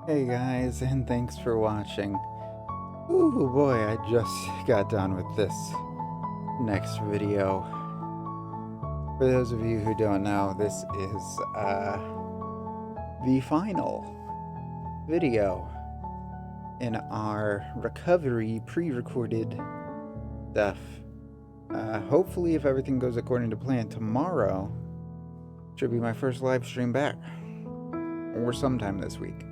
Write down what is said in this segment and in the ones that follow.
Hey guys, and thanks for watching. Ooh boy, I just got done with this next video. For those of you who don't know, this is the final video in our recovery pre-recorded stuff. Hopefully, if everything goes according to plan, tomorrow should be my first live stream back, or sometime this week.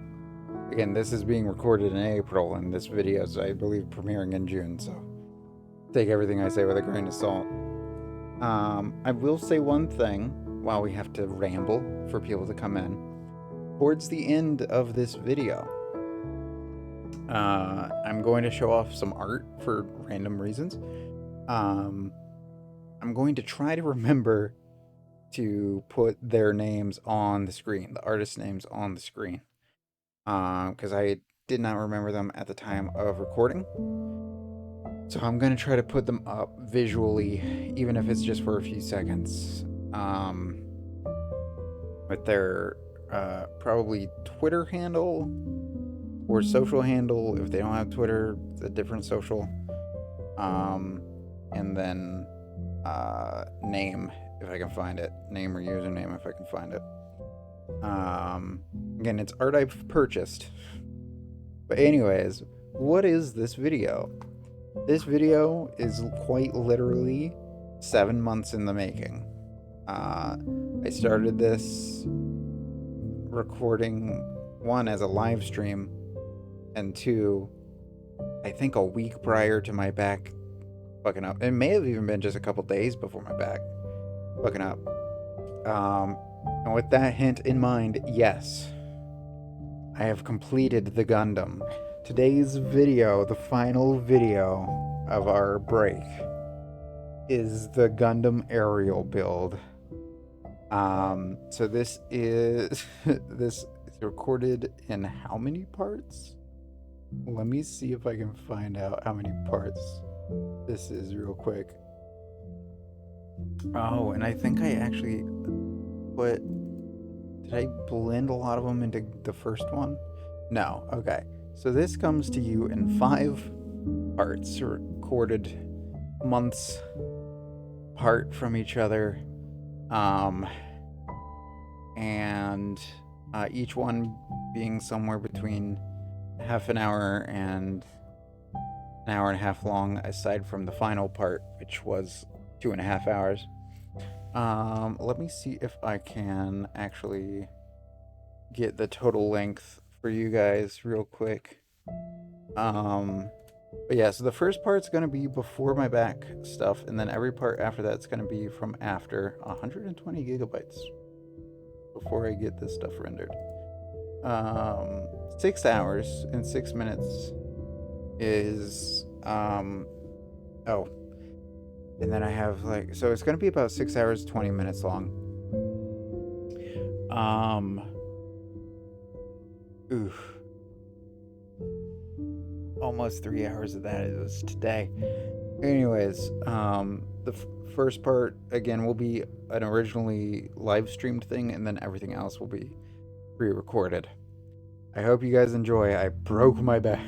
Again, this is being recorded in April, and this video is, I believe, premiering in June, so take everything I say with a grain of salt. I will say one thing while we have to ramble for people to come in. Towards the end of this video, I'm going to show off some art for random reasons. I'm going to try to remember to put their names on the screen, the artist names on the screen, because I did not remember them at the time of recording. So I'm going to try to put them up visually, even if it's just for a few seconds, with their probably Twitter handle or social handle. If they don't have Twitter, it's a different social. And then name, if I can find it. Name or username, if I can find it. Again, it's art I've purchased. But anyways, what is this video? This video is quite literally 7 months in the making. I started this recording, one, as a live stream, and two, I think a week prior to my back fucking up. It may have even been just a couple days before my back fucking up. And with that hint in mind, yes, I have completed the Gundam. Today's video, the final video of our break, is the Gundam Aerial build. So this is this is recorded in how many parts? Let me see if I can find out how many parts this is real quick. Oh, and I think I actually put... Did I blend a lot of them into the first one? No. Okay. So this comes to you in 5 parts, recorded months apart from each other. And each one being somewhere between half an hour and an hour and a half long, aside from the final part, which was 2.5 hours. Let me see if I can actually get the total length for you guys real quick. But yeah, so the first part's gonna be before my back stuff, and then every part after that's gonna be from after. 120 gigabytes before I get this stuff rendered. 6 hours and 6 minutes is oh, and then I have like, so it's gonna be about 6 hours 20 minutes long. Oof, almost 3 hours of that is today. Anyways, the first part again will be an originally live streamed thing, and then everything else will be pre-recorded. I hope you guys enjoy. I broke my back.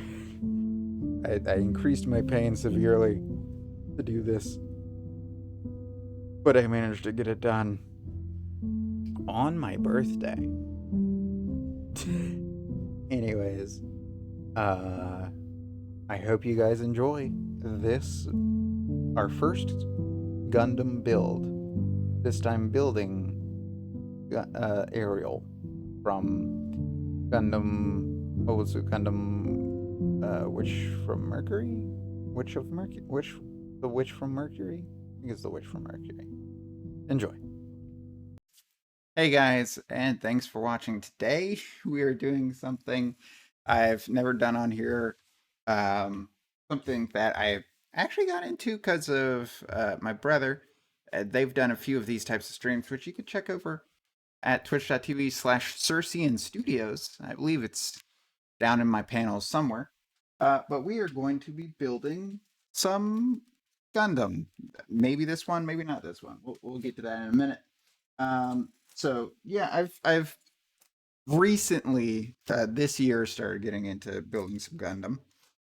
I increased my pain severely to do this, but I managed to get it done on my birthday. Anyways, I hope you guys enjoy this, our first Gundam build. This time building Aerial from Gundam. What was it? Gundam Witch from Mercury? Witch of Mercury? The Witch from Mercury? I think it's the Witch from Mercury. Enjoy. Hey guys, and thanks for watching. Today we are doing something I've never done on here. Something that I actually got into because of my brother. They've done a few of these types of streams, which you can check over at twitch.tv/Circean Studios. I believe it's down in my panels somewhere. But we are going to be building some Gundam. Maybe this one, maybe not this one. We'll get to that in a minute. So yeah, I've recently, this year, started getting into building some Gundam.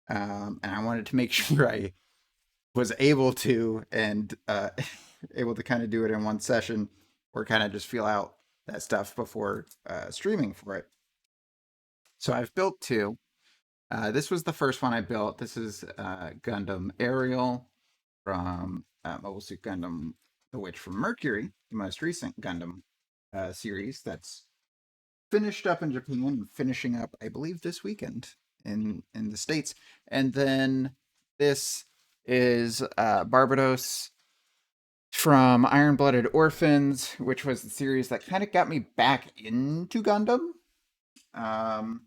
And I wanted to make sure I was able to and able to kind of do it in one session or kind of just feel out that stuff before streaming for it. So I've built two. This was the first one I built. This is Gundam Aerial from Mobile Suit Gundam The Witch from Mercury, the most recent Gundam series that's finished up in Japan and finishing up, I believe, this weekend in the States. And then this is Barbados from Iron Blooded Orphans, which was the series that kind of got me back into Gundam. Um,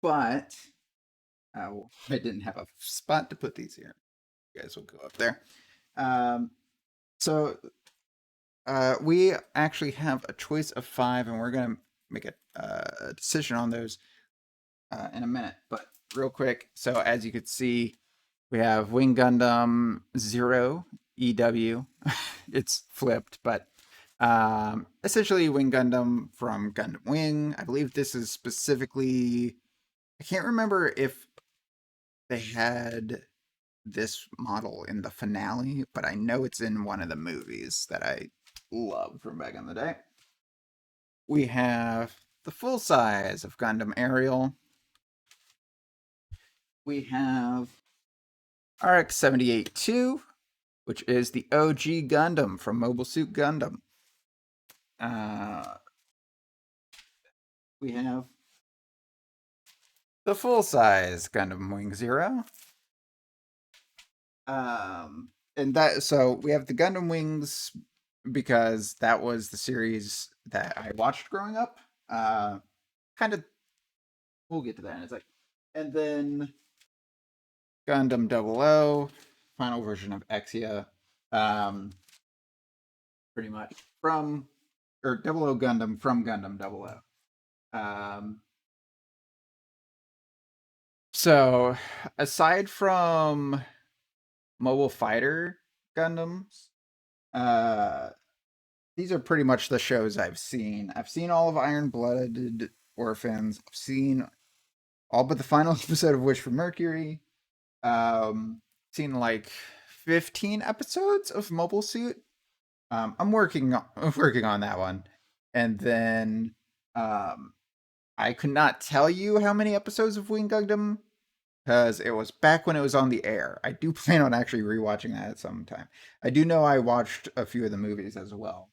but I didn't have a spot to put these here. You guys will go up there. Um, so we actually have a choice of 5, and we're going to make a decision on those in a minute. But real quick, so as you can see, we have Wing Gundam 0 EW. It's flipped, but essentially Wing Gundam from Gundam Wing. I believe this is specifically, I can't remember if they had this model in the finale, but I know it's in one of the movies that I love from back in the day. We have the full size of Gundam Aerial. We have RX-78-2, which is the OG Gundam from Mobile Suit Gundam. We have the full size Gundam Wing Zero. And that, so we have the Gundam Wings because that was the series that I watched growing up. Kind of, we'll get to that in a second. And then Gundam 00, final version of Exia. Pretty much from, or 00 Gundam from Gundam 00. So aside from Mobile Fighter Gundams, these are pretty much the shows I've seen. I've seen all of Iron Blooded Orphans. I've seen all but the final episode of Wish for Mercury. Seen like 15 episodes of Mobile Suit. I'm working on that one. And then I could not tell you how many episodes of Wing Gundam because it was back when it was on the air. I do plan on actually rewatching that at some time. I do know I watched a few of the movies as well.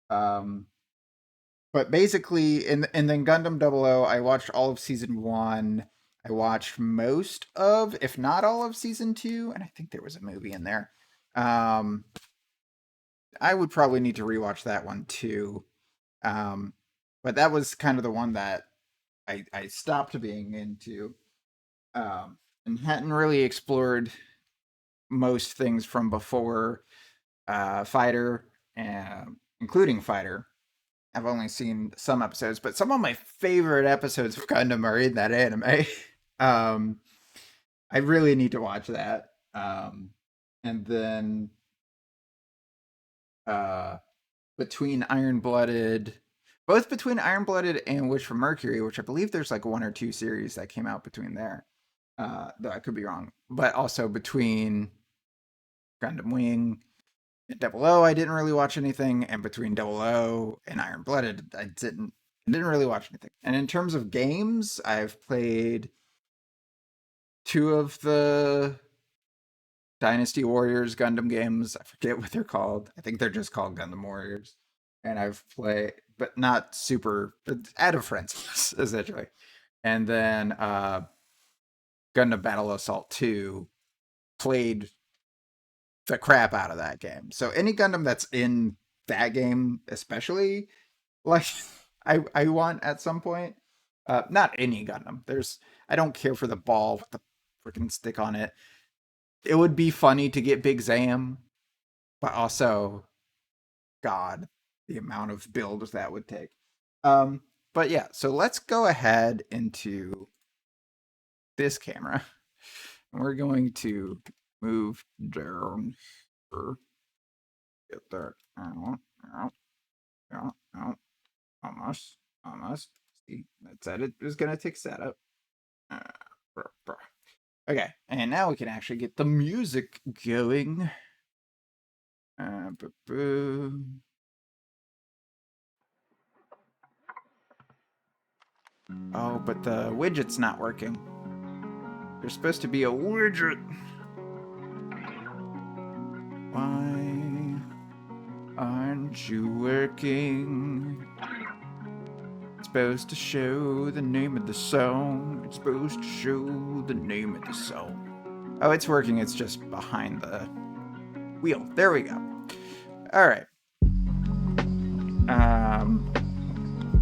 But basically, and then Gundam 00, I watched all of season 1. I watched most of, if not all of season 2, and I think there was a movie in there. I would probably need to rewatch that one too. But that was kind of the one that I stopped being into. And hadn't really explored most things from before Fighter, including Fighter. I've only seen some episodes, but some of my favorite episodes of Gundam are in that anime. I really need to watch that. And then between Iron Blooded, both between Iron Blooded and Wish for Mercury, which I believe there's like 1 or 2 series that came out between there. Though I could be wrong. But also between Gundam Wing and 00, I didn't really watch anything, and between 00 and Iron Blooded, I didn't really watch anything. And in terms of games, I've played 2 of the Dynasty Warriors Gundam games. I forget what they're called. I think they're just called Gundam Warriors. And I've played, but not super, out of friends, essentially. And then Gundam Battle Assault 2, played the crap out of that game. So any Gundam that's in that game, especially, like I want at some point. Not any Gundam. I don't care for the ball with the freaking stick on it. It would be funny to get Big Zam, but also, God, the amount of builds that would take. But yeah, so let's go ahead into this camera. And we're going to move down here. Get that out, almost. Almost. See, that said it was gonna take setup. Okay, and now we can actually get the music going. Oh, but the widget's not working. There's supposed to be a widget. Why aren't you working? It's supposed to show the name of the song. It's supposed to show the name of the song. Oh, it's working. It's just behind the wheel. There we go. All right.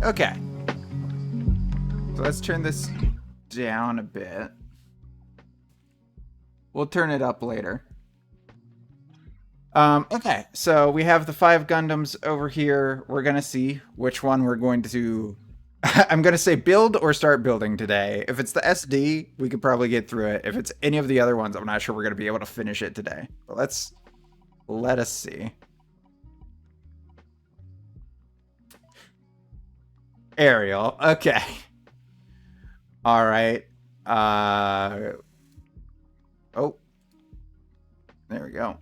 Okay. So let's turn this down a bit. We'll turn it up later. Okay, so we have the 5 Gundams over here. We're gonna see which one we're going to... I'm gonna say build or start building today. If it's the SD, we could probably get through it. If it's any of the other ones, I'm not sure we're gonna be able to finish it today. But let us see. Aerial, okay. All right. Oh, there we go.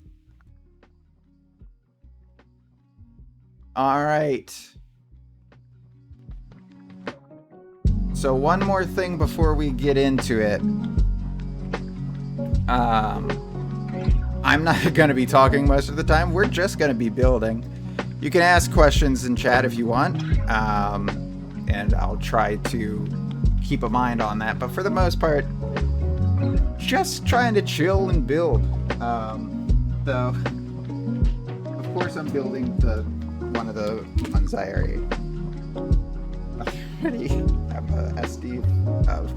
All right. So one more thing before we get into it. I'm not going to be talking most of the time. We're just going to be building. You can ask questions in chat if you want. And I'll try to keep a mind on that. But for the most part, just trying to chill and build. Though, of course, I'm building one of the ones I already have a SD of.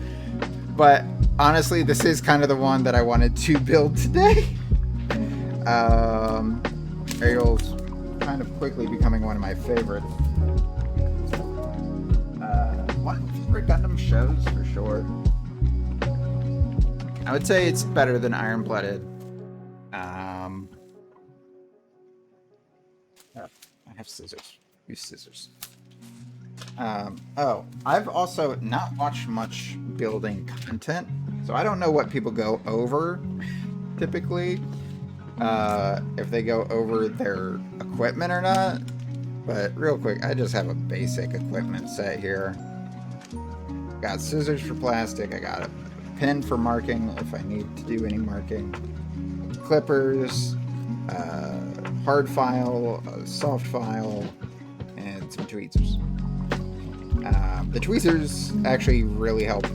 But honestly, this is kind of the one that I wanted to build today. Aerial's kind of quickly becoming one of my favorites. One of my favorite Gundam shows for sure. I would say it's better than Iron-Blooded. I have scissors. Use scissors. Oh, I've also not watched much building content, so I don't know what people go over typically. If they go over their equipment or not. But real quick, I just have a basic equipment set here. Got scissors for plastic. I got a pen for marking if I need to do any marking. Clippers, hard file, a soft file, and some tweezers. The tweezers actually really help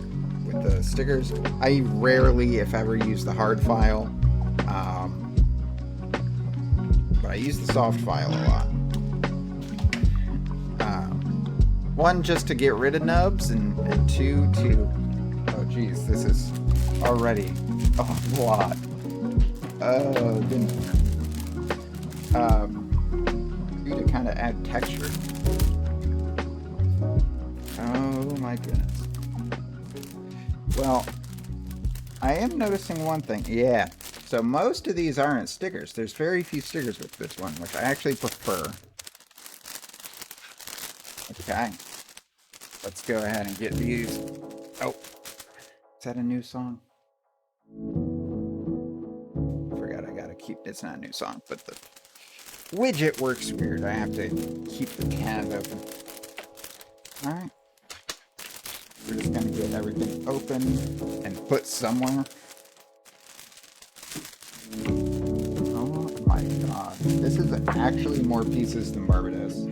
with the stickers. I rarely, if ever, use the hard file, but I use the soft file a lot. One, just to get rid of nubs, and two, to... Oh, geez, this is already a lot. Oh, goodness. Two, to kind of add texture. Oh, my goodness. Well, I am noticing one thing. Yeah, so most of these aren't stickers. There's very few stickers with this one, which I actually prefer. Okay. Let's go ahead and get these. Oh, is that a new song? Forgot I gotta keep, it's not a new song, but the widget works weird. I have to keep the tab open. Alright. We're just gonna get everything open and put somewhere. Oh my god. This is actually more pieces than Barbados.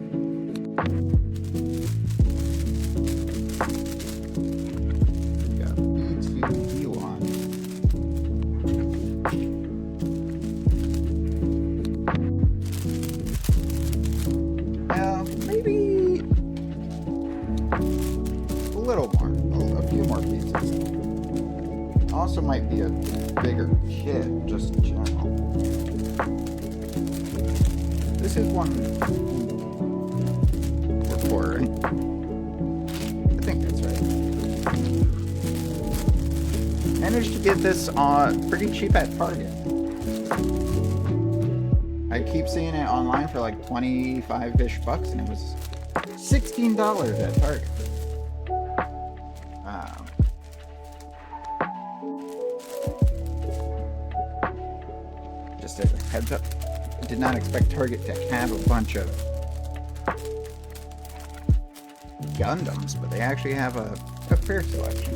Also might be a bigger kit, just in general. This is one for 4, right? I think that's right. Managed to get this on pretty cheap at Target. I keep seeing it online for like 25-ish bucks, and it was $16 at Target. Just as a heads up, I did not expect Target to have a bunch of Gundams, but they actually have a fair selection.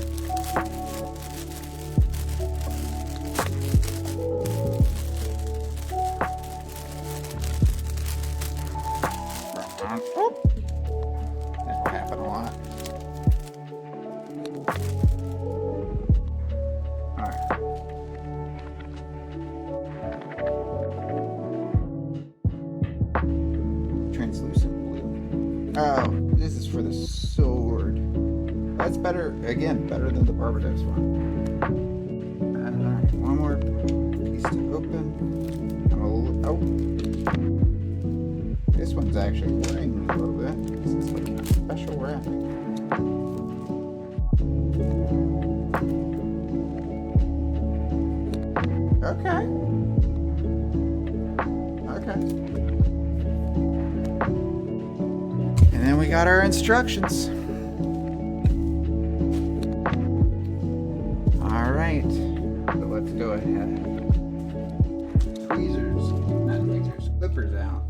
That happen a lot. Alright. Translucent blue. Oh, this is for the sword. That's better, again, better than the Barbados one. Alright, one more piece to open. Oh. This one's actually wearing a little bit. This is like special wrapping. Okay. And then we got our instructions. Alright. So let's go ahead. Clippers out.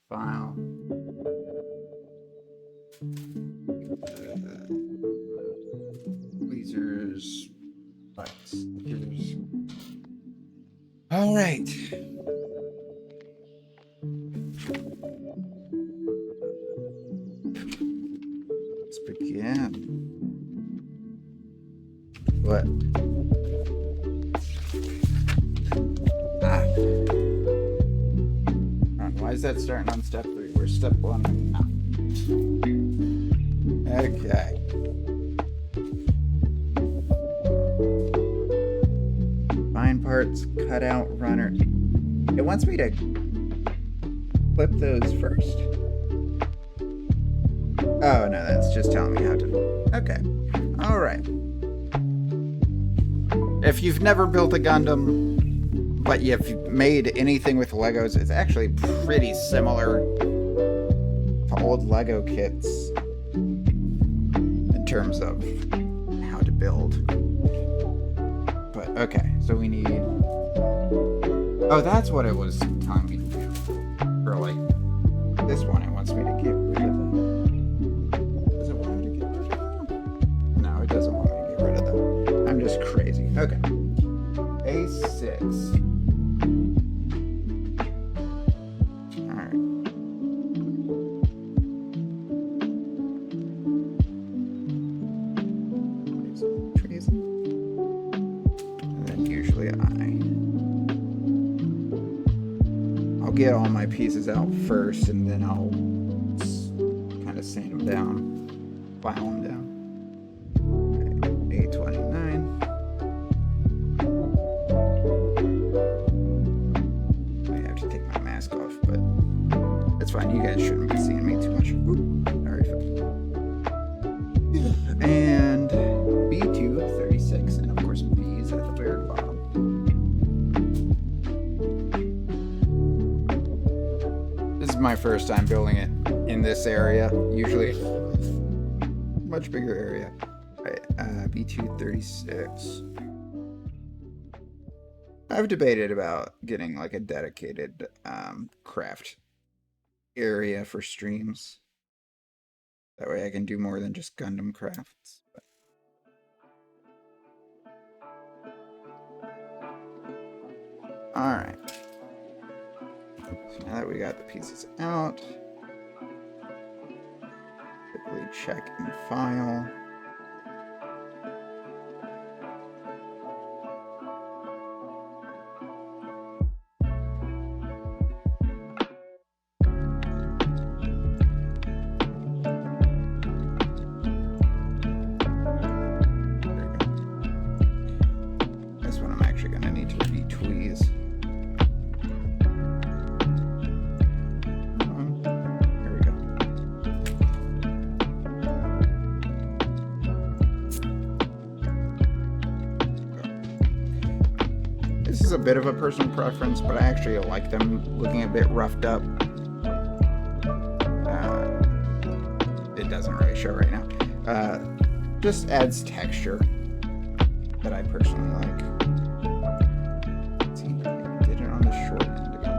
File. Tweezers. Stickers. All right. Let's begin. What? Why is that starting on step 3? Where's step 1? Oh. Okay. Fine parts, cut out runners. It wants me to clip those first. Oh no, that's just telling me how to. Okay. Alright. If you've never built a Gundam, but you've made anything with Legos, it's actually pretty similar to old Lego kits in terms of how to build. But okay, so we need... Oh, that's what it was telling me to do. For like this one, it wants me to get rid of them. Does it want me to get rid of them? No, it doesn't want me to get rid of them. I'm just crazy. Okay. A6. Get all my pieces out first, and then I'll kind of sand them down, file them down. Okay, A29. I have to take my mask off, but that's fine. You guys shouldn't be seeing me too much. Alright. And B236, and of course B is at the very bottom. This is my first time building it in this area. Usually, much bigger area. Right, B236. I've debated about getting like a dedicated craft area for streams. That way I can do more than just Gundam crafts. But... Alright. So now that we got the pieces out, quickly check and file. There we go. This one I'm actually going to need to retweeze. is a bit of a personal preference, but I actually like them looking a bit roughed up. It doesn't really show right now. Just adds texture that I personally like. Let's see, I did it on the short end again.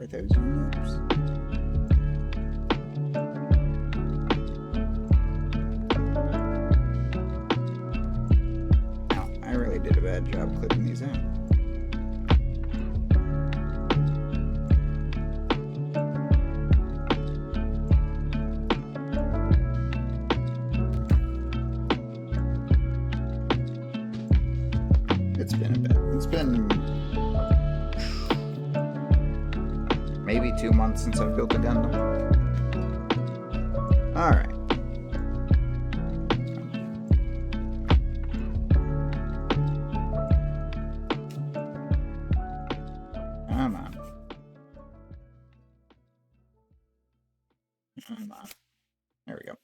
Those noobs. Wow, I really did a bad job clipping these out. It's been a bit. It's been maybe 2 months since I've built a Gundam. Alright. Come on. Come on. There we go.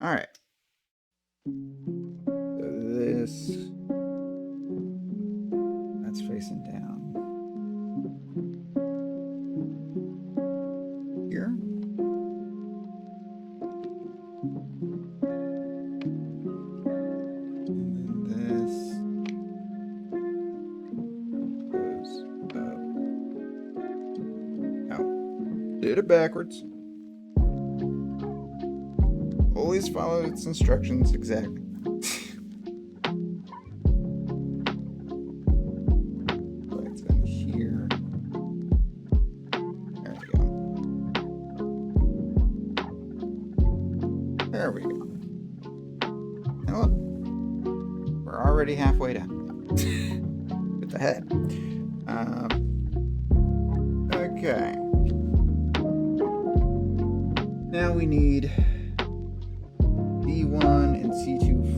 Alright. So this... that's facing down. Did it backwards. Always follow its instructions exactly. It's in here. There we go. There we go. Now look, we're already halfway down. With the head. Okay. Now we need D1 and C24.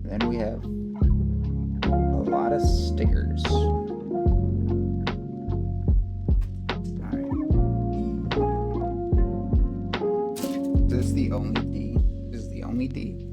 Then we have a lot of stickers. Alright. Is this the only D? This is the only D?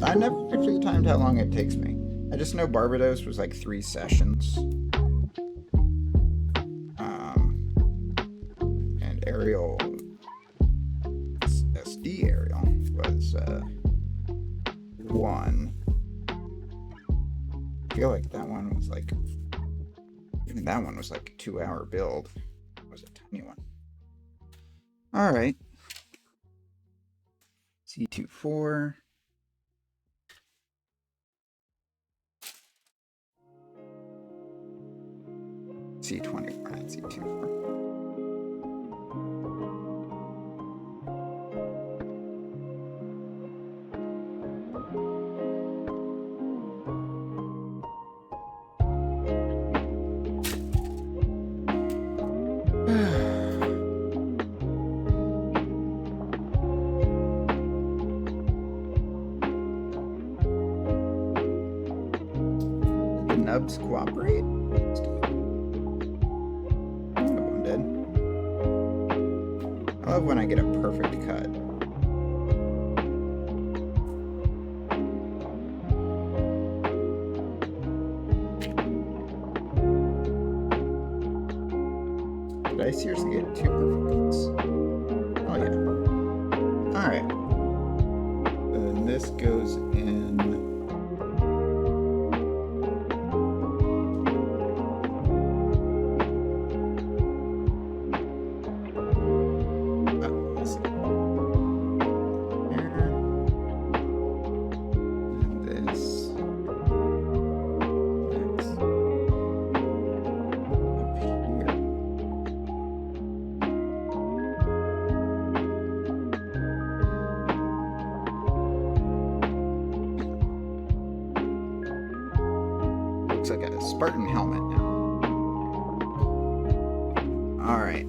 I never actually timed how long it takes me. I just know Barbados was like 3 sessions. And Aerial, SD Aerial was 1. I feel like that one was like, even that one was like a 2-hour build. It was a tiny one. Alright. C24. C24 and C24. The nubs cooperate? I love when I get a perfect cut. Did I seriously get 2 perfect hits? Oh yeah. Alright. Then this goes in. Looks like a Spartan helmet now. Alright.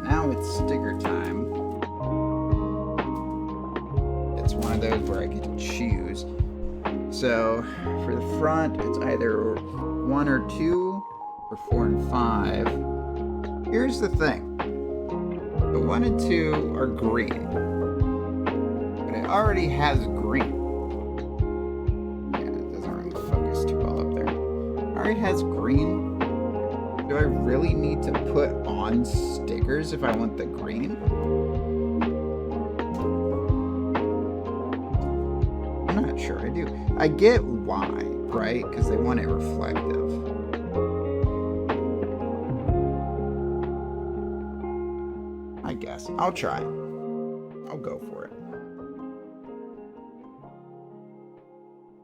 Now it's sticker time. It's one of those where I get to choose. So, for the front, it's either 1 or 2, or 4 and 5. Here's the thing. The 1 and 2 are green. But it already has green. Already has green. Do I really need to put on stickers if I want the green? I'm not sure I do. I get why, right? Because they want it reflective. I guess. I'll try. I'll go for it.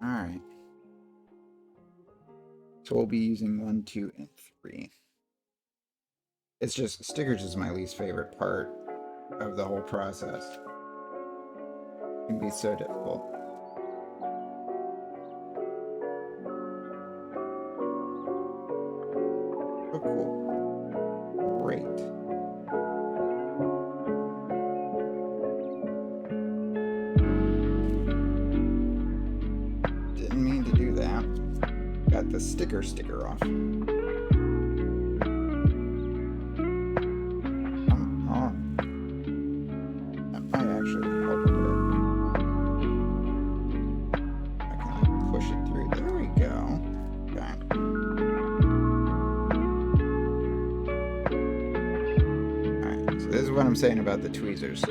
Alright. So we'll be using 1, 2, and 3. It's just, stickers is my least favorite part of the whole process. It can be so difficult. Oh, cool. Great. Didn't mean to do that. Got the sticker off. Come on. That might actually help a bit. I kind of push it through. There we go. Okay. Alright, so this is what I'm saying about the tweezers.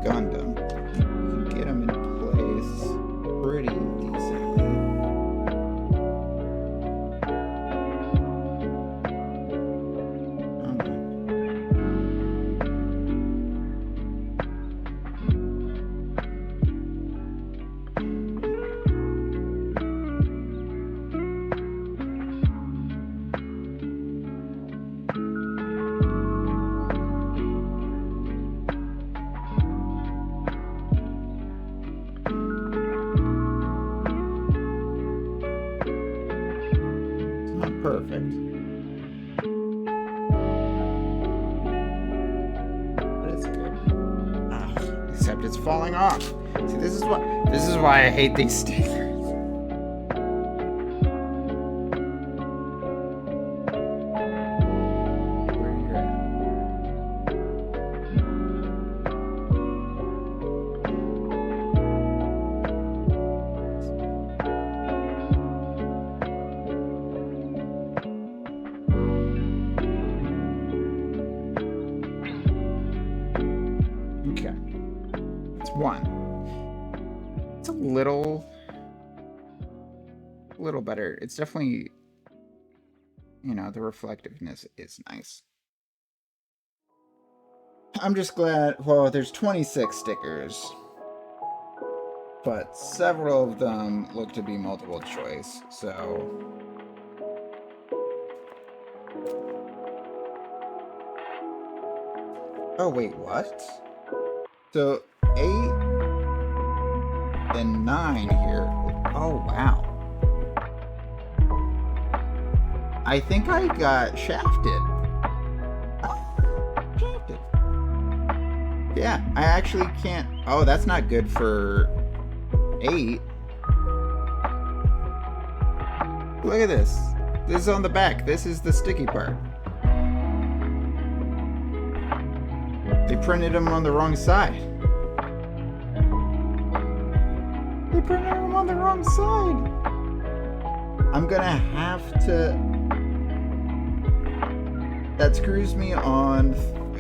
Gundam. You can get them in place pretty decently. Perfect. But it's good. Except it's falling off. See, this is why I hate these stickers. Okay. It's 1. It's a little better. It's definitely, you know, the reflectiveness is nice. I'm just glad, well, there's 26 stickers, but several of them look to be multiple choice, so... Oh, wait, what? So, 8 and 9 here. Oh, wow. I think I got shafted. Shafted. Yeah, I actually can't... Oh, that's not good for 8. Look at this. This is on the back. This is the sticky part. They printed them on the wrong side. They printed them on the wrong side. I'm gonna have to... That screws me on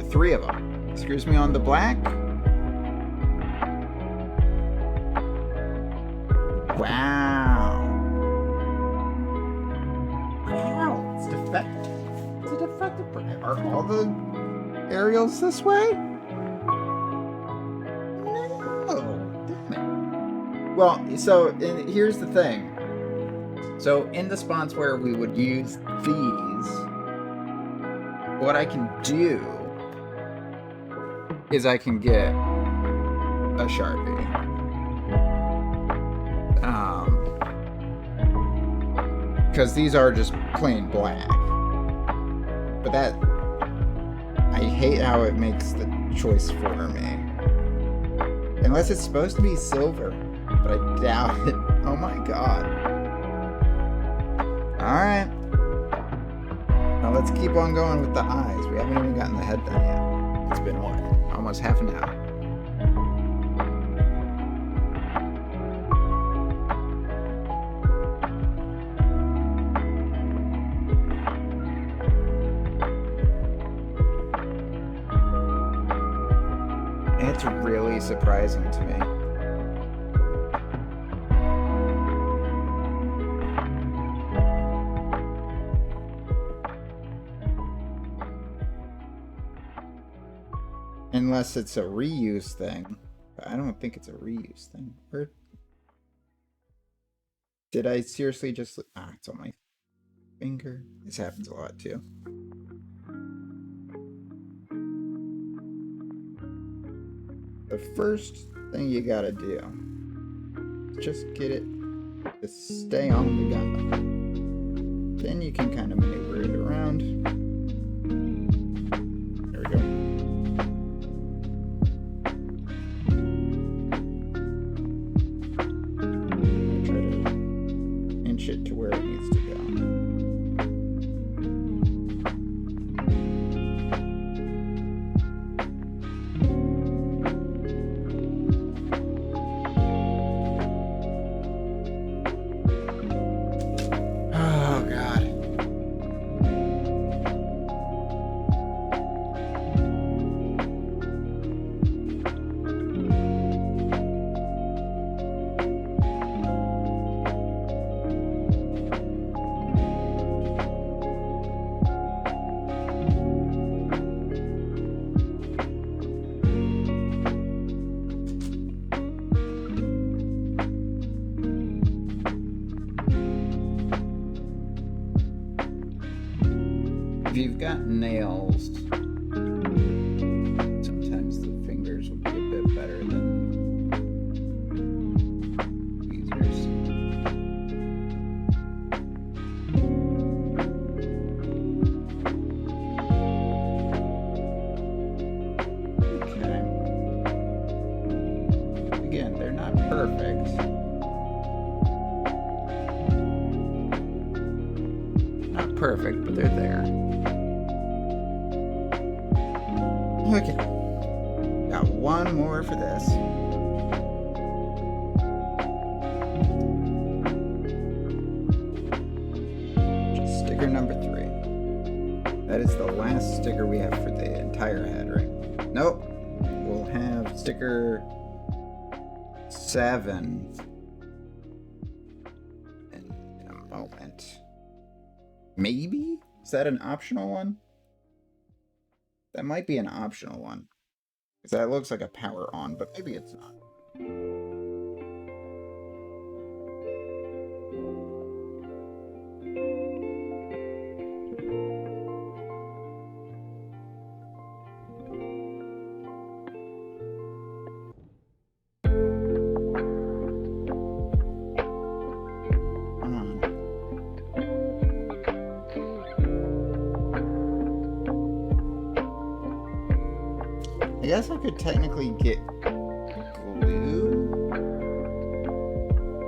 3 of them. It screws me on the black. Wow. Wow. It's defective. It's a defective print. Are all the aerials this way? No. Damn it. Well, so here's the thing. So in the spots where we would use these, what I can do is I can get a Sharpie. Because these are just plain black. But that, I hate how it makes the choice for me. Unless it's supposed to be silver, but I doubt it. Oh my god. Alright. Now let's keep on going with the eyes. We haven't even gotten the head done yet. It's been what? Almost half an hour. It's really surprising to me. Unless it's a reuse thing. But I don't think it's a reuse thing. Where... Did I seriously just... Ah, it's on my finger. This happens a lot too. The first thing you gotta do is just get it to stay on the Gundam. Then you can kind of maneuver it around. There we go. Try to inch it to where it needs to go. If you've got nails, sometimes the fingers will be a bit better than tweezers. Okay. Again, they're not perfect. Not perfect, but they're there. Okay, got one more for this. Just sticker number 3. That is the last sticker we have for the entire head, right? Nope. We'll have sticker 7 in a moment. Maybe? Is that an optional one? That might be an optional one. Because that looks like a power on, but maybe it's not. I guess I could technically get glue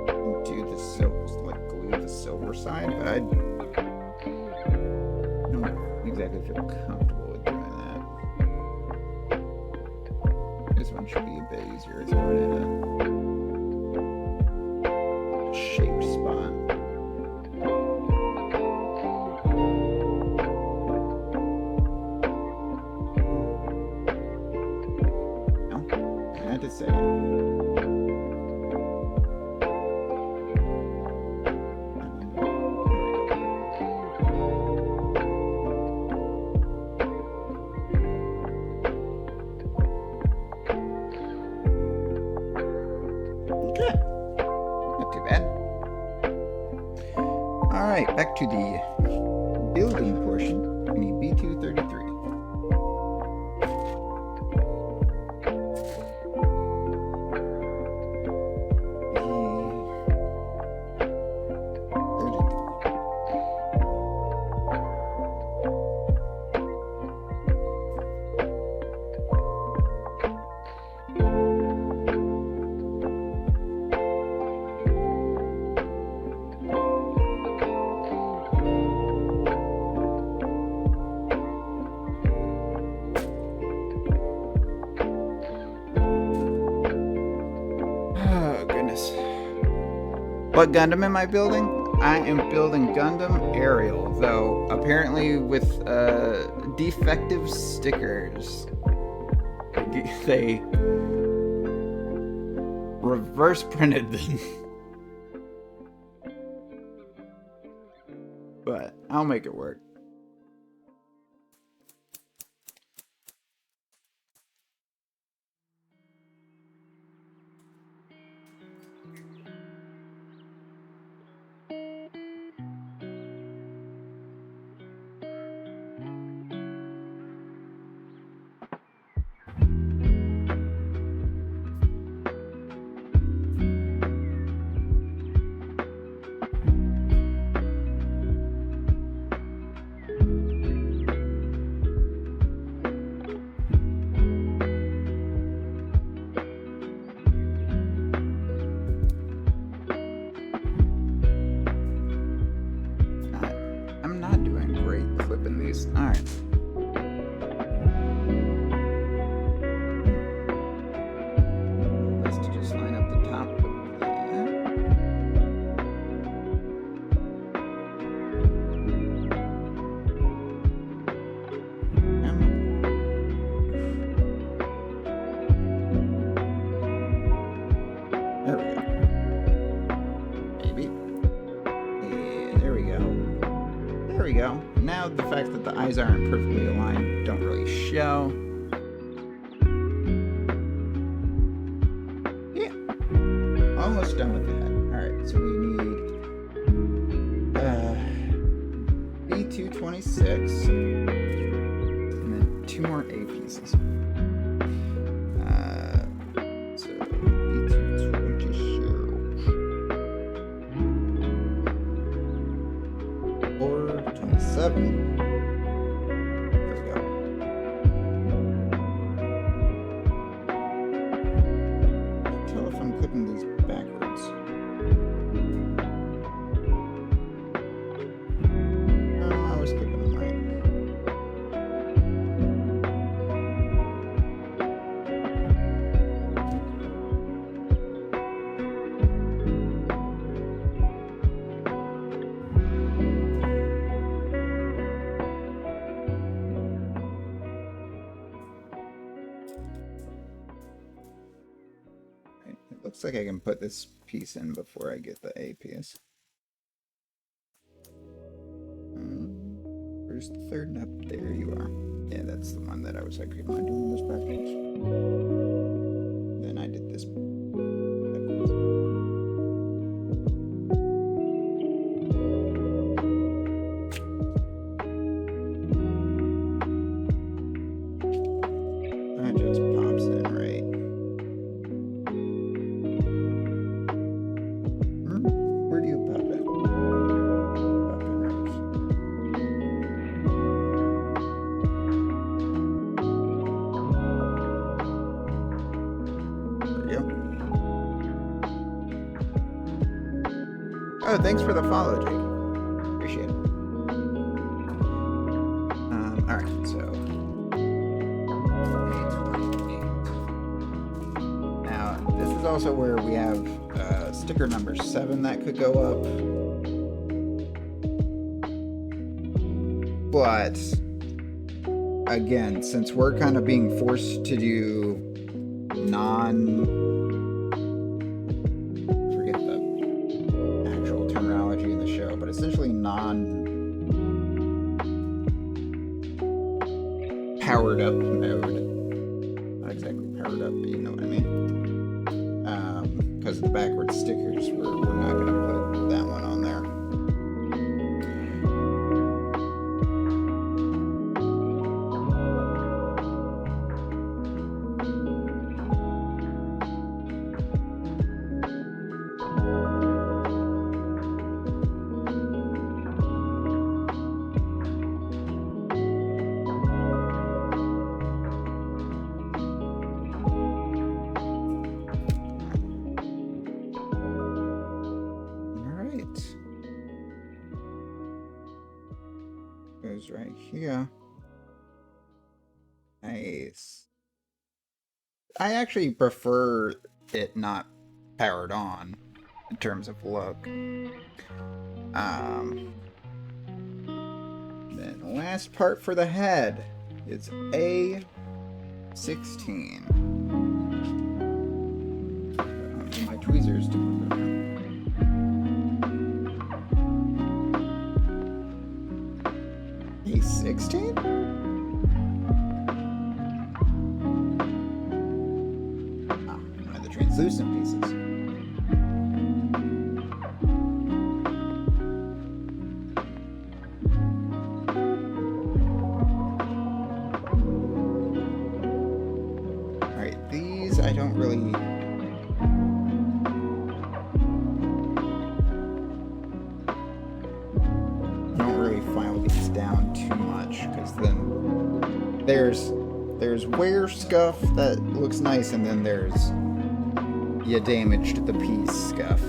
and do the silver, like glue the silver side, but don't exactly feel comfortable with doing that. This one should be a bit easier. It's going in a shaped spot. No, I had to say it. Alright, back to the building portion. We need B233. What Gundam am I building? I am building Gundam Aerial, though apparently with defective stickers. They reverse printed them. But I'll make it work. Alright. Best to just line up the top of that. There we go. Maybe. Yeah, there we go. There we go. Now the fact that the eyes aren't perfectly aligned don't really show. Yeah. Almost done with that. Alright, so we need B226 and then 2 more A pieces. So B226 or 27. Looks like I can put this piece in before I get the A piece. Where's the third nut? There you are. Yeah, that's the one that I was like, am I doing this backwards? Then I did this backwards. That just pops in right. Where do you pop it? Pop in right. There you go. Oh, thanks for the follow, Jake. Appreciate it. So, 828. Now, this is also where we have sticker number 7 that could go up. But, again, since we're kind of being forced to do forget the actual terminology in the show, but essentially powered up mode. Not exactly powered up, but you know what I mean. Because of the backward stickers, we're not going to put that one on there. Goes right here. Nice. I actually prefer it not powered on in terms of look. Then the last part for the head is A16. My tweezers to put them. A16? One of the translucent pieces. Alright, these I don't really... file these down too much, because then there's wear scuff that looks nice, and then there's you damaged the piece scuff.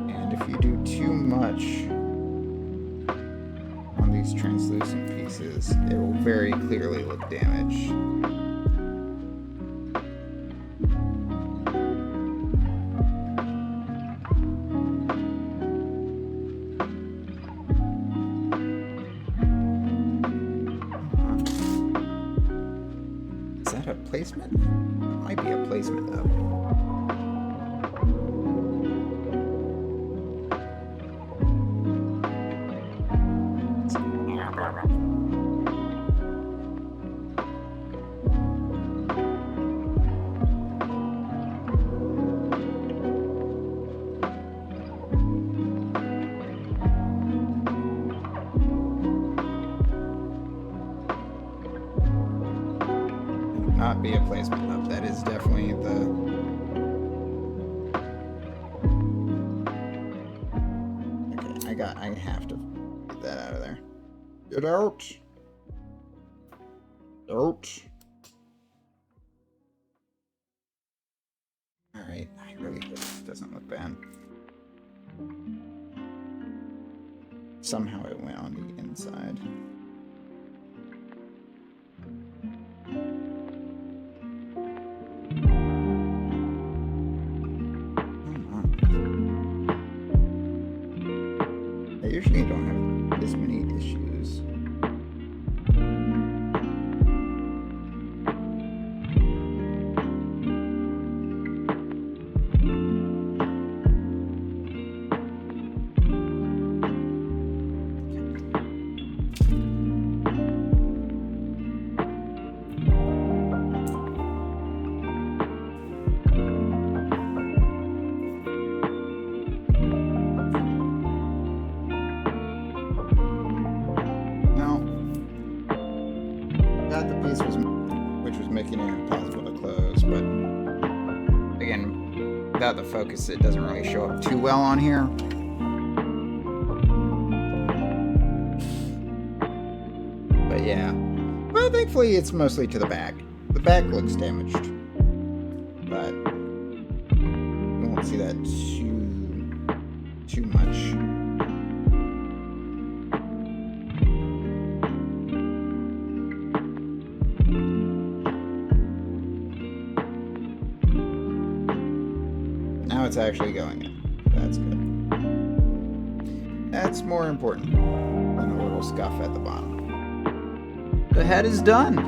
And if you do too much on these translucent pieces, it will very clearly look damaged. Placement? It might be a placement though. Not be a placement up. That is definitely the... Okay, I have to get that out of there. Get out! Out! Alright, I really hope this doesn't look bad. Somehow it went on the inside. I usually don't have this many issues. Which was making it impossible to close, but again, without the focus, it doesn't really show up too well on here. But yeah, well, thankfully it's mostly to the back. The back looks damaged, but you won't see that too much. Now it's actually going in. That's good. That's more important than a little scuff at the bottom. The head is done.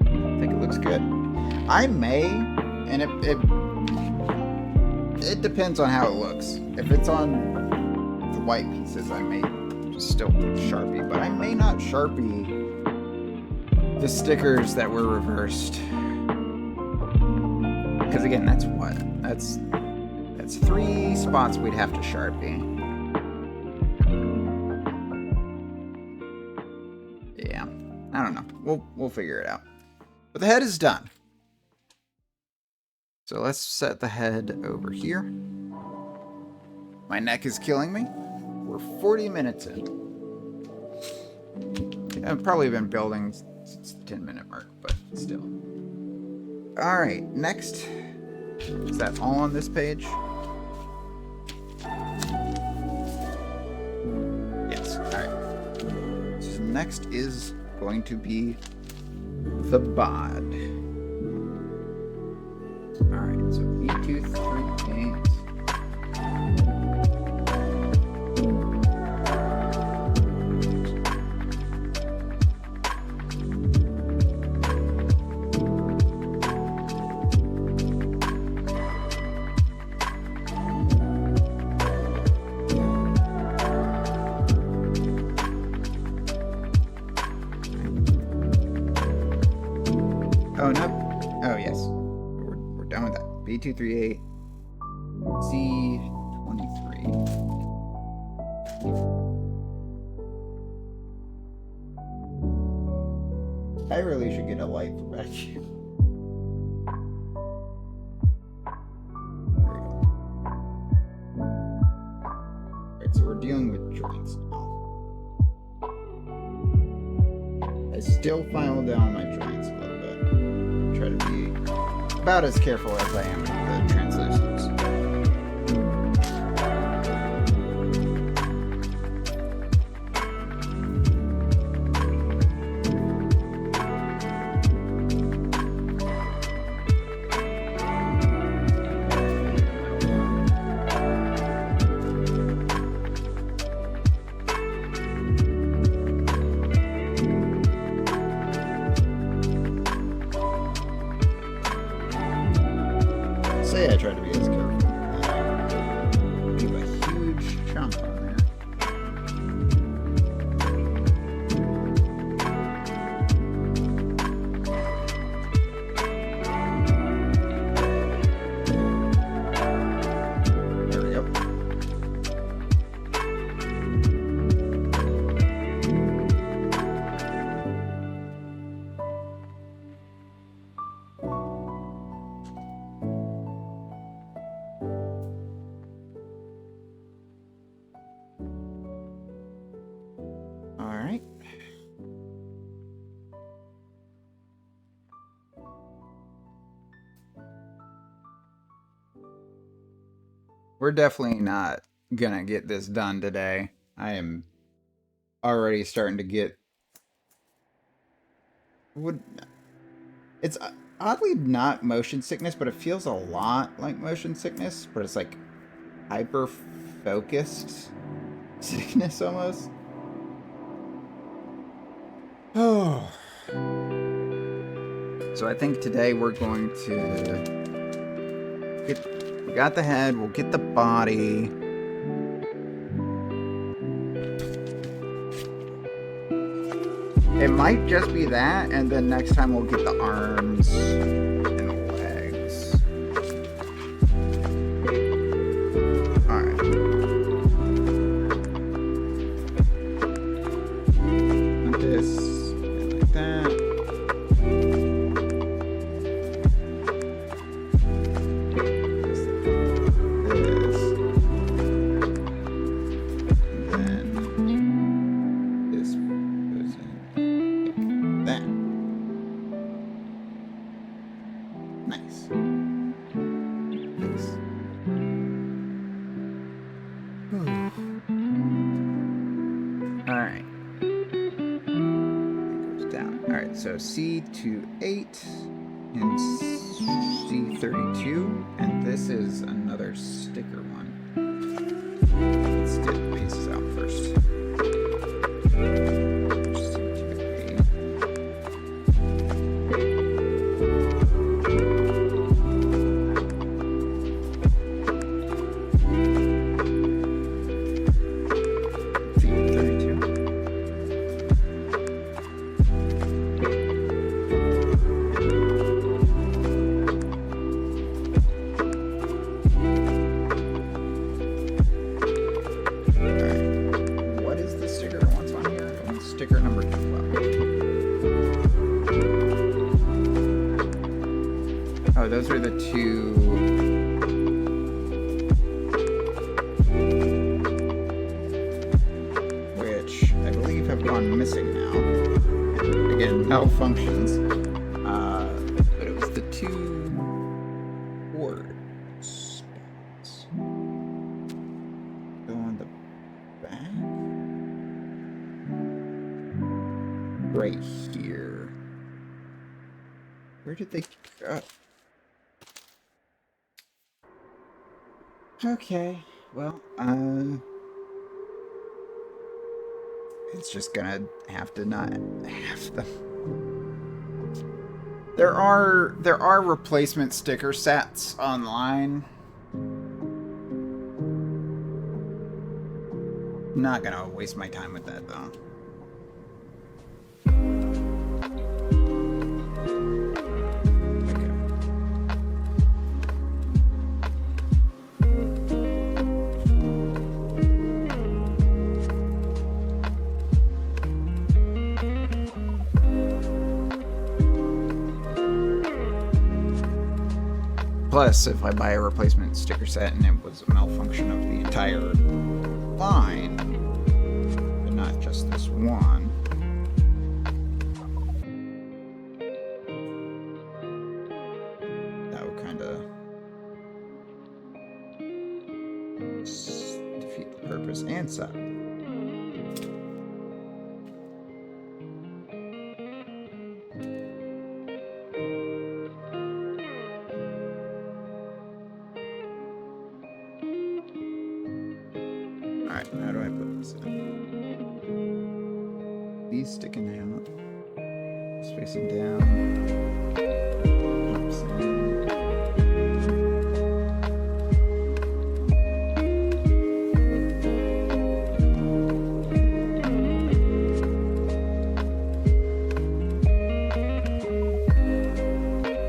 I think it looks good. I may, and it depends on how it looks. If it's on the white pieces, I may just still Sharpie, but I may not Sharpie the stickers that were reversed. Because again, that's what? That's 3 spots we'd have to Sharpie. Yeah, I don't know. We'll figure it out. But the head is done. So let's set the head over here. My neck is killing me. We're 40 minutes in. I've probably been building since the 10-minute mark, but still. Alright, next. Is that all on this page? Yes, alright. So next is going to be the bod. Alright, so B238. Oh, no. Oh, yes. We're done with that. B238. C23. I really should get a light for back here. There we go. Alright, so we're dealing with joints now. I still file down my joints a little bit. Try to be about as careful as I am with the translucents. Say I try to be as careful. Leave a huge chunk on there. There we go. Alright. We're definitely not gonna get this done today. I am already starting to get... It's oddly not motion sickness, but it feels a lot like motion sickness, but it's like hyper-focused sickness almost. Oh. So I think today we're going to we got the head, we'll get the body. It might just be that, and then next time we'll get the arms and the legs. Alright. This, like that. Alright. It goes down. Alright, so C to 8. in C32, and this is another sticker one. Let's get the pieces out first. Sticker number 12. Oh, those are the two. Which I believe have gone missing now. Again, malfunctions. But it was the two word spots. Go on the back. Right here. Where did they go? Okay, well, it's just gonna have to not have them. There are replacement sticker sets online. Not gonna waste my time with that though. Plus, if I buy a replacement sticker set and it was a malfunction of the entire line, and not just this one, that would kind of defeat the purpose and suck. Alright, how do I put this in? These sticking out. Spacing down. Pops in.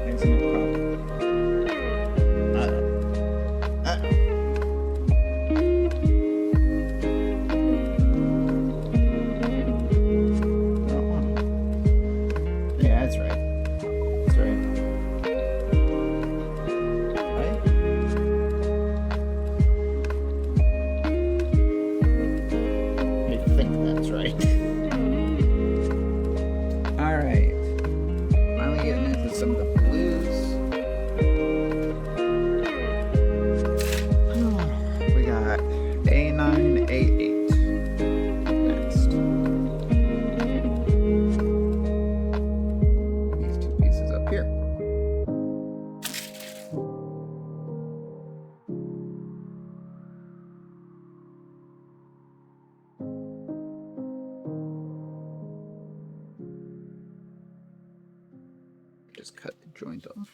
Isn't it pop? Some of the blues. We got A9, A8 next. These two pieces up here. Just cut the joint off.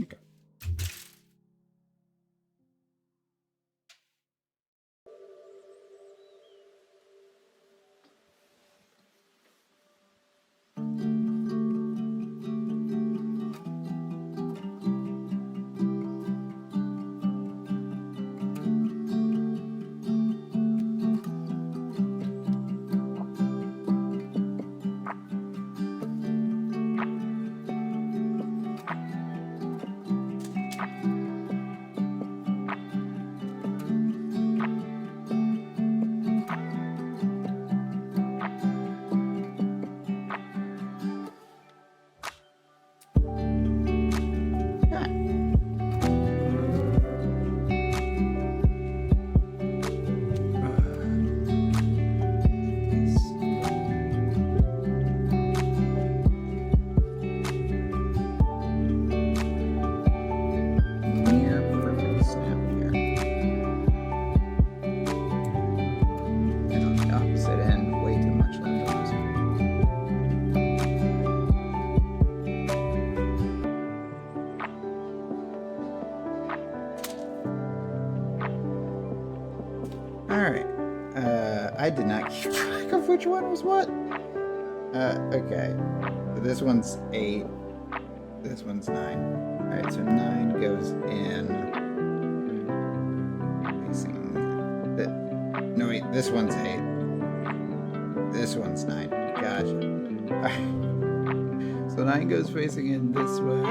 Okay. Alright. I did not keep track of which one was what. Okay. So this one's 8. This one's 9. Alright, so 9 goes in. Facing the. No, wait, this one's 8. This one's 9. Gotcha. Alright. So 9 goes facing in this way.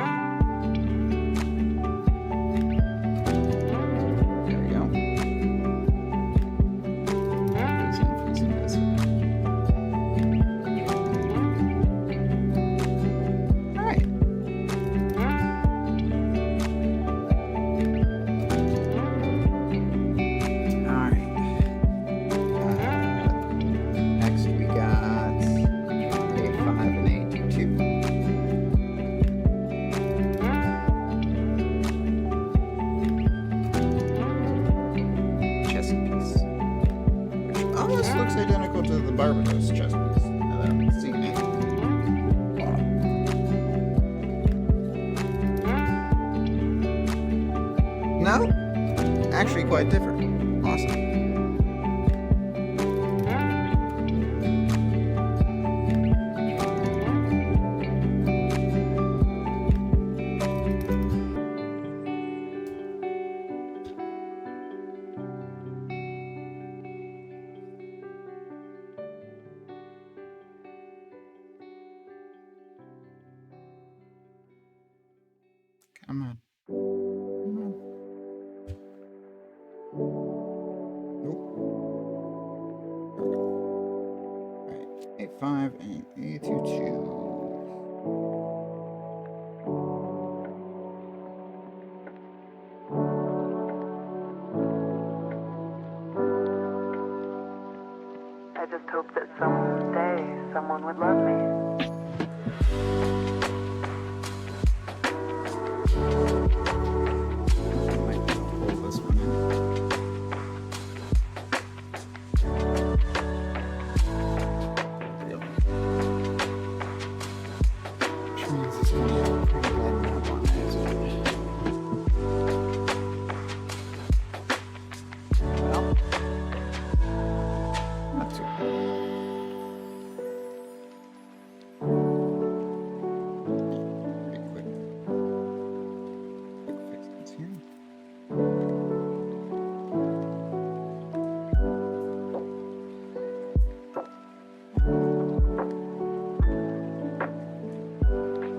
Looks identical to the Barbados chess piece. Now that I'm seeing it. No? Actually quite different. Awesome. Come on. Come on. Nope. Alright. A5 and A22. I just hope that someday someone would love me.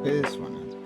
This one is bad.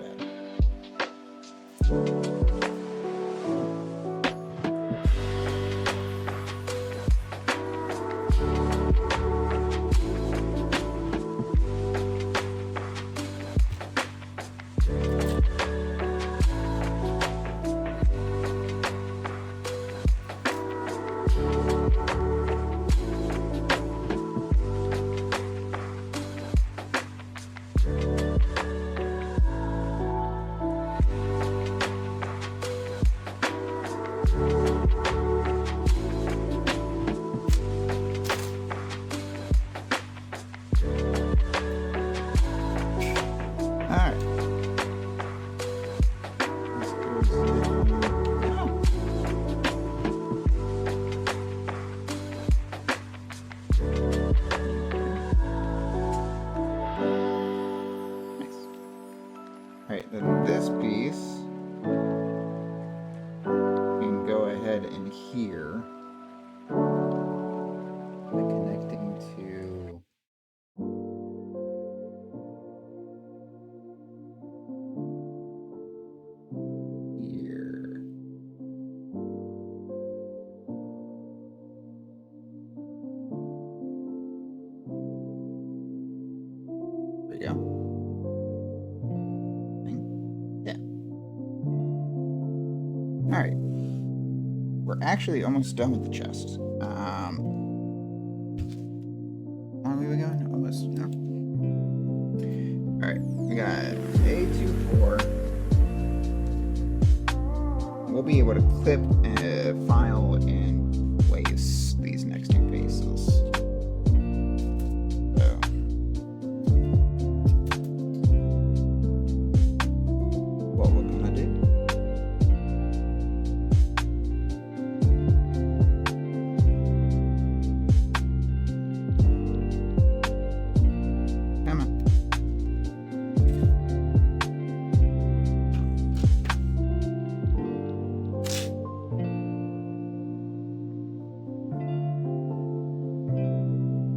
Alright, then this piece can go ahead and here. And connecting to here. There you go. Alright. We're actually almost done with the chest. How long are we going? Almost. No. Alright. We got A24. We'll be able to clip a file and place these next two pieces.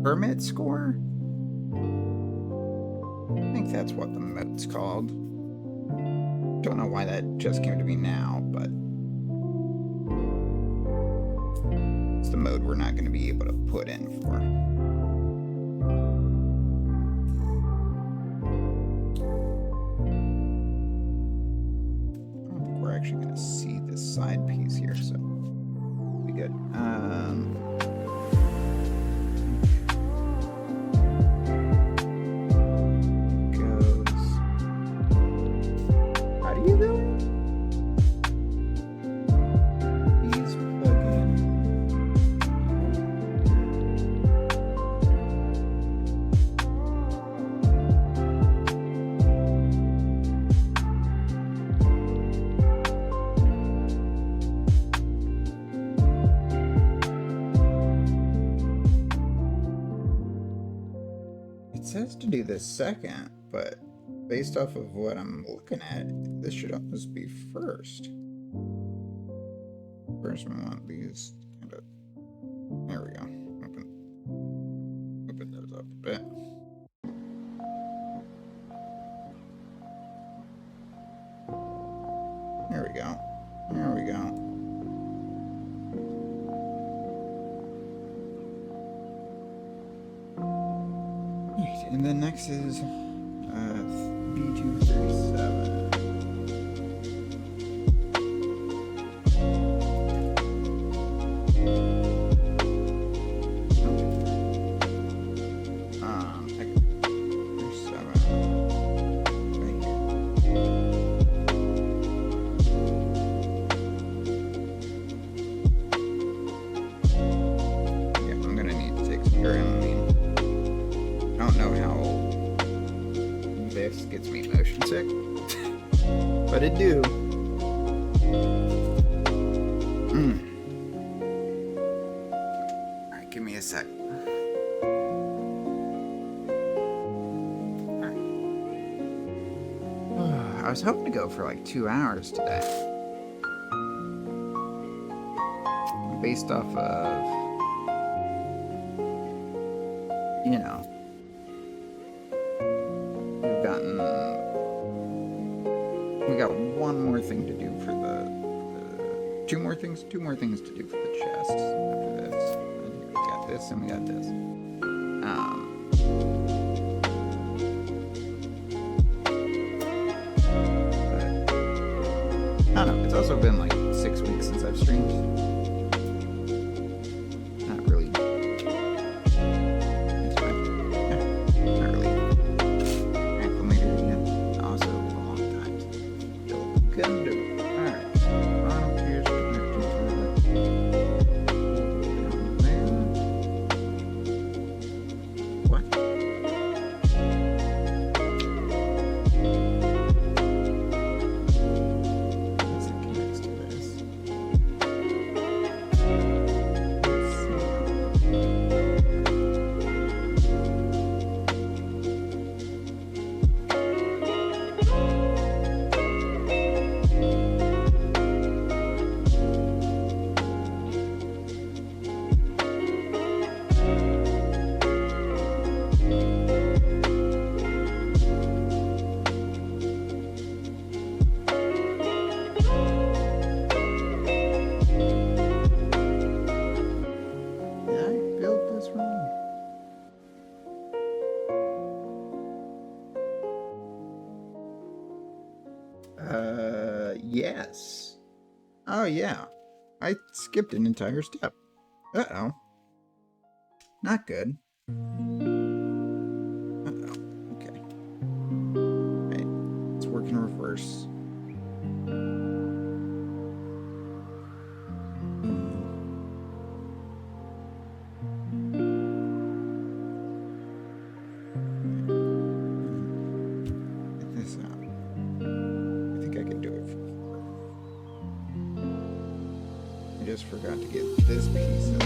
permit score? I think that's what the mode's called. Don't know why that just came to me now, but it's the mode we're not going to be able to put in for. I don't think we're actually going to see this side piece here, so it'll be good. To do this second, but based off of what I'm looking at, this should almost be first. First, we want these kind of. There we go. Open those up a bit. There we go. There we go. And then next is B237. Gets me motion sick, but it do. Alright, give me a sec. Alright. I was hoping to go for like 2 hours today. Based off of, you know, we got one more thing to do for the two more things to do for the chests after this. We got this and we got this. But, I don't know, it's also been like 6 weeks since I've streamed. Not really. It's fine. Yeah, not really. Acclimated again. Also, a long time. Still Gundam. Alright. Bottom here's connected to the there. What? Yes, it connects to this. Yes. Oh, yeah. I skipped an entire step. Uh-oh. Not good. Uh-oh. Okay. Right. Let's work in reverse. Get this out. I think I can do it. I just forgot to get this piece of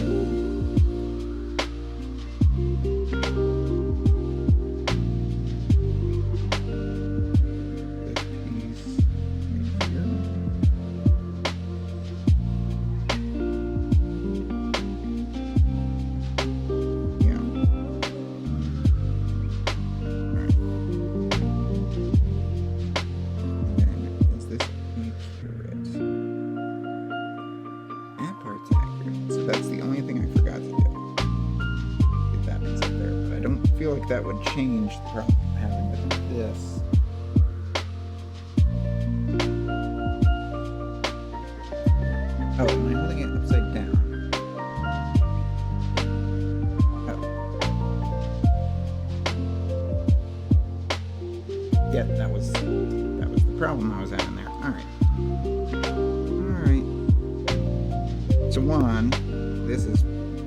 So that's the only thing I forgot to do. Get that piece up there. But I don't feel like that would change the problem I'm having with this. Oh, am I holding it upside down? Oh. Yeah, that was the problem I was having there. Alright. So one, this is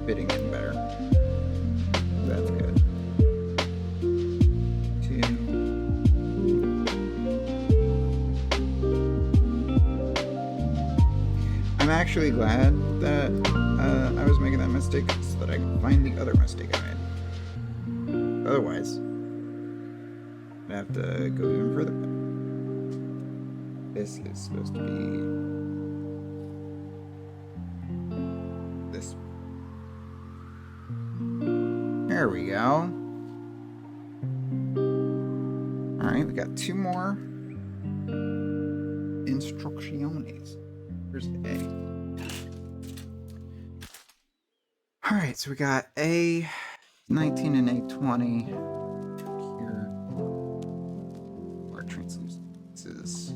fitting in better. That's good. Two. I'm actually glad that I was making that mistake so that I can find the other mistake I made. Otherwise, I'd have to go even further. This is supposed to be this. There we go. Alright, we got two more instrucciones. Here's A. Alright, so we got A19 and A20 here. Our translucences.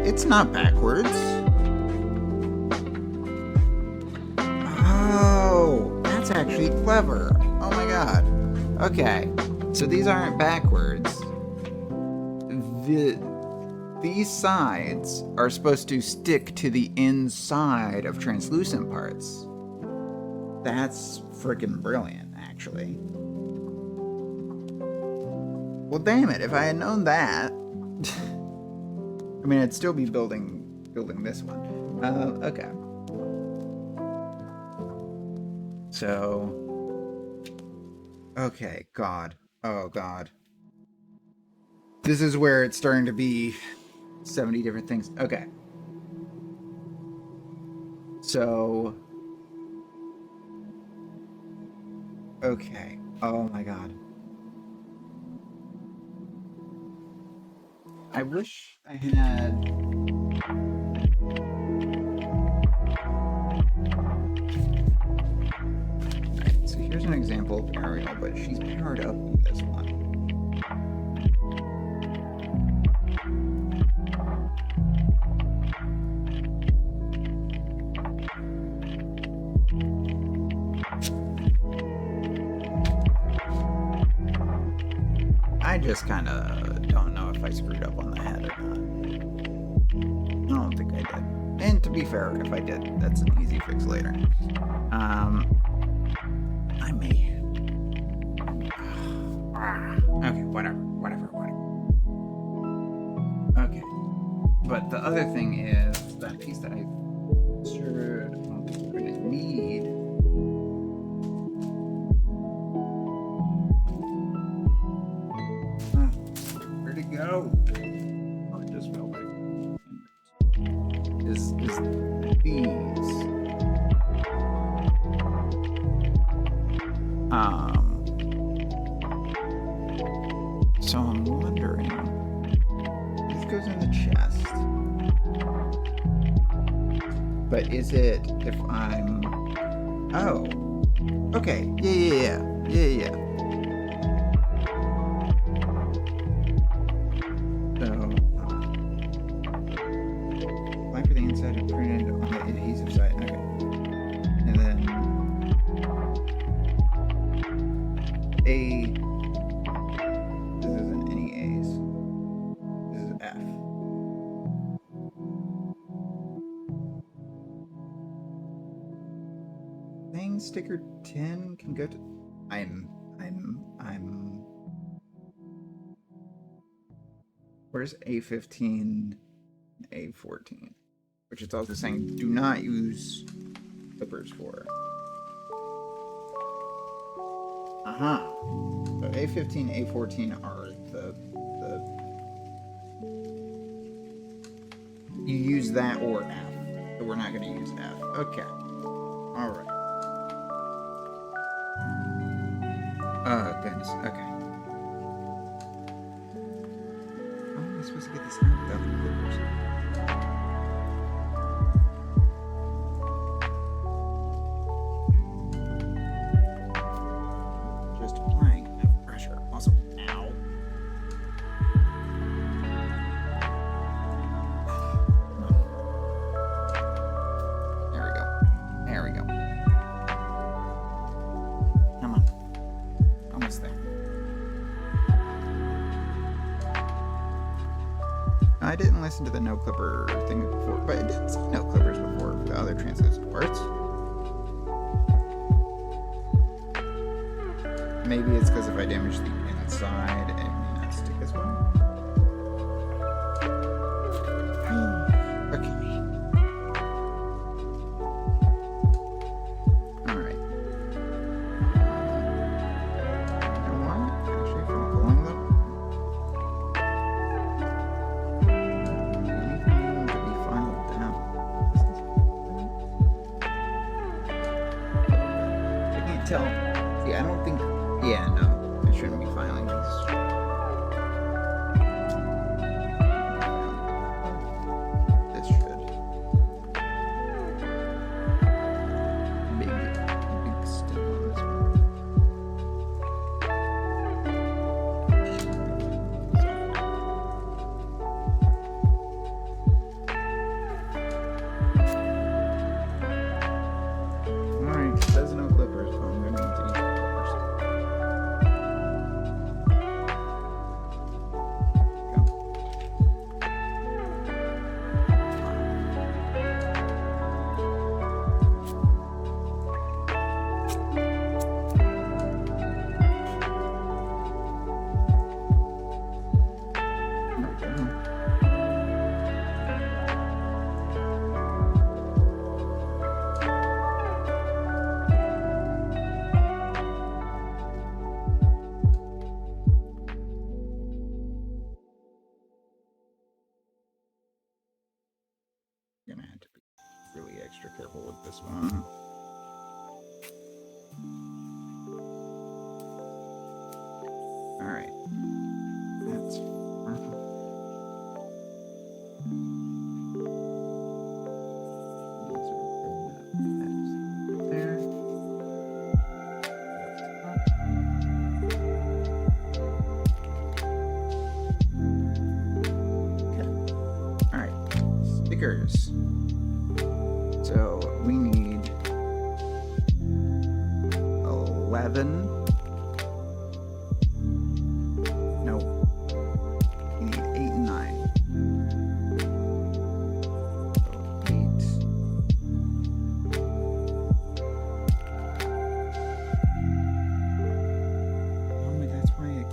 It's not backwards. Oh, that's actually clever. Oh my god. Okay, so these aren't backwards. These sides are supposed to stick to the inside of translucent parts. That's freaking brilliant, actually. Well, damn it, if I had known that... I mean, I'd still be building this one. Okay. So... Okay, God. Oh, God. This is where it's starting to be 70 different things. Okay. So... Okay. Oh, my God. I wish I had... So here's an example of Aerial, but she's powered up in this one. I just kind of don't know if I screwed up on the head or not. I don't think I did. And to be fair, if I did, that's an easy fix later. I may... Okay, whatever. Okay. But the other thing is that piece that I sure don't think we're gonna need. Where'd it go? Oh, it just fell back. Is these. So I'm wondering. This goes in the chest. But is it if I'm... Oh. Okay. Yeah. So, line for the inside and printed on the adhesive side. Okay. And then A. This isn't any A's. This is F. Thing sticker 10 can go to. Where's A15 and A14? Which it's also saying do not use clippers for. So A15, A14 are the you use that or F. So we're not going to use F. Okay. All right. Oh goodness. Okay. How am I supposed to get this out without the clippers? Just applying enough pressure. Also, ow. There we go. Come on. Almost there. I didn't listen to the no clipper thing before, but it didn't say no clippers before for the other translucent parts. Maybe it's because if I damage the inside, it may not stick as well. Okay. Alright. You know what? Actually, if I'm pulling them, anything to be filed down. I can't tell. See, I don't think. Yeah, no. I shouldn't be filing these. This should. Big stem on this one. Alright, says no clippers, so I'm going to need to use clippers. Gonna have to be really extra careful with this one. Alright. That's perfect. There. Alright. Stickers. So we need 11. No. We need 8 and 9. So 8. Oh, wait, that's why it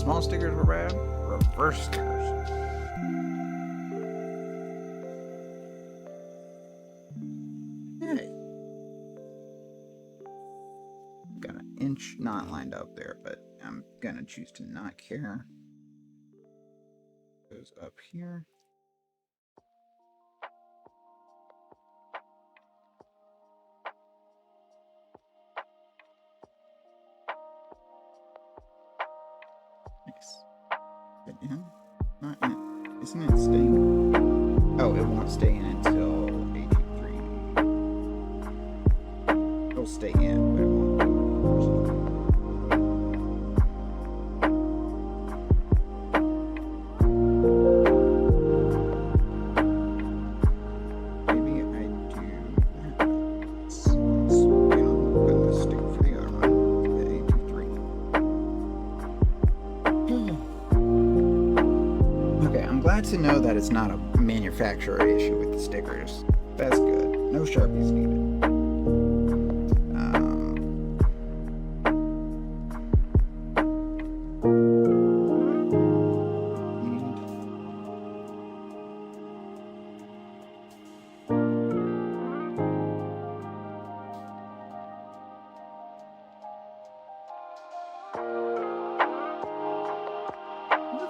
small stickers were bad. Reverse stickers. Hey. Got an inch not lined up there, but I'm gonna choose to not care. Goes up here. Nice. Is it in? Not in. Isn't it staying? Oh, it won't stay in until 83. It'll stay in, but it won't. Maybe I do that. Let's put the stick for the other one at 83. Okay, I'm glad to know that it's not a manufacturer issue with the stickers. That's good. No Sharpies needed.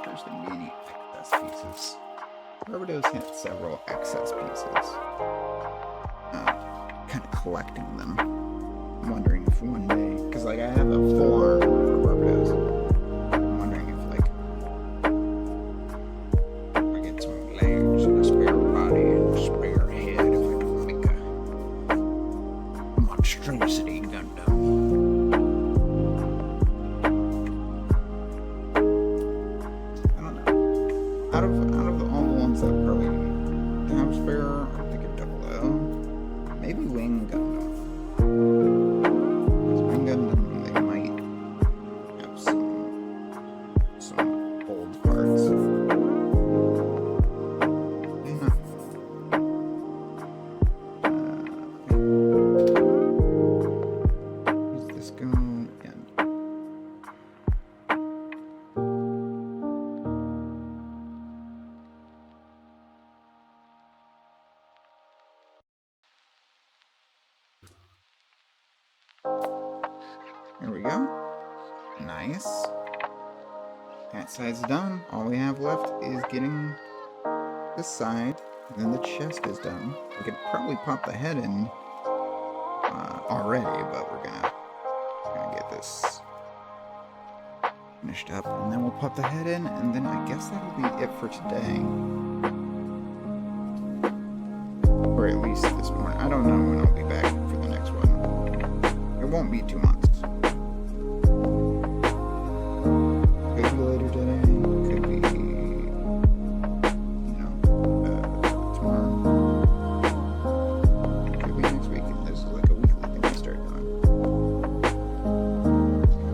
There's the many excess pieces. Robotos had several excess pieces. Kind of collecting them. I'm wondering if one day, because like I have a full arm for Robotos. I'm wondering if like I get some legs and a spare body and a spare head, if I can make a monstrosity Gundam. Out of all the ones that probably have spare, I'm thinking double O. Maybe Wing Gundam. Because Wing Gundam, they might have some old parts. I don't know. Where's this go? And there we go. Nice. That side's done. All we have left is getting this side, and then the chest is done. We could probably pop the head in already, but we're gonna get this finished up, and then we'll pop the head in, and then I guess that'll be it for today. Or at least this morning. I don't know when I'll be back for the next one. It won't be 2 months. Could be later today. Could be, tomorrow. Could be next week. This is like a weekly thing I start doing.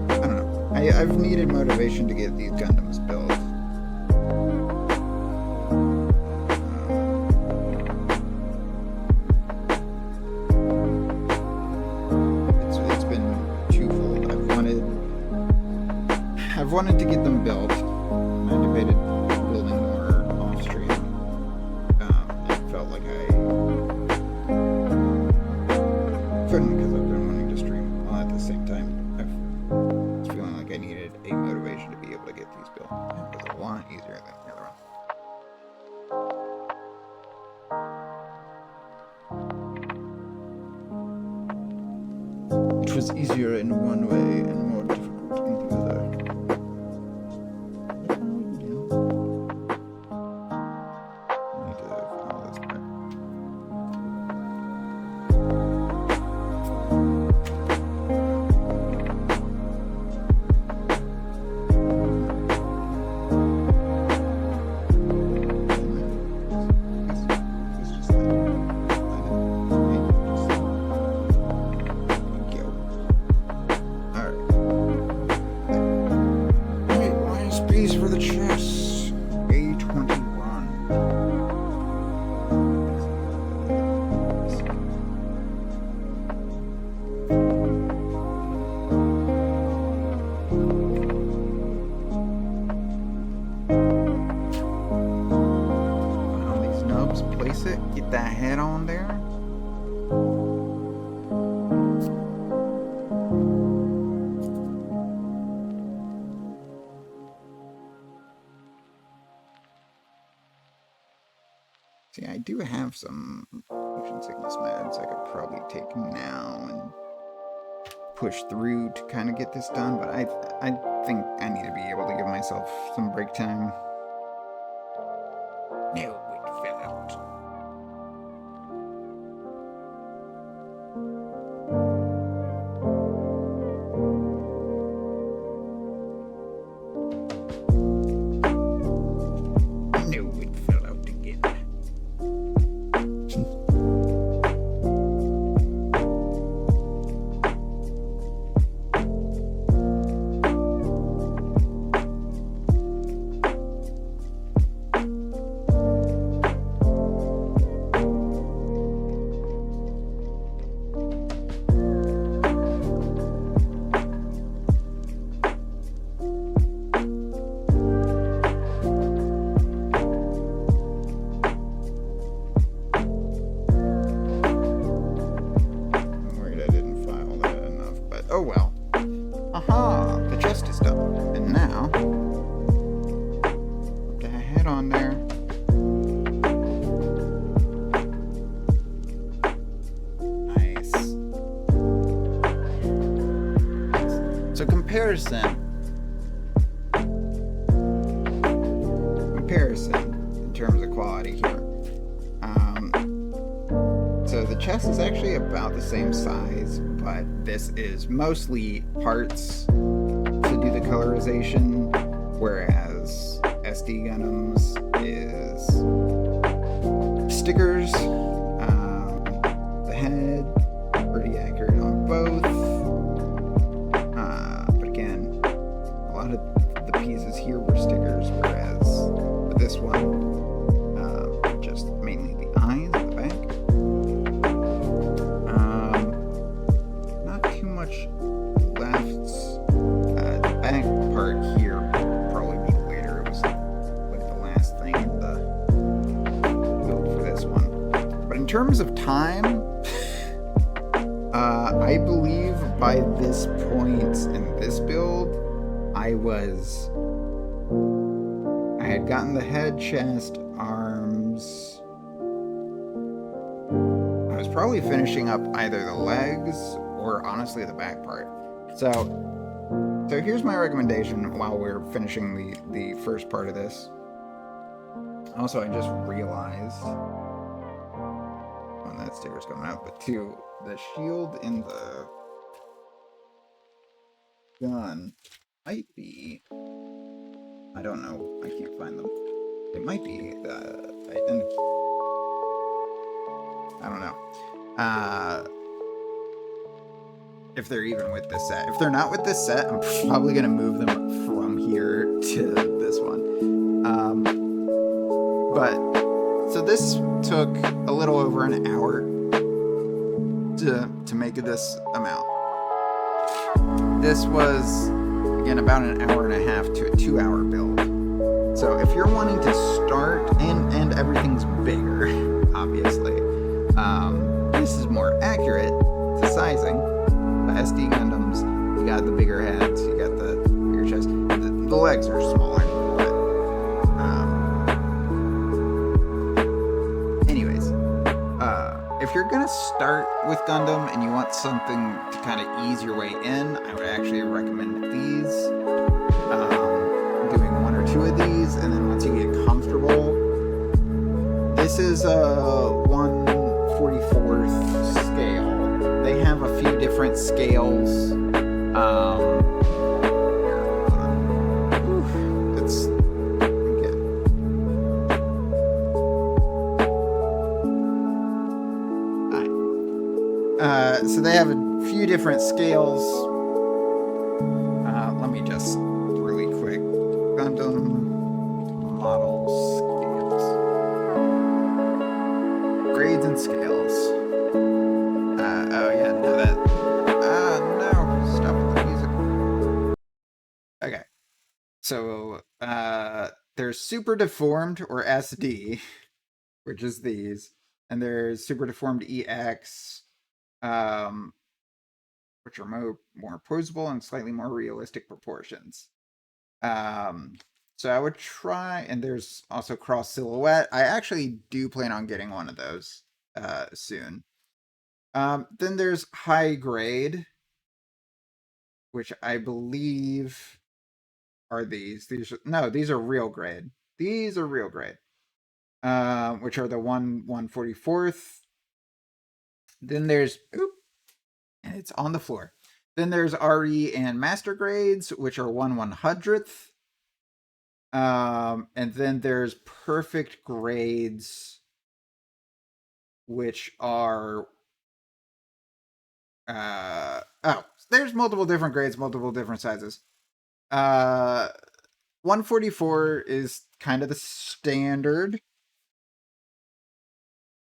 I don't know. I've needed motivation to get these Gundams built. It's been twofold. I've wanted to get them built. I debated building more off stream. It felt like I couldn't because I've been wanting to stream. While at the same time, I was feeling like I needed a motivation to be able to get these built. It was a lot easier than the other one. Which was easier in one way and more difficult in the other. Need to follow this back. It's just like, Space for the chest. A21. put that head on there. See, I do have some motion sickness meds I could probably take now and push through to kind of get this done, but I think I need to be able to give myself some break time. No, it fell out. No, it fell out again. Oh well. Aha! The chest is done. And now, put the head on there. Nice. So comparison in terms of quality here. So the chest is actually about the same size, but this is mostly parts to do the colorization, whereas SD Gundam's is stickers. The head, pretty accurate on both. But again, a lot of the pieces here were stickers, whereas with this one, just mainly the eyes at the back. Not too much left. The back part here will probably be later. It was like the last thing in the build for this one. But in terms of time, I believe by this point in this build, I had gotten the head, chest, arms. I was probably finishing up either the legs or honestly the back part. So here's my recommendation while we're finishing the first part of this. Also, I just realized when that sticker's coming out, but two, the shield in the gun might be, I don't know, I can't find them. It might be I don't know. If they're even with this set. If they're not with this set, I'm probably going to move them from here to this one. So this took a little over an hour to make this amount. This was, again, about an hour and a half to a 2-hour build. So if you're wanting to start, and everything's bigger, obviously, this is more accurate to sizing. The SD Gundams, you got the bigger heads, you got the bigger chest. The legs are smaller, but anyways, if you're gonna start with Gundam and you want something to kind of ease your way in, I would actually recommend these. Doing 1 or 2 of these, and then once you get comfortable, this is a 1/44th scale. They have a few different scales. It's again. So they have a few different scales. Let me just really quick. Gundam model scales. Grades and scales. Oh yeah, no that. No, stop the music. Okay. So, there's super deformed or SD, which is these. And there's Super Deformed EX, which are more posable and slightly more realistic proportions. So I would try, and there's also Cross Silhouette. I actually do plan on getting one of those soon. Then there's High Grade, which I believe are these. These are Real Grade. These are Real Grade, which are the 1/144th. Then there's and it's on the floor. Then there's RE and Master Grades, which are 1/100th. And then there's Perfect Grades, which are there's multiple different grades, multiple different sizes. 144 is kind of the standard.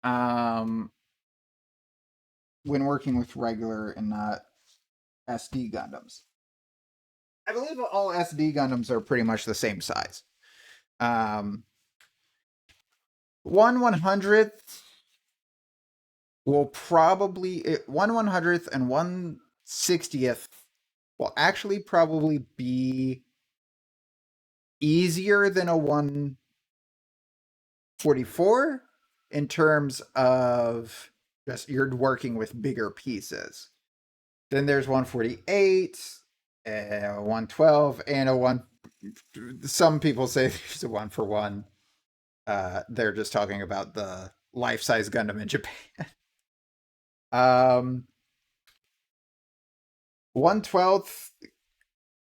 When working with regular and not SD Gundams. I believe all SD Gundams are pretty much the same size. 1/100th will probably 1/100th and 1/60th will actually probably be easier than a 1/44 in terms of just you're working with bigger pieces. Then there's 1/48, 1/12, and a 1. Some people say there's a 1-for-1. They're just talking about the life-size Gundam in Japan. 1/12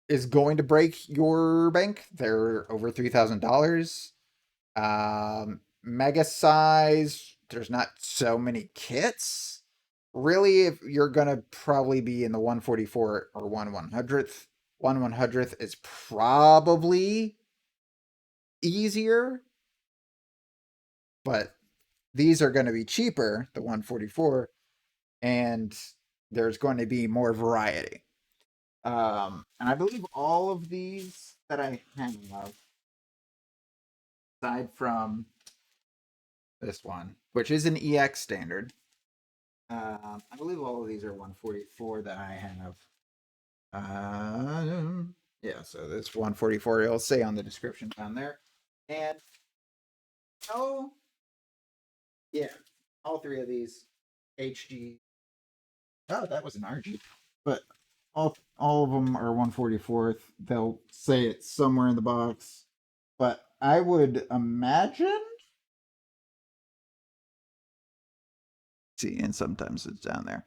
is going to break your bank. They're over $3,000. Mega size, there's not so many kits. Really, if you're gonna probably be in the 1/44 or 1/100th. 1/100th is probably easier, but these are going to be cheaper, the 1/44, and there's going to be more variety. And I believe all of these that I have, aside from this one, which is an EX standard, I believe all of these are 1/44 that I have. Yeah, so this 1/44, it'll say on the description down there. And yeah, all three of these HG. Oh, that was an RG. But all of them are 1/44th. They'll say it's somewhere in the box. But I would imagine. See, and sometimes it's down there.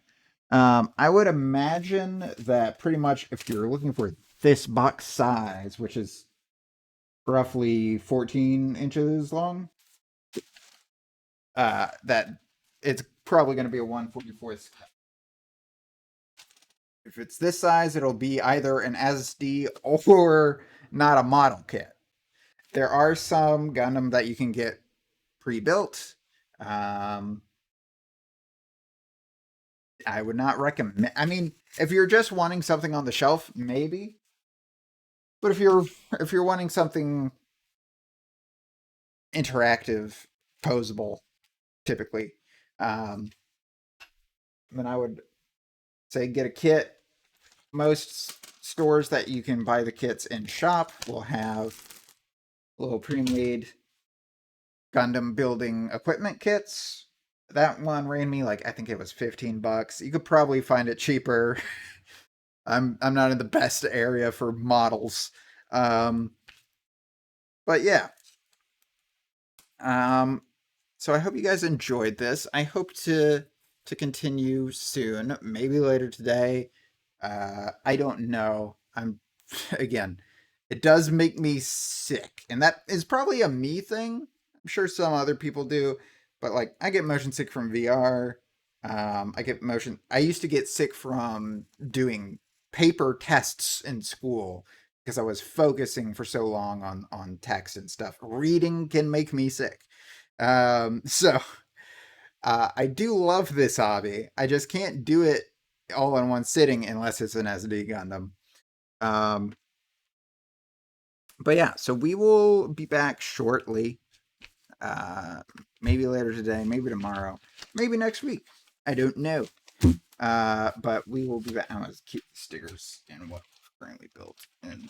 I would imagine that pretty much if you're looking for this box size, which is roughly 14 inches long, that it's probably going to be a 1/44th. If it's this size, it'll be either an SD or not a model kit. There are some Gundam that you can get pre-built. I would not recommend. I mean, if you're just wanting something on the shelf, maybe. But if you're wanting something interactive, posable, typically, then I would say get a kit. Most stores that you can buy the kits in shop will have little pre-made Gundam building equipment kits. That one ran me like I think it was $15. You could probably find it cheaper. I'm not in the best area for models. But yeah. So I hope you guys enjoyed this. I hope to continue soon, maybe later today. I don't know. Again, it does make me sick, and that is probably a me thing. I'm sure some other people do, but like I get motion sick from VR. I used to get sick from doing paper tests in school because I was focusing for so long on text and stuff. Reading can make me sick. So I do love this hobby. I just can't do it all in one sitting unless it's an SD Gundam. But yeah, so we will be back shortly. Maybe later today, maybe tomorrow, maybe next week. I don't know. But we will be back. I'm gonna keep the stickers in what currently built, and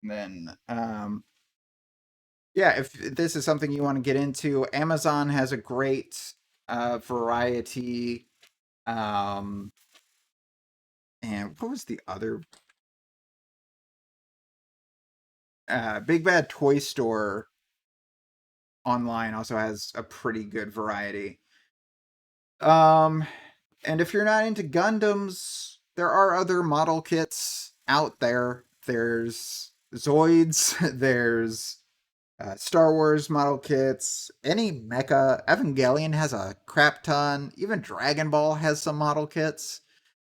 then yeah, if this is something you want to get into, Amazon has a great variety. And what was the other? Big Bad Toy Store online also has a pretty good variety. And if you're not into Gundams, there are other model kits out there. There's Zoids, there's Star Wars model kits, any mecha. Evangelion has a crap ton. Even Dragon Ball has some model kits.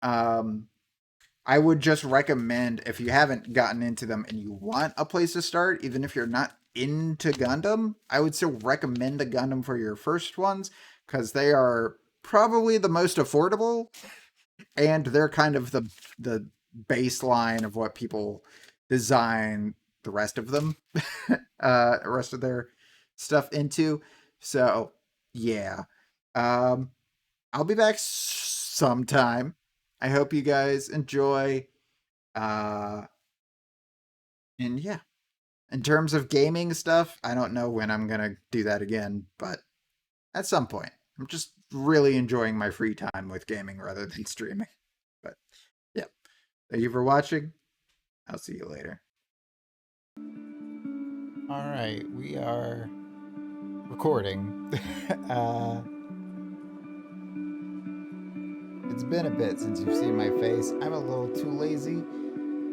I would just recommend, if you haven't gotten into them and you want a place to start, even if you're not into Gundam, I would still recommend the Gundam for your first ones, because they are probably the most affordable, and they're kind of the baseline of what people design the rest of them, rest of their stuff into. So yeah, I'll be back sometime. I hope you guys enjoy. And yeah, in terms of gaming stuff, I don't know when I'm gonna do that again, but at some point. I'm just really enjoying my free time with gaming rather than streaming. But yeah, thank you for watching. I'll see you later. All right, we are recording. It's been a bit since you've seen my face. I'm a little too lazy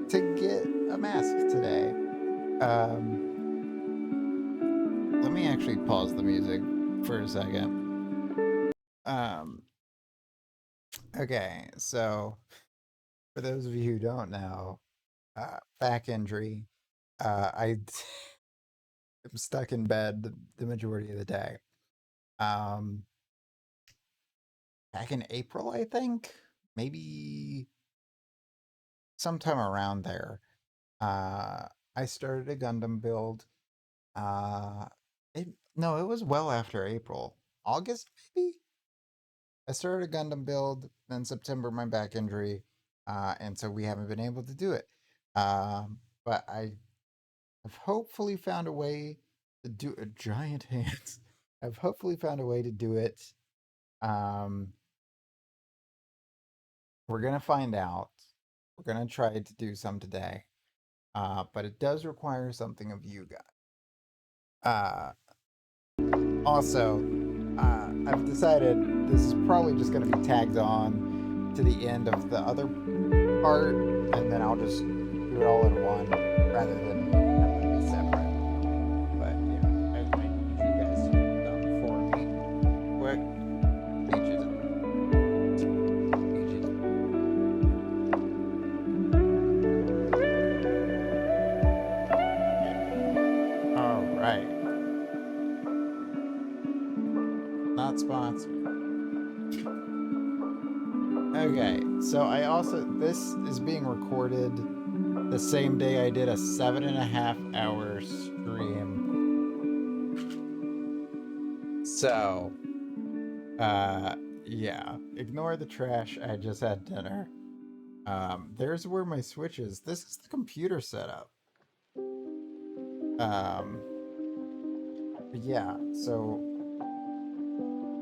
to get a mask today. Let me actually pause the music for a second. Okay, so for those of you who don't know, back injury. I am stuck in bed the majority of the day. Back in April, I think, maybe sometime around there, I started a Gundam build. No, it was well after April, August maybe. I started a Gundam build. Then September, my back injury, and so we haven't been able to do it. But I have hopefully found a way to do a giant hands. I've hopefully found a way to do it. We're gonna find out. We're gonna try to do some today. But it does require something of you guys. Also, I've decided this is probably just gonna be tagged on to the end of the other part, and then I'll just do it all in one rather than have them be separate. But yeah, I might need you guys to do them for me. Quick. All right. Not sponsored. Okay, so I also, this is being recorded the same day I did a 7.5-hour stream. So, yeah, ignore the trash. I just had dinner. There's where my switch is. This is the computer setup. Yeah, so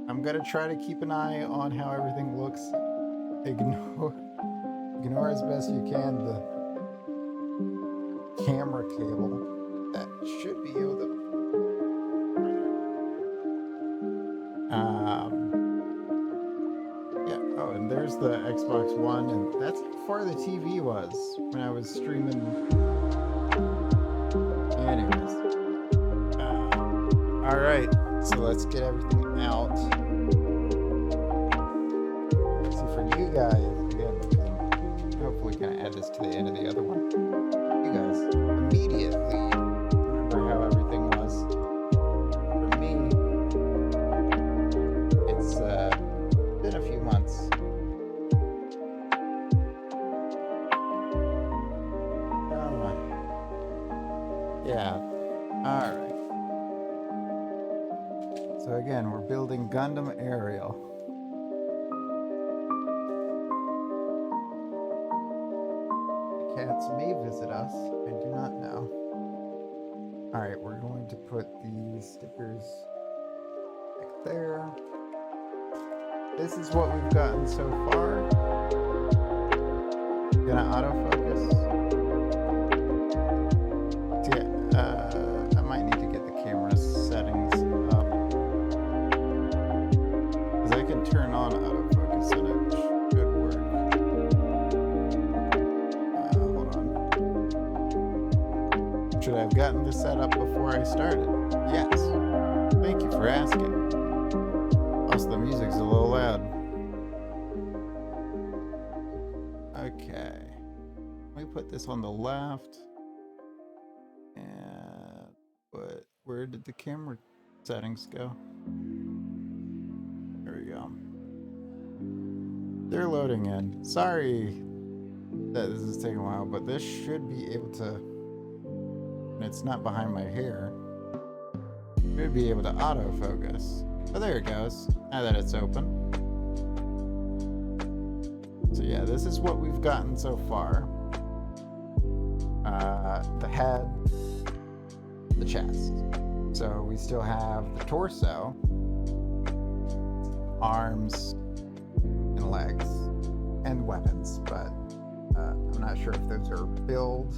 I'm gonna try to keep an eye on how everything looks. Ignore as best you can the camera cable that should be able to. Yeah. Oh, and there's the Xbox One, and that's how far the TV was when I was streaming. Anyways. All right. So let's get everything out. So for you guys, again, hopefully gonna add this to the end of the other one. You guys immediately remember how everything was. For me, it's been a few months. Yeah. Alright. So again, we're building Gundam Aerial. The cats may visit us. I do not know. Alright, we're going to put these stickers back there. This is what we've gotten so far. Gonna autofocus. I might need to get the camera settings up. Because I can turn on autofocus and it should work. Hold on. Should I have gotten this set up before I started? Yes. Thank you for asking. Also, the music's a little loud. Okay. Let me put this on the left. And where did the camera settings go? There we go. They're loading in. Sorry that this is taking a while, but this should be able to, and it's not behind my hair, should be able to autofocus. Oh, there it goes. Now that it's open. So yeah, this is what we've gotten so far. The head, the chest. So we still have the torso, arms, and legs, and weapons, but I'm not sure if those are build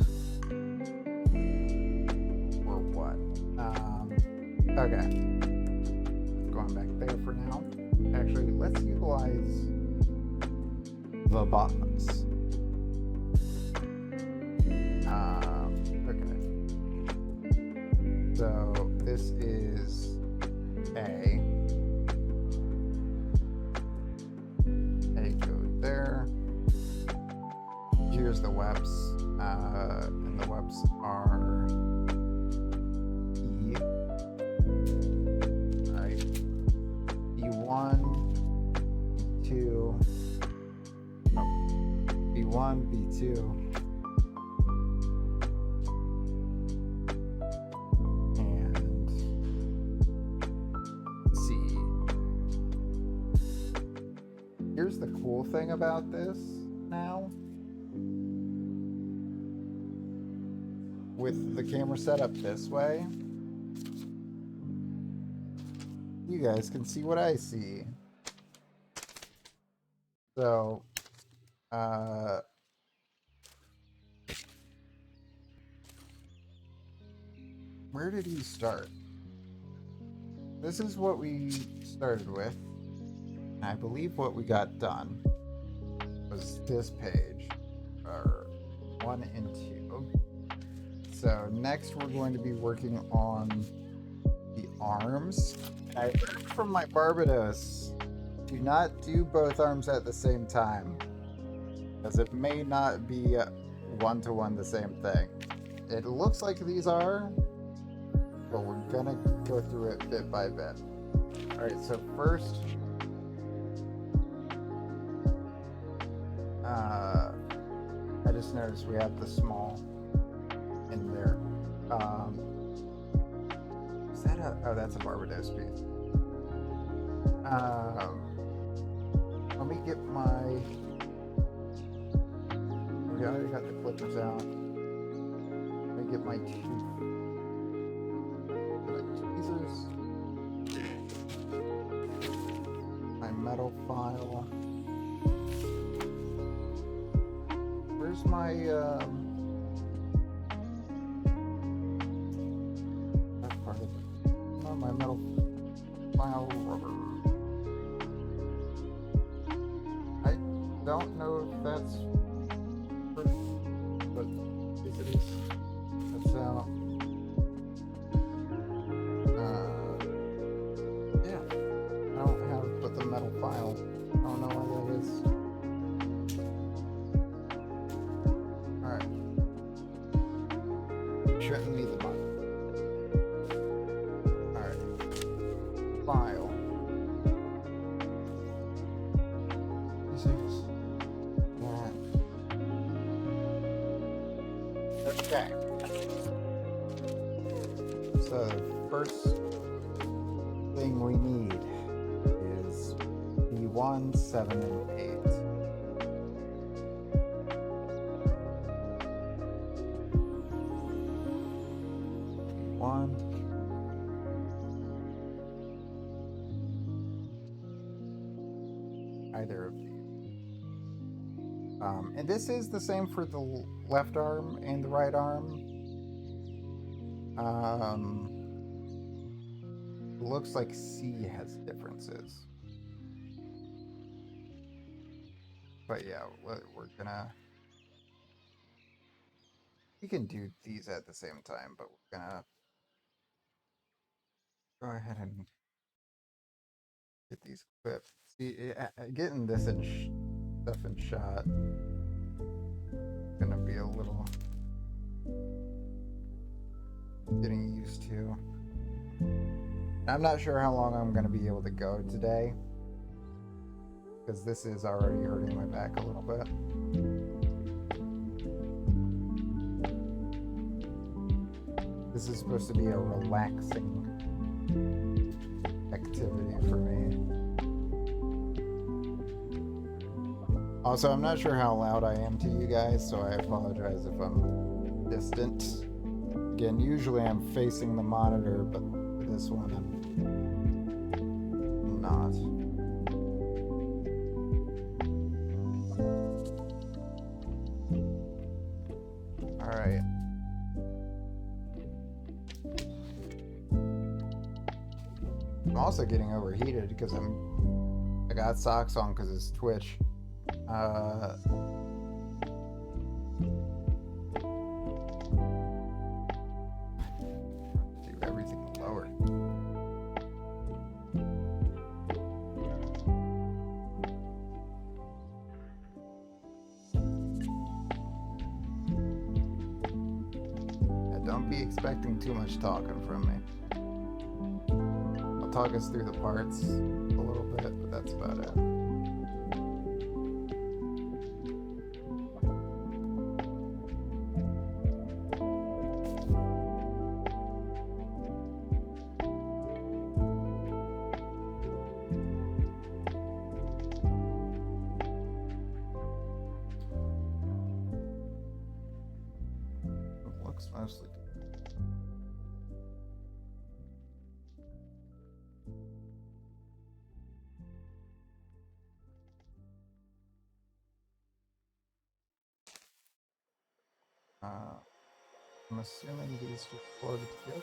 or what. Okay. Going back there for now. Actually, let's utilize the bottoms. Okay. So this is A goes there. Here's the webs, and the webs are E. Right. B1, B2, B1, B2. Here's the cool thing about this now. With the camera set up this way, you guys can see what I see. So, where did he start? This is what we started with. I believe what we got done was this page, or 1 and 2. So next we're going to be working on the arms. I heard from my Barbados, do not do both arms at the same time, because it may not be one-to-one the same thing. It looks like these are, but we're gonna go through it bit by bit. Alright, so first, I just noticed we have the small in there. Is that oh, that's a Barbados piece. Let me get my, we already got the clippers out. Let me get my tweezers, my metal file. Where's my that part of it? Oh, my metal file rubber. I don't know if that's but yes it is. That's out. Yeah. I don't have but the metal file. I don't know why that is. Shouldn't need the button. Alright. File. Okay. So the first thing we need is B1, 7, and 8. B1. Either of these. And this is the same for the left arm and the right arm. It looks like C has differences. But yeah, we're gonna... We can do these at the same time, but we're gonna go ahead and get these equipped. See, getting this in stuff in shot gonna be a little getting used to. I'm not sure how long I'm gonna be able to go today, because this is already hurting my back a little bit. This is supposed to be a relaxing activity for me. Also, I'm not sure how loud I am to you guys, so I apologize if I'm distant. Again, usually I'm facing the monitor, but for this one I'm not. Alright. I'm also getting overheated because I got socks on because it's Twitch. Do everything lower. Yeah, don't be expecting too much talking from me. I'll talk us through the parts a little bit, but that's about it. Looks mostly. I'm assuming these just floated together.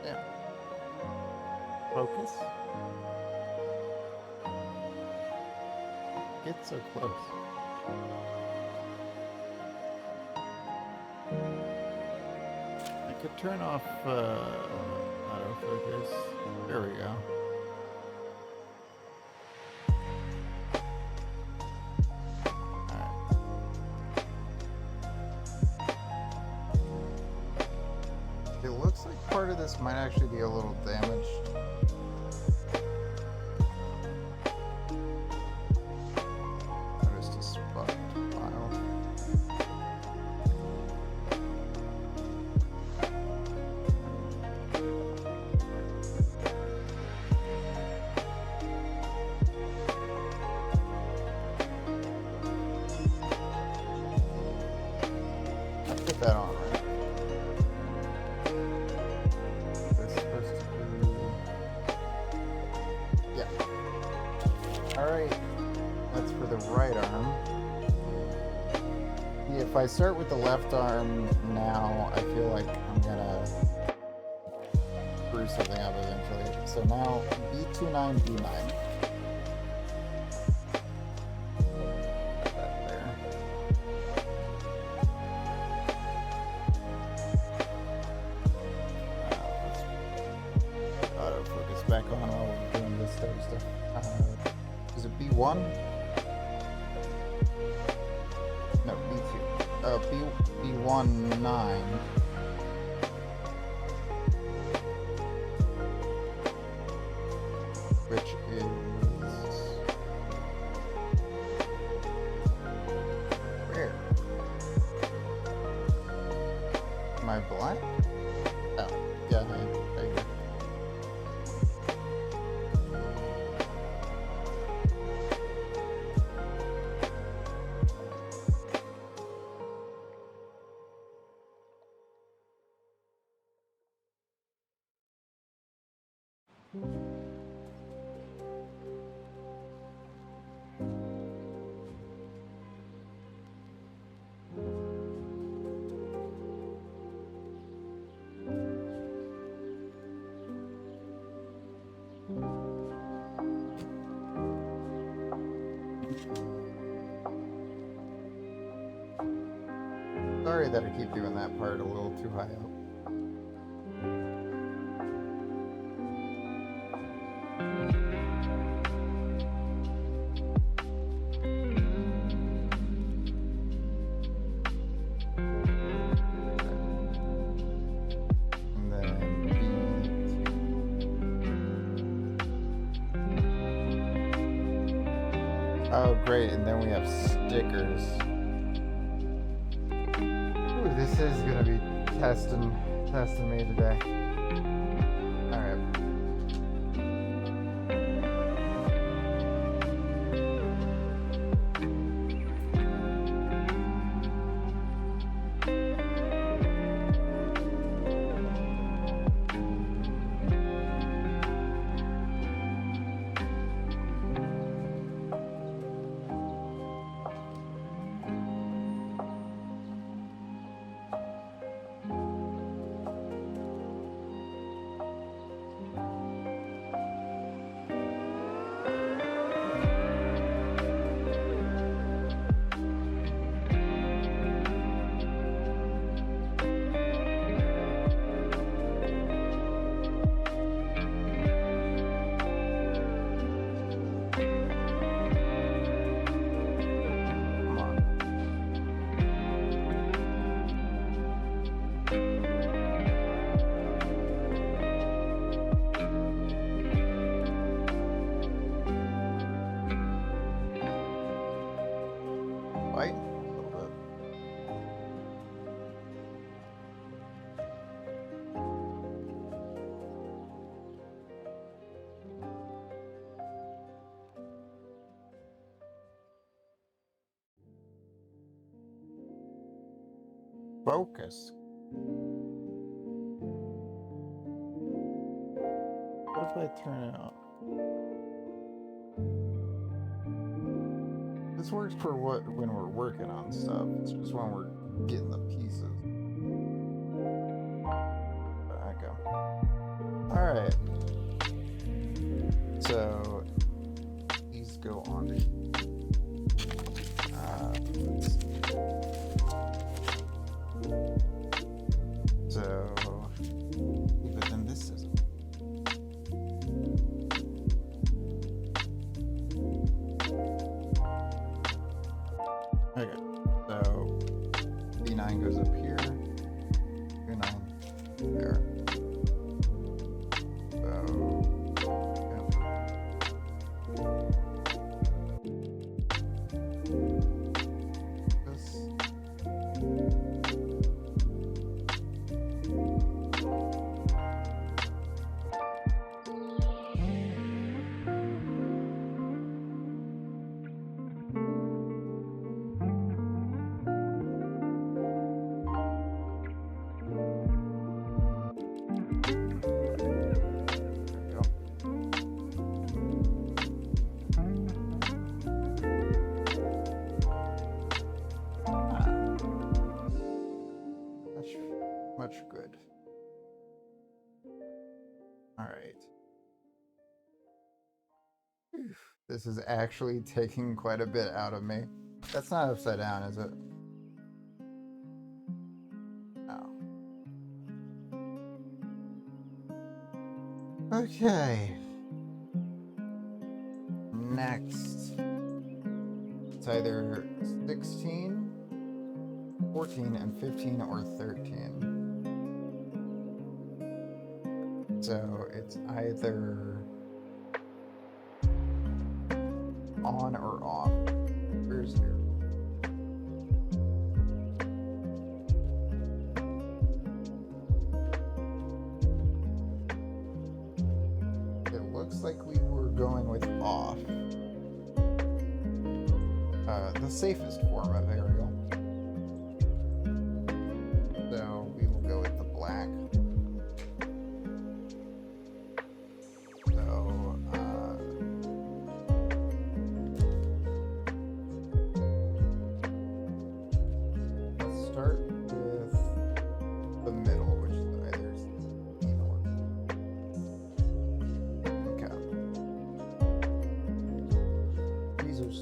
Yeah. Focus. Get so close. I could turn off autofocus. There we go. Alright. It looks like part of this might actually be a little damaged. Put that on, right? That's supposed to be... Yeah. Alright. That's for the right arm. Yeah, if I start with the left arm now, I feel like I'm gonna screw something up eventually. So now, B29, B9. Back on while we're doing this type of stuff. Is it B1? B19. Which is... where? Am I blind? Oh, yeah, right here. Sorry that I keep doing that part a little too high up. And then B2. Oh, great, and then we have stickers. Ooh, this is gonna be testing me today. Alright. White? A little bit. Focus. What if I turn it on? This works for when we're working on stuff. It's just when we're getting the pieces. Back up. Alright. So these go on let's see. So keep it in this system. Okay, so B9 goes up here, B9 there. Much good. All right. This is actually taking quite a bit out of me. That's not upside down, is it? No. Okay. Next. It's either 16 14 and 15 or 13. So it's either on or off. Where's your... It looks like we were going with off. The safest form of aerial. So we will go with the black. So, let's start with the middle, which is either evil. Okay. Jesus.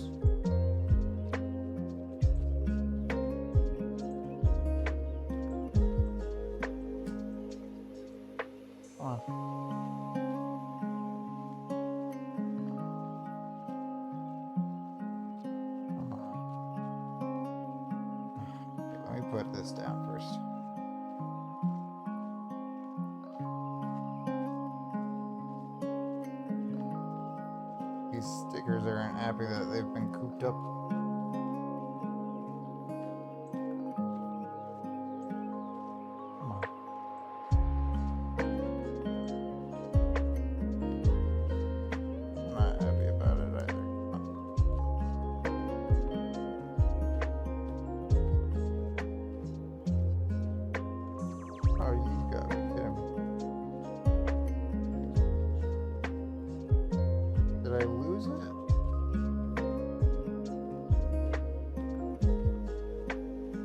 Let me put this down first. These stickers aren't happy that they've been cooped up. Come on. I'm not happy about it either. Oh, you gotta be kidding me. Did I lose it?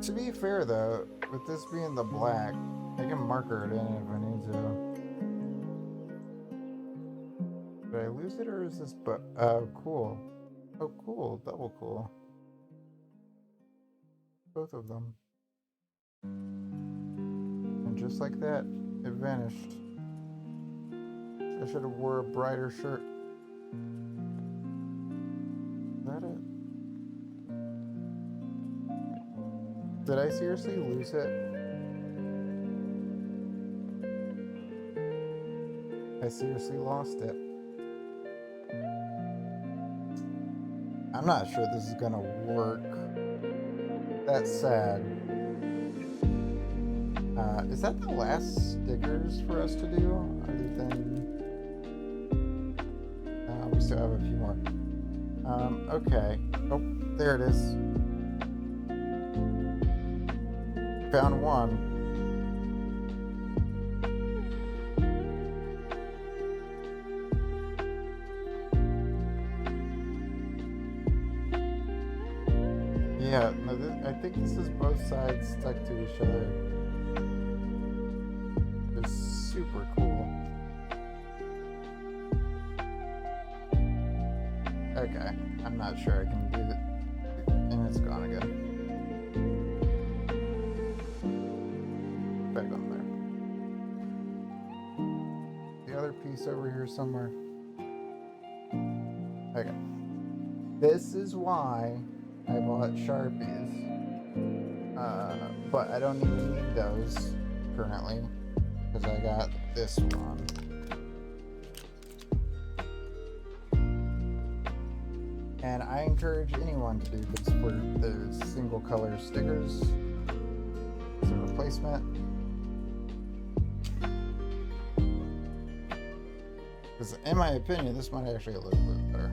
To be fair though, with this being the black, I can marker it in if I need to. Did I lose it or is this cool. Oh cool, double cool. Both of them. And just like that, it vanished. I should have wore a brighter shirt. Is that it? Did I seriously lose it? I seriously lost it. I'm not sure this is gonna work. That's sad. Is that the last stickers for us to do? Other than... we still have a few more. Okay. Oh, there it is. Found one. Yeah, no, I think this is both sides stuck to each other. It's super cool. Okay, I'm not sure I can do that. And it's gone again. Back on there. The other piece over here somewhere. Okay. This is why I bought Sharpies. But I don't even need those currently because I got this one. And I encourage anyone to do this for the single color stickers as a replacement. Because in my opinion, this might actually look a little better.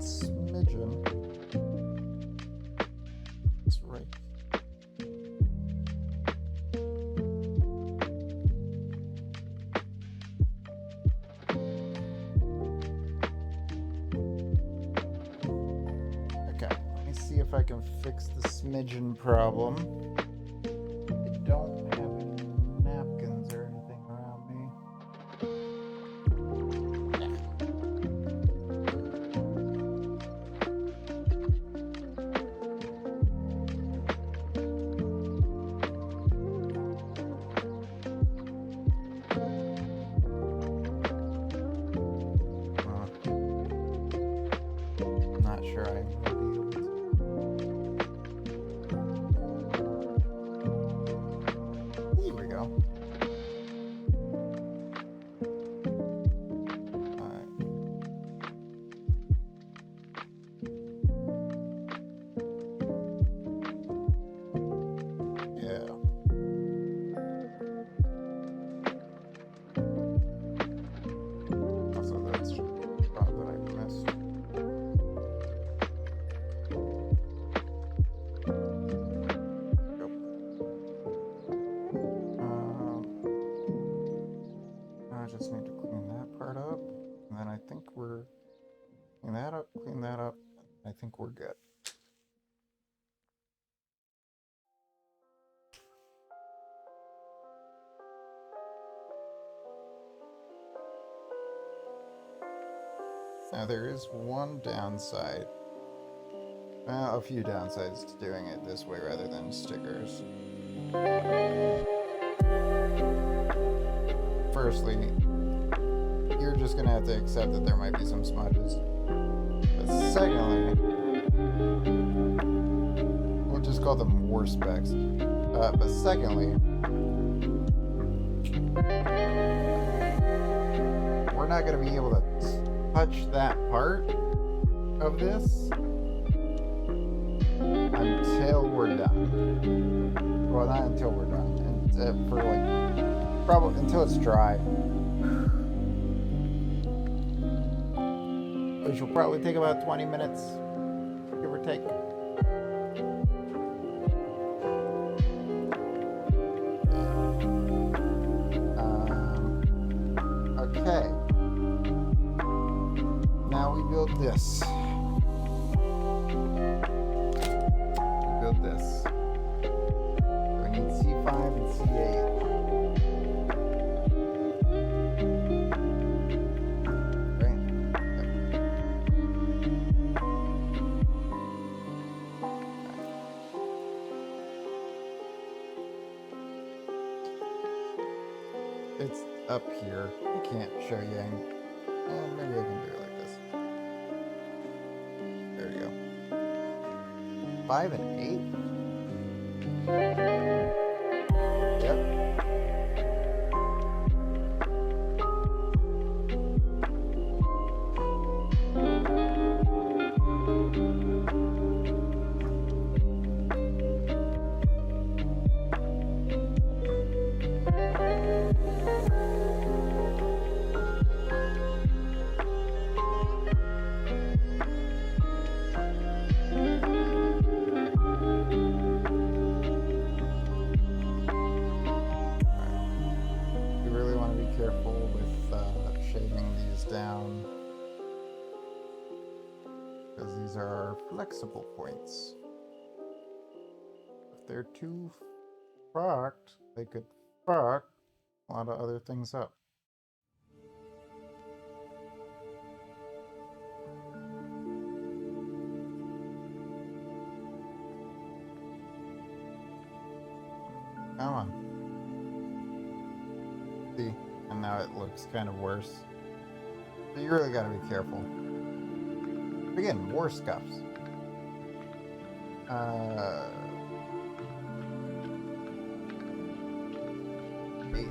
smidgen. It's right. Okay, let me see if I can fix the smidgen problem. I don't have any napkins or anything around me. Not sure I'm gonna be able to. Here we go. Alright. Yeah. Also, that's a spot that I missed. I just need to clean that part up, and then I think we're clean that up. I think we're good. Now there is one downside. Well, a few downsides to doing it this way rather than stickers. Firstly, you're just gonna have to accept that there might be some smudges. But secondly, we'll just call them war specs. But secondly, we're not gonna be able to touch that part of this until we're done. Well, not until we're done, and for like probably until it's dry, which will probably take about 20 minutes, give or take. Okay. Now we build this. We need C5 and C8. Right? Yep. It's up here. I can't show you. Maybe I can do it like this. There you go. 5 and 8. Yep. Careful with shaving these down, because these are our flexible points. If they're too fucked, they could fuck a lot of other things up. Come on. See? And now it looks kind of worse. So you really gotta be careful. Again, war scuffs. 8.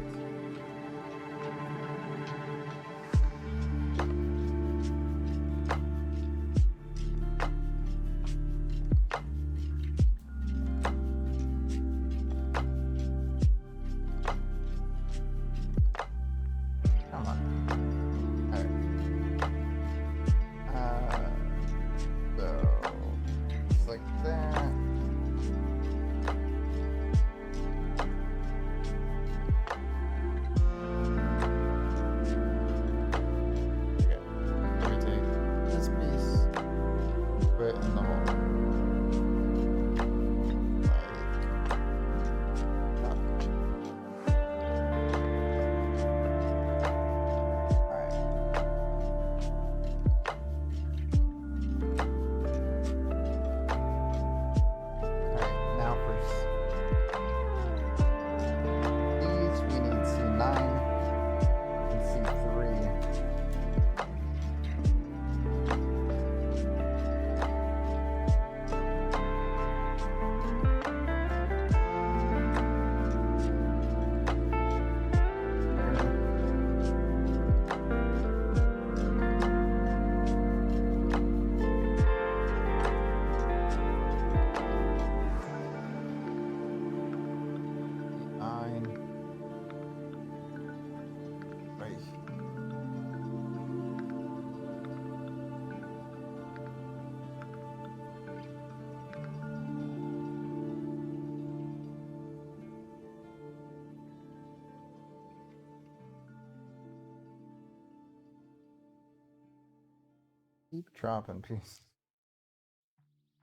Keep dropping pieces.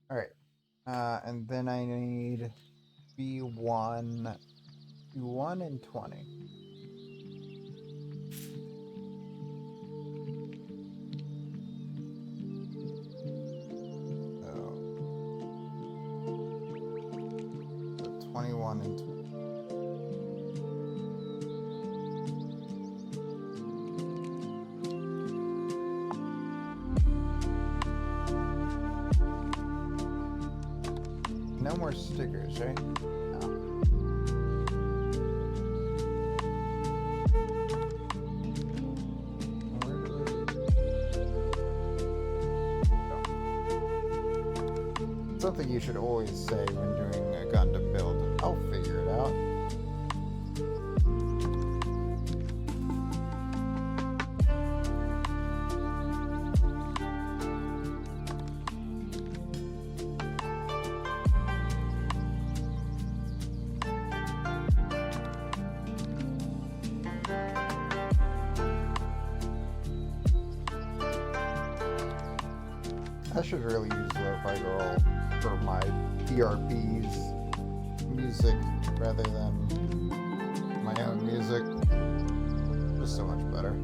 Alright. And then I need B1, B1 and 20. So 21 and 20. No more stickers, right? No. Something you should always say when doing a Gundam build. I'll figure it out. I should really use Lo-Fi Girl for my PRP's music rather than my own music. Just so much better.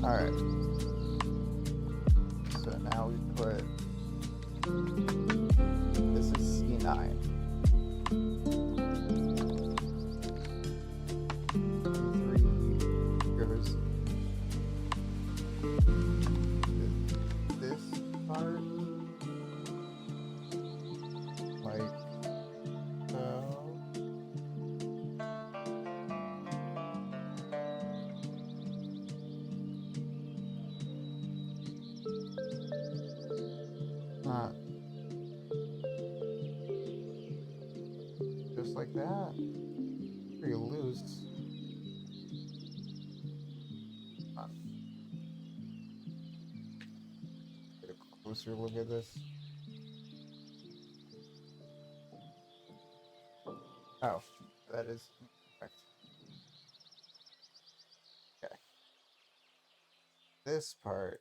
Alright. So now we put... This is C9. C3 goes... This part? Like... So... Just like that. Pretty loose. Get a closer look at this. Oh, that is correct. Okay. This part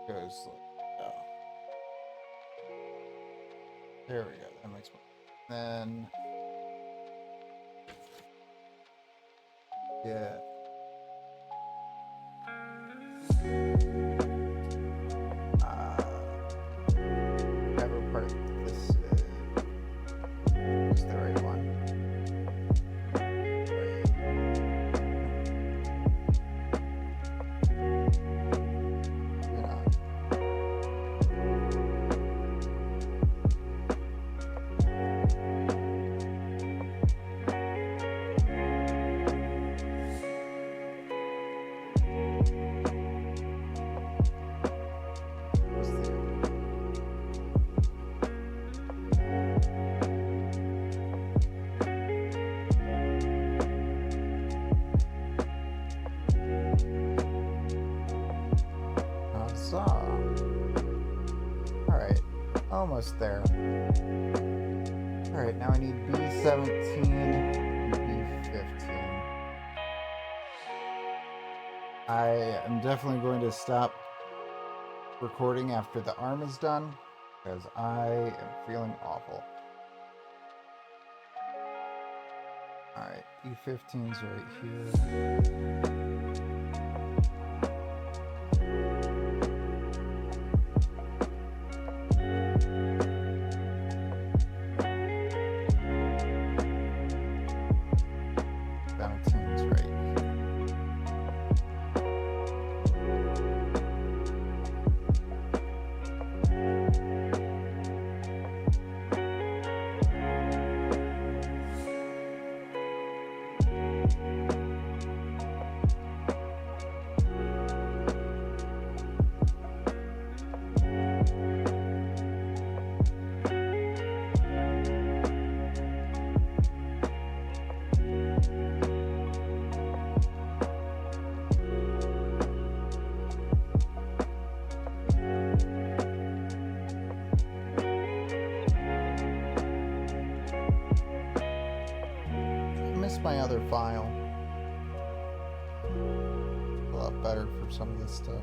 goes like that. There we go. That makes more. Then yeah. Whatever part this is the right one. Alright, almost there. Alright, now I need B17 and B15. I am definitely going to stop recording after the arm is done, because I am feeling awful. Alright, B15's right here. 17's right here. use my other file. A lot better for some of this stuff.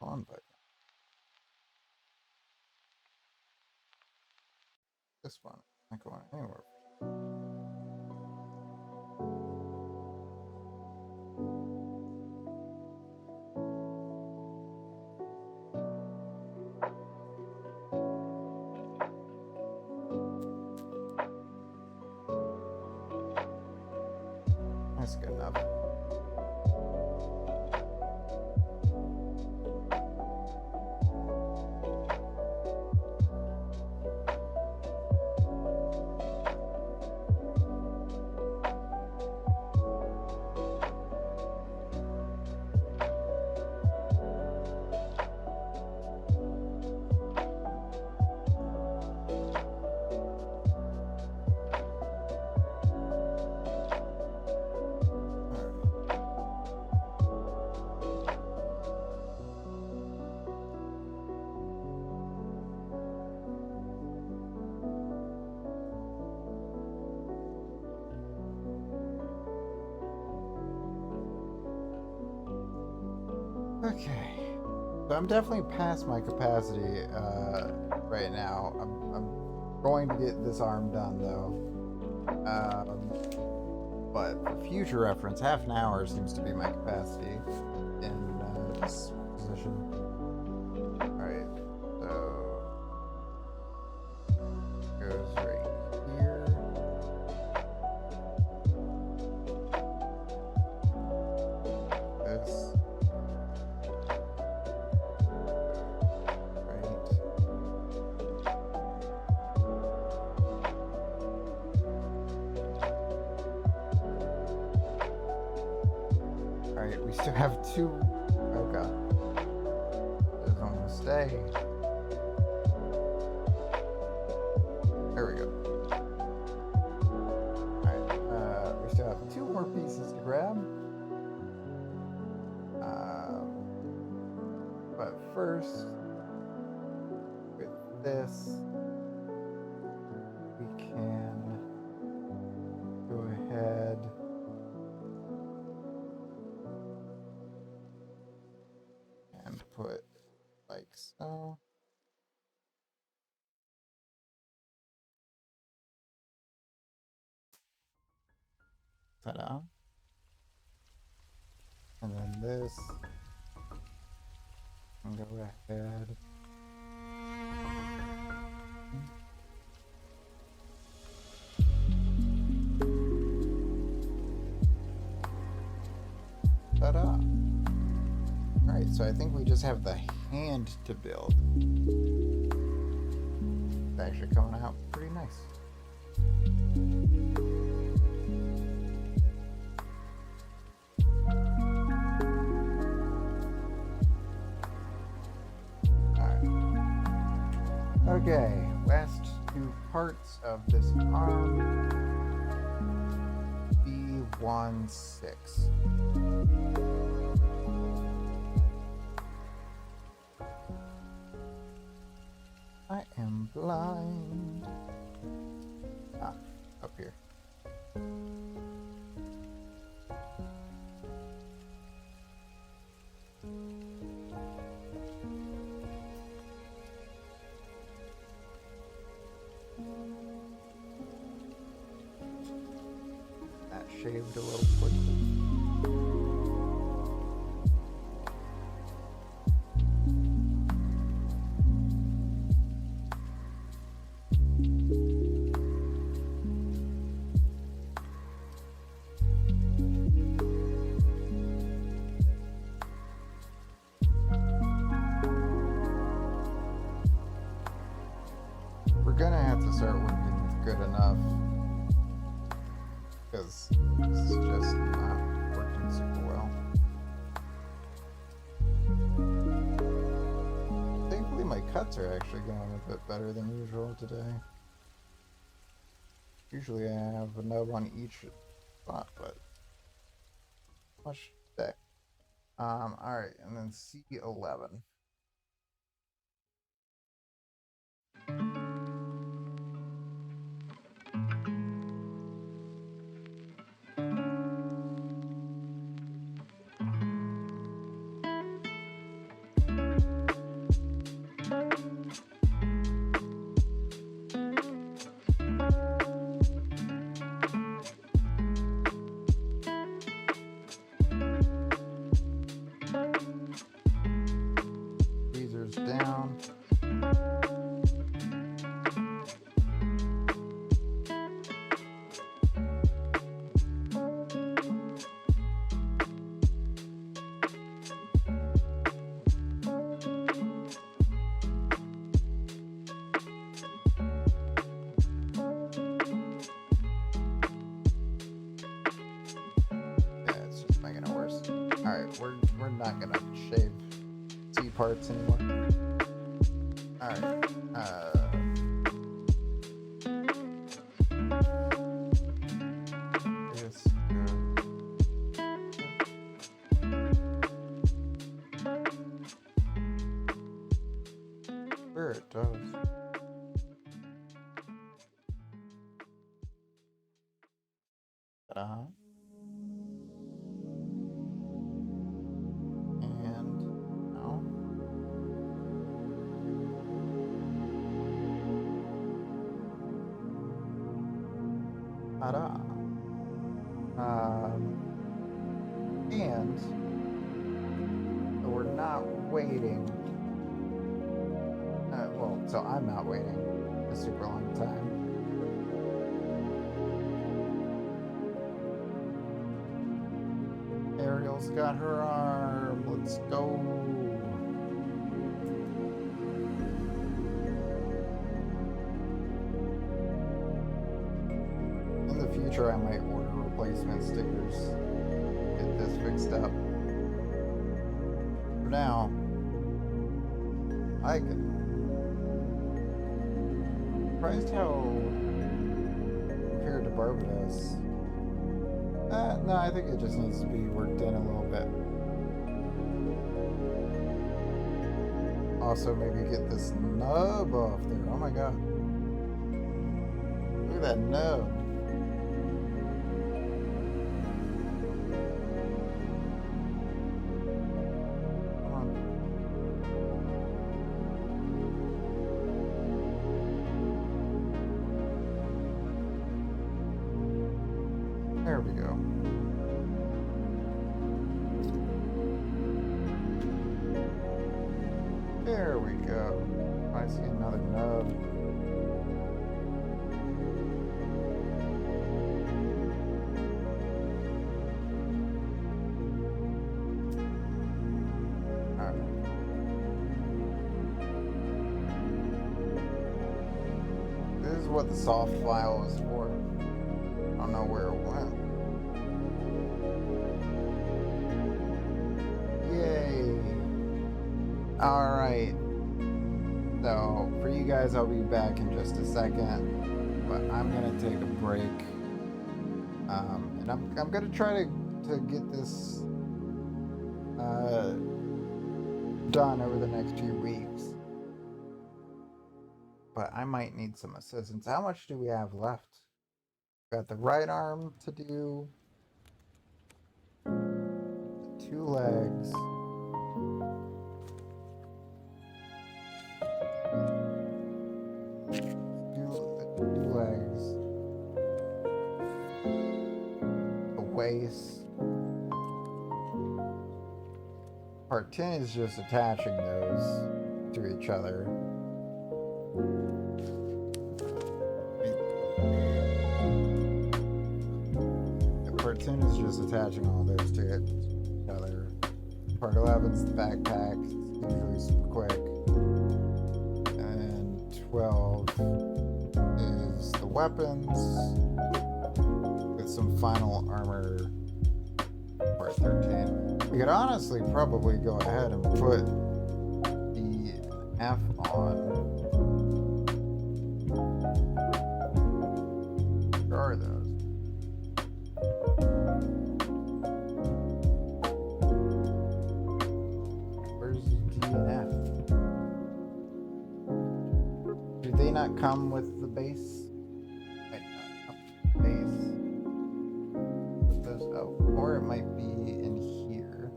On, but this one not going anywhere. That's good enough. Okay, so I'm definitely past my capacity right now. I'm going to get this arm done though. But for future reference, half an hour seems to be my capacity in this position. Alright, so goes right here. This. Alright, we still have two. Oh god. Doesn't want to stay. There we go. Alright, we still have two more pieces to grab. But first, with this, we can go ahead and put like so. Ta-da. And then this. And go ahead. Ta-da. Alright, so I think we just have the hand to build. It's actually coming out pretty nice. Okay, last two parts of this arm. B16. I am blind. Ah, up here. That shaved a little quickly. We're gonna have to start working good enough, because this is just not working super well. Thankfully my cuts are actually going a bit better than usual today. Usually I have a nub on each spot, but much today. Alright, and then C11. Freezer's down. We're not gonna shave C parts anymore. Alright. Sure it does. And so we're not waiting. Well, so I'm not waiting a super long time. Aerial's got her arm. Let's go. In the future, I might order replacement stickers. Get this fixed up. For now, I can. Surprised how compared to Barbados. No, I think it just needs to be worked in a little bit. Also, maybe get this nub off there. Oh my god. Look at that nub. There we go. There we go. I see another nub. Alright. This is what the soft file is for. I don't know where it went. Yay! Alright. So, for you guys, I'll be back in just a second. But I'm gonna take a break. And I'm gonna try to get this done over the next few weeks. But I might need some assistance. How much do we have left? Got the right arm to do, the 2 legs, two legs, the waist. Part 10 is just attaching those to each other. Part 10 is just attaching all those to each other. Part 11 is the backpack, it's usually super quick. And 12 is the weapons with some final armor. Part 13. We could honestly probably go ahead and put the F on. are those? Where's D and F? Do they not come with the base? Wait, not base. With those, oh, or it might be in here.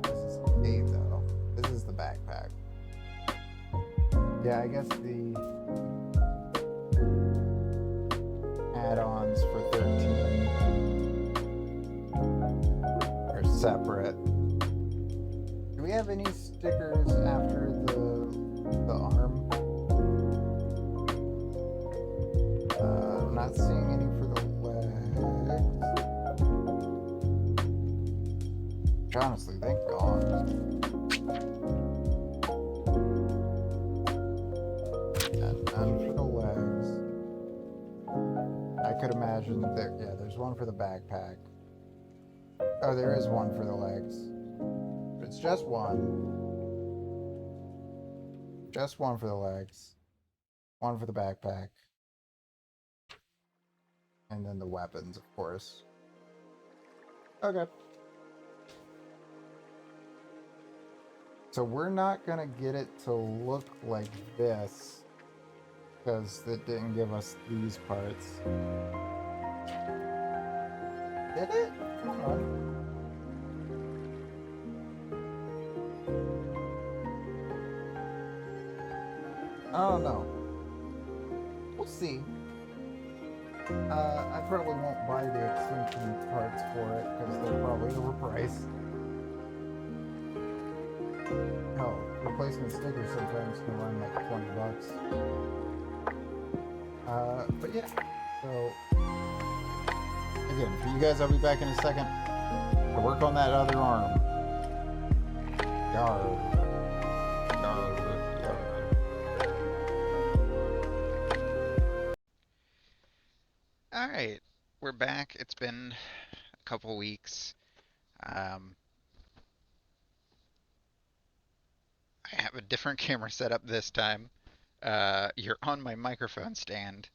This is A though. This is the backpack. Yeah, I guess the add-ons for 13 are separate. Do we have any stickers after the arm? I'm not seeing any for the legs. Which honestly, thank God. And none for the legs. I could imagine there. Yeah, there's one for the backpack. Oh, there is one for the legs. It's just one. Just one for the legs. One for the backpack. And then the weapons, of course. Okay. So we're not gonna get it to look like this because it didn't give us these parts. Did it? Hold on. I don't know. We'll see. I probably won't buy the extension parts for it because they're probably overpriced. Hell, replacement stickers sometimes can run like $20. But yeah. So again, for you guys, I'll be back in a second to work on that other arm. Yarr. All right, we're back. It's been a couple weeks. I have a different camera set up this time. You're on my microphone stand,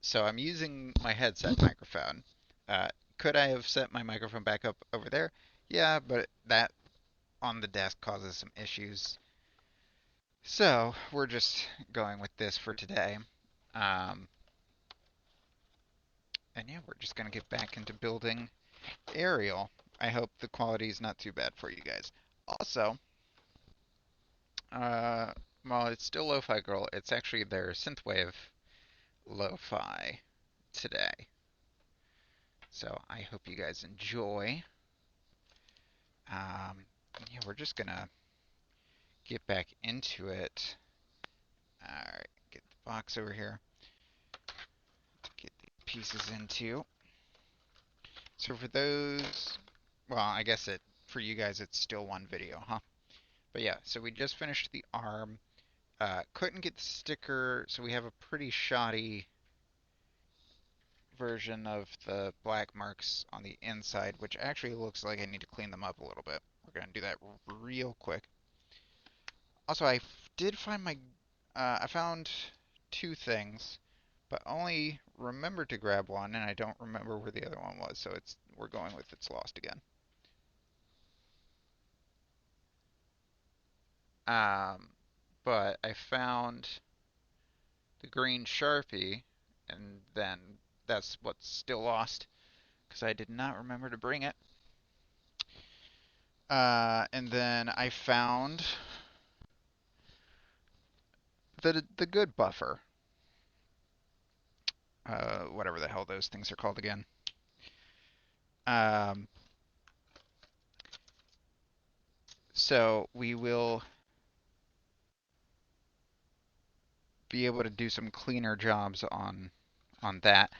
so I'm using my headset microphone. Uh, could I have set my microphone back up over there? Yeah, but that on the desk causes some issues. So we're just going with this for today. Um, and yeah, we're just gonna get back into building Aerial. I hope the quality is not too bad for you guys. Also, uh, well, it's still Lo-Fi Girl. It's actually their synthwave lo-fi today. So I hope you guys enjoy. Yeah, we're just gonna get back into it. Alright, get the box over here. Get the pieces into. So for those, well, I guess for you guys it's still one video, huh? But yeah, so we just finished the arm. Couldn't get the sticker, so we have a pretty shoddy version of the black marks on the inside, which actually looks like I need to clean them up a little bit. We're gonna do that real quick. Also, did find I found two things, but only remembered to grab one, and I don't remember where the other one was, so we're going with it's lost again. Um, but I found the green Sharpie, and then that's what's still lost, because I did not remember to bring it. And then I found the good buffer. Whatever the hell those things are called again. Um, so we will be able to do some cleaner jobs on that.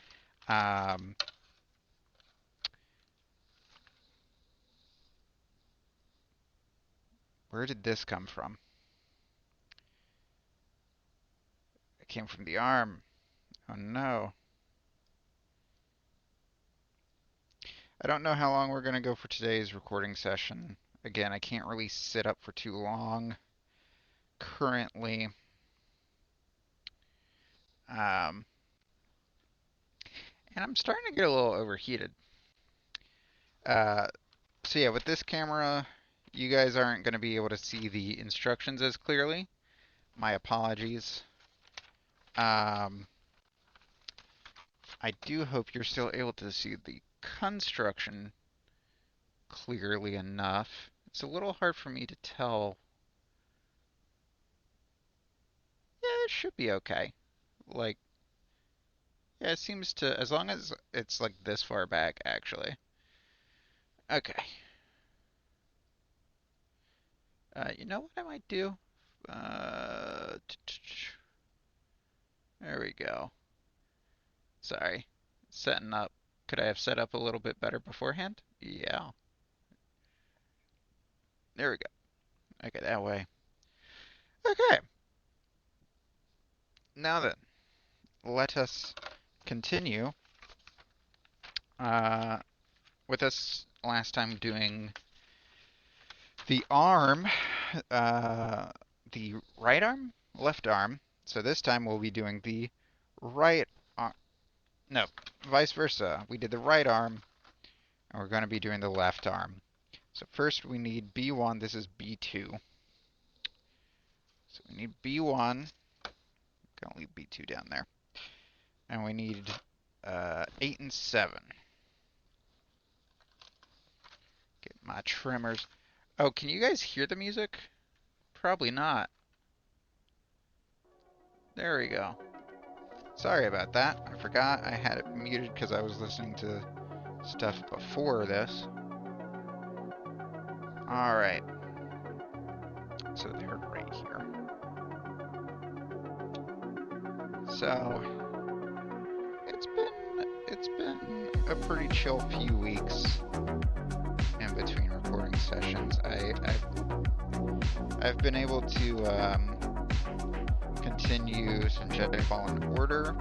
Um, where did this come from? It came from the arm. Oh no. I don't know how long we're going to go for today's recording session. Again, I can't really sit up for too long currently. Um, and I'm starting to get a little overheated. Uh, so yeah, with this camera, you guys aren't going to be able to see the instructions as clearly. My apologies. Um, I do hope you're still able to see the construction clearly enough. It's a little hard for me to tell. Yeah, it should be okay. Like, yeah, it seems to, as long as it's like this far back, actually. Okay. You know what I might do? Uh, there we go. Sorry. Setting up. Could I have set up a little bit better beforehand? Yeah. There we go. Okay, that way. Okay. Now then, let us continue uh, with us last time doing the arm, uh, the right arm, left arm. So this time we'll be doing the right arm. No, vice versa. We did the right arm, and we're going to be doing the left arm. So first we need B1. This is B2. So we need B1. Gonna leave B2 down there. And we need 8 and 7. Get my trimmers. Oh, can you guys hear the music? Probably not. There we go. Sorry about that. I forgot I had it muted because I was listening to stuff before this. Alright. So they're right here. So it's been a pretty chill few weeks in between recording sessions. I've been able to continue some Jedi Fallen Order.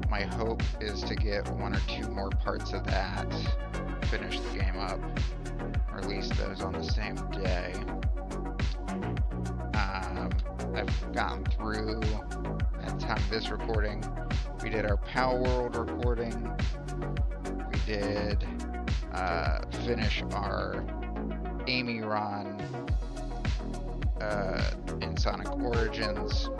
My hope is to get 1 or 2 more parts of that, finish the game up, release those on the same day. I've gotten through, at the time of this recording, we did our Power World recording. We did finish our Amy run in Sonic Origins.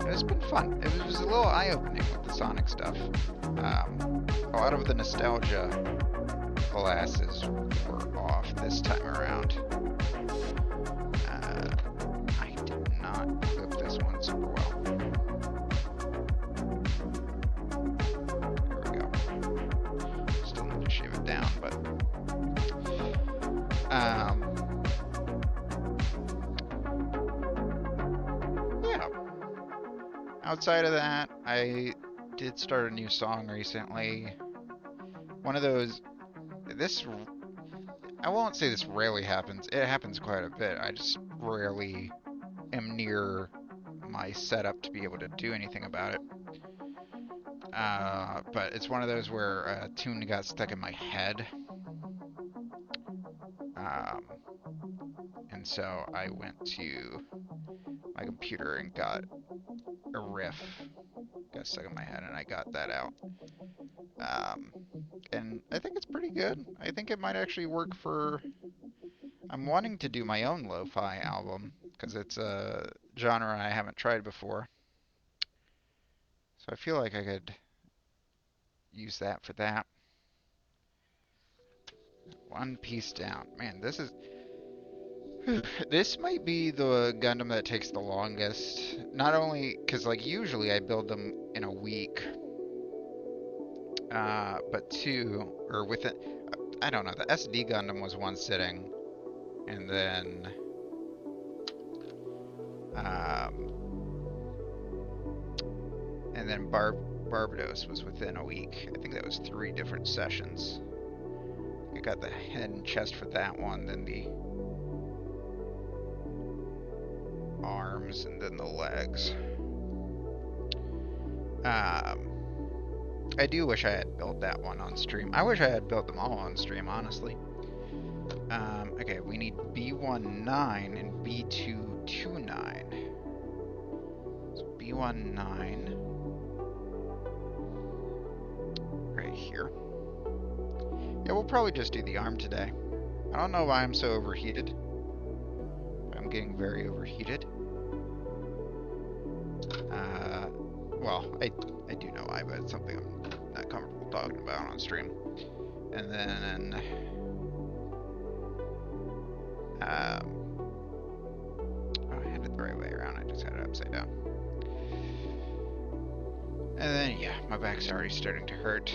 It's been fun. It was a little eye-opening with the Sonic stuff. A lot of the nostalgia glasses were off this time around. I did not clip this one super well. There we go. Still need to shave it down, but yeah. Outside of that, I did start a new song recently. One of those, I won't say this rarely happens. It happens quite a bit. I just rarely am near my setup to be able to do anything about it. But it's one of those where a tune got stuck in my head. And so I went to my computer and got a riff. Got stuck in my head and I got that out. And I think it's pretty good. I think it might actually work for... I'm wanting to do my own lo-fi album, because it's a genre I haven't tried before. So I feel like I could use that for that. 1 piece down. Man, this is... This might be the Gundam that takes the longest. Not only... Because, like, usually I build them in a week. But 2... Or with it... I don't know. The SD Gundam was 1 sitting. And then... And then Barbados was within a week. I think that was 3 different sessions. I got the head and chest for that one, then the arms, and then the legs. I do wish I had built that one on stream. I wish I had built them all on stream, honestly. Okay, we need B19 and B229. So B19 right here. Yeah, we'll probably just do the arm today. I don't know why I'm so overheated. I'm getting very overheated. Well, I do know why, but it's something I'm not comfortable talking about on stream. And then, oh, I had it the right way around. I just had it upside down. And then, yeah, my back's already starting to hurt.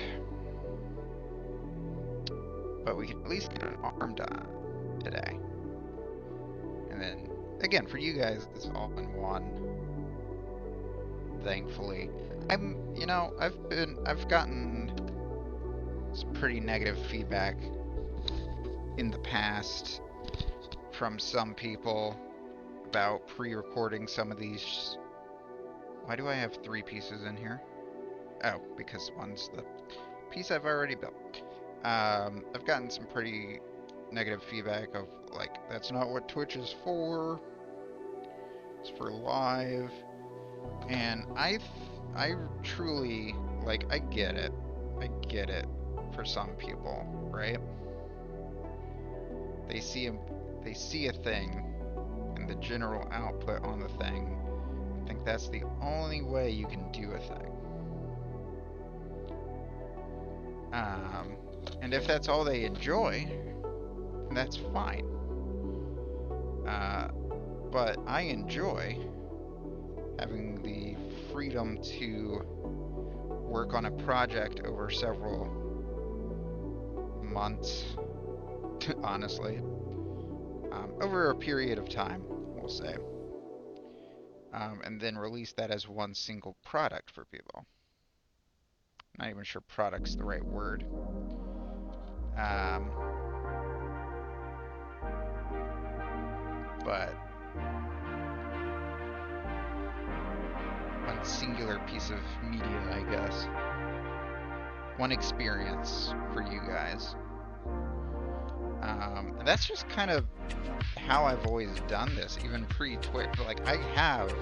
But we can at least get an arm done today. And then, again, for you guys, it's all in one. Thankfully, I've gotten some pretty negative feedback in the past from some people about pre-recording some of these. Why do I have 3 pieces in here? Oh, because one's the piece I've already built. I've gotten some pretty negative feedback of, like, that's not what Twitch is for. It's for live. And I truly, like, I get it. I get it for some people, right? They see a thing and the general output on the thing. I think that's the only way you can do a thing. And if that's all they enjoy, that's fine. But I enjoy having the freedom to work on a project over several months, honestly. Over a period of time, we'll say. And then release that as one single product for people. Not even sure product's the right word. But one singular piece of media, I guess. One experience for you guys. And that's just kind of how I've always done this, even pre-Twitch. Like, I have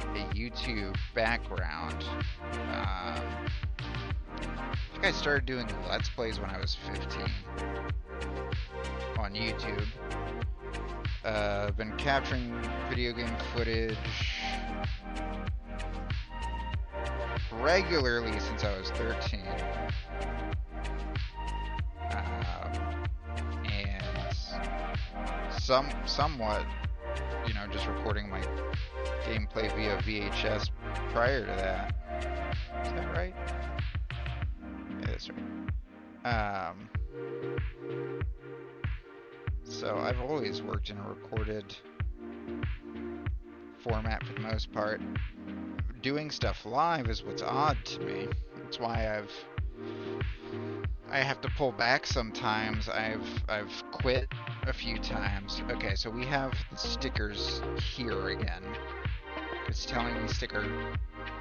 a YouTube background. I think I started doing Let's Plays when I was 15 on YouTube. I've been capturing video game footage regularly since I was 13. And somewhat, just recording my gameplay via VHS prior to that. Is that right? Yeah, that's right. So I've always worked in a recorded format for the most part. Doing stuff live is what's odd to me. That's why I have to pull back sometimes. I've quit a few times. Okay, so we have the stickers here again. It's telling me sticker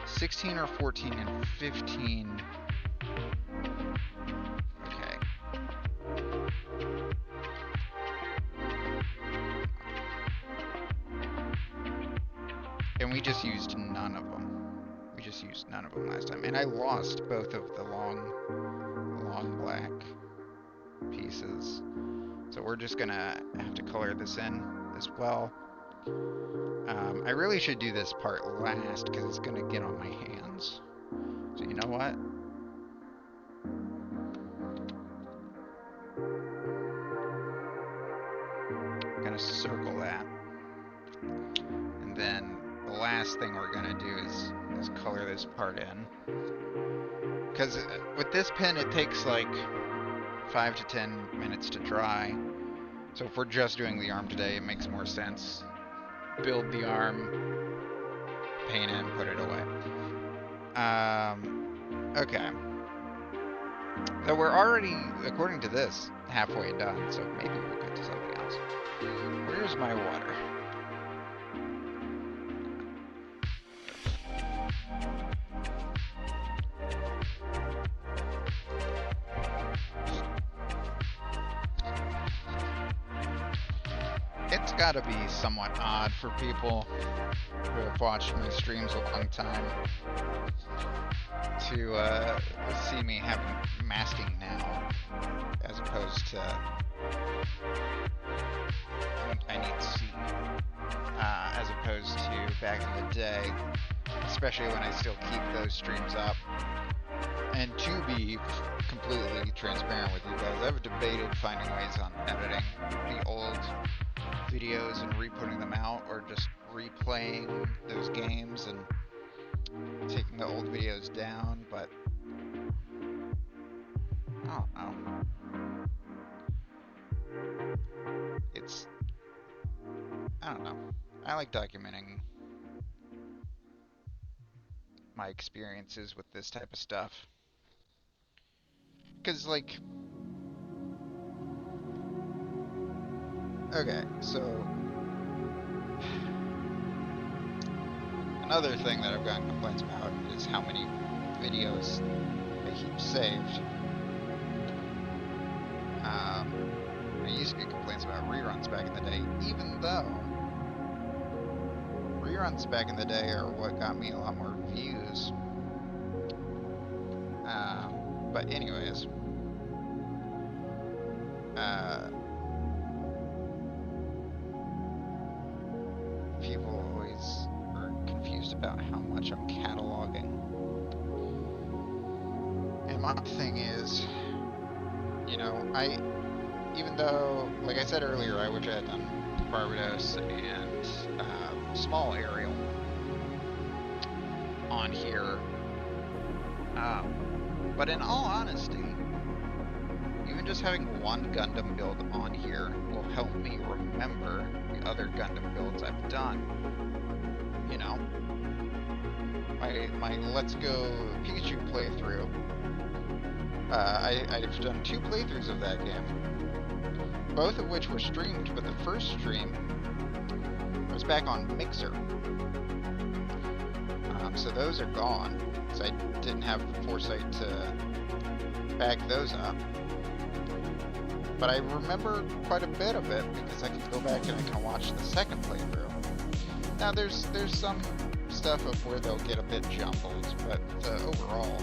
16 or 14 and 15. Okay. And we just used none of them. We just used none of them last time. And I lost both of the long black pieces. So we're just gonna have to color this in as well. I really should do this part last because it's gonna get on my hands. So you know what? I'm gonna circle that. And then the last thing we're gonna do is color this part in. Because with this pen it takes like 5 to 10 minutes to dry. So if we're just doing the arm today, it makes more sense. Build the arm, paint it, and put it away. Okay. So we're already, according to this, halfway done, so maybe we'll get to something else. Where's my water? it's gotta be somewhat odd for people who have watched my streams a long time to see me having masking now, as opposed to I need to see, as opposed to back in the day, especially when I still keep those streams up. And to be completely transparent with you guys, I've debated finding ways on editing the old videos and re-putting them out, or just replaying those games and taking the old videos down, but I don't know. I don't know. I like documenting my experiences with this type of stuff. Because, like... Okay, so... Another thing that I've gotten complaints about is how many videos I keep saved. I used to get complaints about reruns back in the day, even though reruns back in the day are what got me a lot more views. But anyways, people always are confused about how much I'm cataloging. And my thing is, you know, even though, like I said earlier, I wish I had done Barbados and small Aerial on here. But in all honesty, even just having one Gundam build on here will help me remember the other Gundam builds I've done. You know? My Let's Go Pikachu playthrough. I've done 2 playthroughs of that game, both of which were streamed, but the first stream was back on Mixer. So those are gone, so I didn't have the foresight to back those up. But I remember quite a bit of it because I can go back and I can watch the second playthrough. Now there's some stuff of where they'll get a bit jumbled, but the overall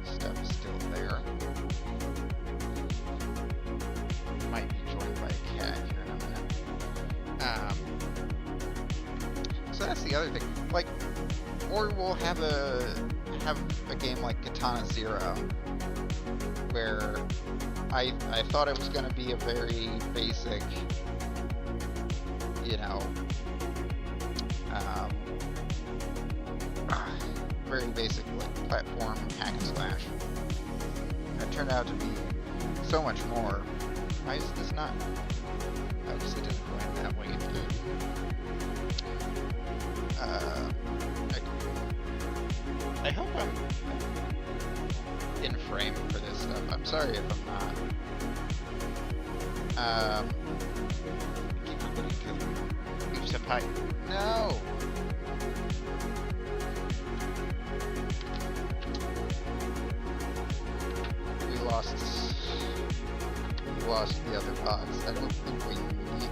stuff is still there. Might be joined by a cat here in a minute. So that's the other thing. Like, or we'll have a game like Katana Zero, where I thought it was going to be a very basic, you know, very basic like platform hack and slash. It turned out to be so much more. Why is this not? Obviously, it doesn't go in that way. I hope I'm in frame for this stuff. I'm sorry if I'm not. Keep forgetting to leave some pipe. No! We lost the other box. I don't think we need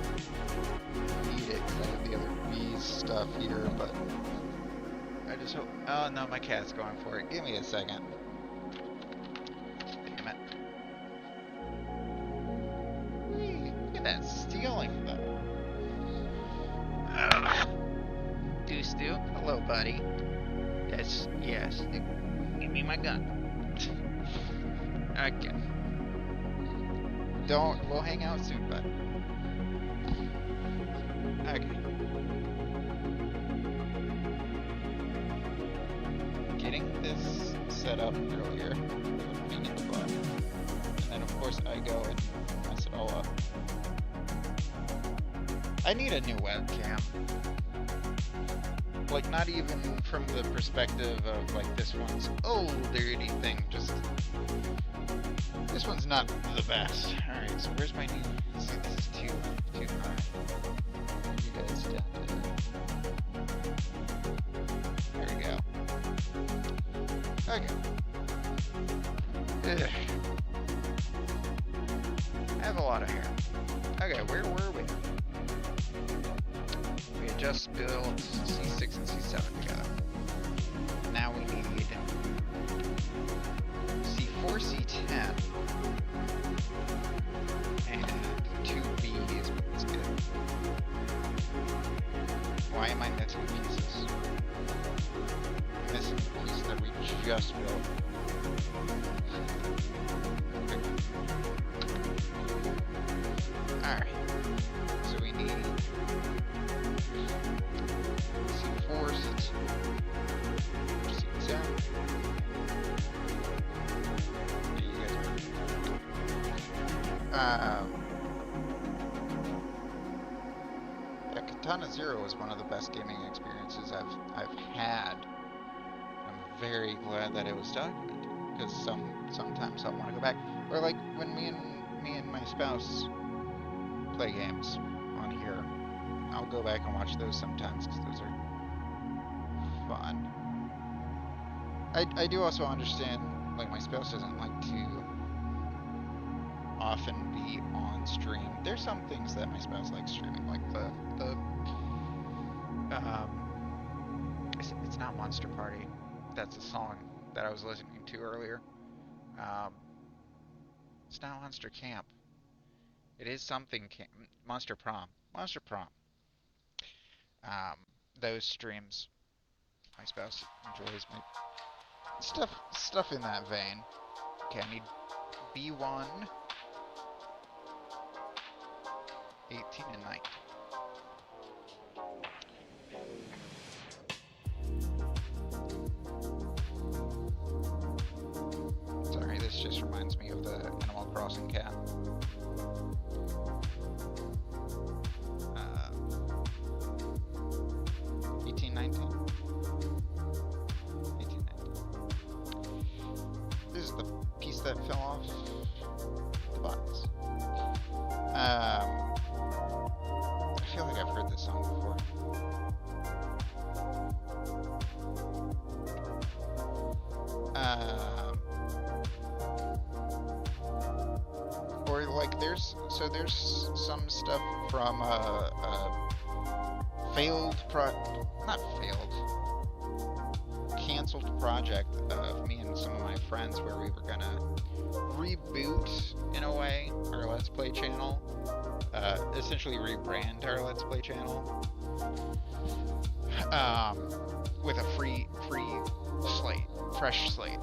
it because I have the other V's stuff here, but I just hope. Oh no, my cat's going for it. Give me a second. Damn it. Whee, look at that stealing though. Stu, hello buddy. Yes. Give me my gun. Okay. We'll hang out soon, bud. Okay. Getting this set up earlier was being in the butt. And then of course I go and mess it all up. I need a new webcam. Like, not even from the perspective of, like, this one's old or anything, just... This one's not the best. Alright, so where's my new... See, this is too high. You guys down to... There we go. Okay. Ugh. I have a lot of hair. Okay, where were we? just built C6 and C7 together. Now we need C4, C10, and 2Bs with this bit. Why am I missing pieces? I'm missing the piece that we just built. Alright. So we need C4, C10. Yeah, Katana Zero is one of the best gaming experiences I've had. I'm very glad that it was documented because sometimes I want to go back. Or like when me and my spouse play games on here, I'll go back and watch those sometimes because those are fun. I do also understand, like, my spouse doesn't like to often be on stream. There's some things that my spouse likes streaming, like it's not Monster Party. That's a song that I was listening to earlier. It's not Monster Camp. It is something Monster Prom. Monster Prom. Those streams, my spouse enjoys my stuff in that vein. Okay, I need B1, 18 and 19. Sorry, this just reminds me of the Animal Crossing cat. 18, 19? 18, 19. This is the piece that fell off the box. I feel like I've heard this song before. Or like there's some stuff from canceled project of me and some of my friends where we were gonna reboot in a way our Let's Play channel, essentially rebrand our Let's Play channel, with a free fresh slate.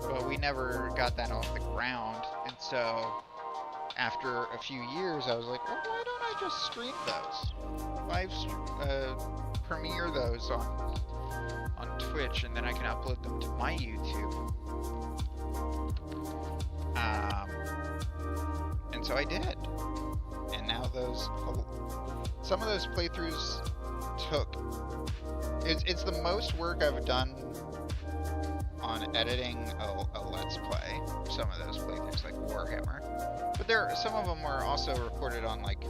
But we never got that off the ground, and so after a few years, I was like, well, why don't I just stream those? Premiere those on Twitch, and then I can upload them to my YouTube. And so I did. And now some of those playthroughs it's the most work I've done on editing a Let's Play. Some of those playthroughs, like Warhammer. But some of them were also recorded on like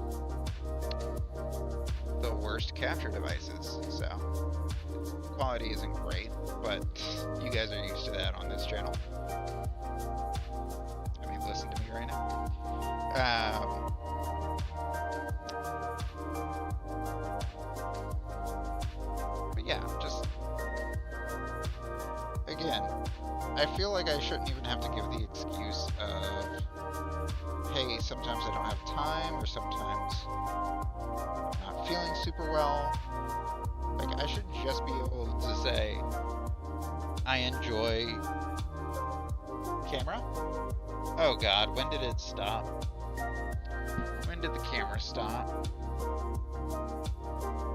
the worst capture devices, so quality isn't great, but you guys are used to that on this channel. I mean, listen to me right now. But yeah, just again, I feel like I shouldn't even have to give the excuse of, hey, sometimes I don't have time, or sometimes I'm not feeling super well. Like, I should just be able to say, I enjoy camera? Oh god, when did it stop? When did the camera stop?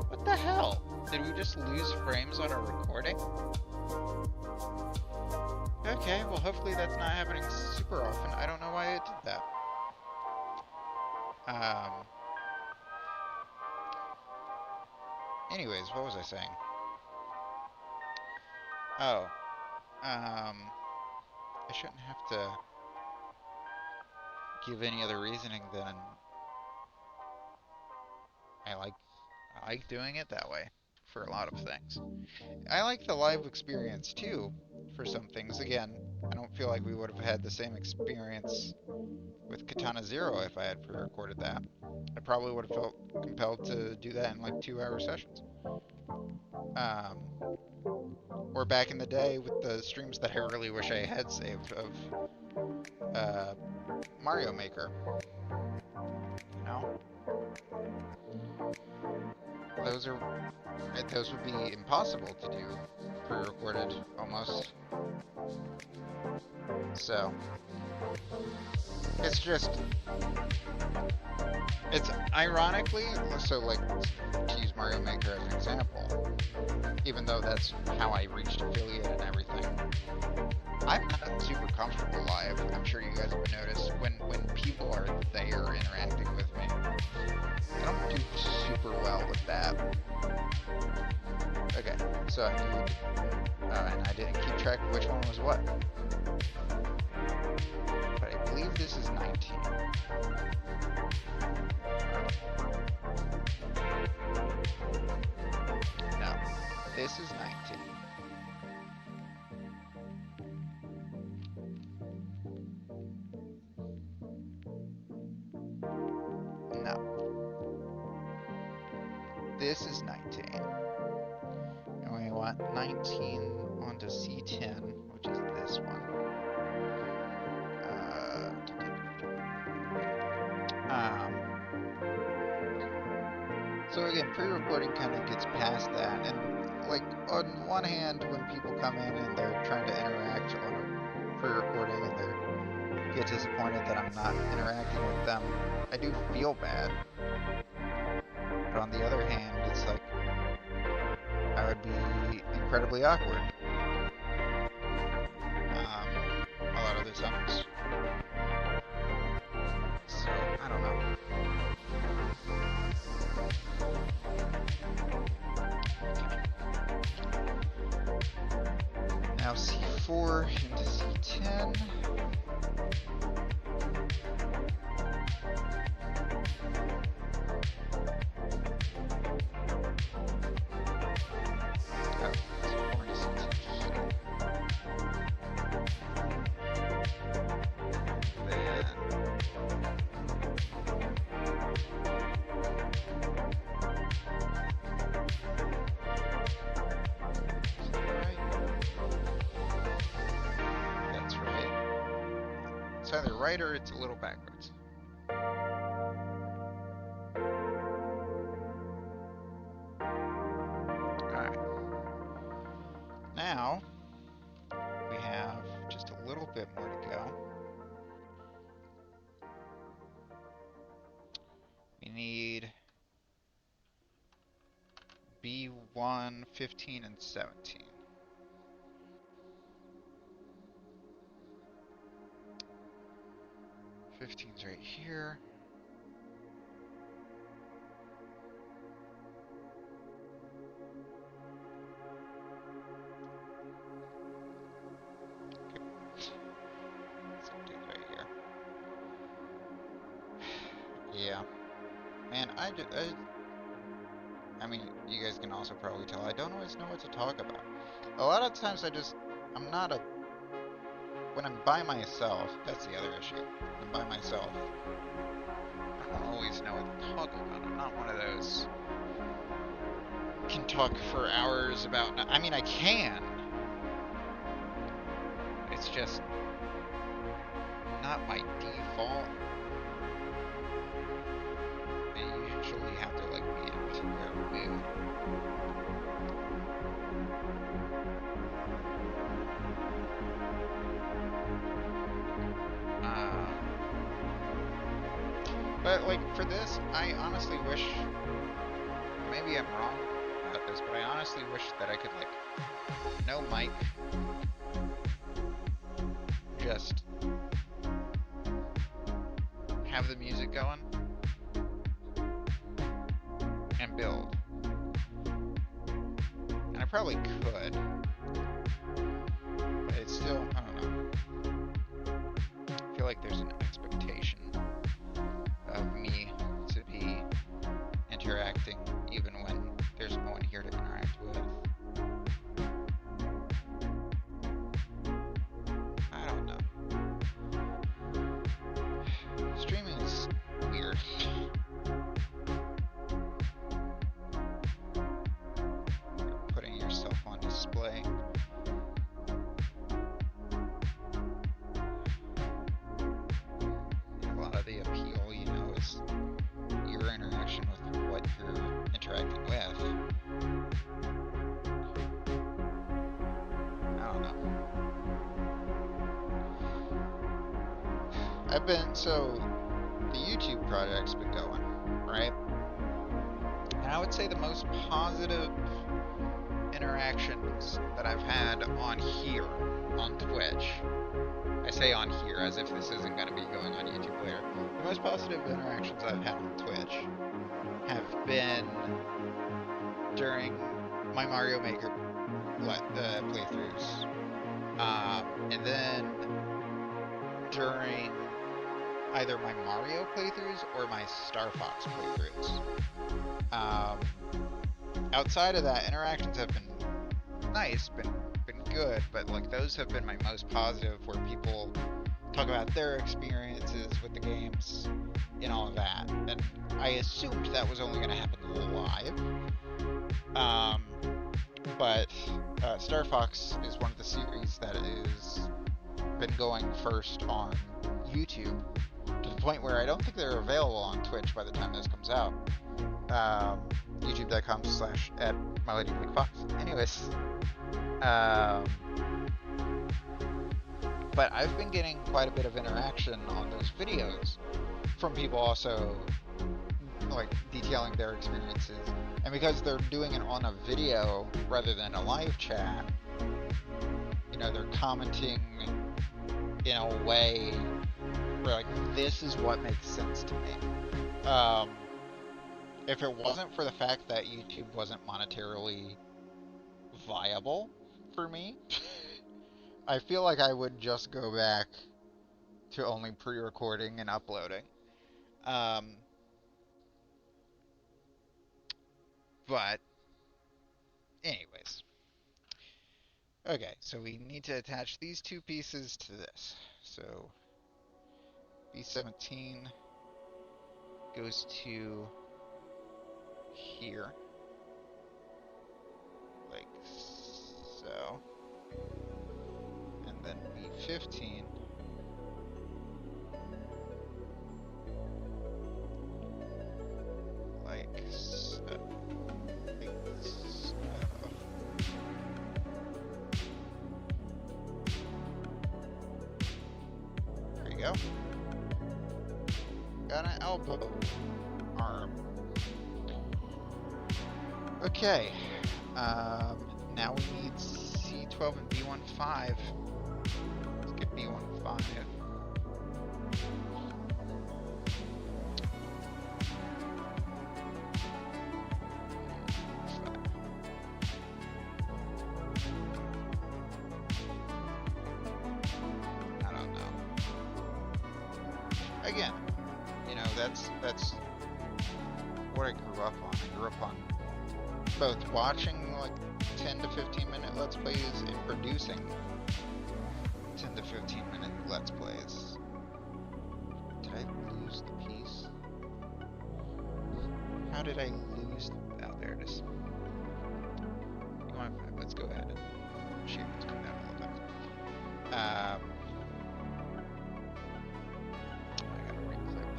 What the hell? Did we just lose frames on our recording? Okay, well hopefully that's not happening super often. I don't know why it did that. Anyways, what was I saying? Oh. I shouldn't have to give any other reasoning than I like doing it that way for a lot of things. I like the live experience too for some things. Again, I don't feel like we would have had the same experience with Katana Zero if I had pre-recorded that. I probably would have felt compelled to do that in like 2-hour sessions. Or back in the day with the streams that I really wish I had saved of uh, Mario Maker. You know, those would be impossible to do pre-recorded almost. So it's just it's ironically so like to use Mario Maker as an example, even though that's how I reached affiliate and everything. I'm not super comfortable live. I'm sure you guys have noticed when people are there interacting with me. I don't do super well with that. Okay, so I need, and I didn't keep track of which one was what. But I believe this is 19. No, this is 19. No. This is 19. And we want 19 onto C10, which is this one. So again, pre-recording kind of gets past that, and like on one hand, when people come in and they're trying to interact on a pre-recording and they get disappointed that I'm not interacting with them, I do feel bad. But on the other hand, it's like I would be incredibly awkward a lot of the times. So I don't know. Now C4 into C10. It's either right or it's a little backwards. Alright. Now, we have just a little bit more to go. We need B1, 15, and 17. Fifteen's right here. Okay. 17's right here. Yeah. Man, I mean, you guys can also probably tell, I don't always know what to talk about. A lot of times when I'm by myself, that's the other issue. When I'm by myself, I don't always know what to talk about. I'm not one of those can talk for hours about, I mean, I can. It's just not my default. I usually have to like be in a particular mood. But like for this, I honestly wish, maybe I'm wrong about this, but I honestly wish that I could like, no mic, just have the music going and build. And I probably could, but it's still, I don't know. I feel like there's an expectation of me to be interacting even when there's no one here to interact with. So the YouTube project's been going, right? And I would say the most positive interactions that I've had on here, on Twitch, I say on here as if this isn't going to be going on YouTube later. The most positive interactions I've had on Twitch have been during my Mario Maker playthroughs, and then during either my Mario playthroughs or my Star Fox playthroughs. Um, Outside of that, interactions have been nice, been good, but like those have been my most positive, where people talk about their experiences with the games and all of that. And I assumed that was only going to happen live. But Star Fox is one of the series that is been going first on YouTube, to the point where I don't think they're available on Twitch by the time this comes out. YouTube.com/@MyLadyBlakeFox. Anyways, but I've been getting quite a bit of interaction on those videos from people also like detailing their experiences, and because they're doing it on a video rather than a live chat, you know, they're commenting in a way where like, this is what makes sense to me. If it wasn't for the fact that YouTube wasn't monetarily viable for me, I feel like I would just go back to only pre-recording and uploading. But anyways. Okay, so we need to attach these two pieces to this. So B17 goes to here, like so, and then B15 like so. There you go. Got an elbow arm. Okay. Now we need C12 and B15. Let's get B15. I don't know. Again, you know, that's what I grew up on. I grew up on both watching like 10 to 15 minute Let's Plays and producing 10 to 15 minute Let's Plays. Did I lose the piece? How did I lose the... Oh, there it is. Let's go ahead and shape it to come down a little bit. I gotta reclip.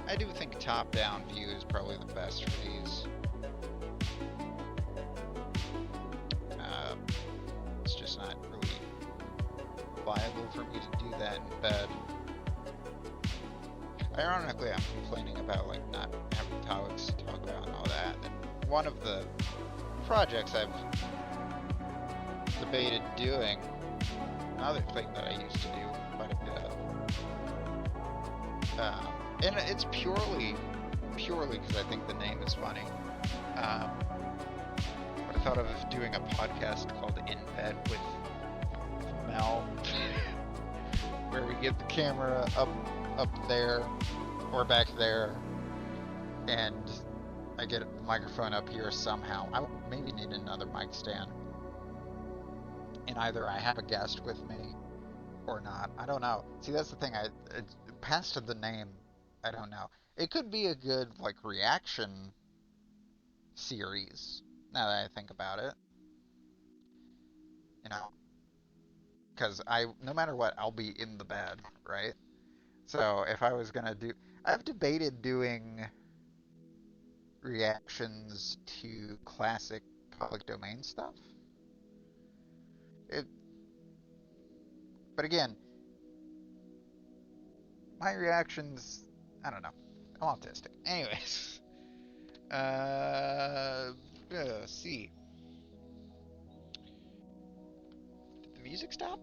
I do think top-down view is probably the best for these. It's just not really viable for me to do that in bed. Ironically, I'm complaining about like not having topics to talk about and all that. And one of the projects I've debated doing, another thing that I used to do quite a bit of, and it's purely because I think the name is funny. But I thought of doing a podcast called In Bed with Mel, where we get the camera up there or back there, and I get the microphone up here somehow. I maybe need another mic stand, and either I have a guest with me or not. I don't know. See, that's the thing. Past the name, I don't know. It could be a good like reaction series. Now that I think about it, you know, because no matter what, I'll be in the bed, right? So if I was gonna I've debated doing reactions to classic public domain stuff. It, but again, my reactions, I don't know. I'm autistic. Anyways, see. Did the music stop?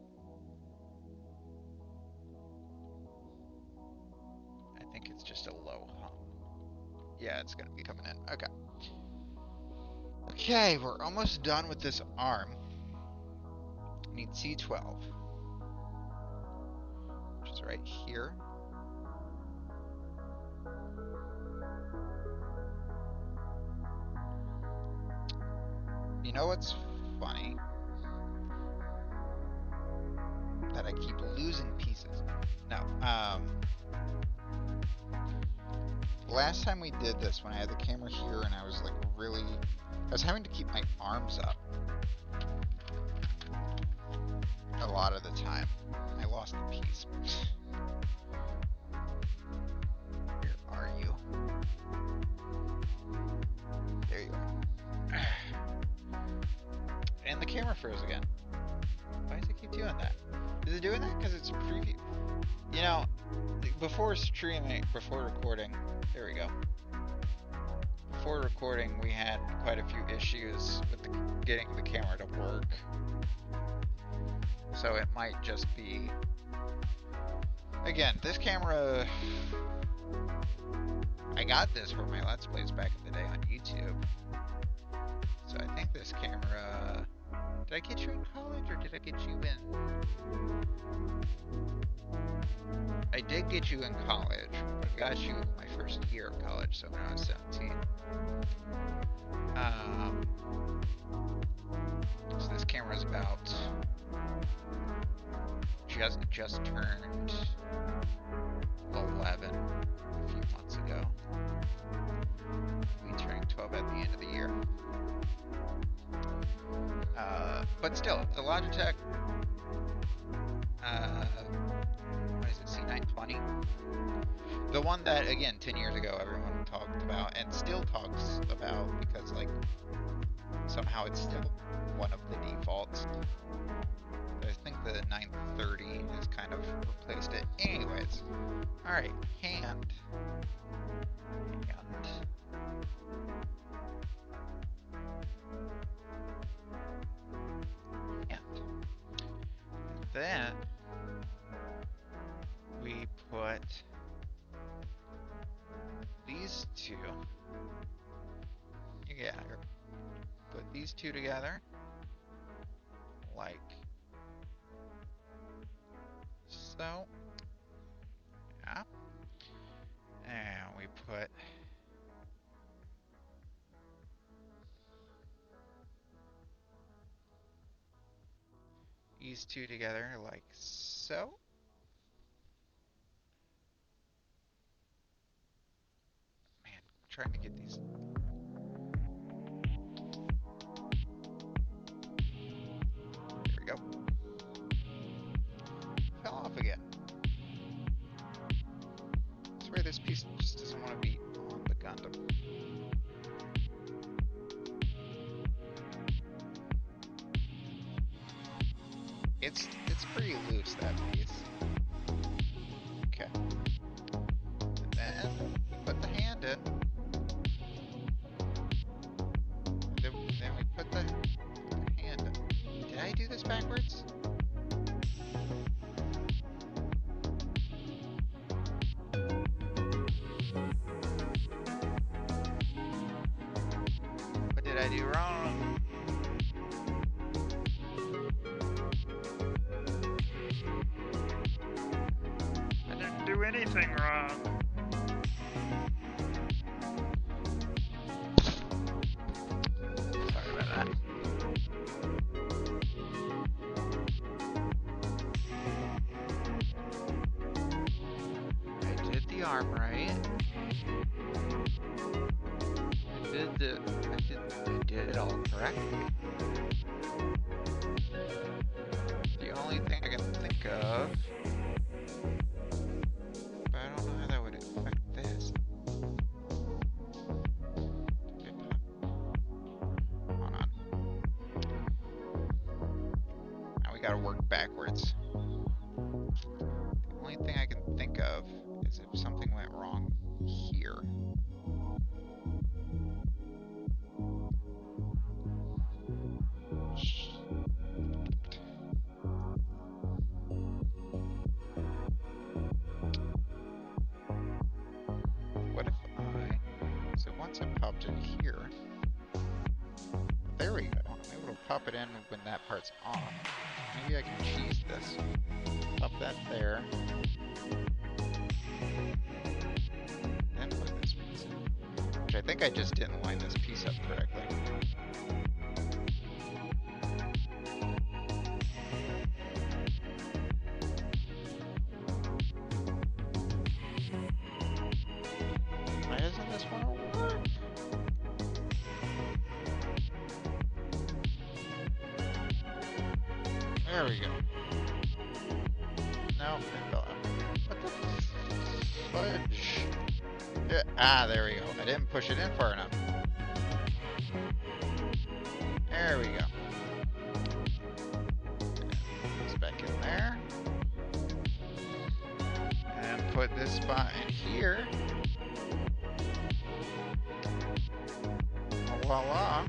I think it's just a low hum. Yeah, it's gonna be coming in. Okay. Okay, we're almost done with this arm. Need C12, which is right here. You know what's funny? That I keep losing pieces. No, last time we did this, when I had the camera here and I was like really, I was having to keep my arms up a lot of the time. I lost the piece. Where are you? There you are. And the camera froze again. Why does it keep doing that? Is it doing that because it's a preview? You know, before streaming, before recording, there we go. Before recording, we had quite a few issues with getting the camera to work. So it might just be... Again, this camera... I got this for my Let's Plays back in the day on YouTube. So I think this camera... Did I get you in college or did I get you in... I did get you in college. I got you my first year of college, so when I was 17. So this camera is about... just turned 11 a few months ago. We turning 12 at the end of the year. But still, the Logitech, what is it, C920? The one that, again, 10 years ago everyone talked about, and still talks about, because, like, somehow it's still one of the defaults. I think the 930 has kind of replaced it. Anyways, alright, hand. Then we put these two. Yeah, put these two together like so. Yeah. And we put these two together like so. Man, I'm trying to get these. There we go. Fell off again. I swear this piece just doesn't want to be on the Gundam. It's pretty loose, that piece. Okay. And then we put the hand in. Then we put the hand in. Did I do this backwards? What did I do wrong? I didn't do anything wrong. Sorry about that. I did the arm right. I did it all correctly. The only thing I can think of, but I don't know how that would affect this. gotta work backwards. The only thing I can think of is if something went wrong here. What if I... So once I popped it here... There we go. I'm able to pop it in when that part's off. Maybe I can cheese this. Pop that there. And put this piece in. Which I think I just didn't line this piece up correctly. Why doesn't this want to work? There we go. No, it fell out. What the fudge? Yeah, there we go. I didn't push it in far enough. There we go. Put this back in there. And put this spot in here. Voila.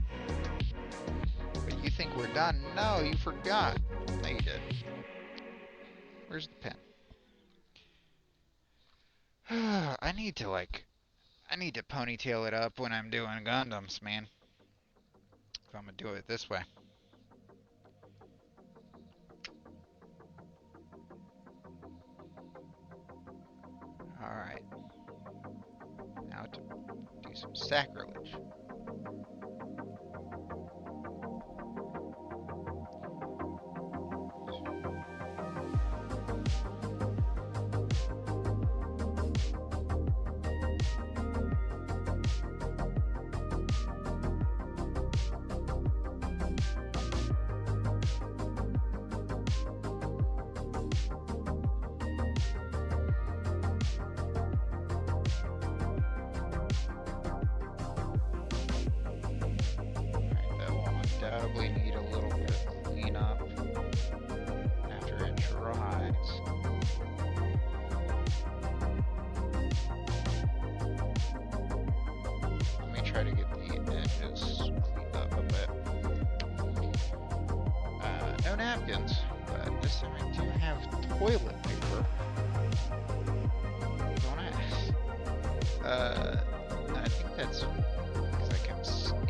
But you think we're done? No, you forgot. No, you did. Where's the pen? I need to ponytail it up when I'm doing Gundams, man. If I'm gonna do it this way. Alright. Now to do some sacrilege. Probably need a little bit of cleanup after it dries. Let me try to get the edges cleaned up a bit. No napkins, but this time I do have toilet paper. Don't ask. I think that's because I kept sneezing.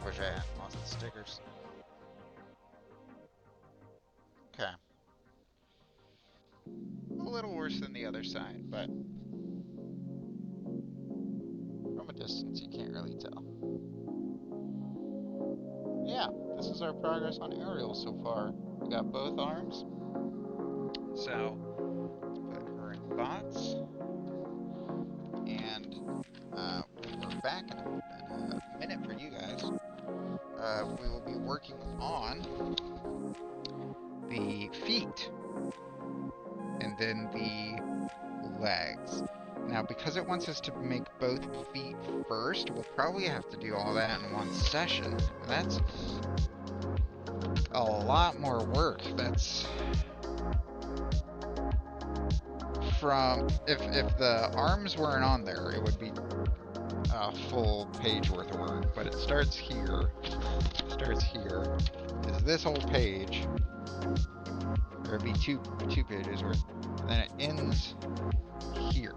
Wish I hadn't lost the stickers. Okay. A little worse than the other side, but from a distance you can't really tell. Yeah, this is our progress on Aerial so far. We got both arms. So, put her in bots. And when we're back in a minute for you guys, we will be working on the feet and then the legs. Now, because it wants us to make both feet first, we'll probably have to do all that in one session. That's a lot more work. That's from if the arms weren't on there, it would be a full page worth of work. But it starts here. Is this whole page? There'd be two pages worth, and then it ends here.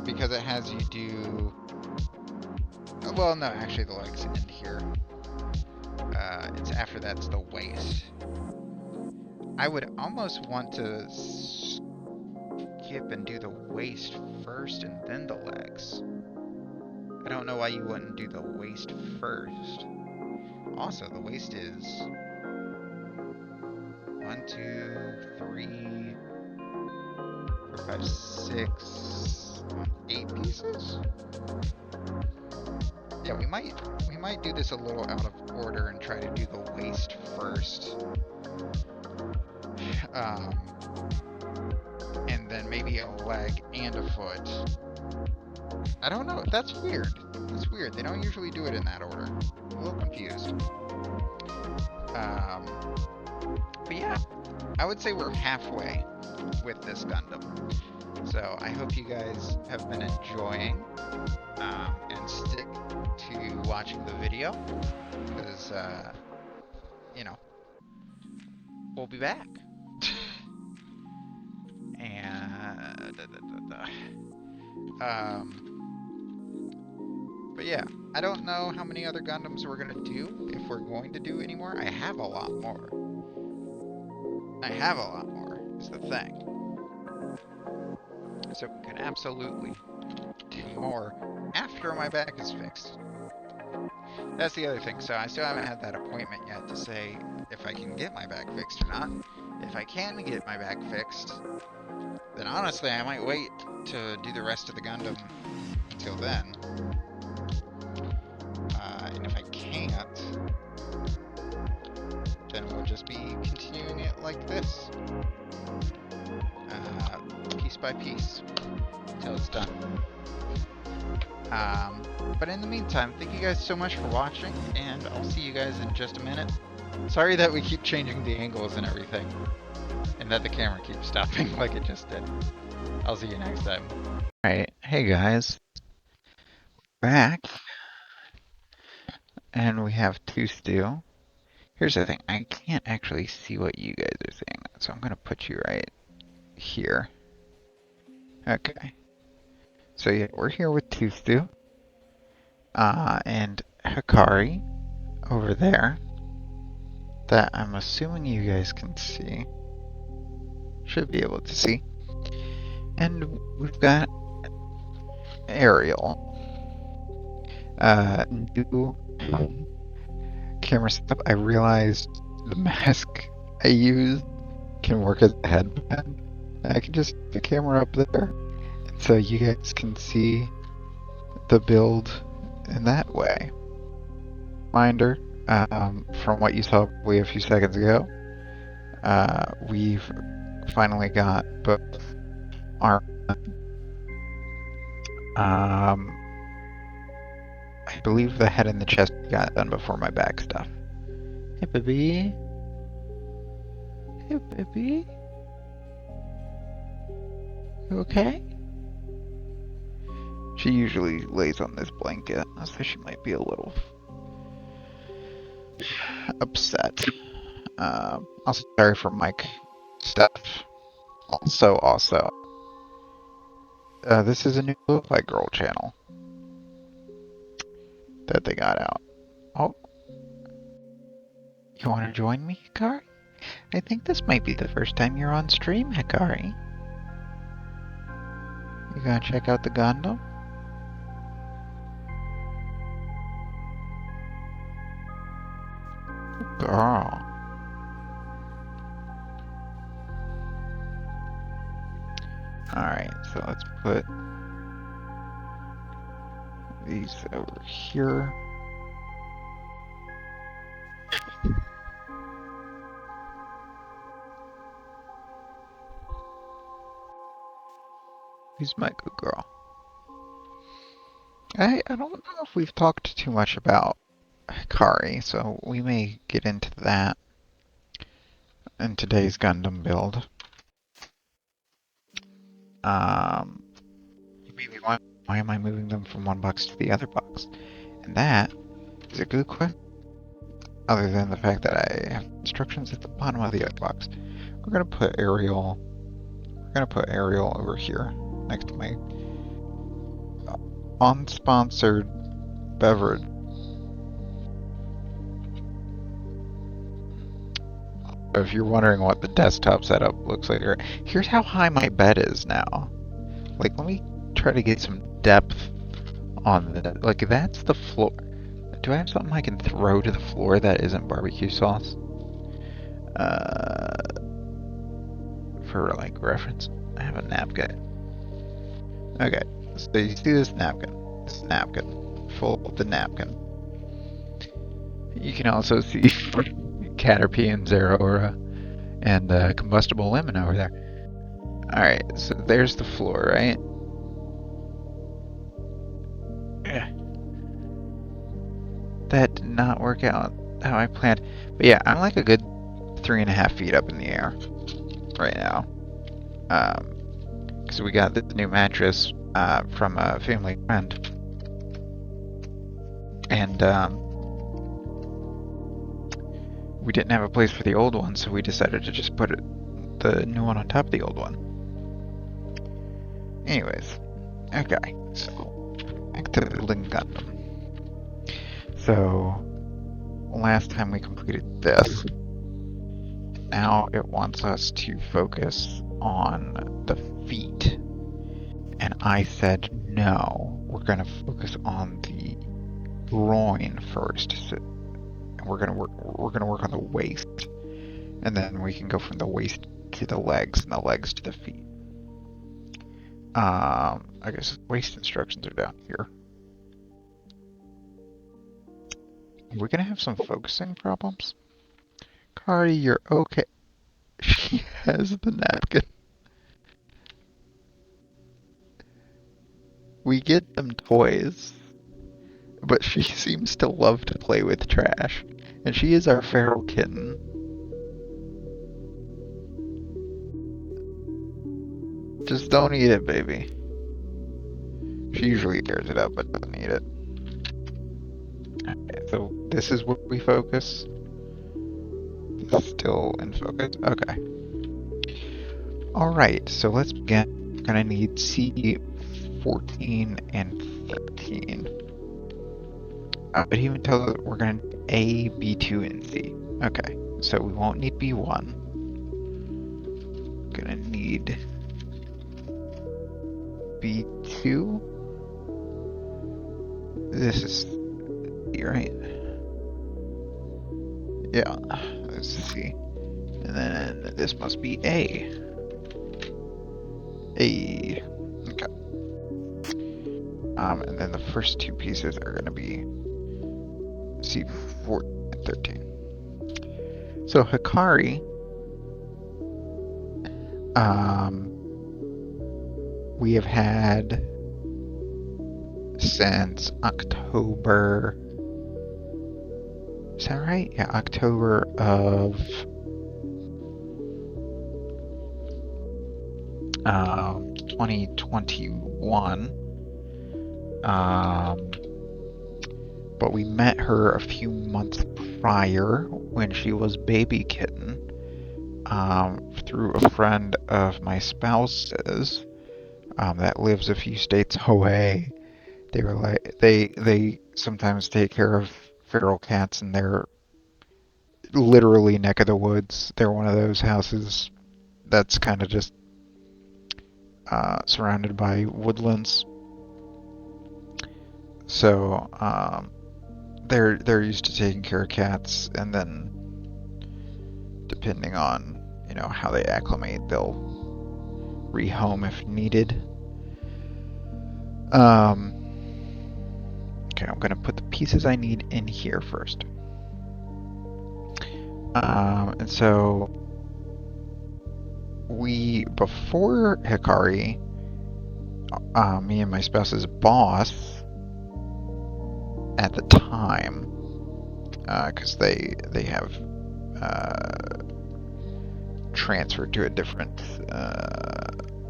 Because it has you do. Well, no, actually, the legs end here. It's after that's the waist. I would almost want to skip and do the waist first and then the legs. I don't know why you wouldn't do the waist first. Also, the waist is 1, 2, 3, 4, 5, 6, 8 pieces? Yeah, we might do this a little out of order and try to do the waist first. And then maybe a leg and a foot. I don't know. That's weird. It's weird. They don't usually do it in that order. I'm a little confused. But yeah, I would say we're halfway with this Gundam. So I hope you guys have been enjoying and stick to watching the video because, you know, we'll be back. And but yeah, I don't know how many other Gundams we're gonna do, if we're going to do any more. I have a lot more. Is the thing. So we can absolutely do more after my back is fixed. That's the other thing. So I still haven't had that appointment yet to say if I can get my back fixed or not. If I can get my back fixed, then honestly I might wait to do the rest of the Gundam until then. And if I can't, then we'll just be continuing it like this. Piece by piece, until it's done. But in the meantime, thank you guys so much for watching, and I'll see you guys in just a minute. Sorry that we keep changing the angles and everything, and that the camera keeps stopping like it just did. I'll see you next time. Alright, hey guys. Back. And we have two stew. Here's the thing, I can't actually see what you guys are saying, so I'm gonna put you right here. Okay. So yeah, we're here with Tustu. And Hikari over there. That I'm assuming you guys can see. Should be able to see. And we've got Aerial. New camera setup. I realized the mask I used can work as a headband. I can just put the camera up there, and so you guys can see the build in that way. Reminder, from what you saw probably a few seconds ago, we've finally got both arms. I believe the head and the chest got done before my back stuff. Hey, baby. Hey, baby. You okay? She usually lays on this blanket, so she might be a little upset. Also, sorry for mic stuff. Also, this is a new Lo-Fi Girl channel that they got out. Oh, you want to join me, Hikari? I think this might be the first time you're on stream, Hikari. You gonna check out the Gundam? Girl. Alright, so let's put these over here. Who's my good girl? I don't know if we've talked too much about Hikari, so we may get into that in today's Gundam build. Maybe why am I moving them from one box to the other box? And that is a good question. Other than the fact that I have instructions at the bottom of the other box. We're gonna put Aerial over here next to my unsponsored beverage. If you're wondering what the desktop setup looks like, here's how high my bed is now. Like, let me try to get some depth on the, like, that's the floor. Do I have something I can throw to the floor that isn't barbecue sauce? For, like, reference, I have a napkin. Okay, so you see this napkin. This napkin. Full of the napkin. You can also see Caterpie and Zerora and Combustible Lemon over there. Alright, so there's the floor, right? Yeah. That did not work out how I planned. But yeah, I'm like a good 3.5 feet up in the air right now. Because we got this new mattress from a family friend. And we didn't have a place for the old one, so we decided to just put the new one on top of the old one. Anyways, okay, so back to building Gundam. So last time we completed this. Now it wants us to focus on the feet. And I said no. We're gonna focus on the groin first. So, and we're gonna work on the waist. And then we can go from the waist to the legs and the legs to the feet. I guess waist instructions are down here. We're gonna have some focusing problems. Kari, you're okay. She has the napkin. We get them toys, but she seems to love to play with trash. And she is our feral kitten. Just don't eat it, baby. She usually tears it up, but doesn't eat it. Okay, so this is where we focus. Still in focus. Okay. Alright, so let's begin. We're gonna need C14 and 13. It even tells us we're gonna need A, B2, and C. Okay, so we won't need B1. Gonna need B2. This is C, right? Yeah, this is C. And then this must be A. A. Okay. And then the first two pieces are gonna be C4 and 13. So Hikari, we have had since October. Is that right? Yeah, October of 2021. But we met her a few months prior when she was baby kitten through a friend of my spouse's that lives a few states away. They were like they sometimes take care of feral cats in their literally neck of the woods. They're one of those houses that's kind of just surrounded by woodlands. So they're used to taking care of cats, and then depending on, you know, how they acclimate, they'll rehome if needed. Okay, I'm gonna put the pieces I need in here first. And so before Hikari, me and my spouse's boss at the time, because they have transferred to a different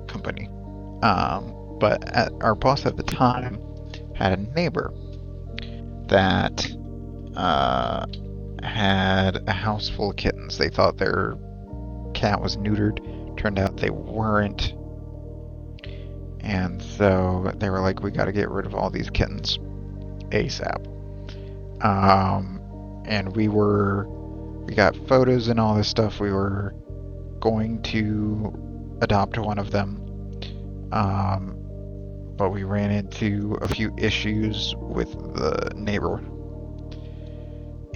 company. But our boss at the time had a neighbor that had a house full of kittens. They thought their cat was neutered. Turned out they weren't. And so they were like, we got to get rid of all these kittens ASAP. And we got photos and all this stuff. We were going to adopt one of them. But we ran into a few issues with the neighbor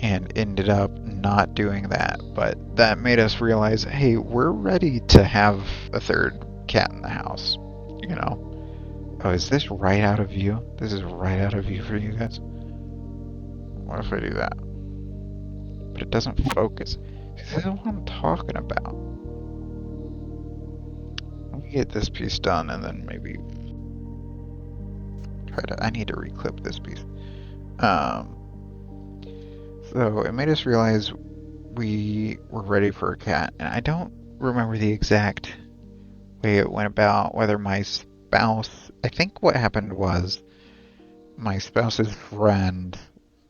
and ended up not doing that. But that made us realize, hey, we're ready to have a third cat in the house, you know? Oh, is this right out of view? This is right out of view for you guys? What if I do that? But it doesn't focus. This is what I'm talking about. Let me get this piece done and then maybe I need to reclip this piece. So it made us realize we were ready for a cat, and I don't remember the exact way it went about, whether my spouse, I think what happened was my spouse's friend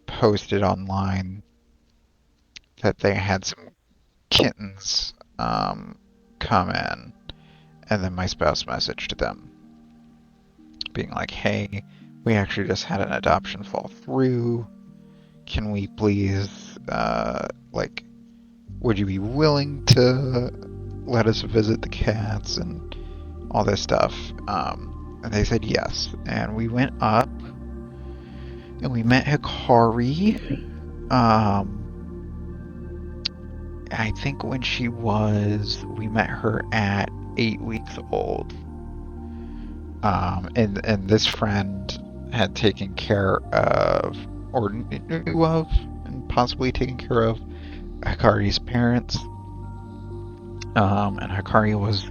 posted online that they had some kittens come in, and then my spouse messaged them being like, hey, we actually just had an adoption fall through. Can we please, would you be willing to let us visit the cats and all this stuff? And they said yes. And we went up and we met Hikari. I think when we met her at 8 weeks old. And this friend had taken care of, or knew of, and possibly taken care of Hikari's parents. And Hikari was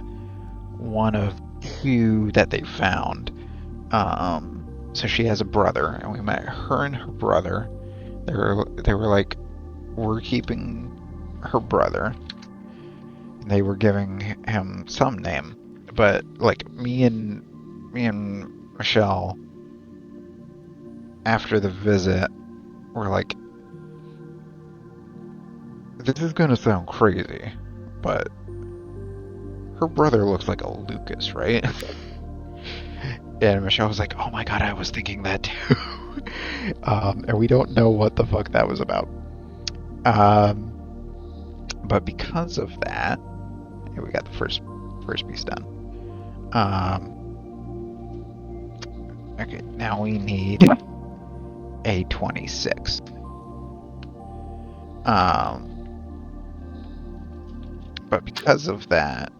one of two that they found. So she has a brother, and we met her and her brother. They were like, we're keeping her brother. And they were giving him some name, but like me and Michelle, after the visit, were like, this is gonna sound crazy, but her brother looks like a Lucas, right? And Michelle was like, oh my god, I was thinking that too. And we don't know what the fuck that was about. But because of that, we got the first piece done. Okay, now we need a 26. But because of that,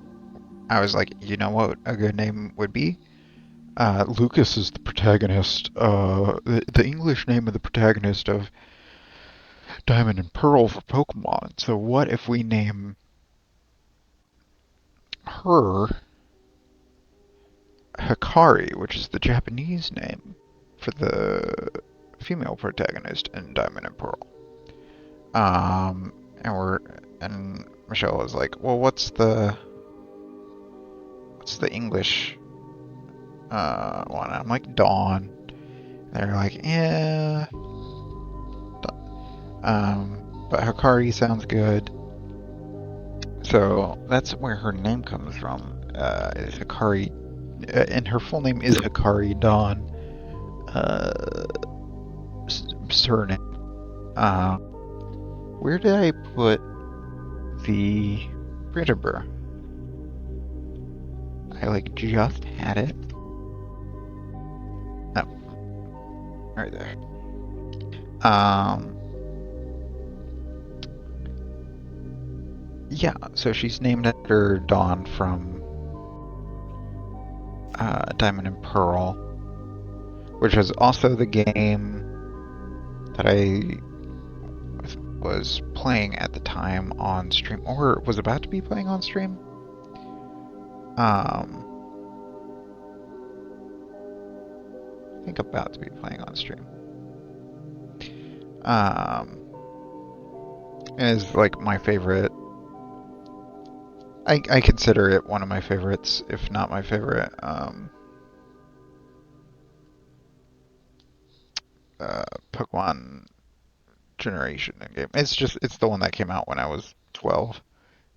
I was like, you know what a good name would be? Lucas is the protagonist, the English name of the protagonist of Diamond and Pearl for Pokemon. So what if we name her Hikari, which is the Japanese name for the female protagonist in Diamond and Pearl? And Michelle was like, well, what's the English one? I'm like, Dawn. They're like, yeah. But Hikari sounds good. So that's where her name comes from. Is Hikari, and her full name is Hikari Dawn. Surname. Where did I put the Ritterber? I like just had it. Oh, right there. Um, yeah, so she's named after Dawn from Diamond and Pearl, which was also the game that I was playing at the time on stream, or was about to be playing on stream. I think about to be playing on stream. And is like my favorite. I consider it one of my favorites, if not my favorite. Pokemon generation game. It's the one that came out when I was 12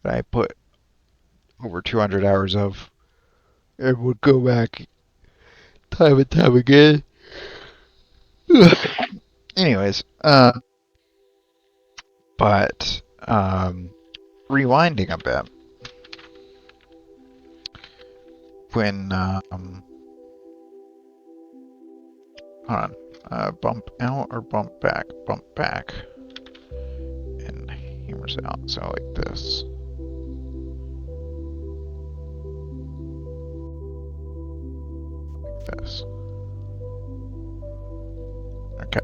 that I put over 200 hours of and would go back time and time again. Anyways, but rewinding a bit, when hold on, bump out or bump back, and hammers out. So like this. Like this. Okay.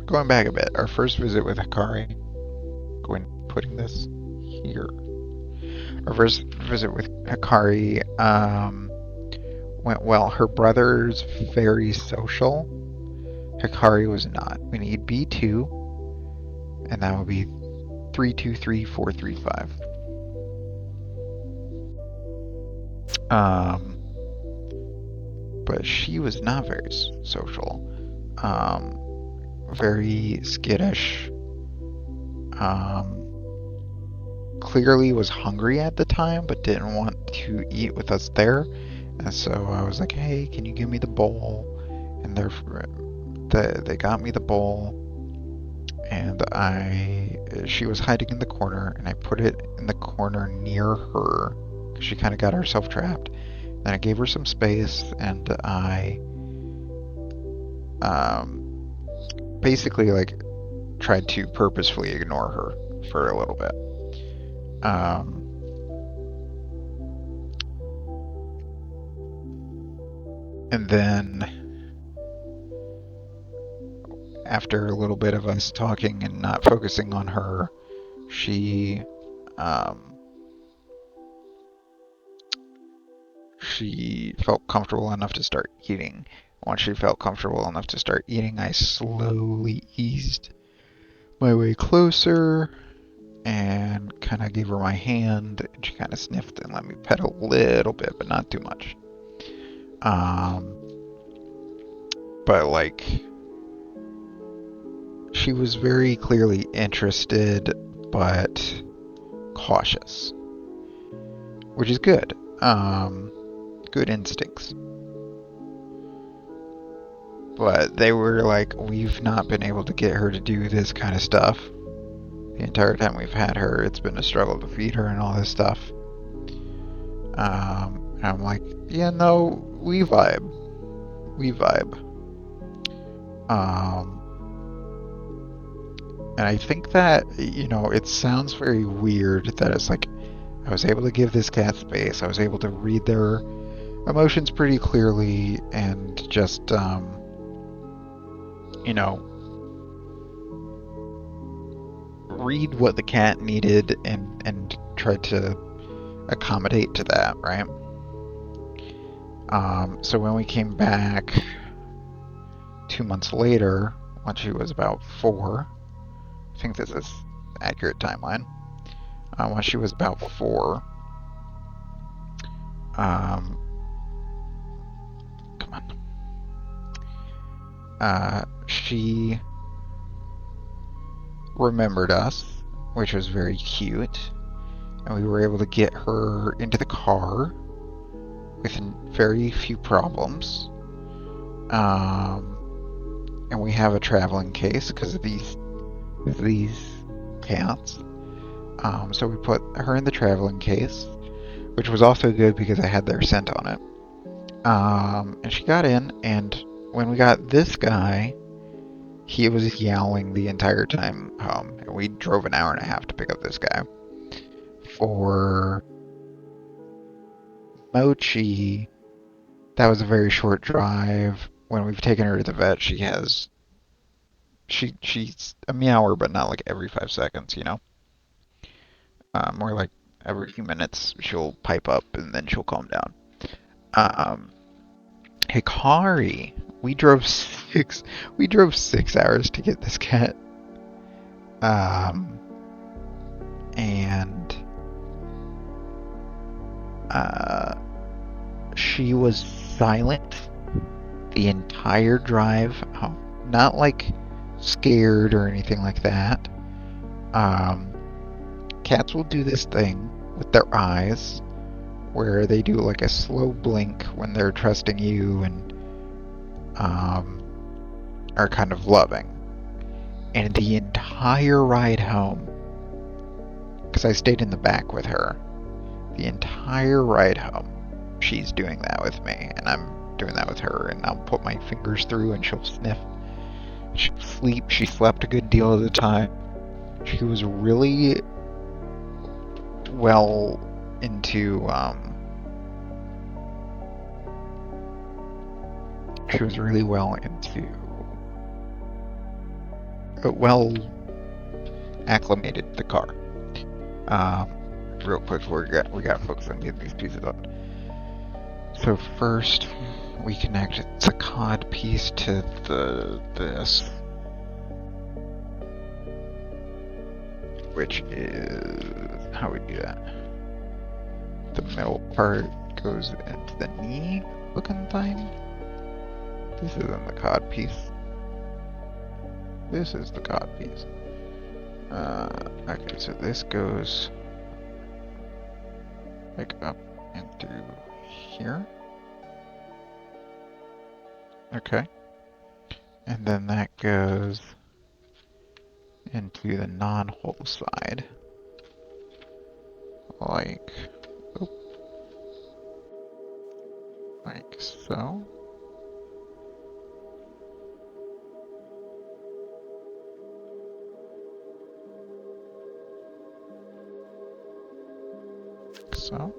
Going back a bit, our first visit with Hikari, putting this here. Our first visit with Hikari went well. Her brother's very social. Hikari was not. We need B2, and that would be 323435. But she was not very social. Very skittish. Clearly was hungry at the time, but didn't want to eat with us there. And so I was like, "Hey, can you give me the bowl?" And they got me the bowl, and she was hiding in the corner, and I put it in the corner near her because she kind of got herself trapped. Then I gave her some space, and I basically like tried to purposefully ignore her for a little bit. And then after a little bit of us talking and not focusing on her, she felt comfortable enough to start eating. Once she felt comfortable enough to start eating, I slowly eased my way closer and kind of gave her my hand, and she kind of sniffed and let me pet a little bit, but not too much. But like, she was very clearly interested, but cautious, which is good. Good instincts. But they were like, we've not been able to get her to do this kind of stuff. The entire time we've had her, it's been a struggle to feed her and all this stuff. And I'm like, yeah, no, we vibe. And I think that, it sounds very weird that it's like, I was able to give this cat space. I was able to read their emotions pretty clearly and just, read what the cat needed and try to accommodate to that, right? So when we came back 2 months later, when she was about 4, I think this is an accurate timeline. When she was about 4, come on. She remembered us, which was very cute, and we were able to get her into the car with very few problems. And we have a traveling case because of these cats. So we put her in the traveling case, which was also good because I had their scent on it. And she got in, and when we got this guy, he was yowling the entire time home, and we drove an hour and a half to pick up this guy. For Mochi, that was a very short drive. When we've taken her to the vet, she's a meower, but not like every 5 seconds, you know. More like every few minutes she'll pipe up and then she'll calm down. Um, Hikari, we drove six we drove 6 hours to get this cat. Um, and she was silent the entire drive home. Not like scared or anything like that. Cats will do this thing with their eyes where they do like a slow blink when they're trusting you and are kind of loving. And the entire ride home, because I stayed in the back with her, the entire ride home, she's doing that with me, and I'm doing that with her, and I'll put my fingers through and she'll sniff. She'll sleep. She slept a good deal of the time. She was really well into well acclimated to the car. Real quick, we got focused on getting these pieces up. So first, we connect the cod piece to this, which is how we do that. The middle part goes into the knee looking thing. This isn't the cod piece. This is the cod piece. Okay, so this goes like up and through here. Okay. And then that goes into the non-hole side. Like so. So.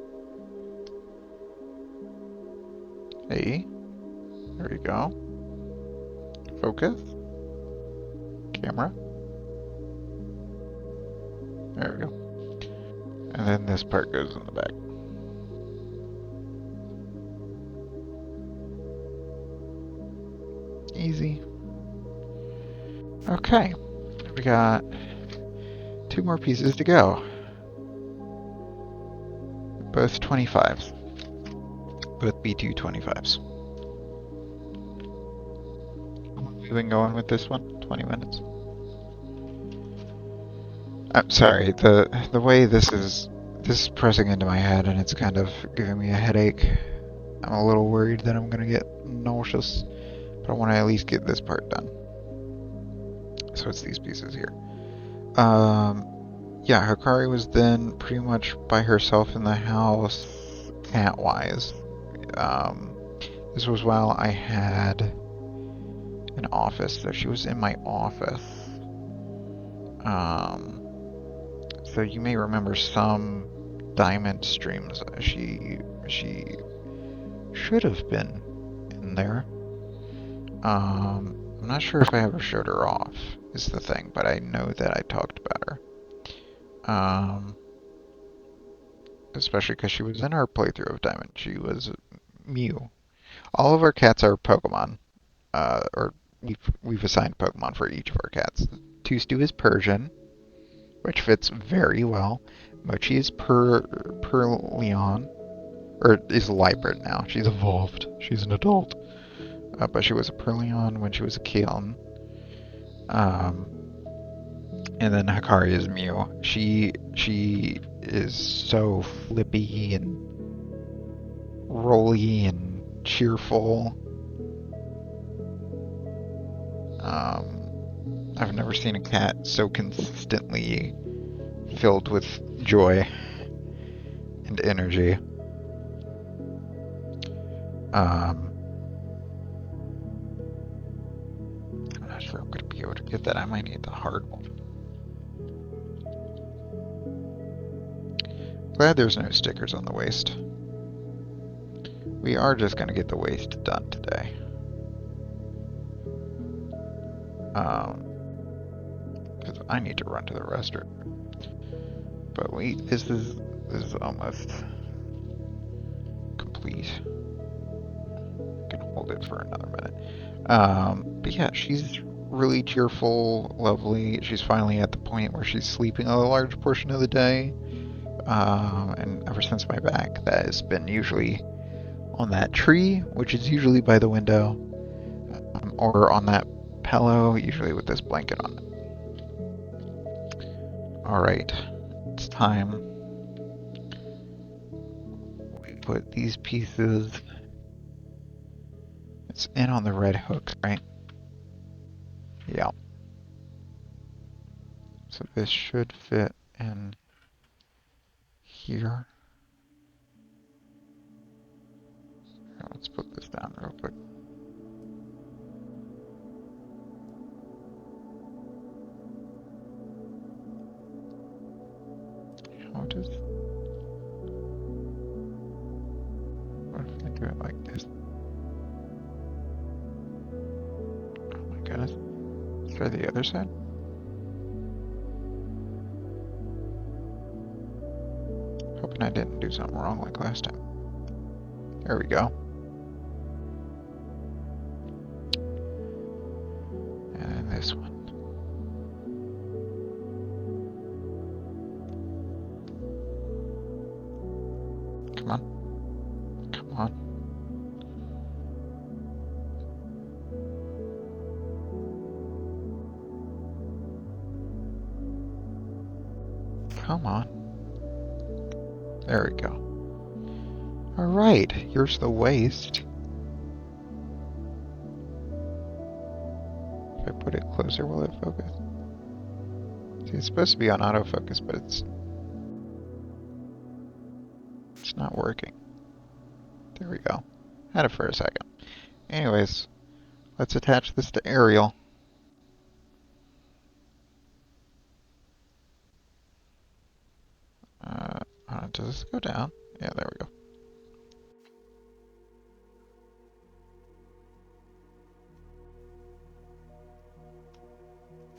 Hey. There we go. Focus. Camera. There we go. And then this part goes in the back. Easy. Okay. We got 2 more pieces to go. Both 25s. Both B2 25s. We've been going with this one 20 minutes. I'm sorry, the way this is pressing into my head and it's kind of giving me a headache. I'm a little worried that I'm gonna get nauseous, but I want to at least get this part done. So it's these pieces here. Yeah, Hikari was then pretty much by herself in the house, cat-wise. This was while I had an office, so she was in my office. So you may remember some diamond streams. She should have been in there. I'm not sure if I ever showed her off, is the thing, but I know that I talked about her. Especially because she was in our playthrough of Diamond. She was Mew. All of our cats are Pokemon. Or we've assigned Pokemon for each of our cats. Tustu is Persian, which fits very well. Mochi is Perleon, or is Librid now. She's evolved. She's an adult. But she was a Perleon when she was a Keon. And then Hikari is Mew. She is so flippy and rolly and cheerful. I've never seen a cat so consistently filled with joy and energy. So to get that, I might need the hard one. Glad there's no stickers on the waist. We are just going to get the waist done today. Because I need to run to the restroom. But this is almost complete. I can hold it for another minute. But yeah, she's really cheerful, lovely. She's finally at the point where she's sleeping a large portion of the day. And ever since my back, that has been usually on that tree, which is usually by the window, or on that pillow, usually with this blanket on it. Alright, it's time. We put these pieces. It's in on the red hooks, right? Yeah. So this should fit in here. Now let's put this down real quick. What if I do it like this? Oh my goodness. Let's try the other side. Hoping I didn't do something wrong like last time. There we go. And then this one. Come on. Come on. Come on. There we go. Alright, here's the waist. If I put it closer, will it focus? See, it's supposed to be on autofocus, but it's not working. There we go. Had it for a second. Anyways, let's attach this to Aerial. Does this go down? Yeah, there we go.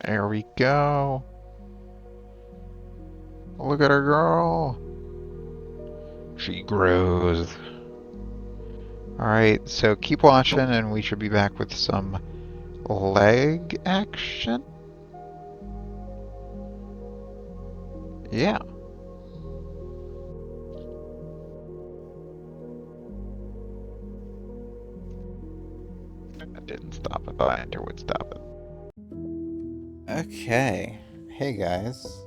There we go. Look at her girl. She grows. Alright, so keep watching and we should be back with some leg action. Yeah. That didn't stop it, but I enter would stop it. Okay. Hey guys.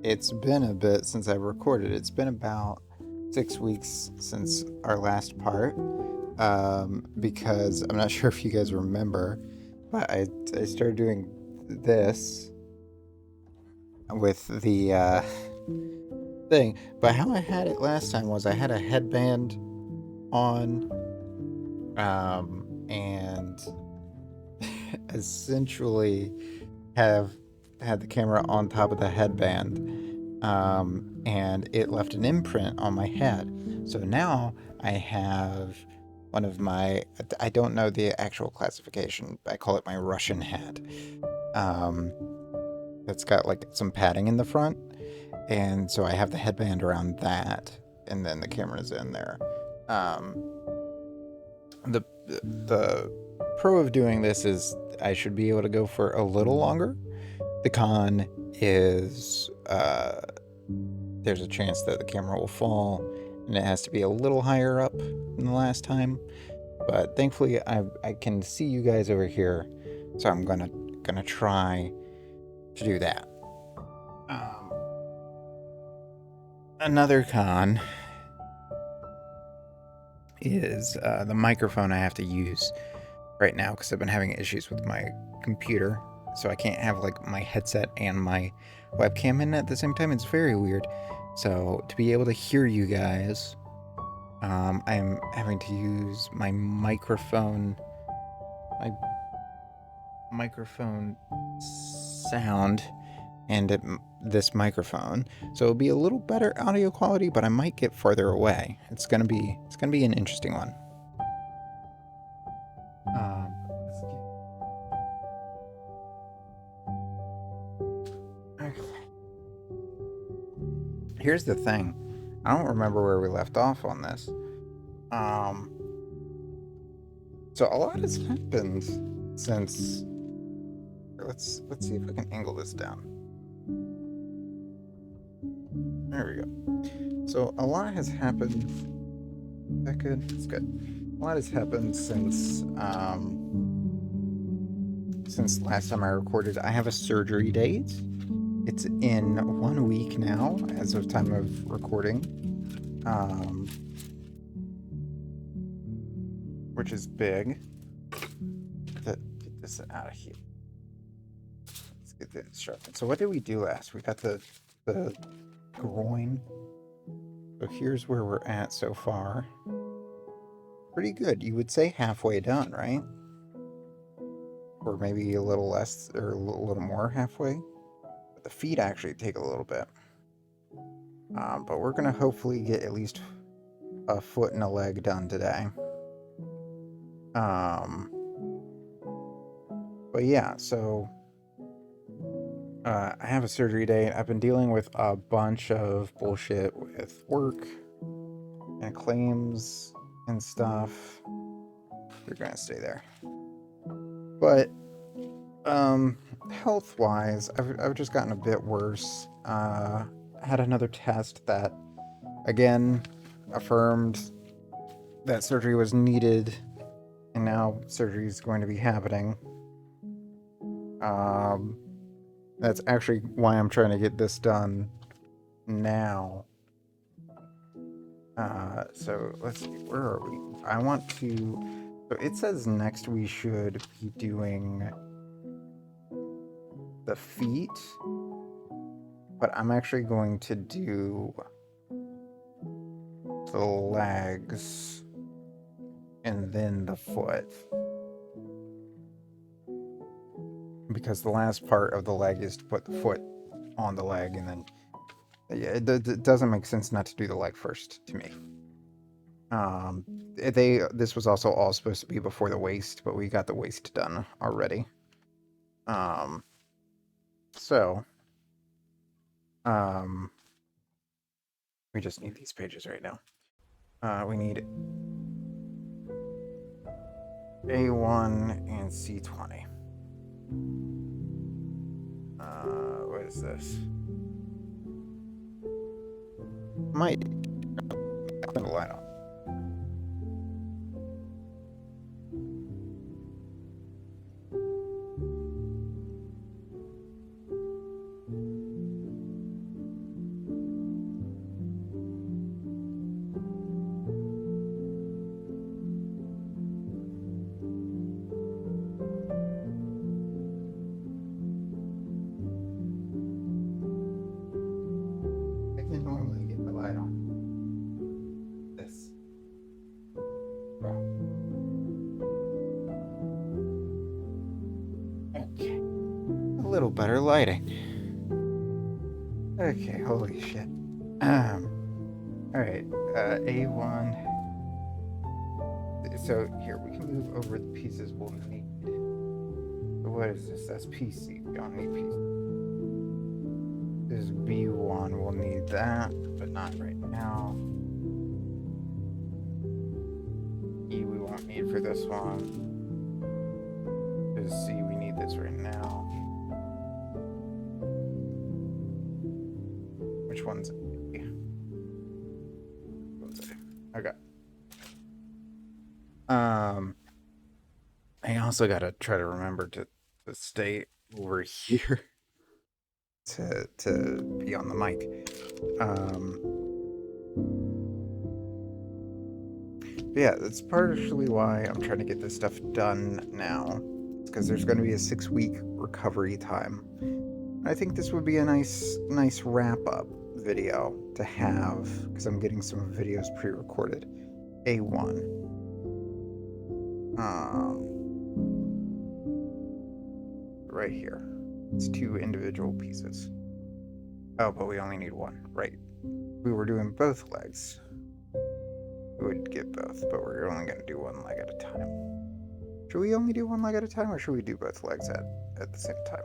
It's been a bit since I recorded. It's been about 6 weeks since our last part. Because I'm not sure if you guys remember, but I started doing this with the thing. But how I had it last time was I had a headband on, and essentially had the camera on top of the headband, and it left an imprint on my head. So now I have one of my, I don't know the actual classification, I call it my Russian hat. That's got like some padding in the front, and so I have the headband around that, and then the camera's in there. The pro of doing this is I should be able to go for a little longer. The con is there's a chance that the camera will fall, and it has to be a little higher up than the last time. But thankfully, I can see you guys over here, so I'm gonna try to do that. Another con is the microphone I have to use right now because I've been having issues with my computer, so I can't have like my headset and my webcam in at the same time. It's very weird. So to be able to hear you guys, I'm having to use my microphone sound and this microphone, so it'll be a little better audio quality, but I might get farther away. It's gonna be an interesting one. Okay. Here's the thing. I don't remember where we left off on this. So a lot has happened since. Let's see if I can angle this down. There we go. So a lot has happened. Is that good? It's good. A lot has happened since last time I recorded. I have a surgery date. It's in 1 week now, as of time of recording. Which is big. Get this out of here. Let's get this sharpened. So what did we do last? We got the groin. So here's where we're at so far. Pretty good. You would say halfway done, right? Or maybe a little less, or a little more halfway. But the feet actually take a little bit. But we're gonna hopefully get at least a foot and a leg done today. But yeah, so I have a surgery date. I've been dealing with a bunch of bullshit with work and claims and stuff. You're gonna stay there. But health-wise, I've just gotten a bit worse. I had another test that again affirmed that surgery was needed, and now surgery is going to be happening. That's actually why I'm trying to get this done now. So let's see, where are we? I want to. So it says next we should be doing the feet, but I'm actually going to do the legs and then the foot, because the last part of the leg is to put the foot on the leg, and then yeah, it doesn't make sense not to do the leg first to me. This was also all supposed to be before the waist, but we got the waist done already. So we just need these pages right now. We need A1 and C20. What is this? Might put a light on. I can normally get the light on. This. Okay. A little better lighting. Okay, holy shit. Alright, A1. So here, we can move over the pieces we'll need. So what is this? That's PC. We don't need PC. This is B1. We'll need that, but not right now. E we won't need for this one. This C, we need this right now. Which one's A? What's A? Okay. I also gotta try to remember to stay over here to be on the mic. But yeah, that's partially why I'm trying to get this stuff done now. It's because there's going to be a 6-week recovery time. I think this would be a nice wrap-up video to have, because I'm getting some videos pre-recorded. A1. Right here. It's 2 individual pieces. Oh, but we only need 1. Right. If we were doing both legs, we would get both, but we're only going to do 1 leg at a time. Should we only do 1 leg at a time, or should we do both legs at the same time?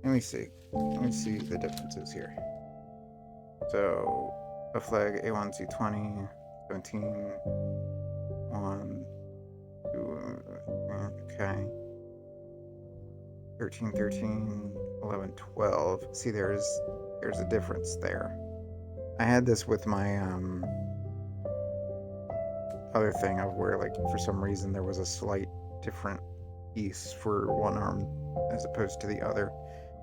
Let me see. Let me see the differences here. So, a flag A1, C20, 17, 1, 2, okay. 13, 13, 11, 12. See, there's a difference there. I had this with my other thing of where, like, for some reason there was a slight different piece for one arm as opposed to the other.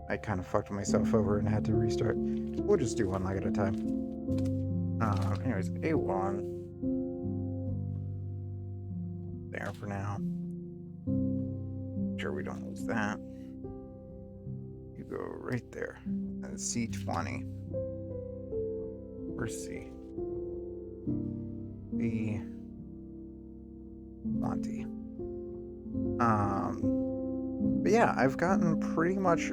I kind of fucked myself over and had to restart. We'll just do 1 leg at a time. Anyways, A1. There for now. Make sure we don't lose that. You go right there. And C20. Where's C? B20. But yeah, I've gotten pretty much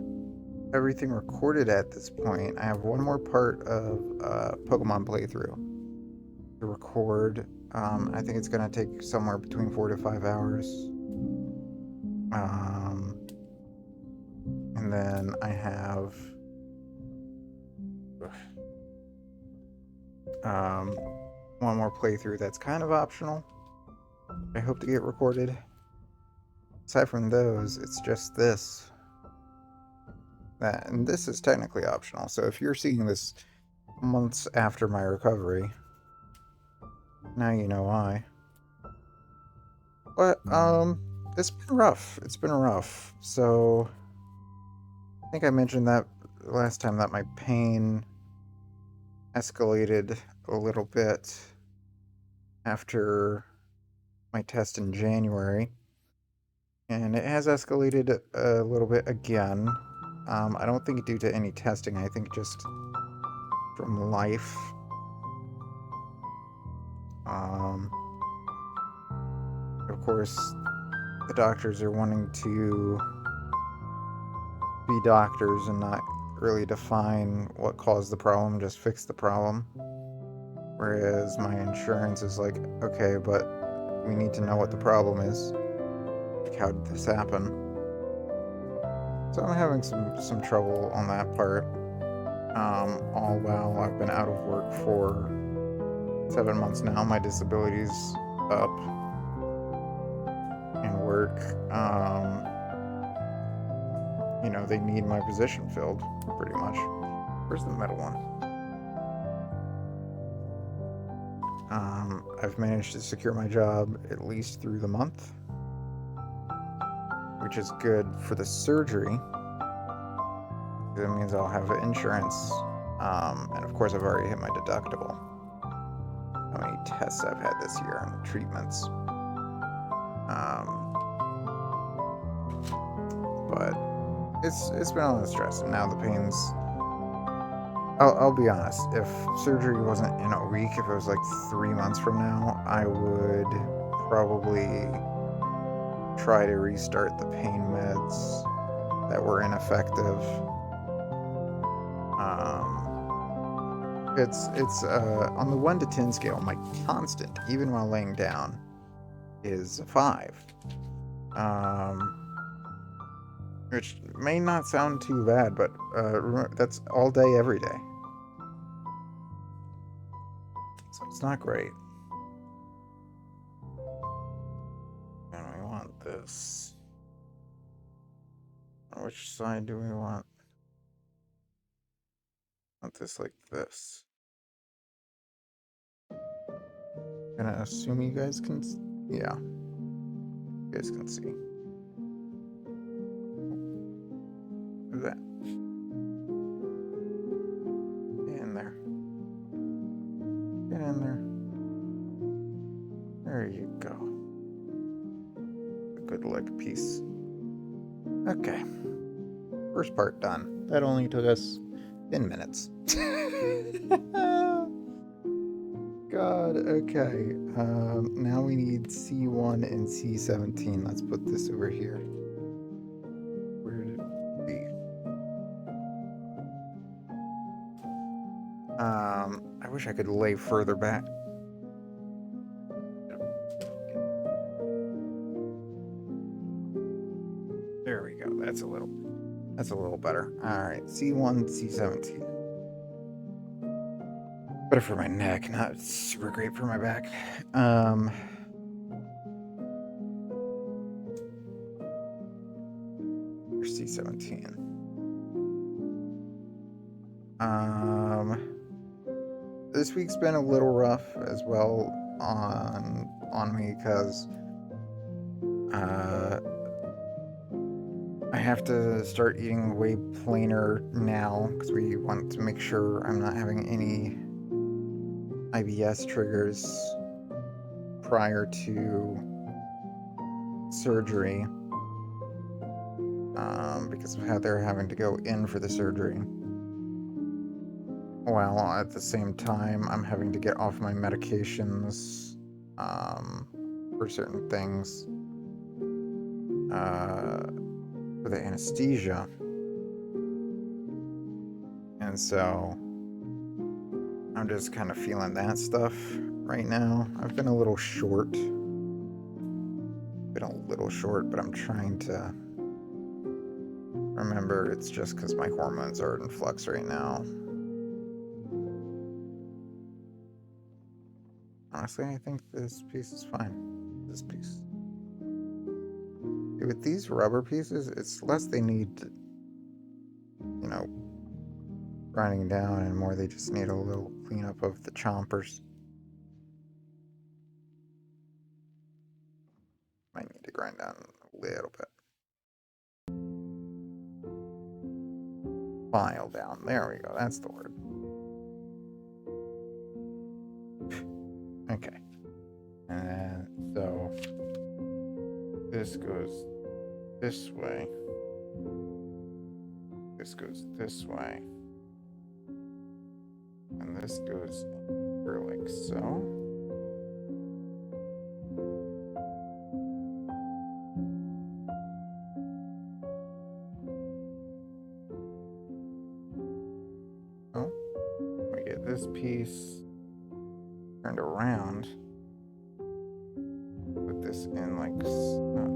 everything recorded at this point. I have one more part of Pokemon playthrough to record. I think it's gonna take somewhere between 4 to 5 hours. And then I have one more playthrough that's kind of optional. I hope to get recorded. Aside from those, it's just this. That, and this is technically optional, so if you're seeing this months after my recovery, now you know why. But, it's been rough. It's been rough. So, I think I mentioned that last time that my pain escalated a little bit after my test in January. And it has escalated a little bit again. I don't think due to any testing, I think just from life. Of course, the doctors are wanting to be doctors and not really define what caused the problem, just fix the problem. Whereas my insurance is like, okay, but we need to know what the problem is. Like, how did this happen? So I'm having some trouble on that part. All while I've been out of work for 7 months now. My disability's up in work. You know, they need my position filled, pretty much. Where's the metal one? I've managed to secure my job at least through the month, which is good for the surgery. That means I'll have insurance, and of course I've already hit my deductible. How many tests I've had this year and treatments. But it's been a lot of stress, and now the pains. I'll be honest, if surgery wasn't in a week, if it was like 3 months from now, I would probably try to restart the pain meds that were ineffective. It's on the 1 to 10 scale, my constant, even while laying down, is a 5. Which may not sound too bad, but remember, that's all day, every day. So it's not great. And we want this. Which side do we want? Want this like this. Gonna assume you guys can. Yeah. You guys can see. That. Get in there. Get in there. There you go. A good leg piece. Okay. First part done. That only took us 10 minutes. god. Okay. Now we need C1 and C17. Let's put this over here. Where did it be? I wish I could lay further back. There we go. That's a little better. Alright, C1, C17. Better for my neck, not super great for my back. C17. This week's been a little rough as well on me because I have to start eating way plainer now because we want to make sure I'm not having any IBS triggers prior to surgery, because of how they're having to go in for the surgery. While at the same time, I'm having to get off my medications for certain things for the anesthesia. And so I'm just kind of feeling that stuff right now. I've been a little short. But I'm trying to remember it's just because my hormones are in flux right now. Honestly, I think this piece is fine. This piece. With these rubber pieces, it's less they need, grinding down, and more they just need a little cleanup of the chompers. Might need to grind down a little bit. File down. There we go. That's the word. Okay. And so this goes this way. This goes this way. And this goes here like so. Oh, we get this piece turned around. Put this in like so.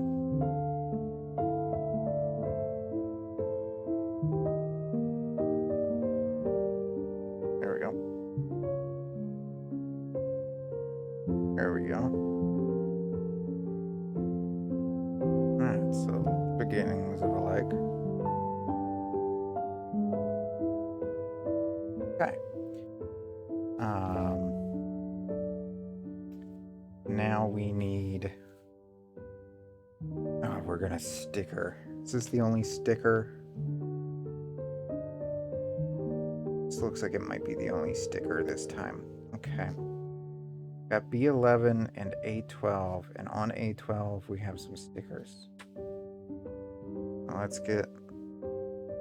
There we go. There we go. Alright, so beginnings of a leg. Okay. Now we need... Oh, we're gonna sticker. Is this the only sticker? This looks like it might be the only sticker this time. Okay. Got B11 and A12, and on A12 we have some stickers. Now let's get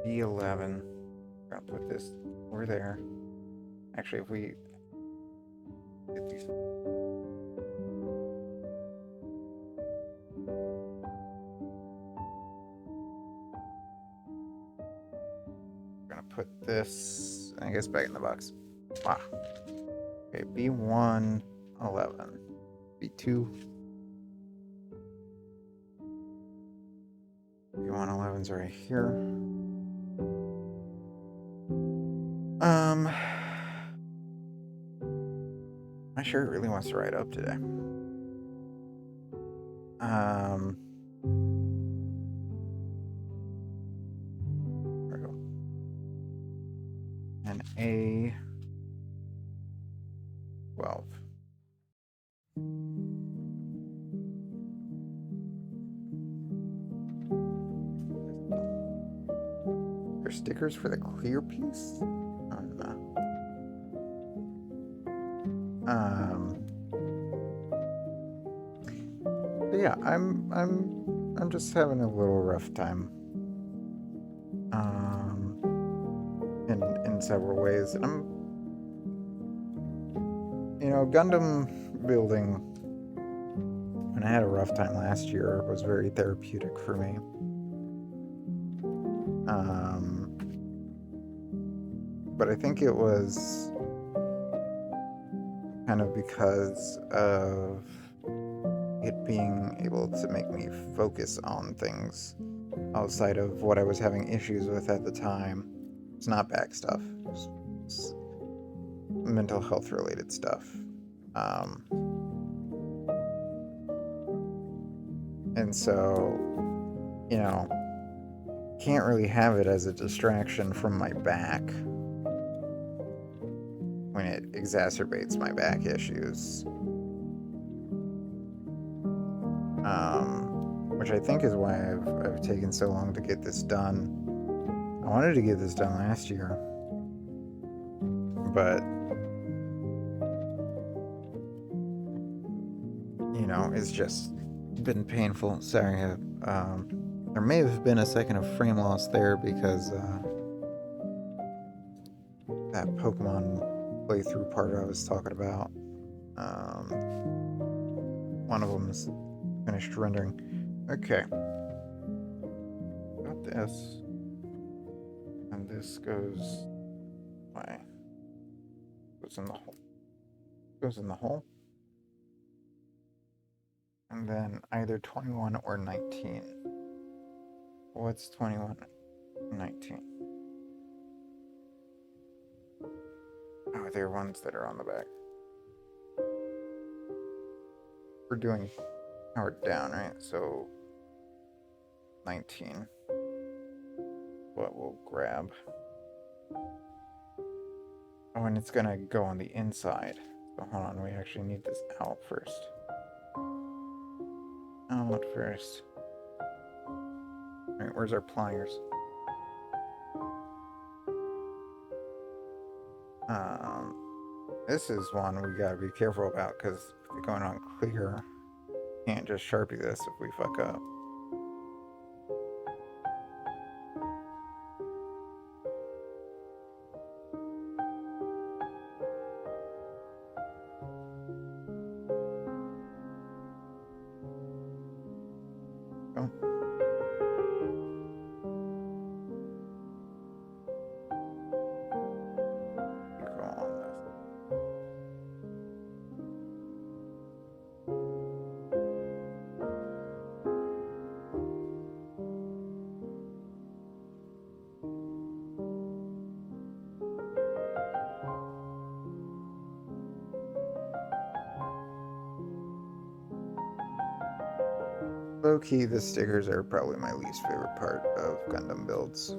B11. We're gonna put this over there. Actually, if we get these. We're gonna put this, I guess, back in the box. Wow. Okay, B1, 11. B2. B1, 11's right here. My shirt really wants to ride up today. There we go. And A12. There's stickers for the clear piece? Oh, no. But yeah, I'm just having a little rough time. In several ways, and I'm You know, Gundam building, when I had a rough time last year, was very therapeutic for me. But I think it was kind of because of it being able to make me focus on things outside of what I was having issues with at the time. It's not back stuff. It's mental health related stuff. And so, you know, can't really have it as a distraction from my back when it exacerbates my back issues. Which I think is why I've taken so long to get this done. I wanted to get this done last year, but you know, it's just been painful. Sorry, there may have been a second of frame loss there because that Pokemon playthrough part I was talking about, one of them is finished rendering. Okay, got this, and this goes away. Goes in the hole. Goes in the hole. And then either 21 or 19. What's 21? 19. Oh, they're ones that are on the back. We're doing powered down, right? So 19. What we'll grab. Oh, and it's gonna go on the inside. So hold on, we actually need this out first. Out first. Alright, where's our pliers? This is one we gotta be careful about because if they're going on clear, can't just Sharpie this if we fuck up. Go. Go on this. Low key, the stickers are probably my least favorite part of Gundam builds.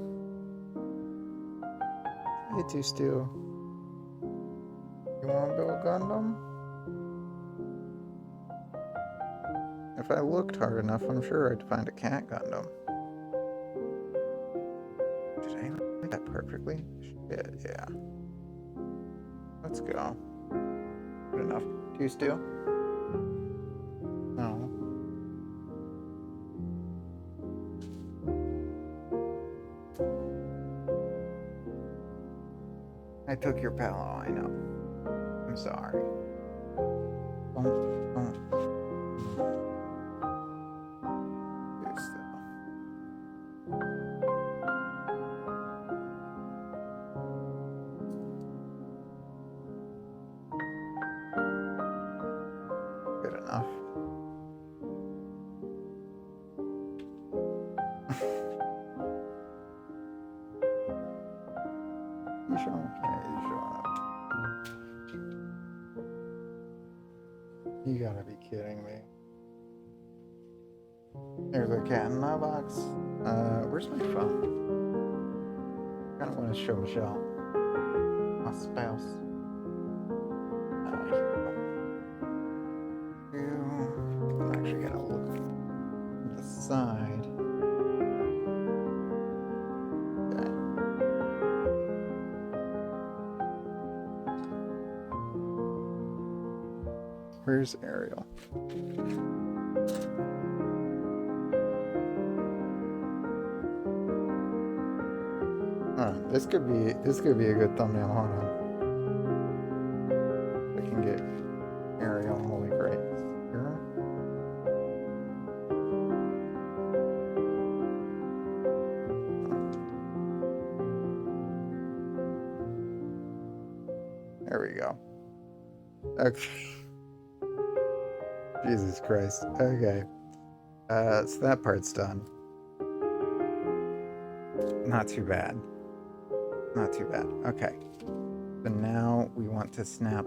Hey, Two Steel. You want to build Gundam? If I looked hard enough, I'm sure I'd find a cat Gundam. Did I make that perfectly? Shit, yeah. Let's go. Good enough. Two Steel? No. I took your pillow, I know. I'm sorry. Don't. Do still. Good enough. You showing? Yeah, you showing up. You gotta be kidding me. There's a cat in my box. Where's my phone? I kinda wanna show Michelle. My spouse. Here we go. I'm actually gonna look at the side. Okay. Where's Aerial? This could be a good thumbnail. Hold on. I can get There we go. Okay. Jesus Christ. Okay. So that part's done. Not too bad. Not too bad. Okay. So now we want to snap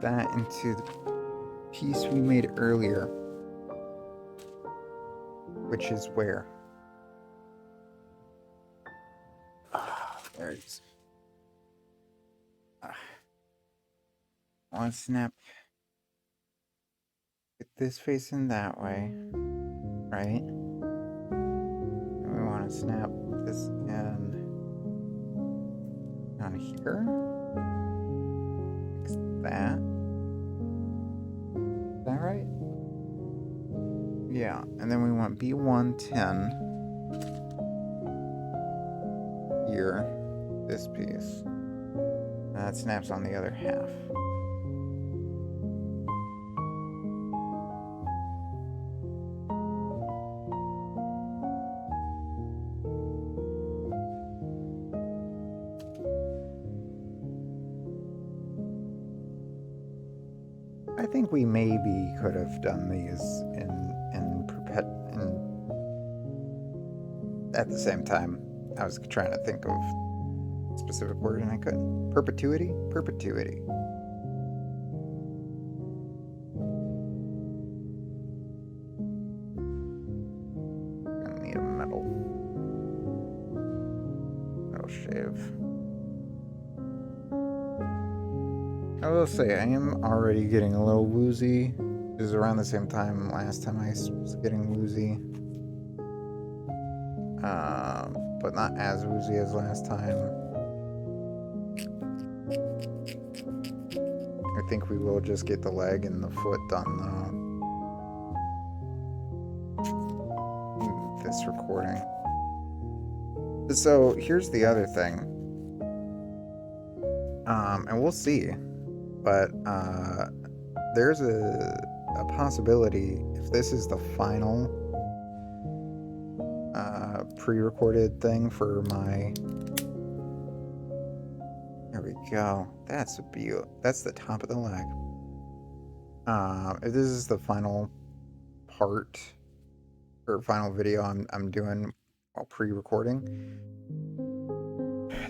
that into the piece we made earlier. Which is where? There it is. I want to snap. Get this facing that way. Right? And we want to snap this in on here. Fix that. Is that right? Yeah, and then we want B110 here, this piece. And that snaps on the other half. I think we maybe could have done these in at the same time. I was trying to think of a specific word and I couldn't. Perpetuity? Perpetuity. Gonna need a metal shave. I will say, I am already getting a little woozy. It was around the same time last time I was getting woozy. But not as woozy as last time. I think we will just get the leg and the foot done, though. In this recording. So, here's the other thing. And we'll see. But there's a possibility, if this is the final pre-recorded thing for my... There we go. That's a beaut. That's the top of the leg. If this is the final part or final video I'm doing while pre-recording,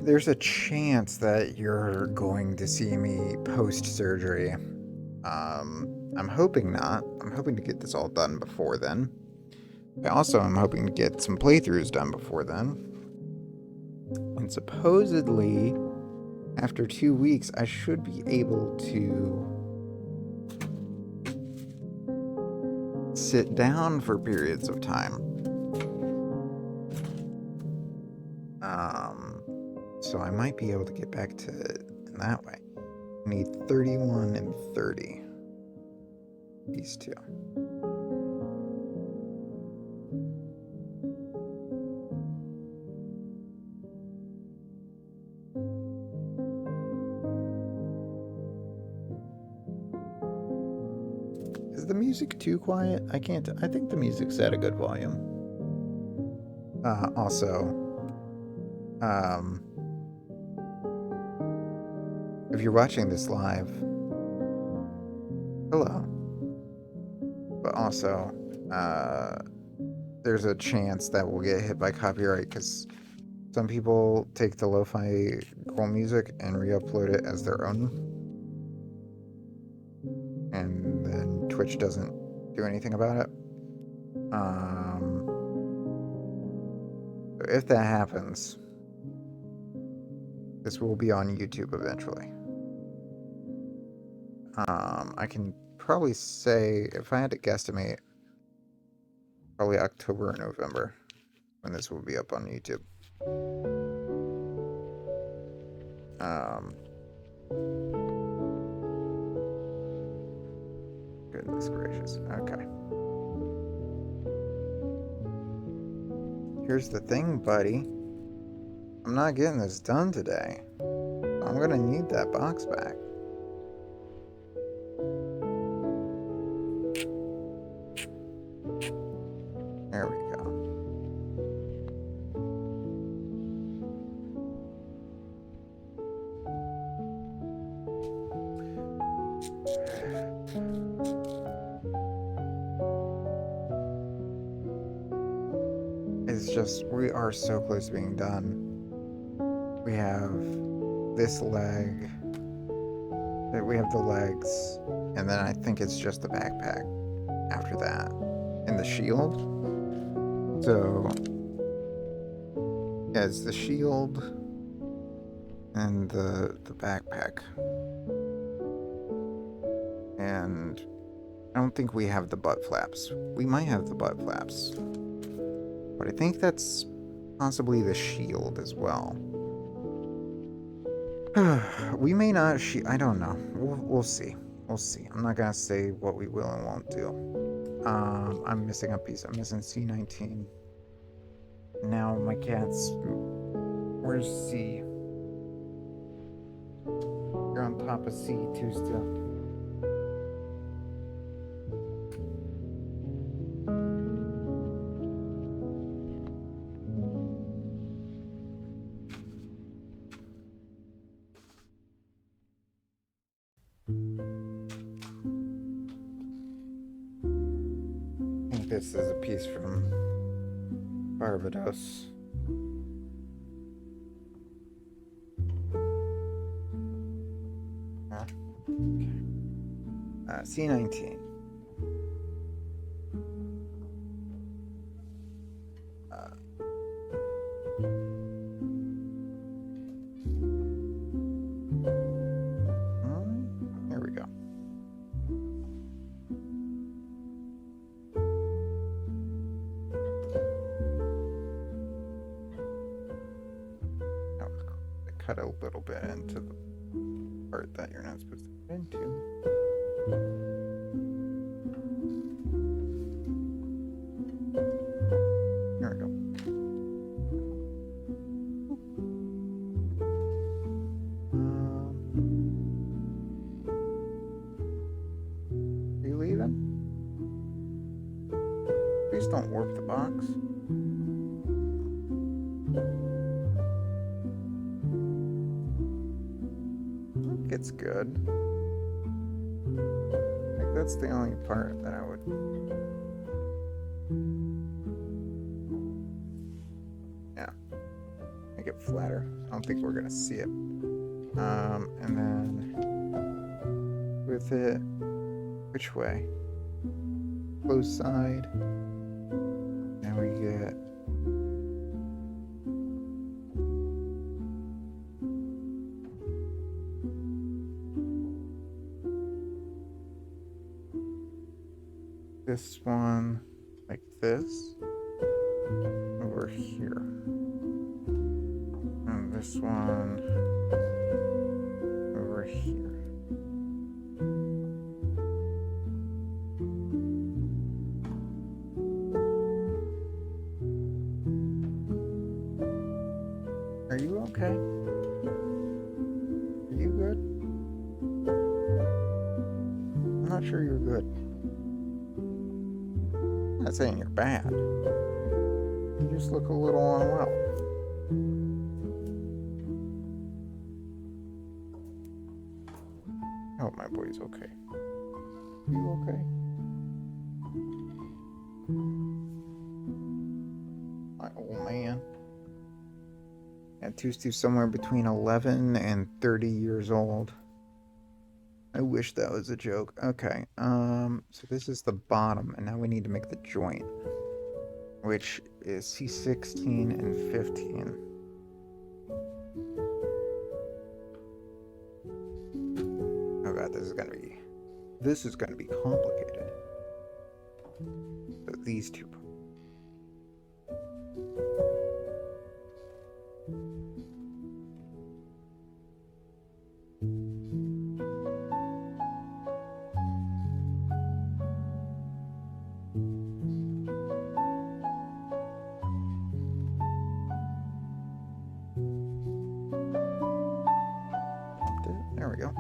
there's a chance that you're going to see me post-surgery. I'm hoping not. I'm hoping to get this all done before then. I also am hoping to get some playthroughs done before then. And supposedly, after 2 weeks, I should be able to sit down for periods of time. So I might be able to get back to it in that way. I need 31 and 30. These two. Is the music too quiet? I can't. I think the music's at a good volume. Also, if you're watching this live, hello. But also, there's a chance that we'll get hit by copyright because some people take the lo-fi girl music and re-upload it as their own. And then Twitch doesn't do anything about it. So if that happens, this will be on YouTube eventually. I can probably say, if I had to guesstimate, probably October or November when this will be up on YouTube. Goodness gracious. Okay. Here's the thing, buddy. I'm not getting this done today. I'm gonna need that box back. There we go. we are so close to being done. We have this leg, we have the legs, and then I think it's just the backpack after that, and the shield. So, yeah, it's the shield and the backpack. And I don't think we have the butt flaps. We might have the butt flaps, but I think that's possibly the shield as well. We may not. I don't know. We'll see. We'll see. I'm not gonna say what we will and won't do. I'm missing a piece. I'm missing C19. Now my cat's. Where's C? You're on top of C2 still. I think this is a piece from Barbados. C19. Here we go. Cut a little bit into the part that you're not supposed to cut into. There we go. Are you leaving? Please don't warp the box. It's good. Like, that's the only part that I would. Yeah. Make it flatter. I don't think we're gonna see it. And then with it, which way? Close side. And we get. This one, like this, over here. And this one, over here. Are you okay? Are you good? I'm not sure you're good. I'm not saying you're bad. You just look a little unwell. I hope my boy's okay. You okay? My old man. Yeah, Tustu's somewhere between 11 and 30 years old. I wish that was a joke. Okay, so this is the bottom, and now we need to make the joint, which is C16 and 15. Oh god, this is gonna be complicated. So these two. There we go.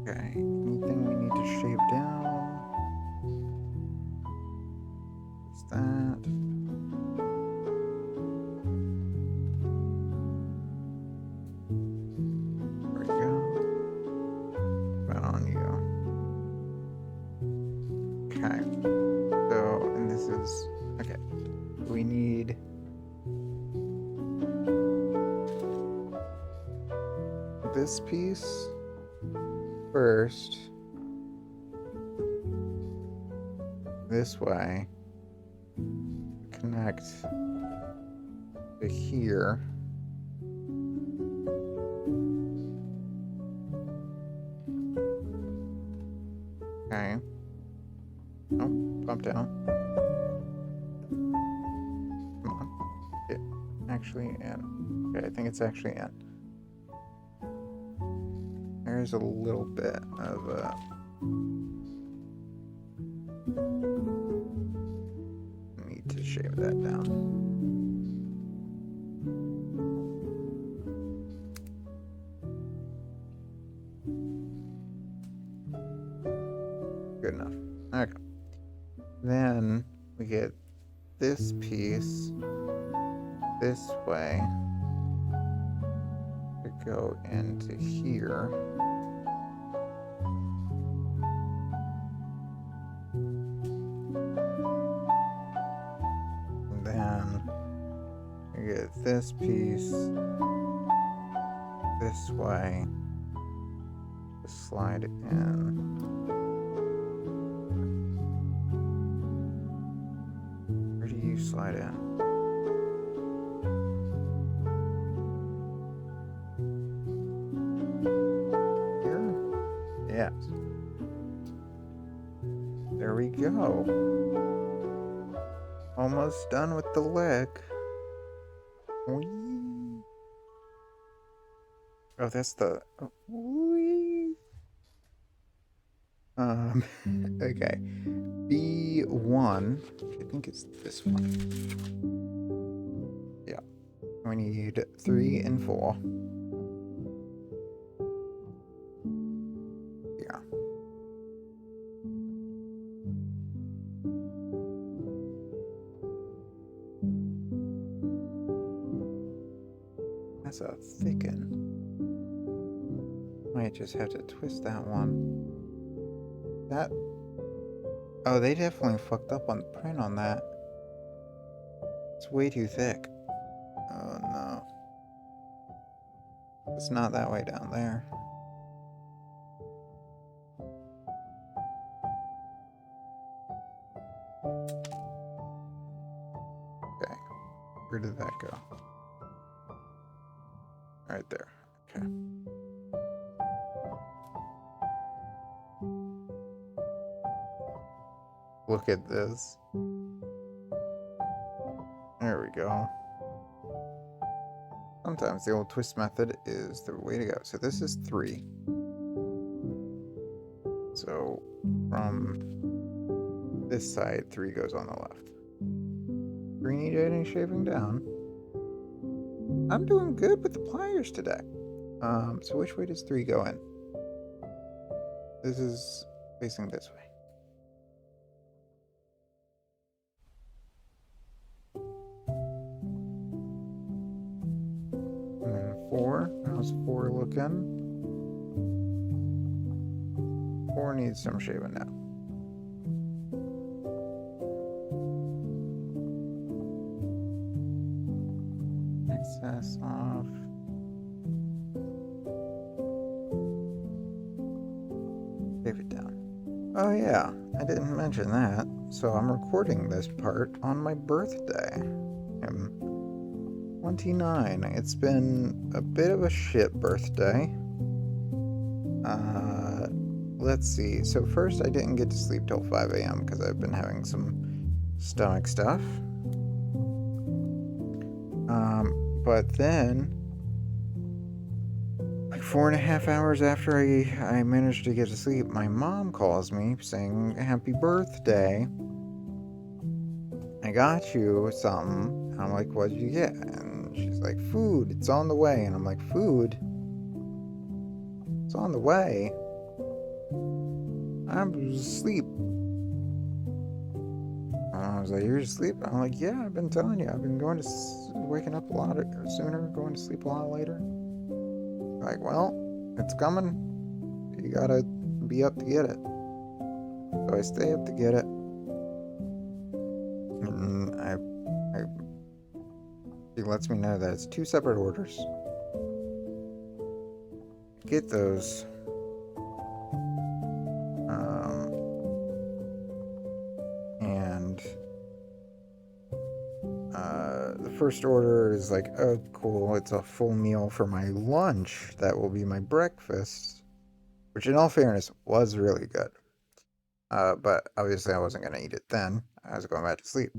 Okay, anything we need to shape down? Is that? There we go. Put on you. Okay. So, and this is, okay. need this piece first. This way. Connect to here. Okay. Oh, bump down. Come on. It actually in. Okay, I think it's actually in. There's a little bit of a... need to shave that down. Good enough. Okay. Then we get this piece this way to go into here. And then we get this piece this way to slide in. Slide in. Here? Yes. There we go. Almost done with the leg. Whee. Oh, that's the... Whee. Okay. B1, I think it's this one. Yeah. We need 3 and 4. Yeah. That's a thicken. Might just have to twist that one. That... Oh, they definitely fucked up on the print on that. It's way too thick. Oh no. It's not that way down there. Okay. Where did that go? Right there. Okay. Look at this. There we go. Sometimes the old twist method is the way to go. So this is 3. So from this side, 3 goes on the left. 3 need any shaving down. I'm doing good with the pliers today. So which way does 3 go in? This is facing this way. And then 4. How's 4 looking? 4 needs some shaving now. Excess off. Shave it down. Oh yeah, I didn't mention that. So I'm recording this part on my birthday. I'm 29. It's been a bit of a shit birthday. Let's see. So first I didn't get to sleep till 5 a.m. because I've been having some stomach stuff. But then, like 4.5 hours after I managed to get to sleep, my mom calls me saying, "Happy birthday. I got you something." And I'm like, "What did you get?" And she's like, "Food. It's on the way." And I'm like, "Food? It's on the way? I'm asleep." And I was like, "You're asleep?" I'm like, "Yeah, I've been telling you. I've been going to waking up a lot sooner, going to sleep a lot later." Like, "Well, it's coming. You gotta be up to get it." So I stay up to get it. And I She lets me know that it's 2 separate orders. Get those. And the first order is like, oh, cool, it's a full meal for my lunch. That will be my breakfast. Which, in all fairness, was really good. But obviously I wasn't going to eat it then. I was going back to sleep.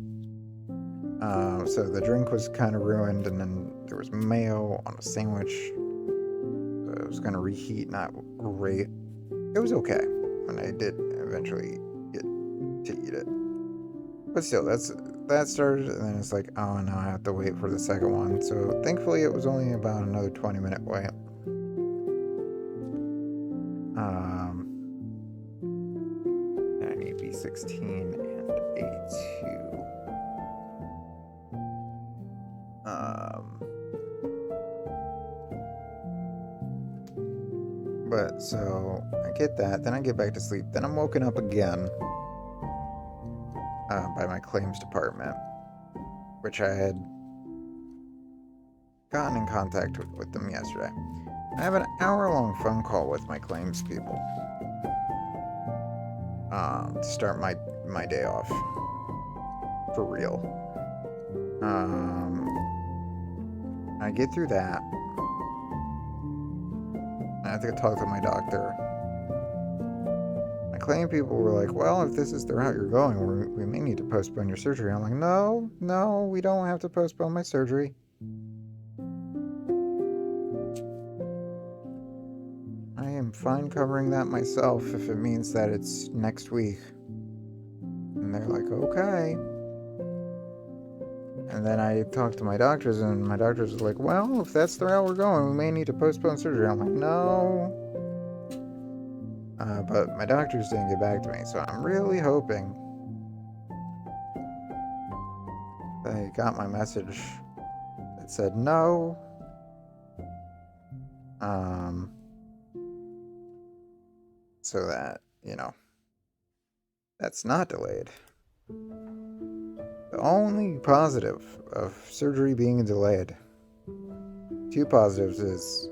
So the drink was kind of ruined, and then there was mayo on a sandwich. It was going to reheat, not great. It was okay when I did eventually get to eat it. But still, that started, and then it's like, oh no, I have to wait for the second one. So thankfully it was only about another 20-minute wait. I need B16 and A2. But so I get that, then I get back to sleep, then I'm woken up again by my claims department, which I had gotten in contact with them yesterday. I have an hour-long phone call with my claims people to start my day off for real. I get through that. I have to talk to my doctor. My claim people were like, well, if this is the route you're going, we may need to postpone your surgery. I'm like, no, we don't have to postpone my surgery. I am fine covering that myself if it means that it's next week. And they're like, okay. And then I talked to my doctors, and my doctors were like, well, if that's the route we're going, we may need to postpone surgery. I'm like, no. But my doctors didn't get back to me, so I'm really hoping they got my message that said no. So that, that's not delayed. The only positive of surgery being delayed, 2 positives, is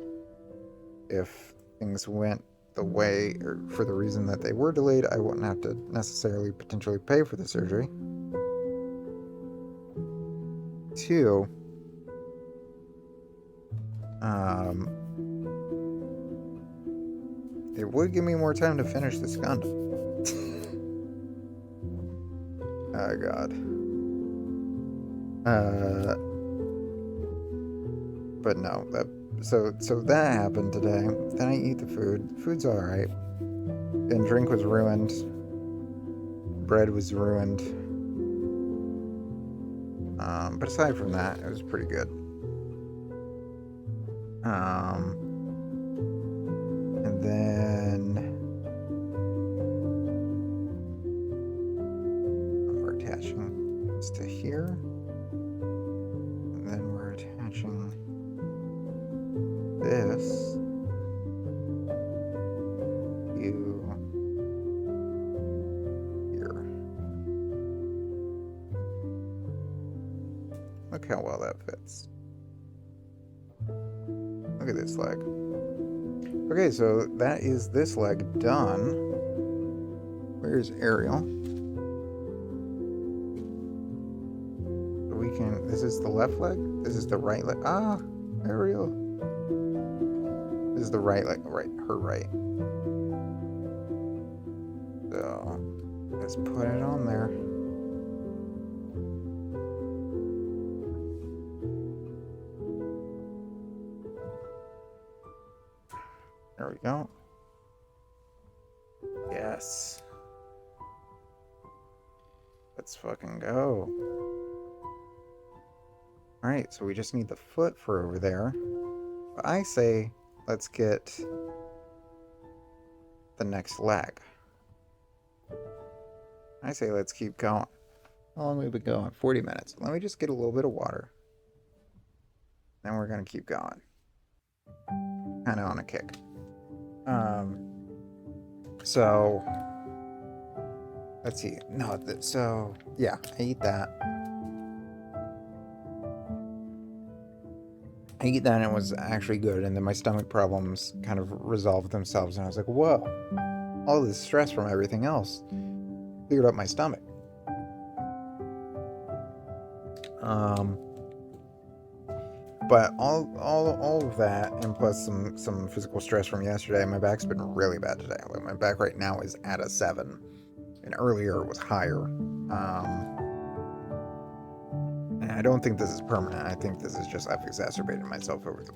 if things went the way or for the reason that they were delayed, I wouldn't have to necessarily potentially pay for the surgery. 2, it would give me more time to finish this Gundam. Oh god. But no, so that happened today. Then I eat the food. Food's alright. And drink was ruined. Bread was ruined. But aside from that, it was pretty good. And then we're attaching this to here. And then we're attaching this to here. Look how well that fits. Look at this leg. Okay, so that is this leg done. Where's Aerial? So we can, this is the left leg? This is the right leg. Ah, Aerial. This is the right leg, her right. So, let's put it on there. There we go. Yes. Let's fucking go. Alright, so we just need the foot for over there. But I say, let's get the next leg. I say let's keep going. How long have we been going? 40 minutes. Let me just get a little bit of water. Then we're going to keep going. Kind of on a kick. So, let's see. No, so, yeah, I eat that. I eat that and it was actually good, and then my stomach problems kind of resolved themselves, and I was like, whoa, all this stress from everything else cleared up my stomach. But all of that, and plus some physical stress from yesterday, my back's been really bad today. Like, my back right now is at a 7, and earlier it was higher. And I don't think this is permanent. I think this is just I've exacerbated myself over the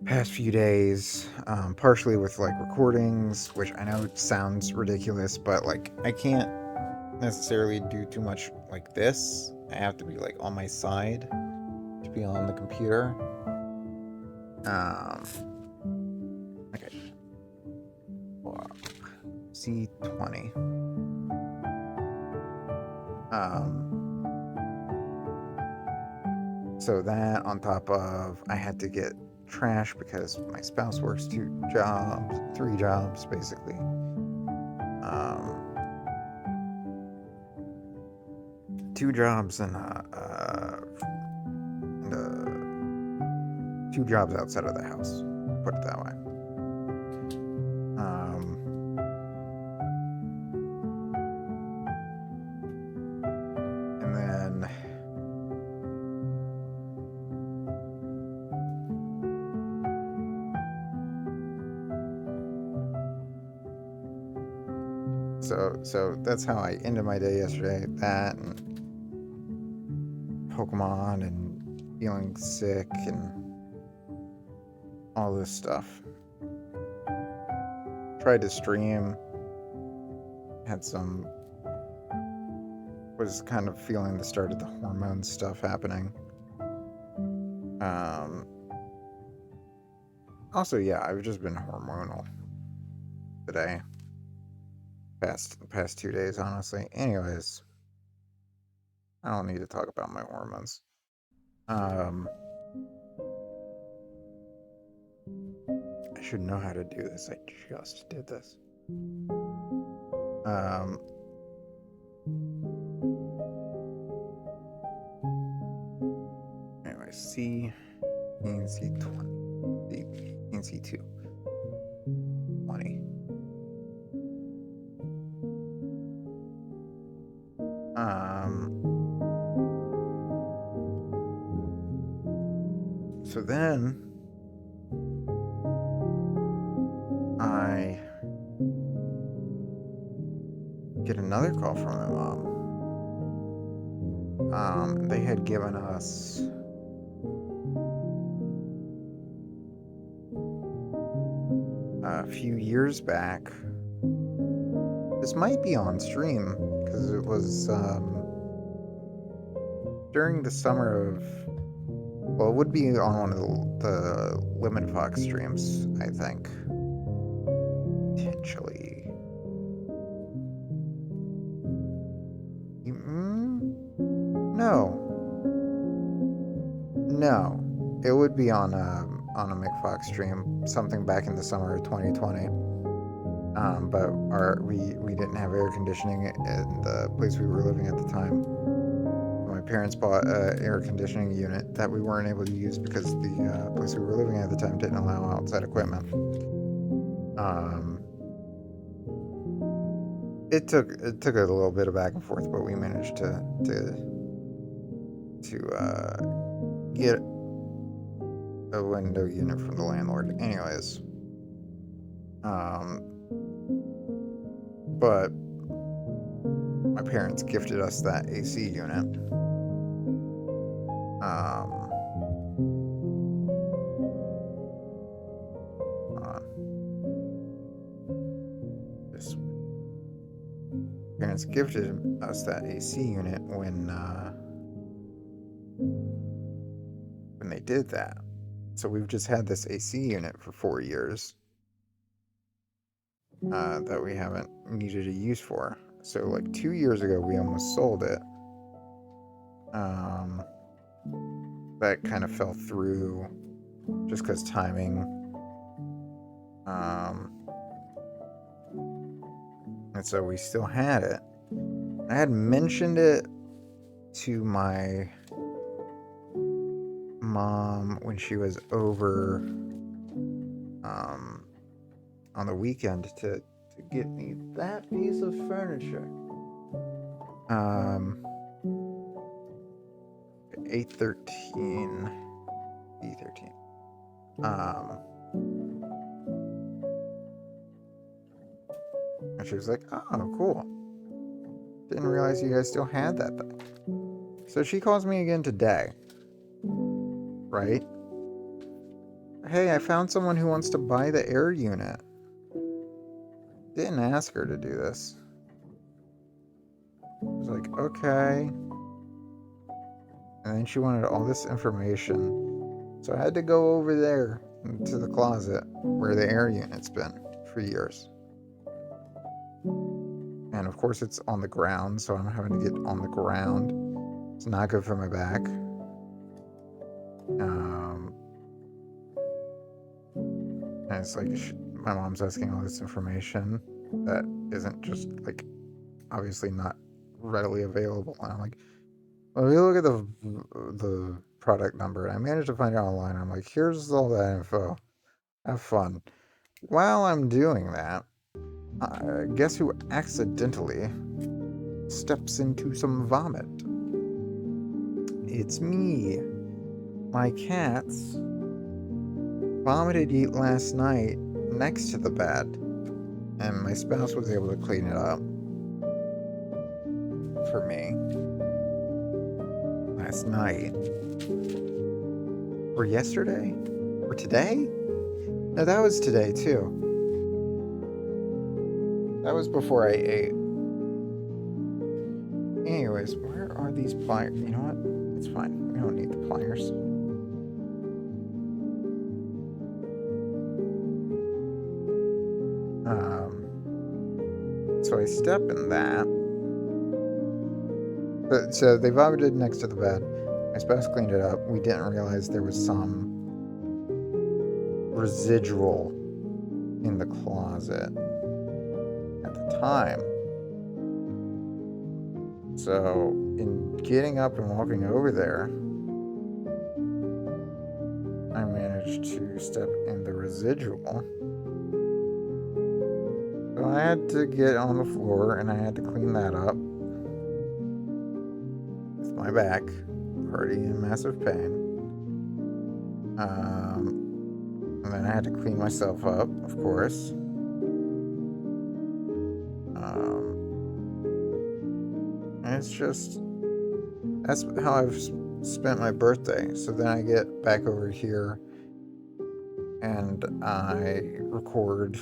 past few days, partially with like recordings, which I know sounds ridiculous, but like I can't necessarily do too much like this. I have to be like on my side to be on the computer. Okay. C20. So that on top of I had to get trash because my spouse works 3 jobs basically. 2 jobs and 2 jobs outside of the house, put it that way. And then so that's how I ended my day yesterday. That and Pokemon and feeling sick and all this stuff. Tried to stream, was kind of feeling the start of the hormone stuff happening. Also, yeah, I've just been hormonal today. Past 2 days, honestly. Anyways, I don't need to talk about my hormones. I should know how to do this. I just did this. Anyway, C and C20. C and C2. 20. So then I get another call from my mom. They had given us a few years back. This might be on stream because it was during the summer of. Well, it would be on one of the Limit Fox streams, I think. Potentially. No. It would be on a McFox stream, something back in the summer of 2020. But we didn't have air conditioning in the place we were living at the time. My parents bought an air conditioning unit that we weren't able to use because the place we were living at the time didn't allow outside equipment. It took a little bit of back and forth, but we managed to get a window unit from the landlord. Anyways, but my parents gifted us that AC unit. Parents gifted us that AC unit when they did that. So we've just had this AC unit for 4 years that we haven't needed a use for. So like 2 years ago, we almost sold it. That kind of fell through just because timing. And so we still had it. I had mentioned it to my mom when she was over on the weekend to get me that piece of furniture. 813 B13. And she was like, oh, cool. Didn't realize you guys still had that thing. So she calls me again today. Right? Hey, I found someone who wants to buy the air unit. Didn't ask her to do this. I was like, okay. And then she wanted all this information. So I had to go over there into the closet where the air unit's been for years. And of course it's on the ground, so I'm having to get on the ground. It's not good for my back. And it's like my mom's asking all this information that isn't just like obviously not readily available. And I'm like, well, we look at the product number, and I managed to find it online. I'm like, here's all that info. Have fun. While I'm doing that, guess who accidentally steps into some vomit? It's me. My cats vomited last night next to the bed, and my spouse was able to clean it up for me last night. Or yesterday? Or today? No, that was today too. That was before I ate. Anyways, where are these pliers? You know what? It's fine. We don't need the pliers. So I step in that. So they vomited next to the bed. My spouse cleaned it up. We didn't realize there was some residual in the closet at the time. So in getting up and walking over there, I managed to step in the residual. So I had to get on the floor and I had to clean that up with my back, already in massive pain. And then I had to clean myself up, of course. And it's just, that's how I've spent my birthday. So then I get back over here and I record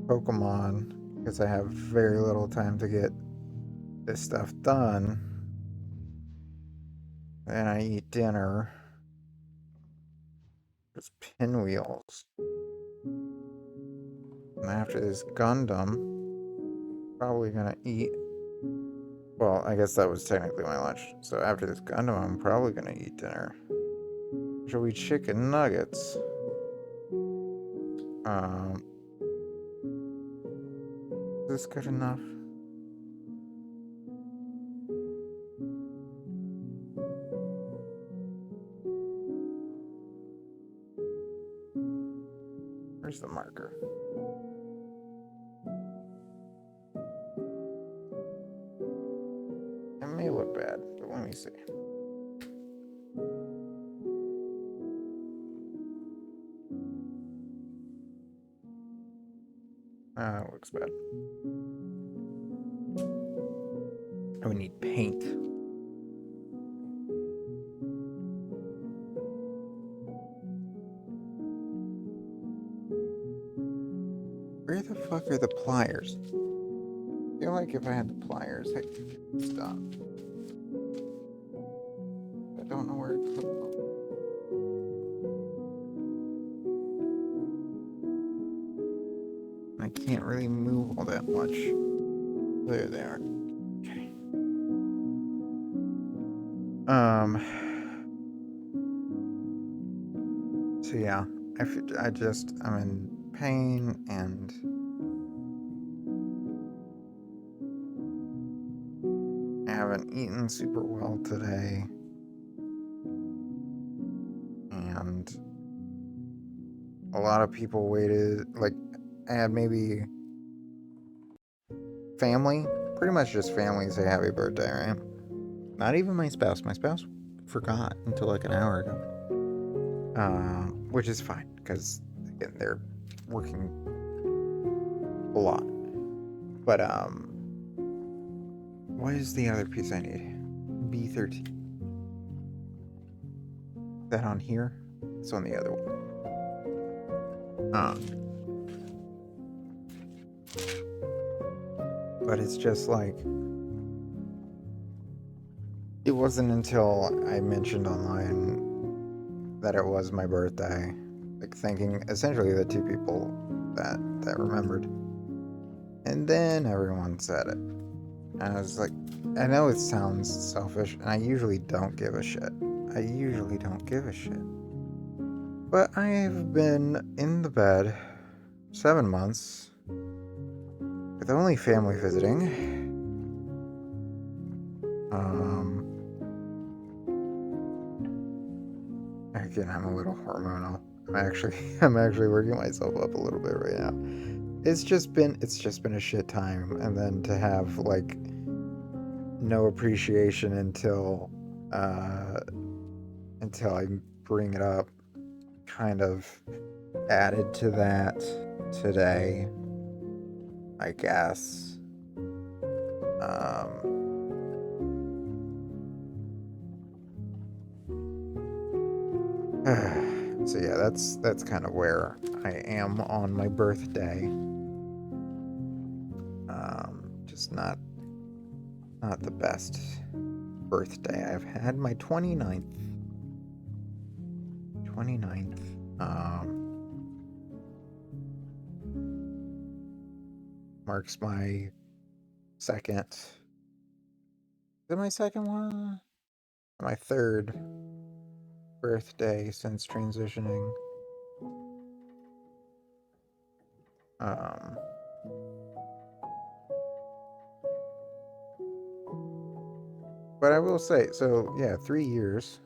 Pokemon because I have very little time to get this stuff done. Then I eat dinner. There's pinwheels. And after this Gundam, probably gonna eat. Well, I guess that was technically my lunch. So after this Gundam, I'm probably gonna eat dinner. Shall we chicken nuggets? Is this good enough? Where's the marker? It may look bad, but let me see. It looks bad. I would need paint. Where the fuck are the pliers? I feel like if I had the pliers, I could stop. I don't know where to put them. I can't really move all that much. There they are. Okay. So yeah, I'm in pain and I haven't eaten super well today. And and a lot of people waited. Like, I had maybe family, pretty much just family, say happy birthday, right? Not even my spouse. My spouse forgot until like an hour ago. Which is fine, because again, they're working a lot. But what is the other piece I need? B13. Is that on here? It's on the other one. But it's just like, it wasn't until I mentioned online that it was my birthday, like thanking essentially the two people that remembered, and then everyone said it, and I was like, I know it sounds selfish, and I usually don't give a shit. But I have been in the bed 7 months with only family visiting. Again, I'm a little hormonal. I'm actually working myself up a little bit right now. It's just been a shit time, and then to have like no appreciation until I bring it up, kind of added to that today, I guess. So yeah, that's kind of where I am on my birthday. Just not the best birthday I've had. My 29th marks my second. Is it my second one? My third birthday since transitioning. But I will say, so yeah, 3 years,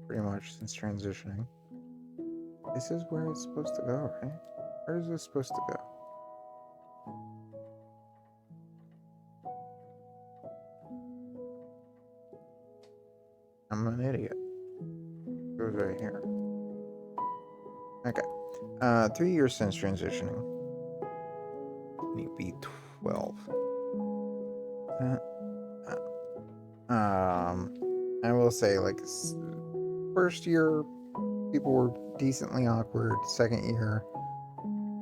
pretty much, since transitioning. This is where it's supposed to go, right? Where is this supposed to go? I'm an idiot. It goes right here. Okay. 3 years since transitioning. Need B12. I will say, like, first year, people were decently awkward. Second year,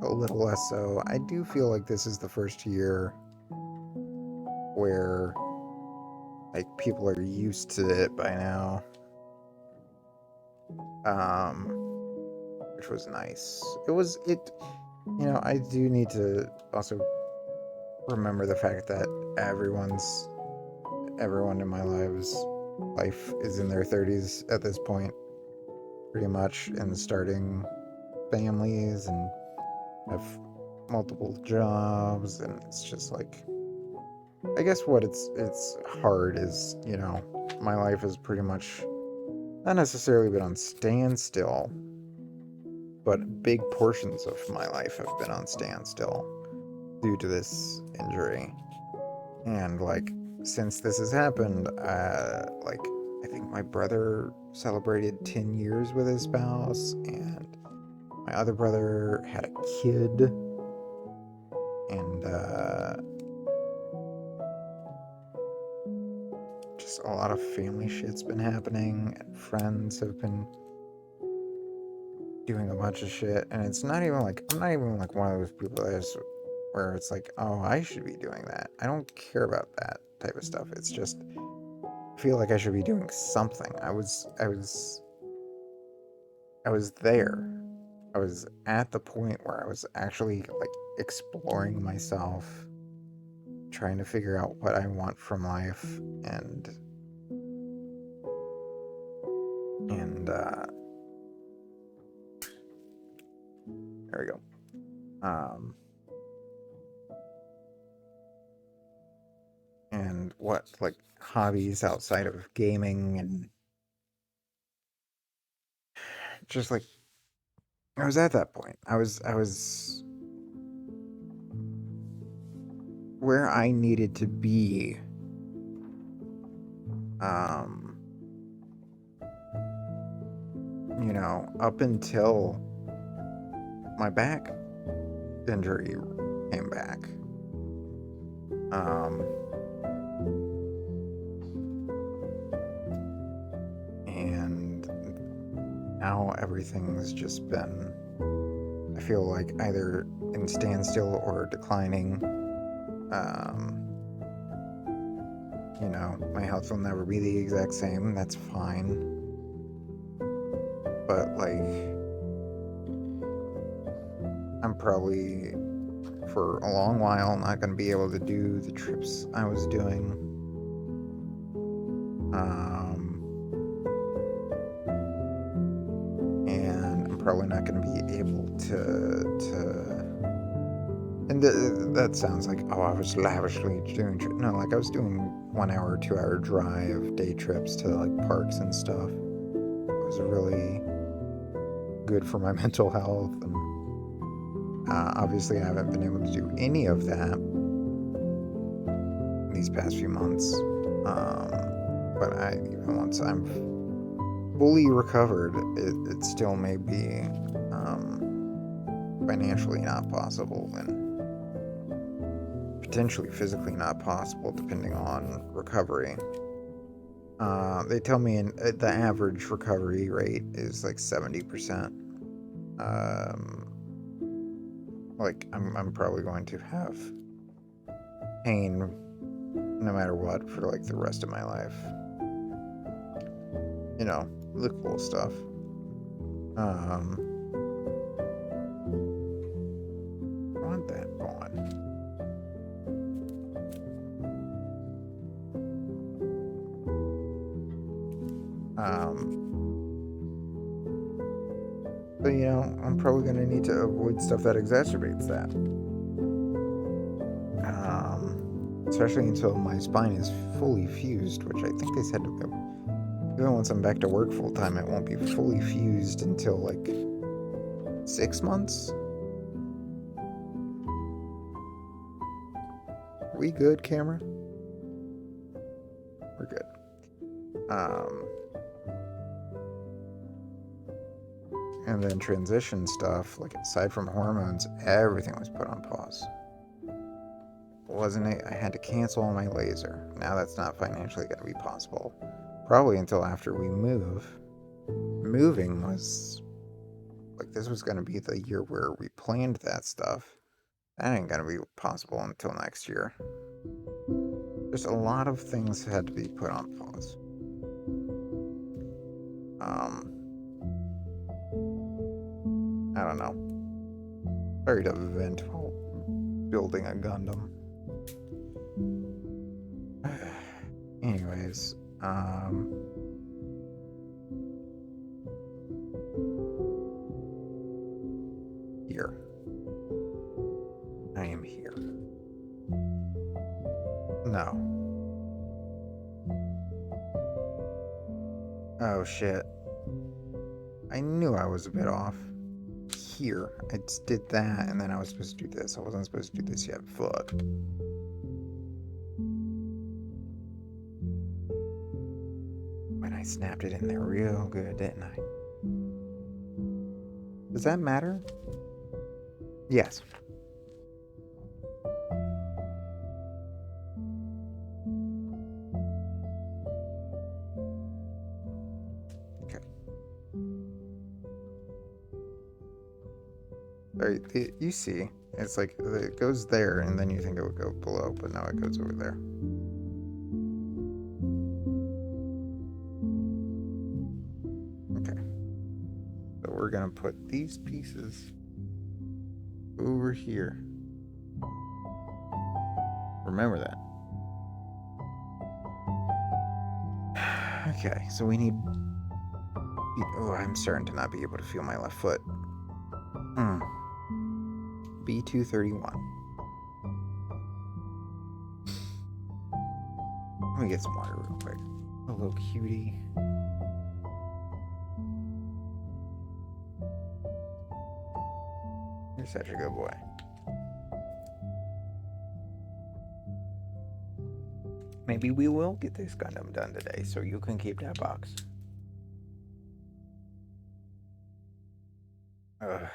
a little less so. I do feel like this is the first year where, like, people are used to it by now. Which was nice. I do need to also remember the fact that everyone in my life is in their 30s at this point, pretty much, and starting families and have multiple jobs, and it's just like, I guess what it's hard is, my life has pretty much not necessarily been on standstill, but big portions of my life have been on standstill due to this injury. And like, since this has happened, like, I think my brother celebrated 10 years with his spouse, and my other brother had a kid, and just a lot of family shit's been happening, and friends have been doing a bunch of shit, and it's not even like, I'm not even like one of those people where it's like, oh, I should be doing that. I don't care about that type of stuff. It's just, I feel like I should be doing something. I was there. I was at the point where I was actually like exploring myself, trying to figure out what I want from life, and there we go. And what, like, hobbies outside of gaming and just like, I was at that point. I was where I needed to be. You know, up until my back injury came back. And now everything's just been, I feel like, either in standstill or declining. You know, my health will never be the exact same. That's fine. But, like, I'm probably, for a long while, not going to be able to do the trips I was doing. And I'm probably not going to be able to and that sounds like, oh, I was lavishly doing, no, like I was doing 1 hour, 2 hour drive, day trips to like parks and stuff. It was really good for my mental health. And obviously I haven't been able to do any of that these past few months. But even once I'm fully recovered, it still may be financially not possible, and potentially physically not possible, depending on recovery. They tell me the average recovery rate is like 70%. Like I'm probably going to have pain no matter what for like the rest of my life. You know, the cool stuff. I want that gone. But you know, I'm probably going to need to avoid stuff that exacerbates that. Especially until my spine is fully fused, which I think they said even once I'm back to work full time, it won't be fully fused until like 6 months. Are we good, camera? We're good. And then transition stuff, like aside from hormones, everything was put on pause. Wasn't it? I had to cancel all my laser. Now that's not financially going to be possible. Probably until after we move. Moving was, like, this was going to be the year where we planned that stuff. That ain't going to be possible until next year. Just a lot of things had to be put on pause. I don't know. Very event while building a Gundam. Anyways, here. I am here. No. Oh shit. I knew I was a bit off. Here. I just did that, and then I was supposed to do this. I wasn't supposed to do this yet. Fuck. When I snapped it in there real good, didn't I? Does that matter? Yes. You see, it's like it goes there, and then you think it would go below, but now it goes over there. Okay. So we're gonna put these pieces over here. Remember that. Okay, so we need... Oh, I'm starting to not be able to feel my left foot. B231. Let me get some water real quick. Hello, cutie. You're such a good boy. Maybe we will get this Gundam done today, so you can keep that box. Ugh.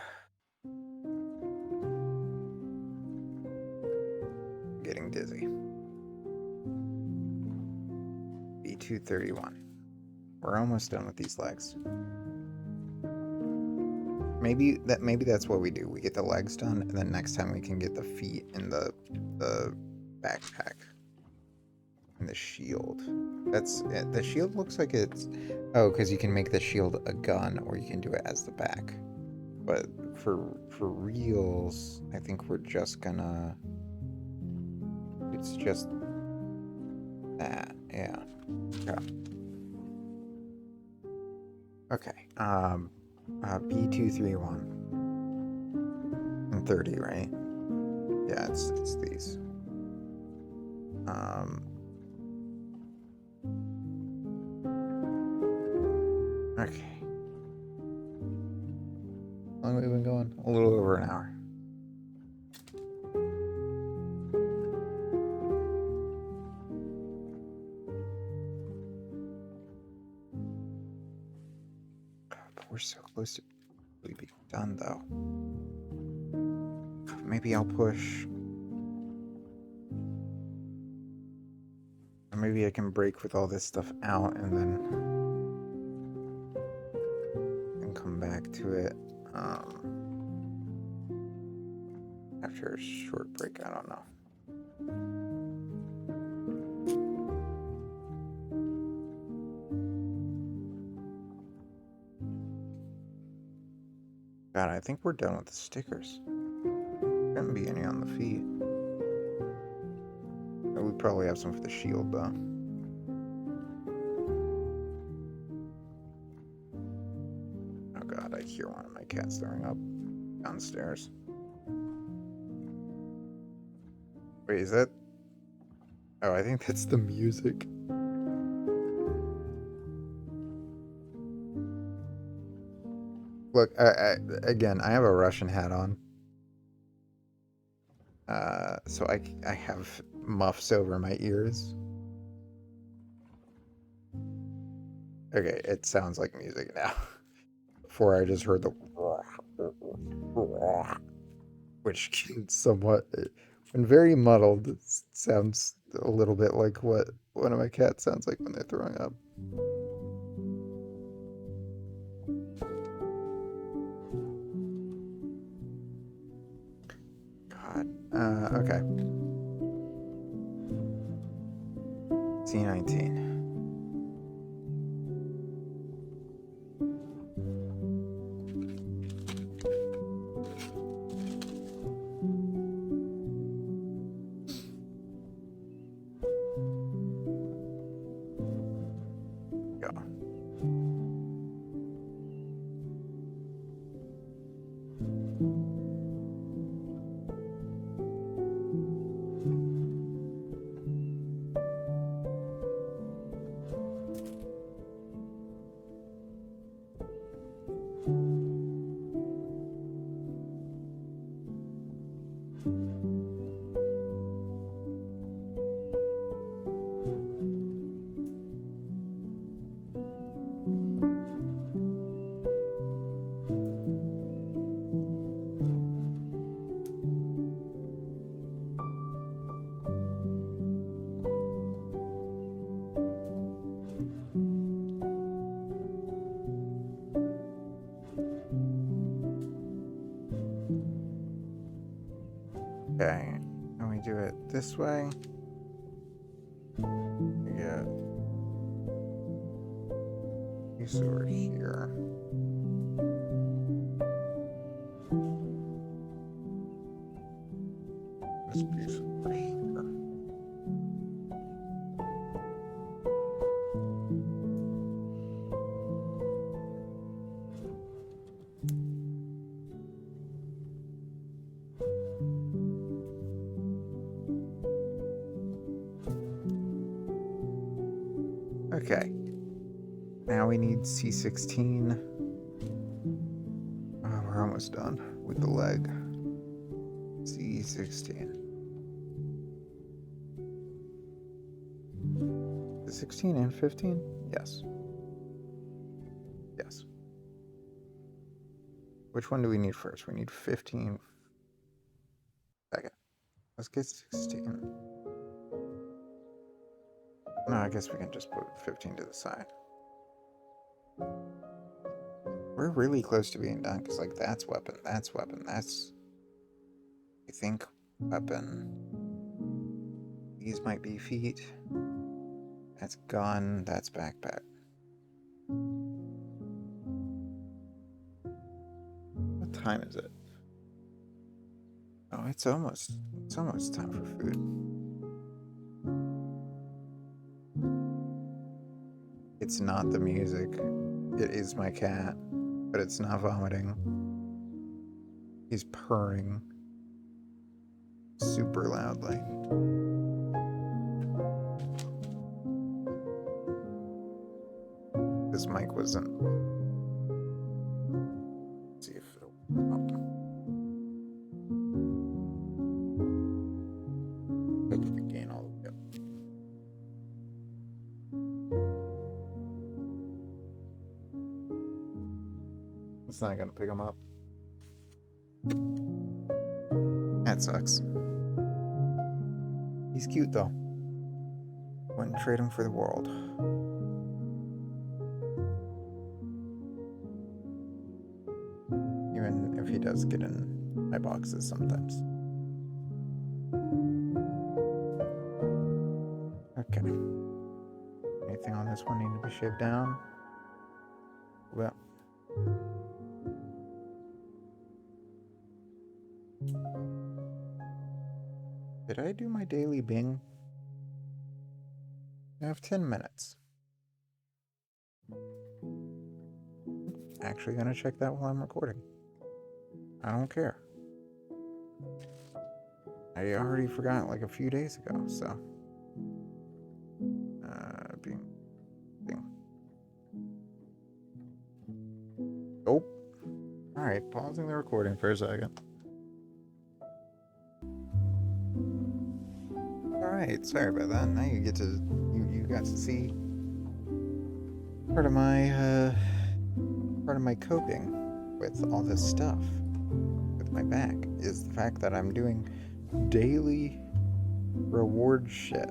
Getting dizzy. B231. We're almost done with these legs. Maybe that's what we do. We get the legs done, and then next time we can get the feet and the backpack and the shield. That's it. The shield looks like it's because you can make the shield a gun, or you can do it as the back. But for reals, I think we're just gonna. It's just that, yeah. Okay. B231 and 30, right? Yeah, it's these. Okay. How long have we been going? A little over an hour. We're so close to really being done, though. Maybe I'll push. Or maybe I can break with all this stuff out and then come back to it after a short break. I don't know. God, I think we're done with the stickers. Shouldn't be any on the feet. We probably have some for the shield, though. Oh God, I hear one of my cats throwing up downstairs. Wait, is that? Oh, I think that's the music. Look, again, I have a Russian hat on. So I have muffs over my ears. Okay, it sounds like music now. Before I just heard the which can somewhat, when very muddled, it sounds a little bit like what one of my cats sounds like when they're throwing up. Okay. C19. Go. Okay, and we do it this way. We get these over here. This piece over here. Okay, now we need C16. Oh, we're almost done with the leg. C16. The 16 and 15? Yes. Yes. Which one do we need first? We need 15. Second. Let's get 16. No, I guess we can just put 15 to the side. We're really close to being done, because, like, that's weapon, that's, I think, weapon. These might be feet. That's gun, that's backpack. What time is it? Oh, it's almost time for food. It's not the music. It is my cat, but it's not vomiting. He's purring super loudly. This mic wasn't. Let's see if it'll. Hope we can gain all the way up. It's not gonna pick him up. That sucks. He's cute though. Wouldn't trade him for the world. Even if he does get in my boxes sometimes. Okay. Anything on this one need to be shaved down? Well. Did I do my daily Bing? I have 10 minutes. Actually gonna check that while I'm recording. I don't care. I already forgot like a few days ago, so. Bing. Oh. Alright, pausing the recording for a second. Alright, sorry about that. Now you get to you got to see part of my coping with all this stuff with my back is the fact that I'm doing daily reward shit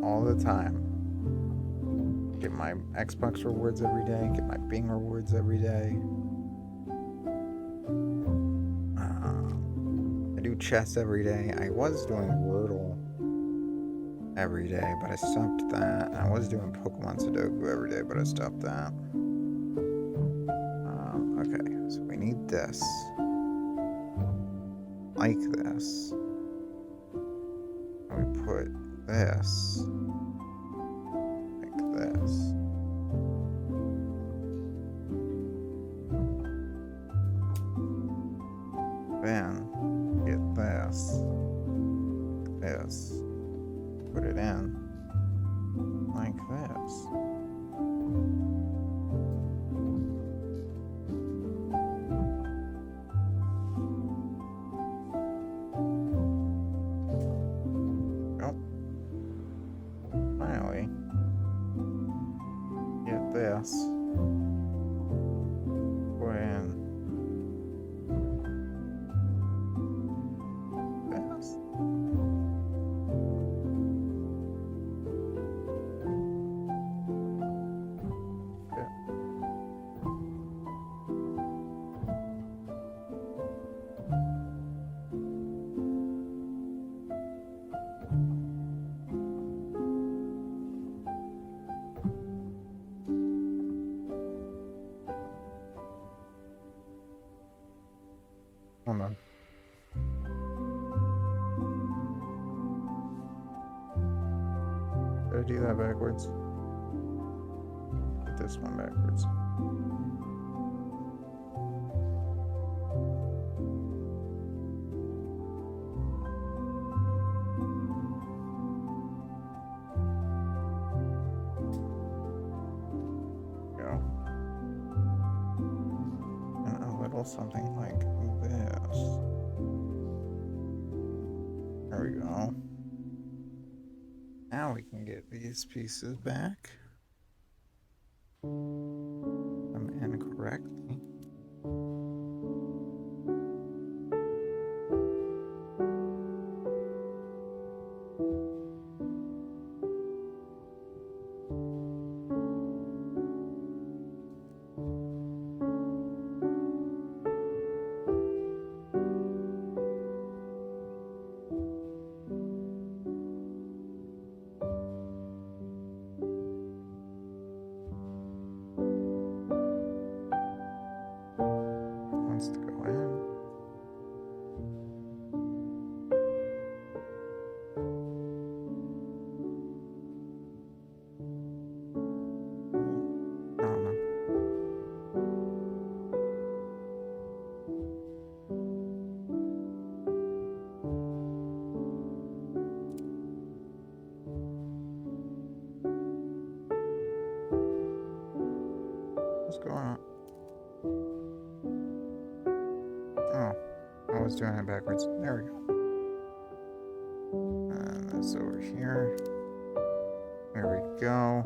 all the time. Get my Xbox rewards every day, get my Bing rewards every day. I do chess every day. I was doing Wordle every day, but I stopped that. I was doing Pokemon Sudoku every day, but I stopped that. Okay, so we need this. Like this. And we put this. Like this. Then get this. This. Put it in. Like this. Finally, get this. Put in this. Hold on. Did I do that backwards? Put this one backwards. Go. And a little something like this. There we go. Now we can get these pieces back. I'm incorrectly. Wants to go in. I don't know. What's going on? Oh, I was doing it backwards. There we go. And this over here. There we go.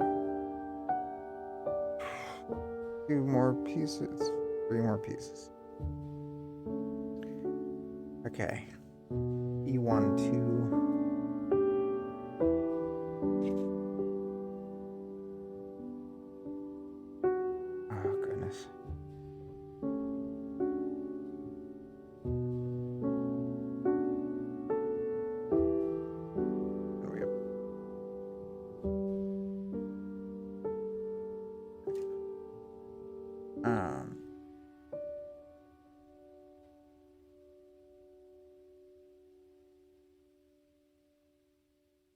2 more pieces. 3 more pieces. Okay. E1, 2. Oh, goodness. There we go.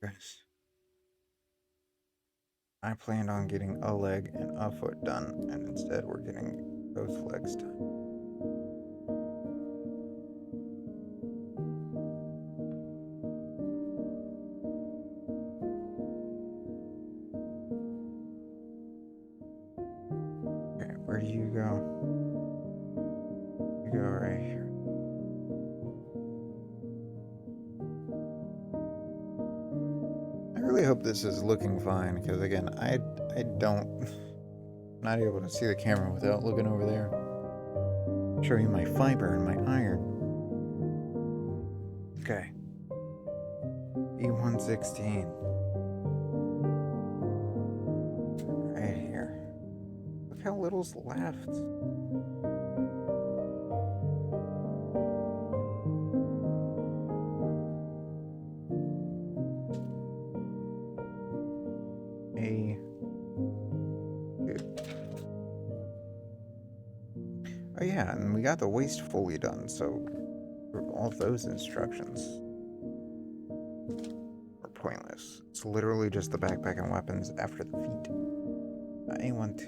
Goodness. I planned on getting a leg and a foot done, and instead we're getting both legs done. Okay, where do you go? You go right here. I really hope this is looking fine, because again, I don't, I'm not able to see the camera without looking over there. Show you my fiber and my iron. Okay. E116. Right here. Look how little's left. Oh yeah, and we got the waist fully done, so all those instructions are pointless. It's literally just the backpack and weapons after the feet. A1 2.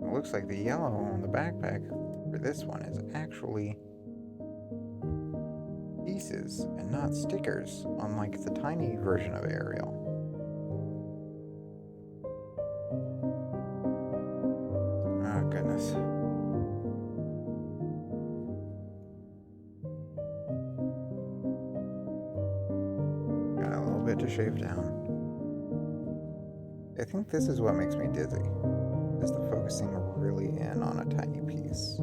It looks like the yellow on the backpack for this one is actually pieces and not stickers, unlike the tiny version of Aerial. Oh, goodness. Got a little bit to shave down. I think this is what makes me dizzy, is the focusing really in on a tiny piece.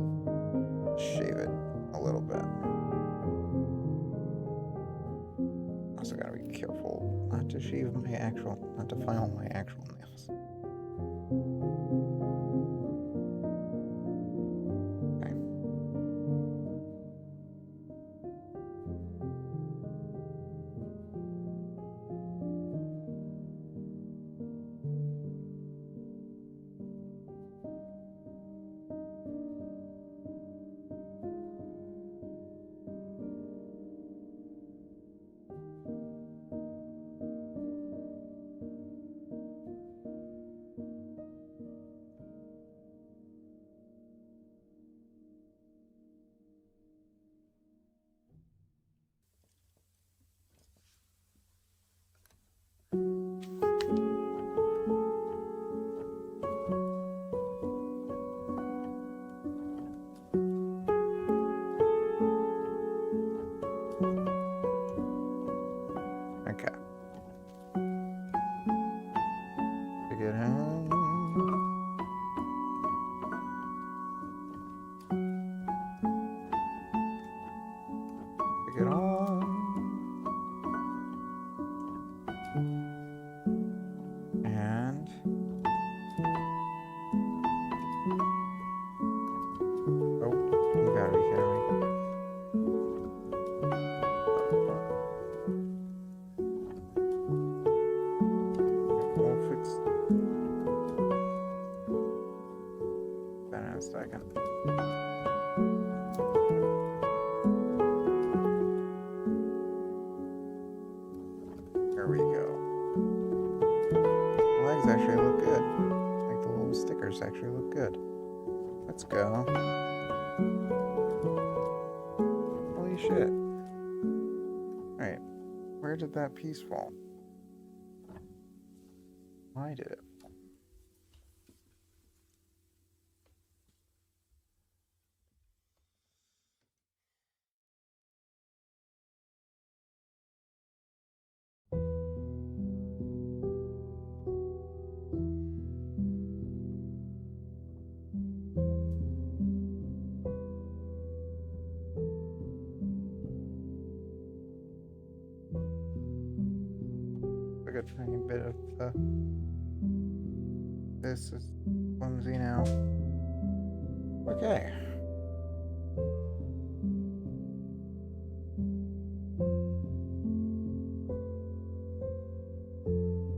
Shave it a little bit. Also gotta be careful not to shave my actual, not to file my actual nails. Okay. There we go. The legs actually look good. Like the little stickers actually look good. Let's go. Holy shit. Alright. Where did that piece fall? Why did it fall? Like a tiny bit of this is clumsy now. Okay.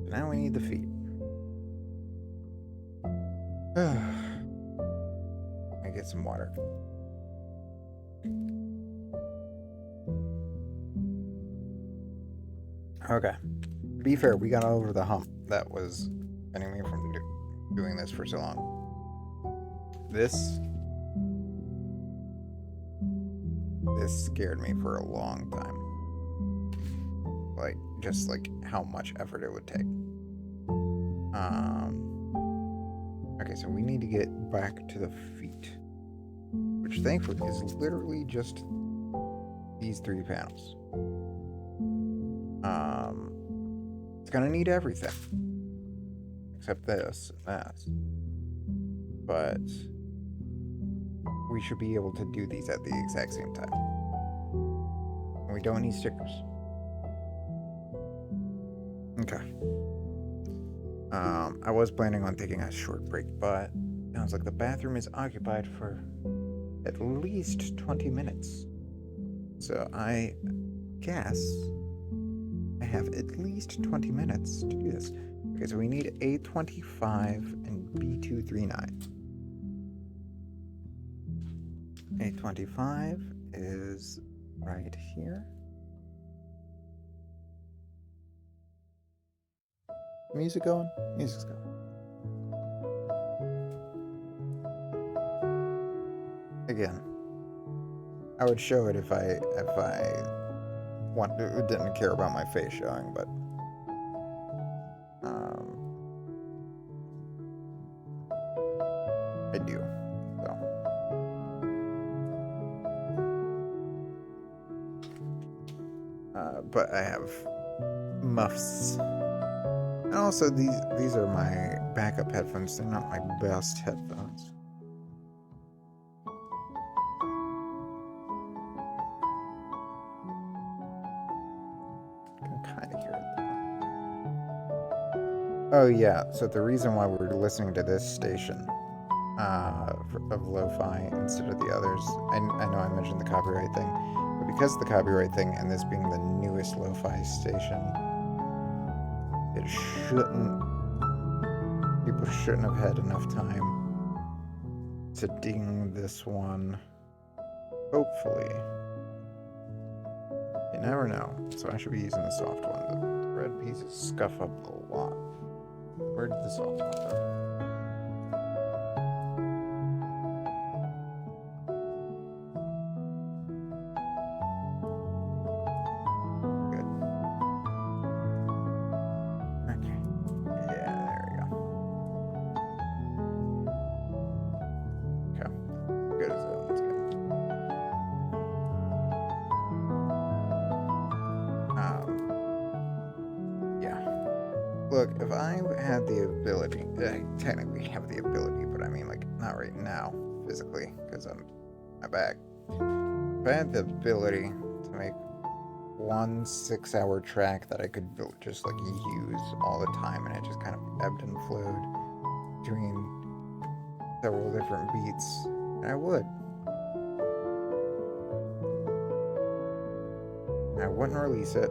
Now we need the feet. I get some water. Okay. To be fair, we got over the hump that was preventing me from doing this for so long. This scared me for a long time. Like, just like how much effort it would take. Okay, so we need to get back to the feet, which thankfully is literally just these 3 panels. It's gonna need everything except this and that, but we should be able to do these at the exact same time. And we don't need stickers. Okay. I was planning on taking a short break, but it sounds like the bathroom is occupied for at least 20 minutes. So I guess I have at least 20 minutes to do this. Okay, so we need A25 and B239. A25 is right here. Music going? Music's going. Again, I would show it if I didn't care about my face showing, but I do. So but I have muffs. And also these are my backup headphones. They're not my best headphones. I can kind of hear it though. Oh yeah, so the reason why we're listening to this station of lo-fi instead of the others, I know I mentioned the copyright thing, but because of the copyright thing and this being the newest lo-fi station, people shouldn't have had enough time to ding this one. Hopefully. You never know. So I should be using the soft one. The red pieces scuff up a lot. Where did the soft one go? Look, if I had the ability, I technically have the ability, but I mean, like, not right now, physically, because I'm my back. If I had the ability to make one 6-hour track that I could just, like, use all the time, and it just kind of ebbed and flowed between several different beats, I would. I wouldn't release it,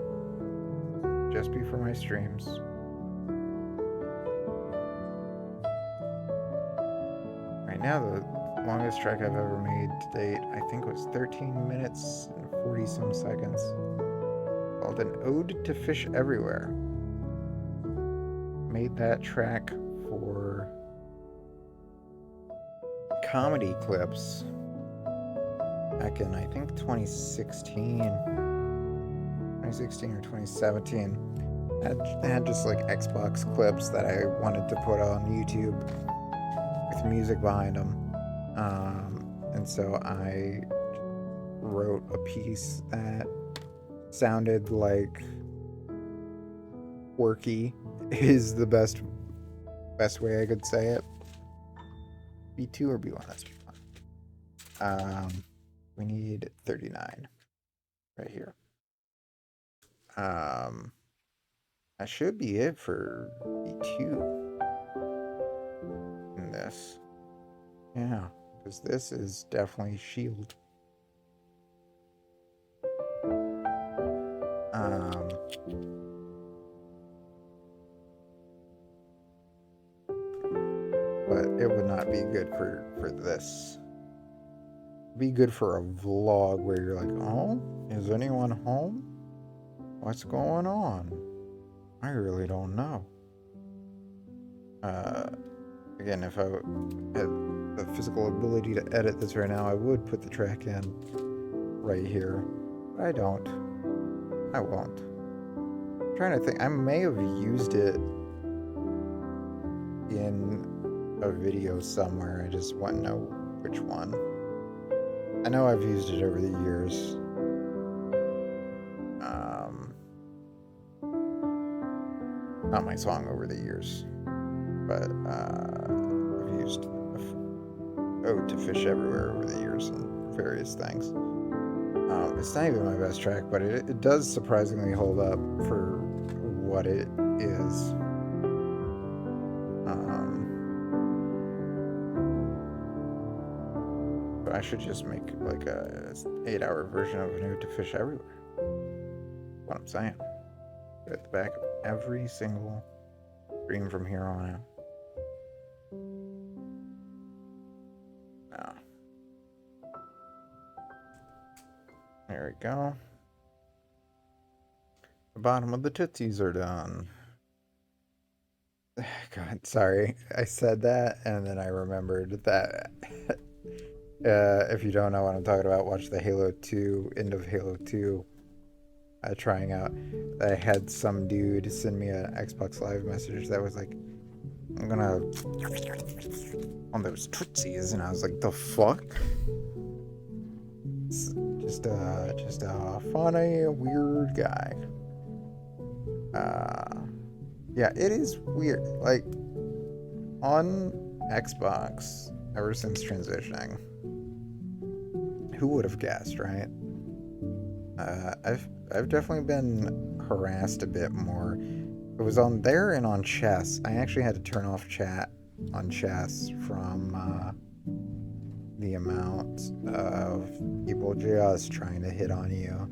just be for my streams. Right now, the longest track I've ever made to date, I think, was 13 minutes and 40 some seconds. called An Ode to Fish Everywhere. Made that track for comedy clips back in, I think, 2016 or 2017. I had just like Xbox clips that I wanted to put on YouTube with music behind them. And so I wrote a piece that sounded like quirky is the best way I could say it. B2 or B1, that's B1. We need 39 right here. That should be it for B2 in this. Yeah, because this is definitely shield. But it would not be good for this. It'd be good for a vlog where you're like, oh, is anyone home? What's going on? I really don't know. Again, if I had the physical ability to edit this right now, I would put the track in right here. But I don't. I won't. I'm trying to think. I may have used it in a video somewhere. I just want to know which one. I know I've used it over the years. Not my song over the years, but I've used Ode to Fish Everywhere over the years and various things. It's not even my best track, but it does surprisingly hold up for what it is. But I should just make like a 8-hour version of An Ode to Fish Everywhere. What I'm saying. At the back of every single stream from here on out. There we go. The bottom of the tootsies are done. God, sorry. I said that and then I remembered that. If you don't know what I'm talking about, watch the Halo 2, end of Halo 2 trying out. I had some dude send me an Xbox Live message that was like, I'm gonna on those tootsies, and I was like, the fuck? It's just a funny, weird guy. Yeah, it is weird. Like, on Xbox, ever since transitioning, who would have guessed, right? I've definitely been harassed a bit more. It was on there and on chess. I actually had to turn off chat on chess from the amount of people just trying to hit on you.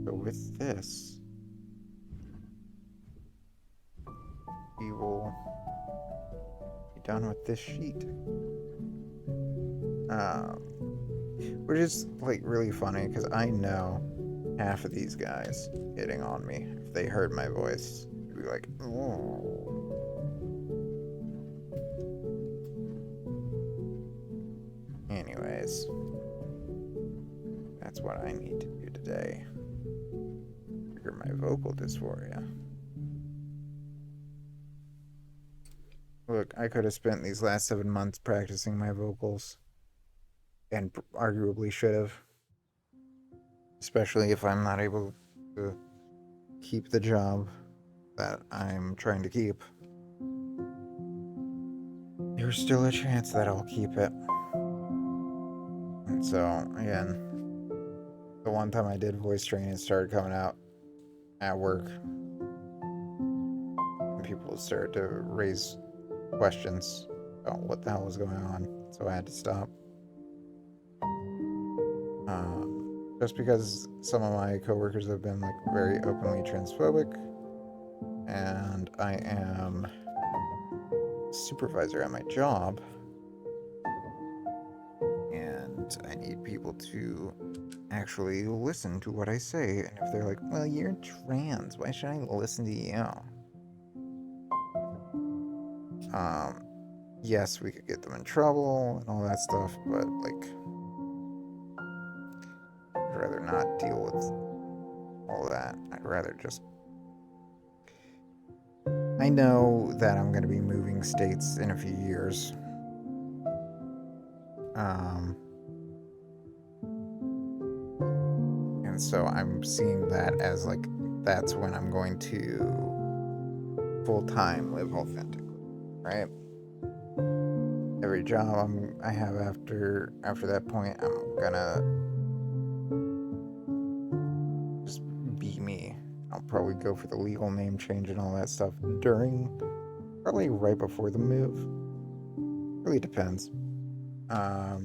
So with this, we will be done with this sheet. Which is like really funny because I know half of these guys hitting on me, if they heard my voice, they'd be like, oh. Anyways, that's what I need to do today. Trigger my vocal dysphoria. Look, I could have spent these last 7 months practicing my vocals, and arguably should have. Especially if I'm not able to keep the job that I'm trying to keep. There's still a chance that I'll keep it. And so, again, the one time I did voice training started coming out at work, and people started to raise questions about what the hell was going on, so I had to stop. Just because some of my coworkers have been like very openly transphobic, and I am supervisor at my job, I need people to actually listen to what I say. And if they're like, well, you're trans, why should I listen to you? Yes, we could get them in trouble and all that stuff, but like, I'd rather not deal with all that. I'd rather just. I know that I'm going to be moving states in a few years. And so I'm seeing that as like, that's when I'm going to full-time live authentically, right? Every job I have after that point, I'm gonna just be me. I'll probably go for the legal name change and all that stuff probably right before the move. Really depends. I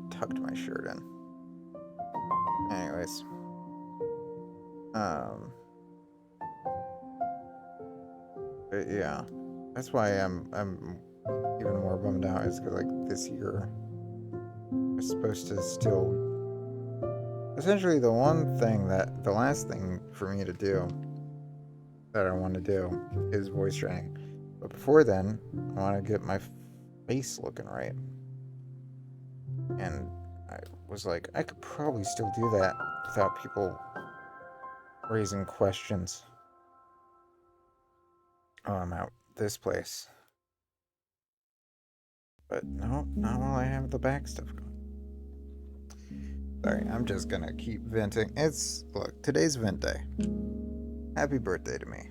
tucked my shirt in. Anyways. But yeah, that's why I'm even more bummed out is because like this year I'm supposed to still essentially the last thing for me to do that I want to do is voice training. But before then, I want to get my face looking right. And I was like, I could probably still do that without people raising questions. Oh, I'm out this place. But no, not while I have the back stuff going. Sorry, I'm just gonna keep venting. Look, today's vent day. Happy birthday to me.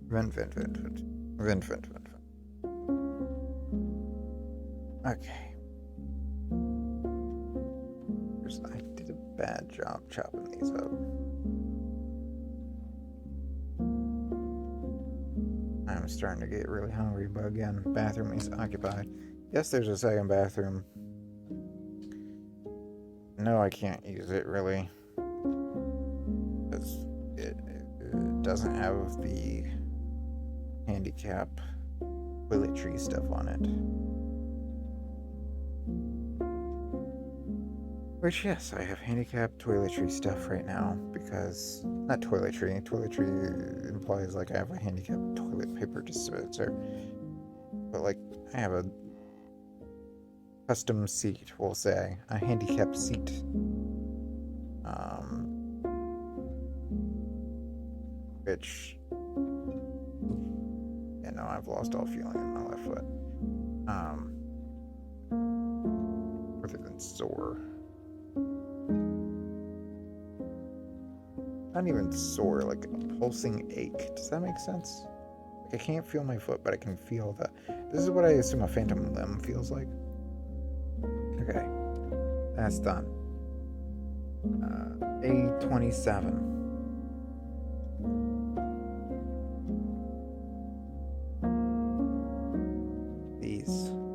Vent. Okay. I did a bad job chopping these up. I'm starting to get really hungry, but again, bathroom is occupied. Yes, there's a second bathroom. No, I can't use it really. Because it doesn't have the handicap toiletry stuff on it. Which, yes, I have handicapped toiletry stuff right now because, not toiletry. Toiletry implies like I have a handicapped toilet paper dispenser. But like, I have a custom seat, we'll say. A handicapped seat. Which, yeah, no, I've lost all feeling in my left foot. Other than sore. Not even sore, like a pulsing ache. Does that make sense? Like I can't feel my foot, but I can feel this is what I assume a phantom limb feels like. Okay. That's done. A27.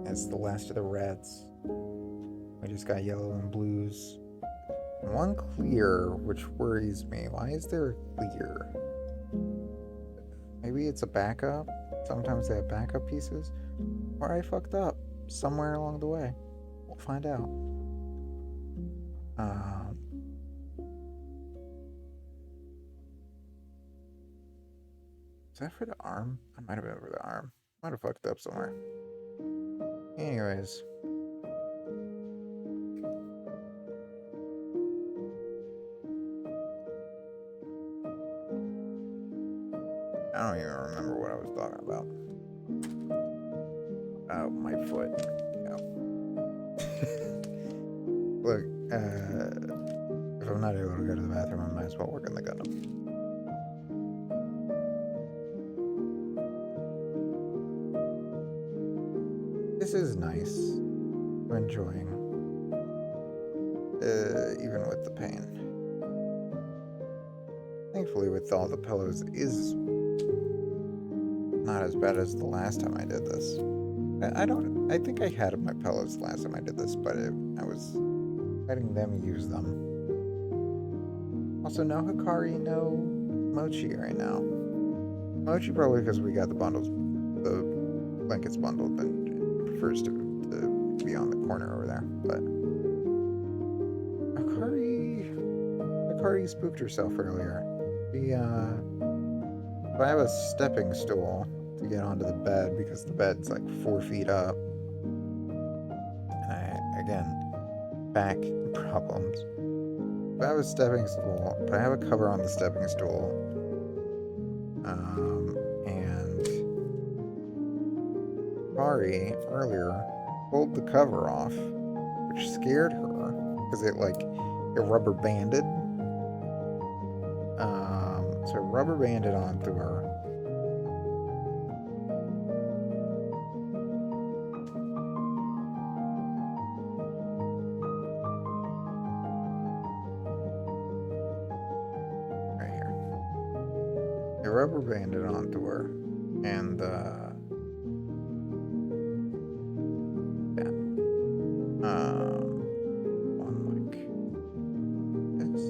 That's the last of the reds. We just got yellow and blues. One clear, which worries me. Why is there a clear? Maybe it's a backup. Sometimes they have backup pieces. Or I fucked up somewhere along the way. We'll find out. Is that for the arm? I might have been for the arm. Might have fucked up somewhere. Anyways. I don't even remember what I was talking about. Oh, my foot. Yeah. Look, if I'm not able to go to the bathroom, I might as well work on the Gundam. This is nice. I'm enjoying. Even with the pain. Thankfully, with all the pillows, is not as bad as the last time I did this. I think I had my pillows the last time I did this, but I was letting them use them. Also, no Hikari, no Mochi right now. Mochi probably because we got the bundles, the blankets bundled, and it prefers to be on the corner over there. But Akari spooked herself earlier. If I have a stepping stool to get onto the bed because the bed's like 4 feet up, and again, back problems. If I have a stepping stool, but I have a cover on the stepping stool, and Kari earlier pulled the cover off, which scared her because it rubber banded. So rubber banded onto her. Right here. It rubber banded onto her, and one like this.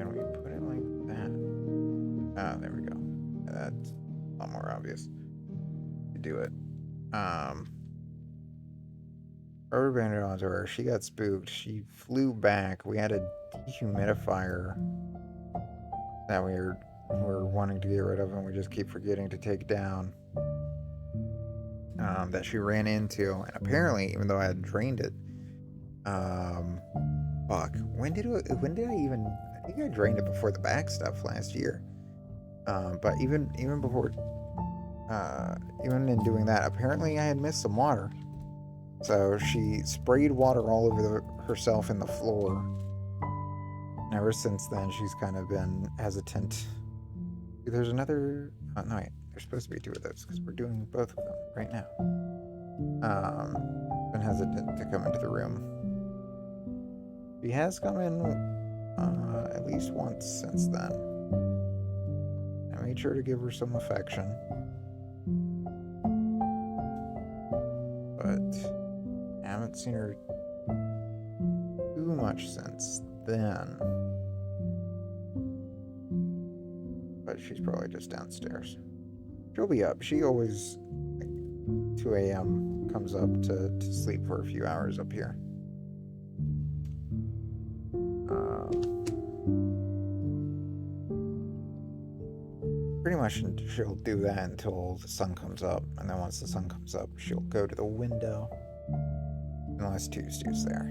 And we put it like that. Ah, there we go. That's a lot more obvious. You do it. Rubber banded onto her. She got spooked. She flew back. We had a dehumidifier that we're wanting to get rid of, and we just keep forgetting to take down. That she ran into, and apparently, even though I had drained it, fuck. When did I even? I think I drained it before the back stuff last year. But even before, even in doing that, apparently I had missed some water. So she sprayed water all over herself in the floor. And ever since then, she's kind of been hesitant. There's another. Oh, no, wait. There's supposed to be 2 of those because we're doing both of them right now. Been hesitant to come into the room. She has come in at least once since then. I made sure to give her some affection. But I haven't seen her too much since then. But she's probably just downstairs. She'll be up. She always, like, 2 a.m. comes up to sleep for a few hours up here. Pretty much she'll do that until the sun comes up, and then once the sun comes up, she'll go to the window, unless Tuesday's there.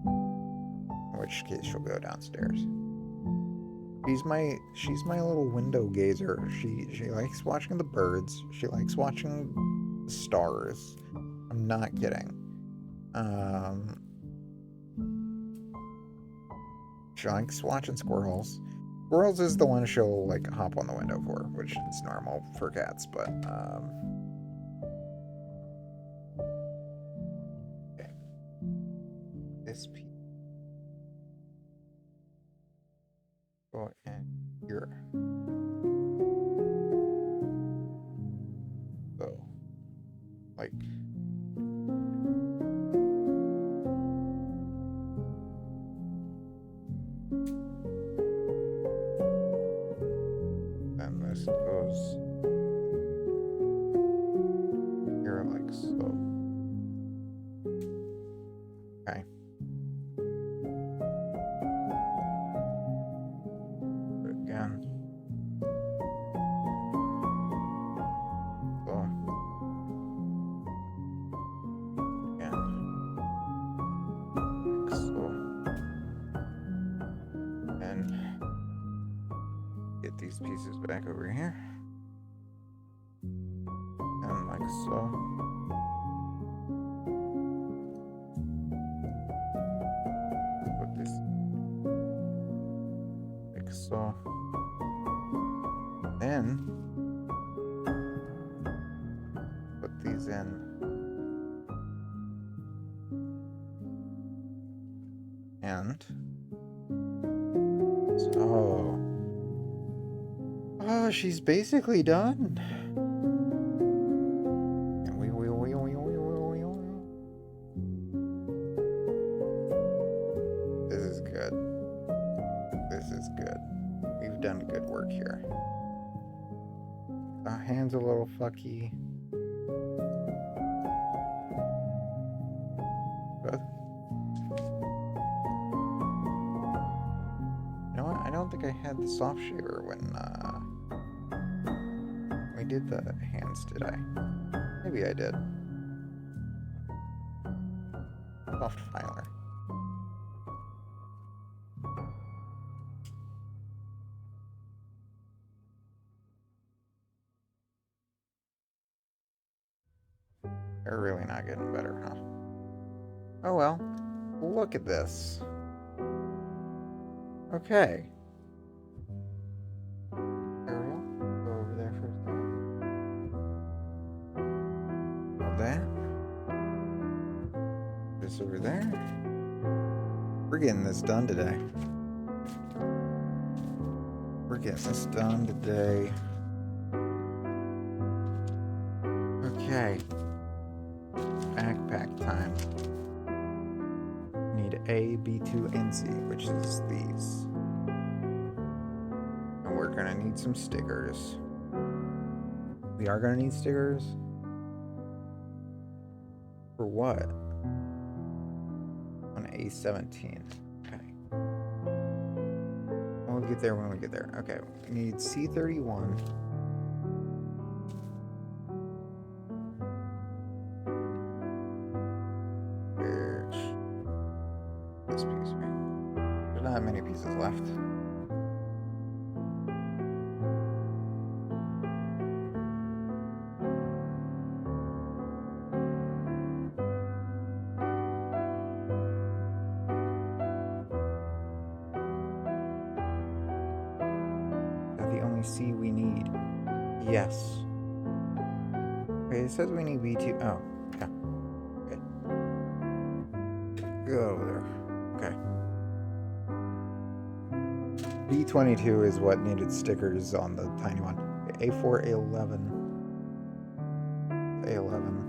In which case she'll go downstairs. She's my little window gazer. She likes watching the birds. She likes watching the stars. I'm not kidding. She likes watching squirrels. Squirrels is the one she'll like hop on the window for, which is normal for cats, but okay. This piece. Go in here. So, like, then this goes here like so. Okay. Again. So. Again. Like so. And get these pieces back over here. And like so. Put this like so. Then put these in. And so, oh, she's basically done. And good. We've done good work here. Our hand's a little fucky. But you know what? I don't think I had the soft shaver when we did the hands, did I? Maybe I did. Soft filer. They're really not getting better, huh? Oh well. Look at this. Okay. Ariel, go over there for a second. Hold that. This over there. We're getting this done today. We're getting this done today. Okay. Backpack time. Need A, B2, and C, which is these. And we're gonna need some stickers. We are gonna need stickers? For what? On A17. Okay. We'll get there when we get there. Okay, we need C31. This piece, right? There's not many pieces left. Is that the only C we need? Yes. Okay, it says we need B2. Oh, yeah. Okay. Go over there. Okay. B22 is what needed stickers on the tiny one. A4, A11. A11.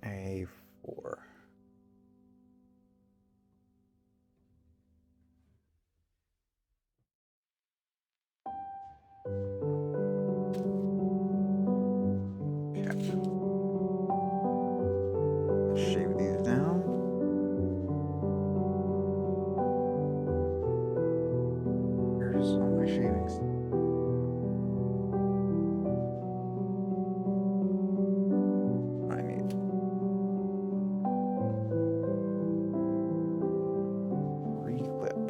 A4. Shave these down. Here's all my shavings. I need reclip.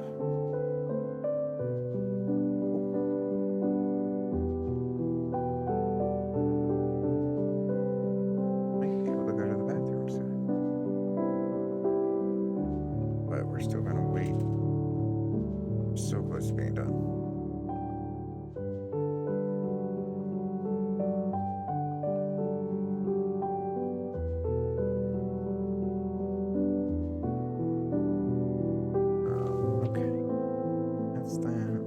Might be able to go to the bathroom soon. But we're still gonna wait. We're so close to being done. Okay. That's that.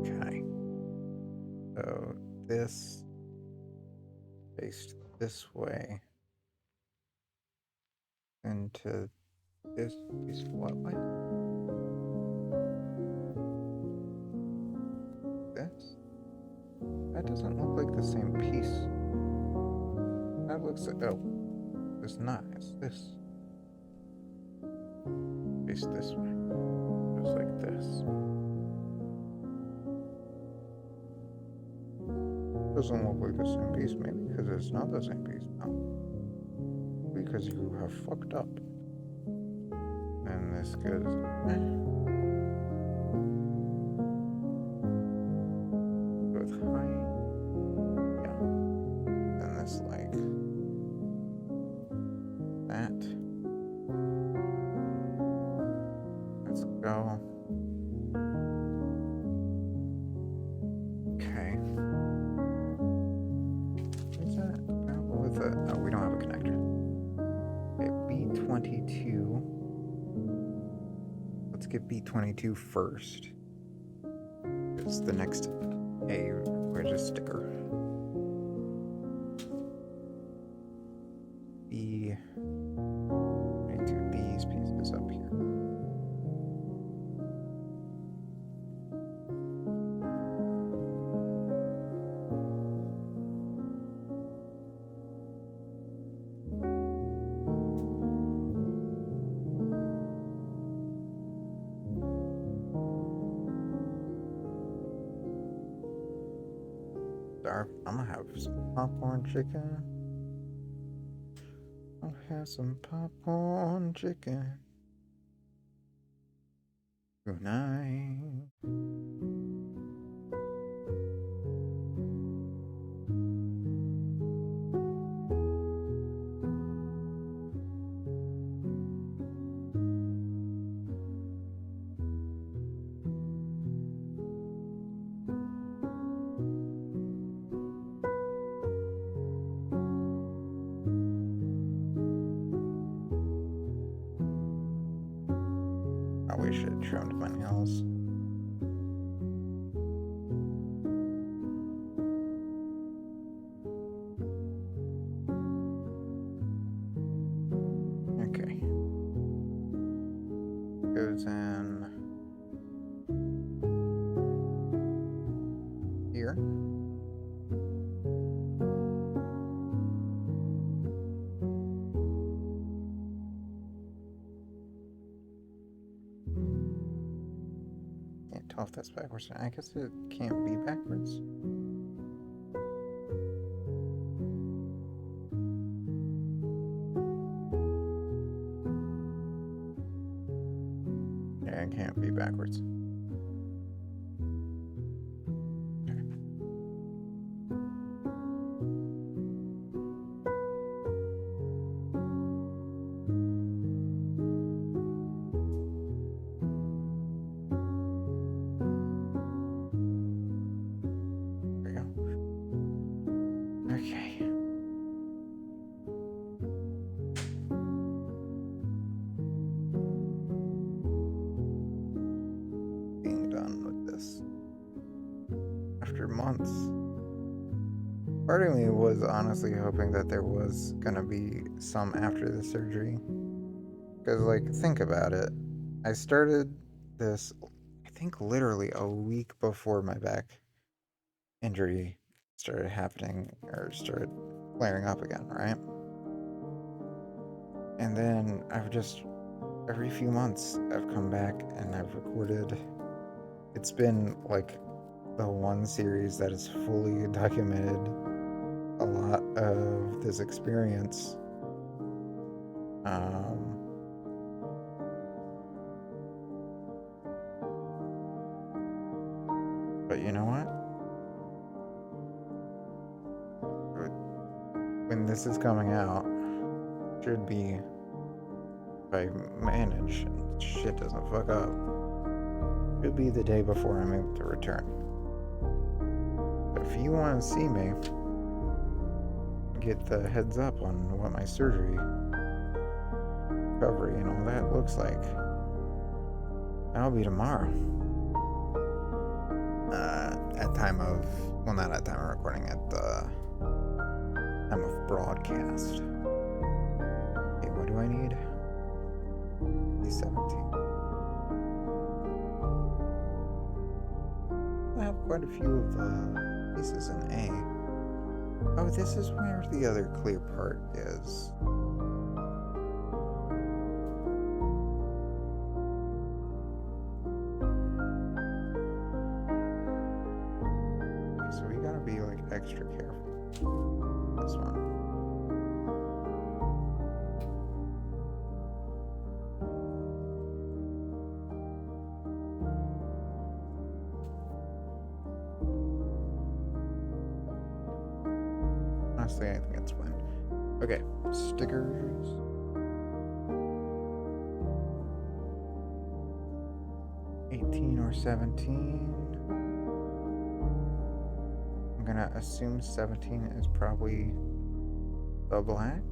Okay. So this faced this way into this piece of what way? This? That doesn't look like the same piece. That looks like, oh, it's not. It's this. Face this way. Yes. Doesn't look like the same piece, maybe because it's not the same piece. No. Because you have fucked up. And this goes. With high. Yeah. And this like that. Let's go. Okay. What's that? What was that? Oh, we don't have a connector. Okay, B22. Let's get B22 first. It's the next A. Where's a sticker? B22. These pieces up here. I'm gonna have some popcorn chicken. I'll have some popcorn chicken tonight. Probably should have trimmed my nails. Okay. Goes in here. Can't tell if that's backwards. I guess it can't be backwards. Yeah, it can't be backwards. Okay. Being done with this. After months. Part of me was honestly hoping that there was gonna be some after the surgery. Because, like, think about it. I started this, I think, literally a week before my back injury started happening or started flaring up again, right? And then I've just, every few months, I've come back and I've recorded. It's been like the one series that has fully documented a lot of this experience. But you know what? When this is coming out, should be, if I manage and shit doesn't fuck up, should be the day before I'm able to return. But if you want to see me, get the heads up on what my surgery, recovery, and all that looks like, that'll be tomorrow. At time of, well, not at time of recording, at the time of broadcast. Okay, what do I need? D17. I have quite a few of the pieces in A. Oh, this is where the other clear part is. extra careful. This one. Honestly, I think it's fine. Okay, stickers. $18 or $17. I'm gonna assume 17 is probably the black.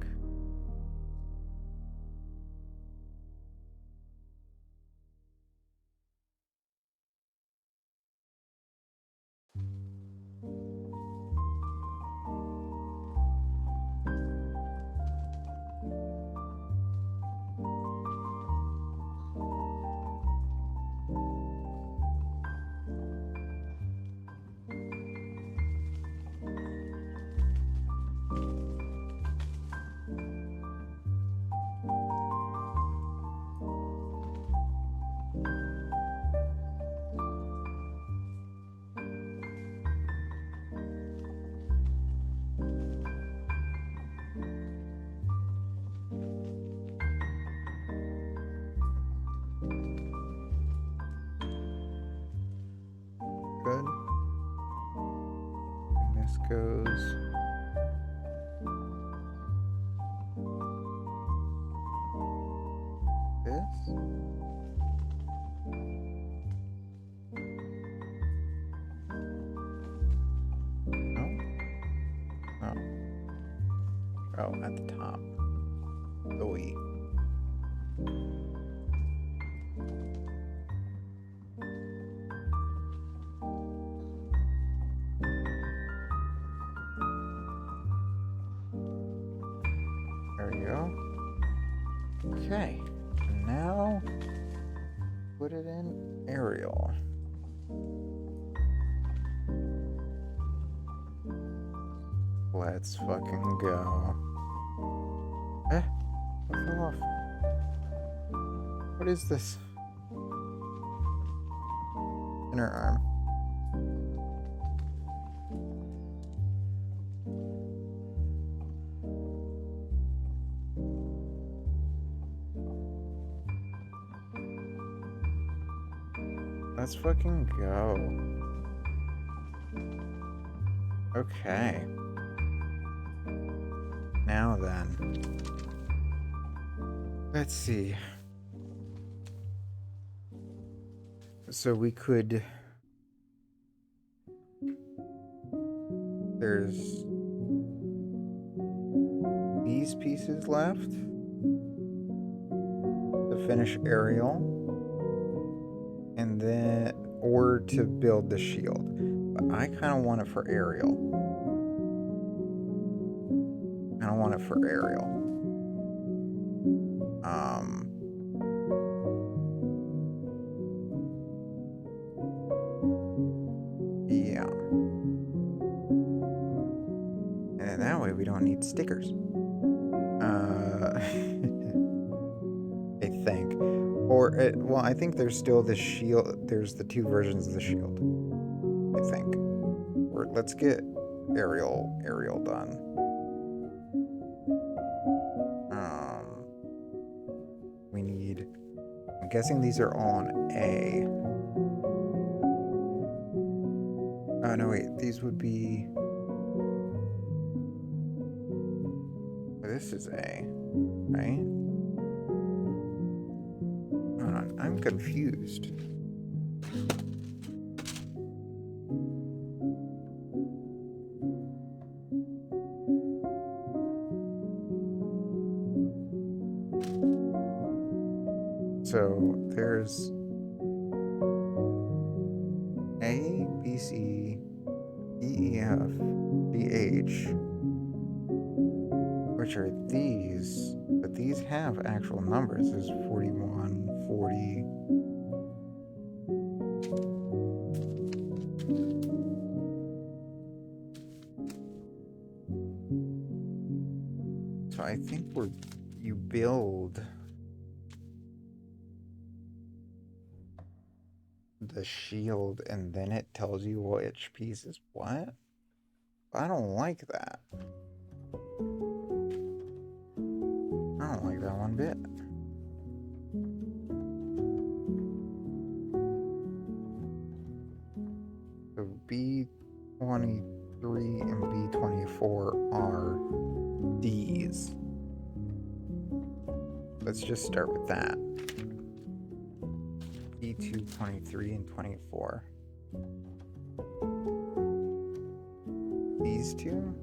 Good. And this goes. This. No. Oh. Oh, at the top. Oi. There we go. Okay. And now put it in Aerial. Let's fucking go. Eh? I fell off. What is this? Inner arm. Let's fucking go. Okay. Now then. Let's see. So we could... There's... these pieces left to finish Aerial. And then... or to build the shield. But I kind of want it for Aerial. I don't want it for Aerial. Yeah. And then that way we don't need stickers. I think. Or, well, I think there's still the shield. There's the two versions of the shield. I think. Or let's get Aerial done. We need... I'm guessing these are all on A. Oh, no, wait. These would be... This is A, right? Hold on, I'm confused. So there's A, B, C, E, F, G, H, which are these, but these have actual numbers. There's 41, 40. So I think you build the shield and then it tells you which piece is what? I don't like that. I don't like that one bit. So B23 and B24 are D's. Let's just start with that. B2, 23, and 24. These two?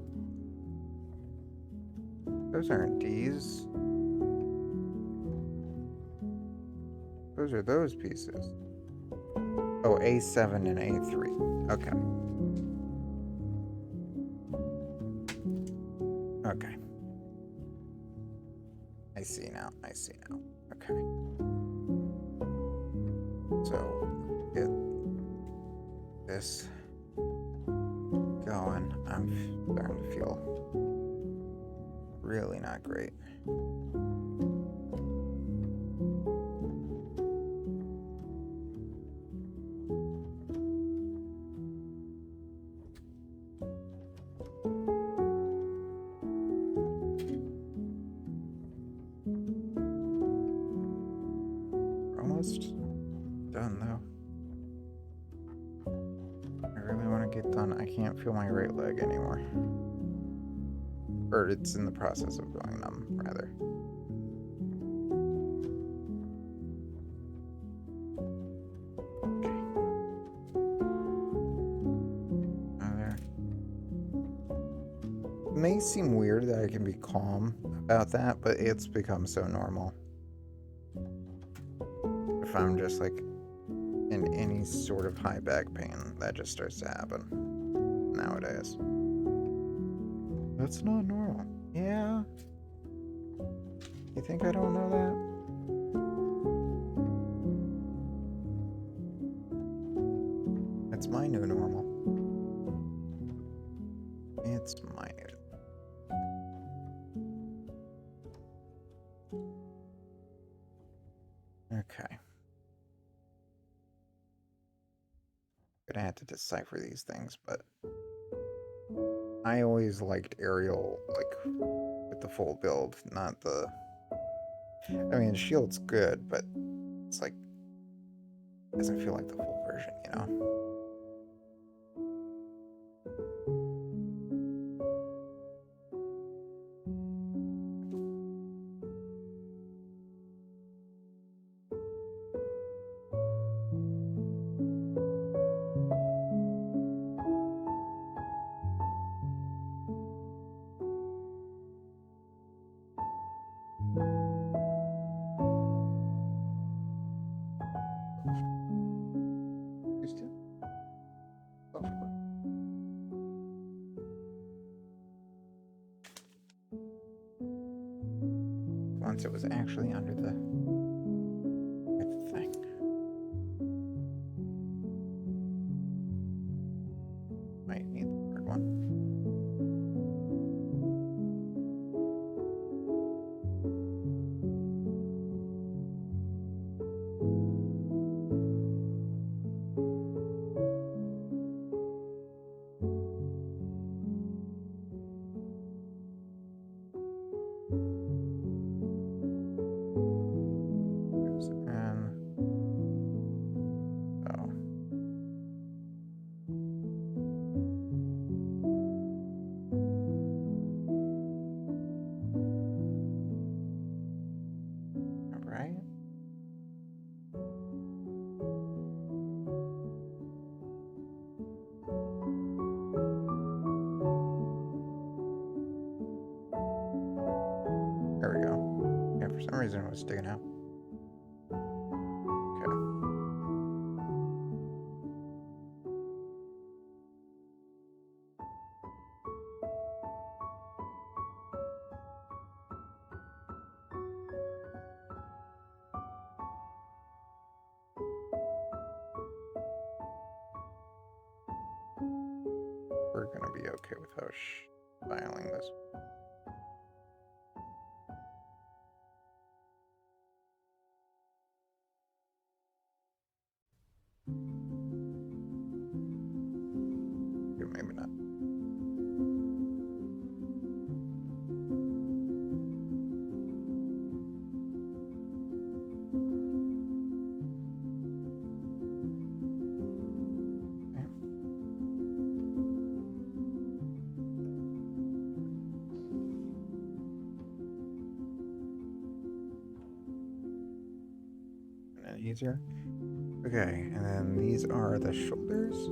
Those aren't D's. Those are those pieces. Oh, A7 and A3. Okay. Okay. I see now. I see now. Okay. So, get this going. I'm starting to feel really not great. Almost done though. I really want to get done. I can't feel my right leg anymore. Or it's in the process of going numb, rather. Okay. There. It may seem weird that I can be calm about that, but it's become so normal. If I'm just like in any sort of high back pain, that just starts to happen nowadays. That's not normal. Yeah. You think I don't know that? It's my new normal. It's my new. Okay. Gonna have to decipher these things, but I always liked Aerial, like, with the full build, not the... I mean, shield's good, but it's like... It doesn't feel like the full version, you know? Used to? Software. Once it was actually under the thing. Might need the third one. And oh, all right. There we go. Yeah, for some reason it was sticking out. Okay. We're gonna be okay with how filing this. Maybe not. easier. Okay, and then these are the shoulders.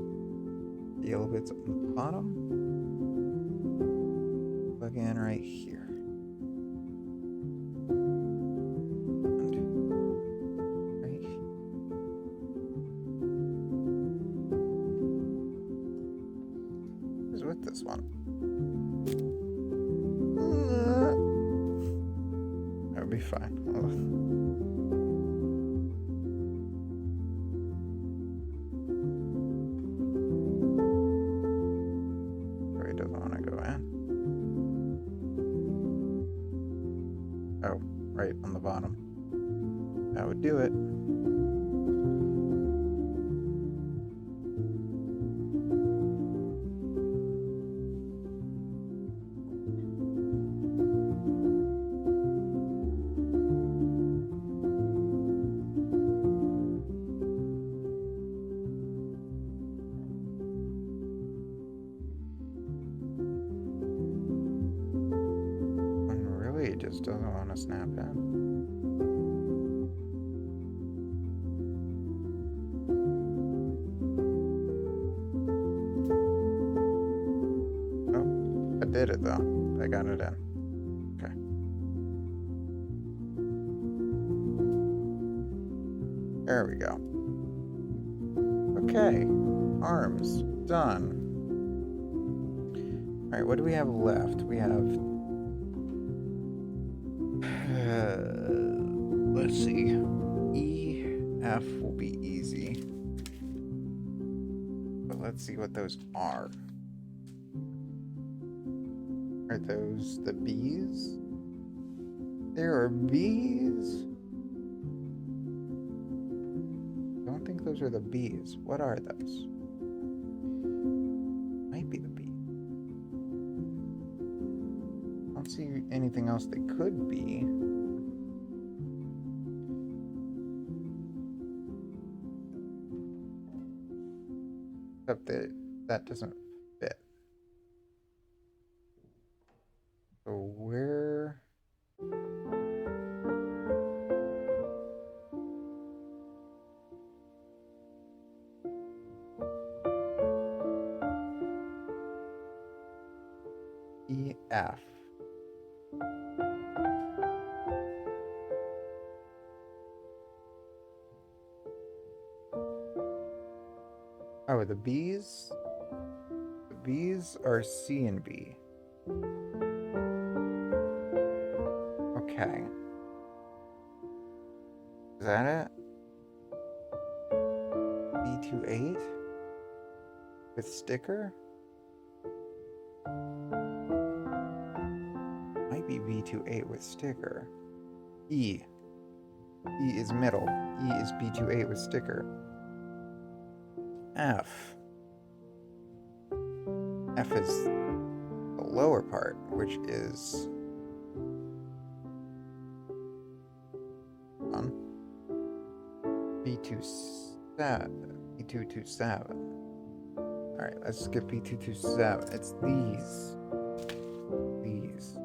The yellow bits on the bottom. Plug in right here. And right here. What's with this one? That would be fine. He doesn't want to go in. Oh, right on the bottom. That would do it. It just doesn't want to snap in. Oh, I did it though. I got it in. Okay. There we go. Okay. Arms. Done. Alright, what do we have left? We have... let's see. E, F will be easy. But let's see what those are. Are those the B's? There are B's? I don't think those are the B's. What are those? Might be the B. I don't see anything else they could be. Except that doesn't fit. So where... EF. Oh, the B's? The B's are C and B. Okay. Is that it? B28? With sticker? Might be B28 with sticker. E. E is middle. E is B28 with sticker. F. F is the lower part, which is on B227. Alright, let's skip B227. It's these. These.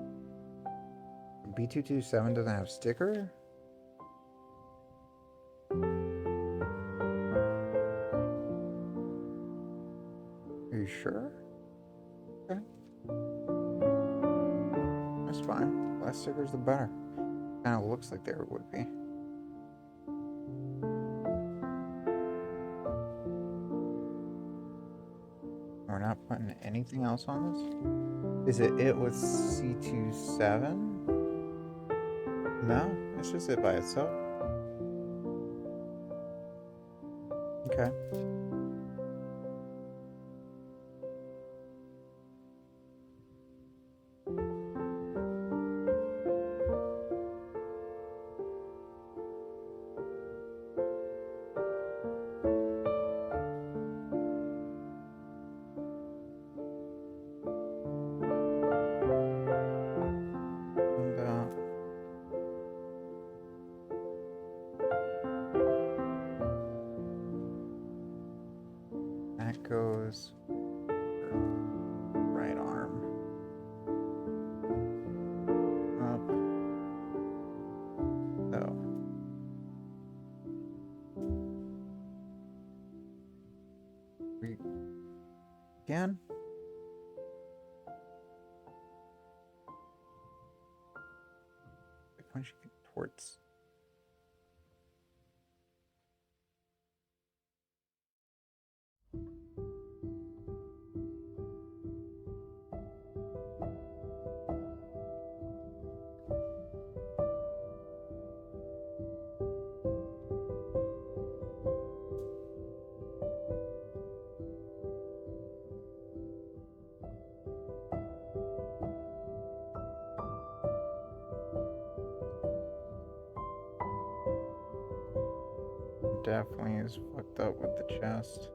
B227 doesn't have sticker? Are you sure? Okay. That's fine. Less stickers the better. Kinda looks like there would be. We're not putting anything else on this? Is it with C27? No, it's just it by itself. Okay. That goes right arm up. So Again? Why don't you get towards? Definitely is fucked up with the chest.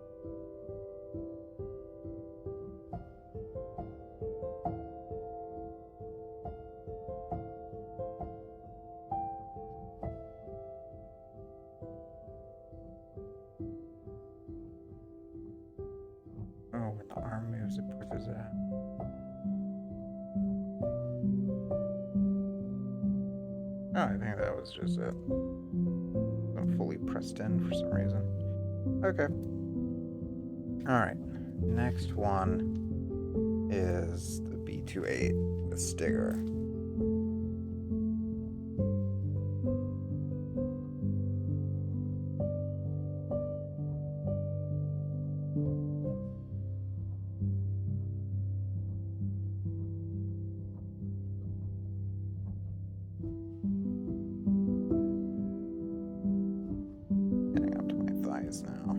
Oh, when the arm moves, it pushes it out. Oh, I think that was just it. I'm fully pressed in for some reason. Okay. Alright. Next one is the B28 with Stigger. Getting up to my thighs now.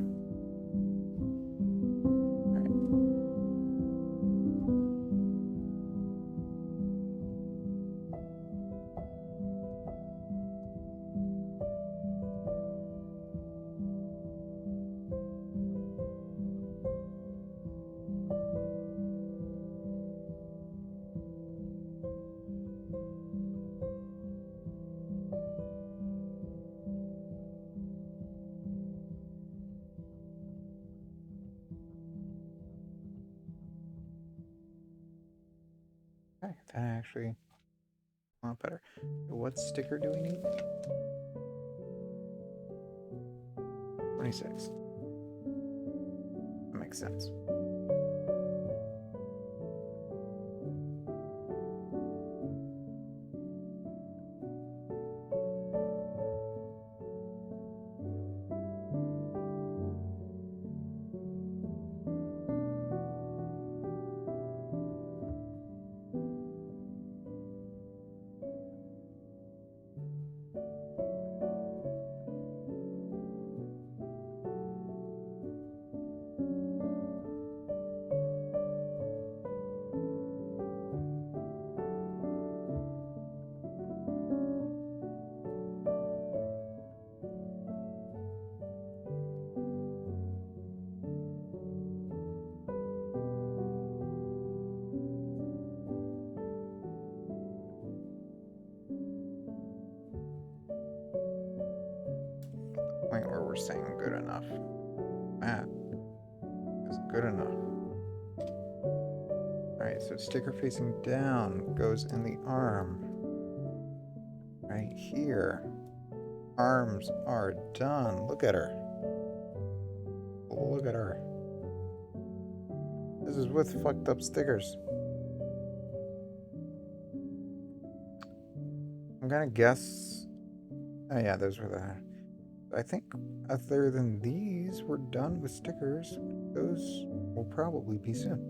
Okay, that actually a lot better. What sticker do we need? 26. That makes sense. Point where we're saying good enough. That is good enough. Alright, so sticker facing down goes in the arm. Right here. Arms are done. Look at her. Look at her. This is with fucked up stickers. I'm gonna guess. Oh yeah, those were the. I think other than these, we're done with stickers. Those will probably be soon.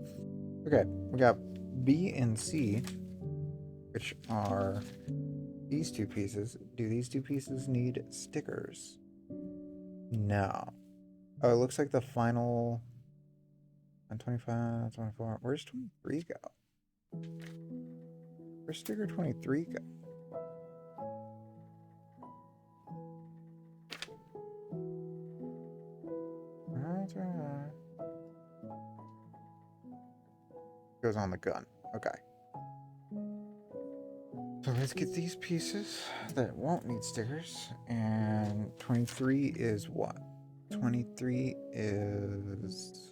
Okay, we got B and C, which are these two pieces. Do these two pieces need stickers? No. Oh, it looks like the final 125, 24. Where's 23 go? Where's sticker 23 go? Goes on the gun. Okay. So let's get these pieces that won't need stickers. And 23 is what? 23 is...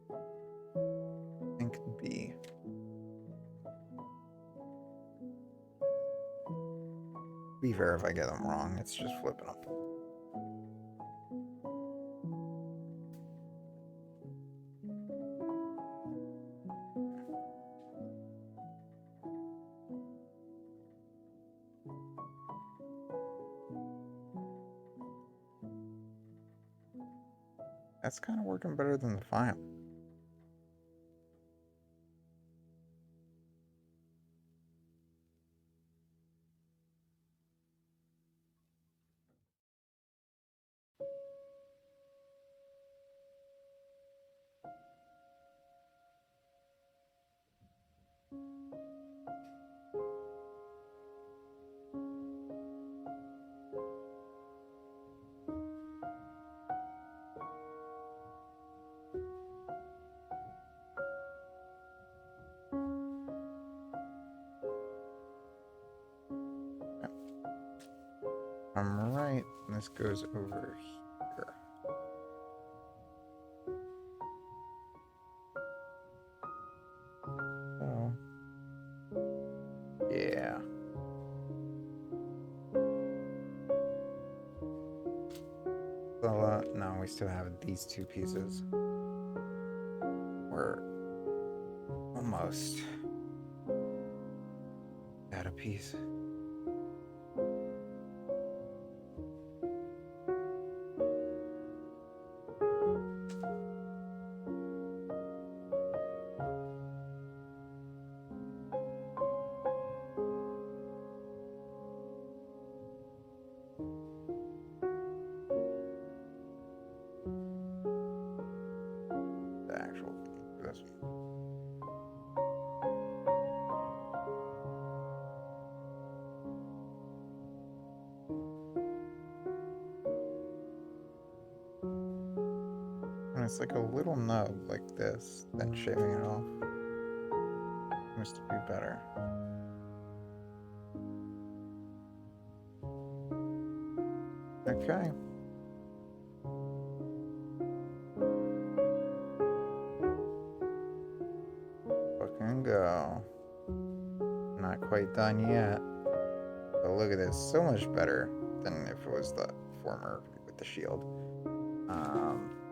I think B. Be fair if I get them wrong, it's just flipping them. That's kind of working better than the file. I'm right. This goes over here. Oh. Yeah. So, no, we still have these two pieces. We're almost at a piece. The actual this. And it's like a little nub like this, then shaving it off seems to be better. Okay. Fucking go. Not quite done yet. But look at this, so much better than if it was the former with the shield.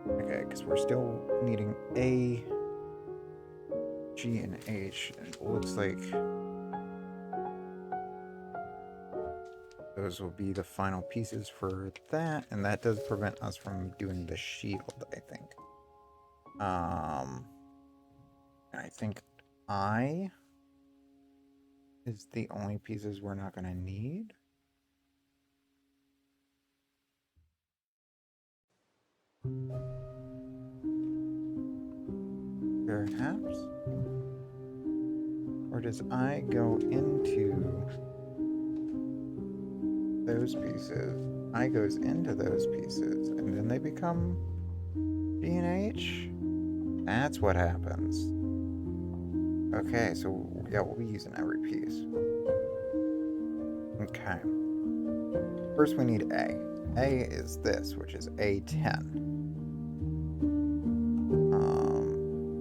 Okay, because we're still needing A, G, and H. And it looks like those will be the final pieces for that, and that does prevent us from doing the shield, I think. And I think I is the only pieces we're not gonna need. Perhaps? Or does I go into those pieces? I goes into those pieces, and then they become G and H? That's what happens. Okay, so yeah, we'll be using every piece. Okay. First we need A. A is this, which is A10.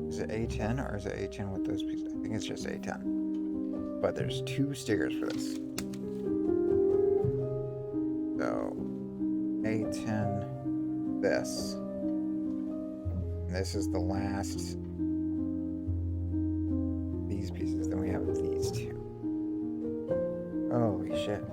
Is it A10 or is it A10 with those pieces? I think it's just A10. But there's two stickers for this. So A10, this. And this is the last. These pieces. Then we have these two. Holy shit.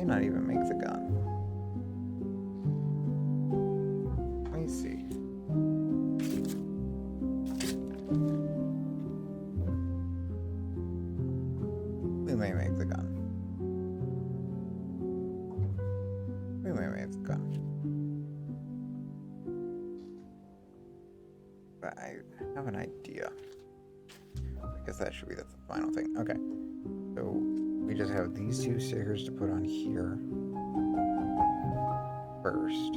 Not even make the gun. Let me see. We may make the gun. We may make the gun. But I have an idea. I guess that should be the final thing. Okay. So we just have these two stickers to put on here first.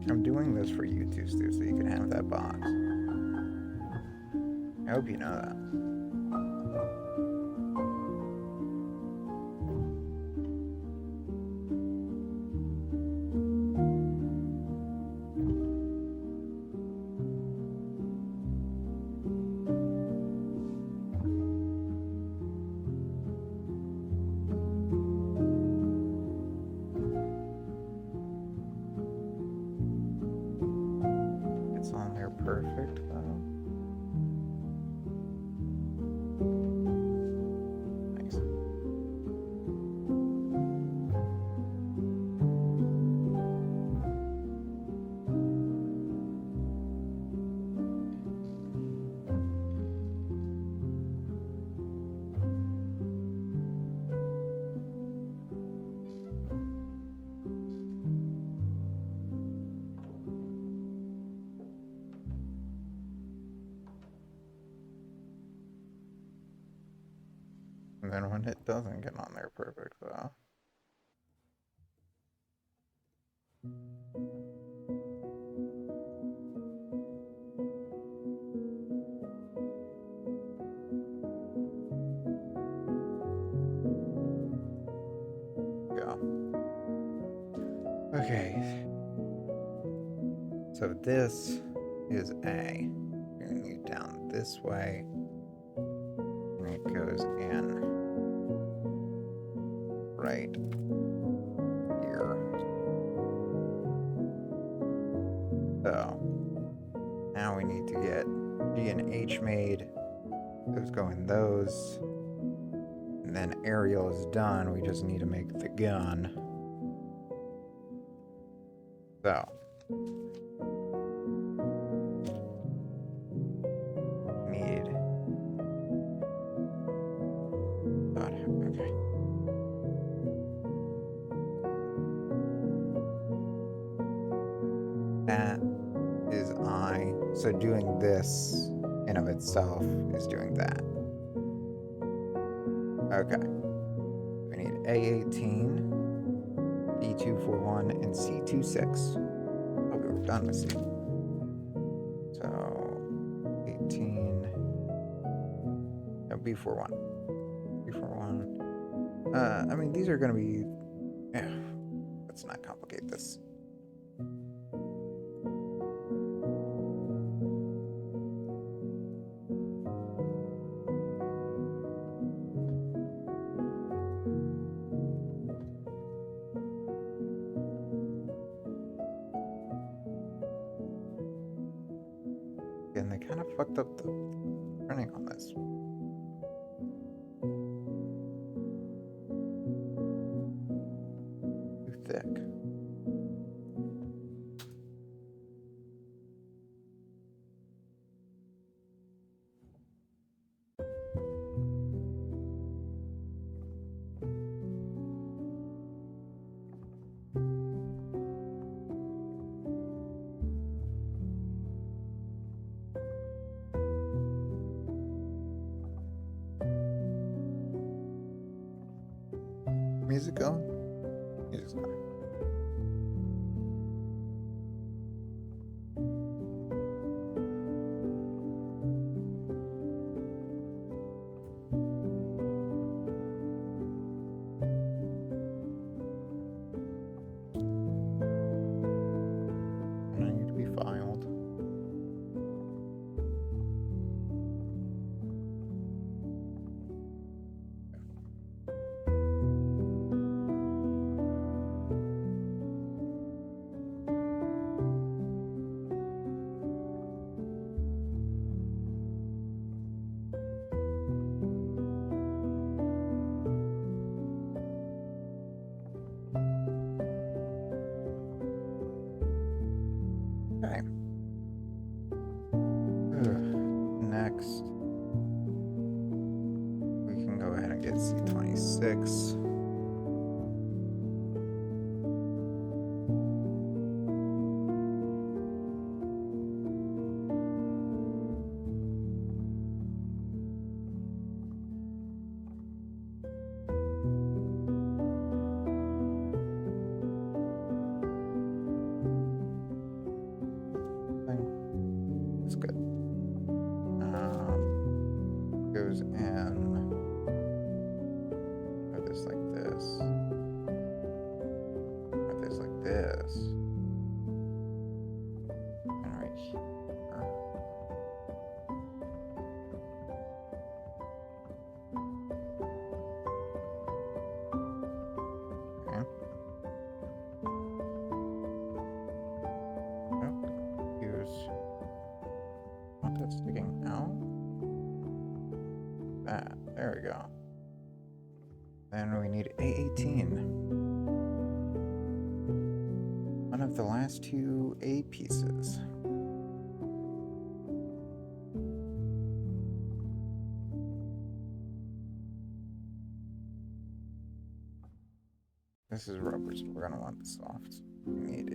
I'm doing this for you two, Stu, so you can have that box. I hope you know that. perfect though? Nice. And then when it doesn't get on there perfect though. Go. Okay. So this is A. We're gonna need down this way. And it goes in right here. So now we need to get G and H made. Those go in those. And then Aerial is done. We just need to make the gun. So need God, okay. That is I. So doing this in of itself is doing that. Okay. We need A18, B241, and C26. Oh, we were done with C. So 18. No, B41. B41. I mean, these are going to be. Let's not complicate this. And they kind of fucked up the printing on this. Too thick. Music going? Music's going. I need to be filed. Okay. Next, we can go ahead and get C26. that's sticking out. That, there we go. Then we need A18. One of the last two A pieces. This is rubber, so we're gonna want the soft. We need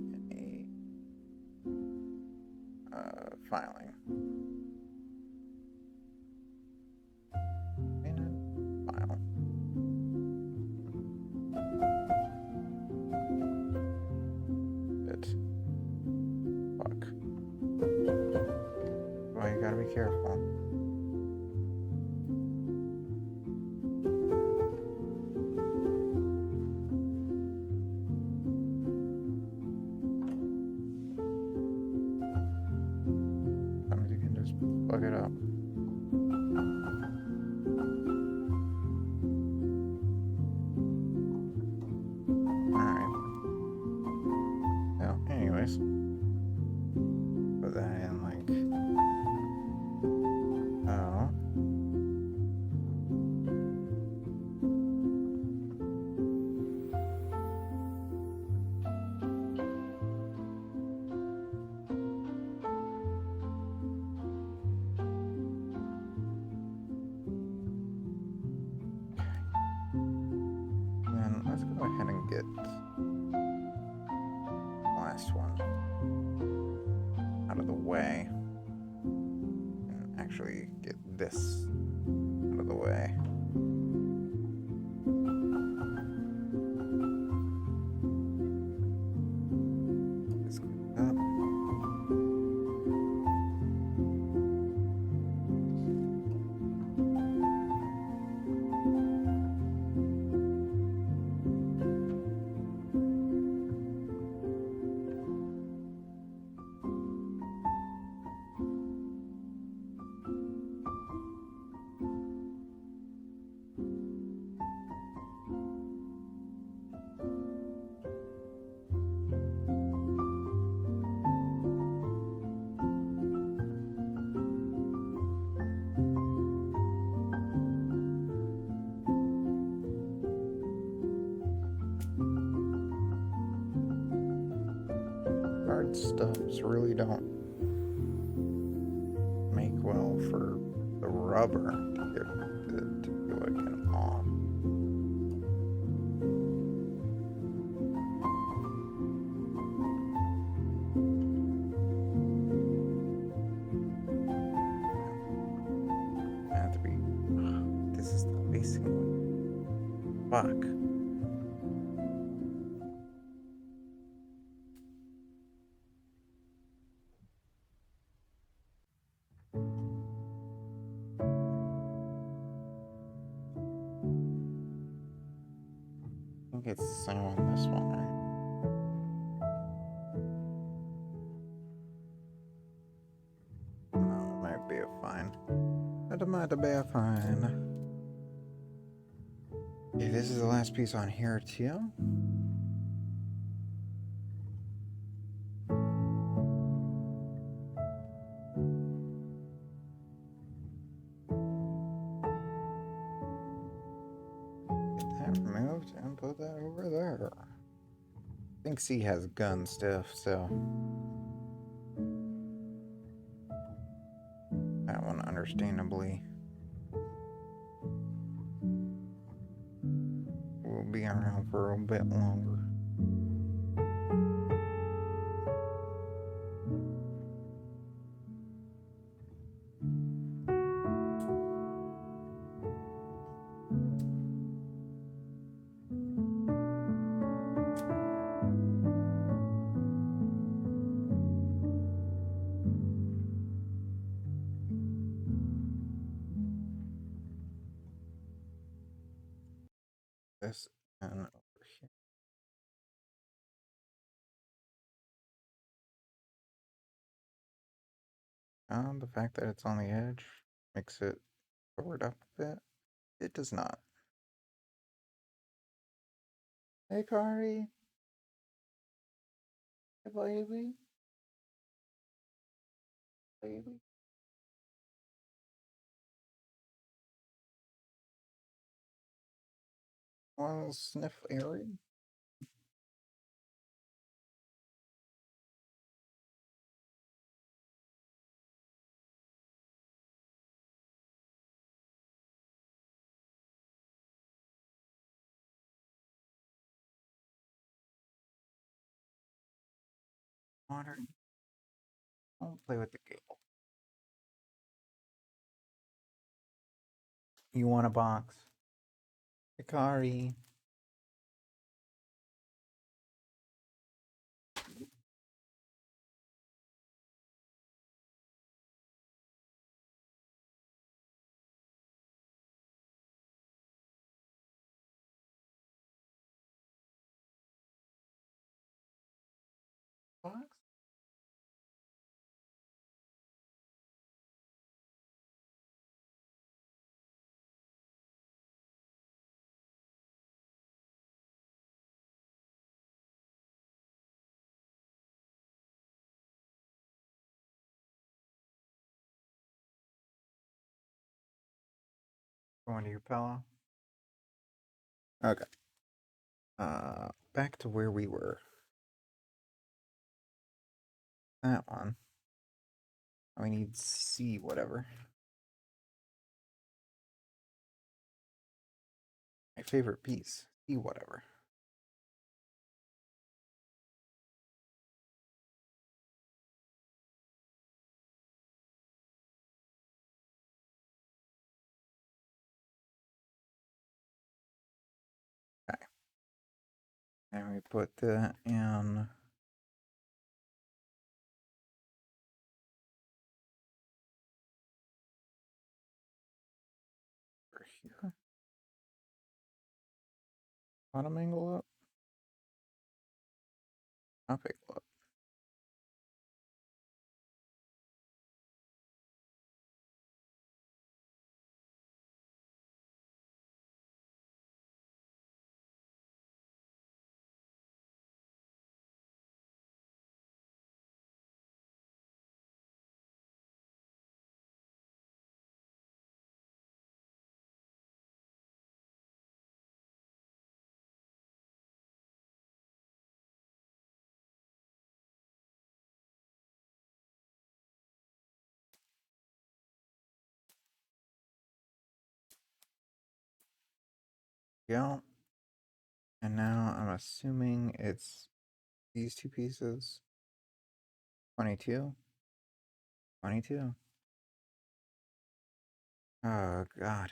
a filing. And a file. It. Fuck. Well, you gotta be careful. Sometimes you can just plug it up. Alright. Well, anyways. Put that in like. Oh. Then let's go ahead and get the last one out of the way. And actually get this out of the way. This up. Hard stuffs really don't make well for the rubber to get it to be like an off. Have to be. This is the facing one. Fuck. I think it's the same on this one, right? No, it might be a fine. It might be a fine. Okay, this is the last piece on here too. Get that removed and put that over there. I think C has gun stuff, so that one understandably will be around for a bit longer. This and over here. The fact that it's on the edge makes it covered up a bit. It does not. Hey, Kari. Hey, baby. Baby. Oil sniff area. Water. Don't play with the gable. You want a box? Hikari. Box? Going to your pillow. Okay. Back to where we were. That one. We need C whatever. My favorite piece. C whatever. Okay. And we put that in. Over here. Bottom angle up. Top angle up. Go. And now I'm assuming it's these two pieces. 22. 22. Oh, God.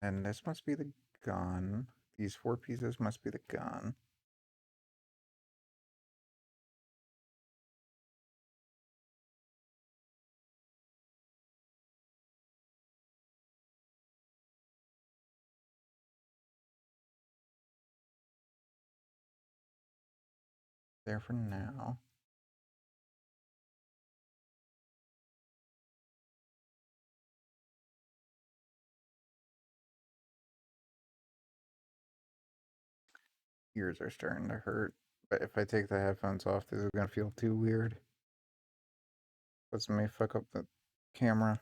And this must be the gun. These 4 pieces must be the gun. There for now. Ears are starting to hurt. But if I take the headphones off, this is going to feel too weird. This may fuck up the camera.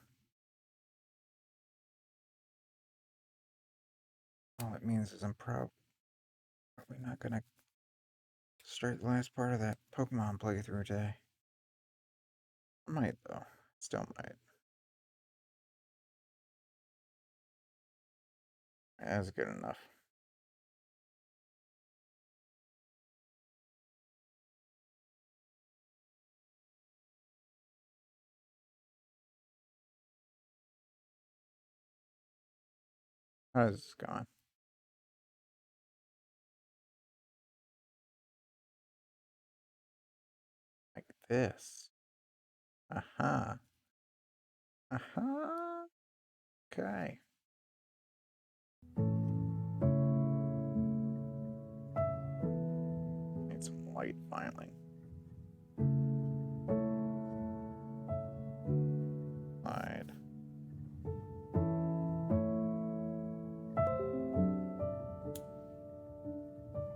All it means is I'm probably not going to start the last part of that Pokemon playthrough today. I might, though. Still might. That's good enough. How's this going? Like this. Aha. Aha. Okay. Need some light finally. Slide.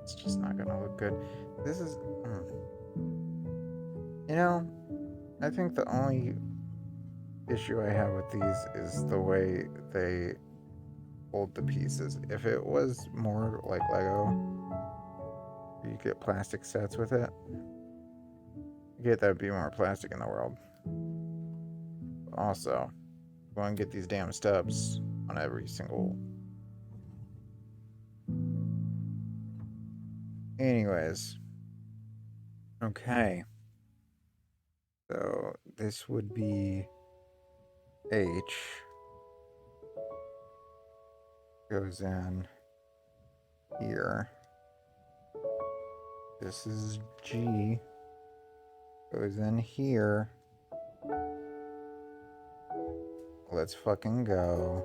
It's just not gonna look good. This is. You know, I think the only issue I have with these is the way they hold the pieces. If it was more like Lego, you get plastic sets with it. That would be more plastic in the world. Also, go and get these damn stubs on every single. Anyways, okay. So this would be H. Goes in here. This is G. Goes in here. Let's fucking go.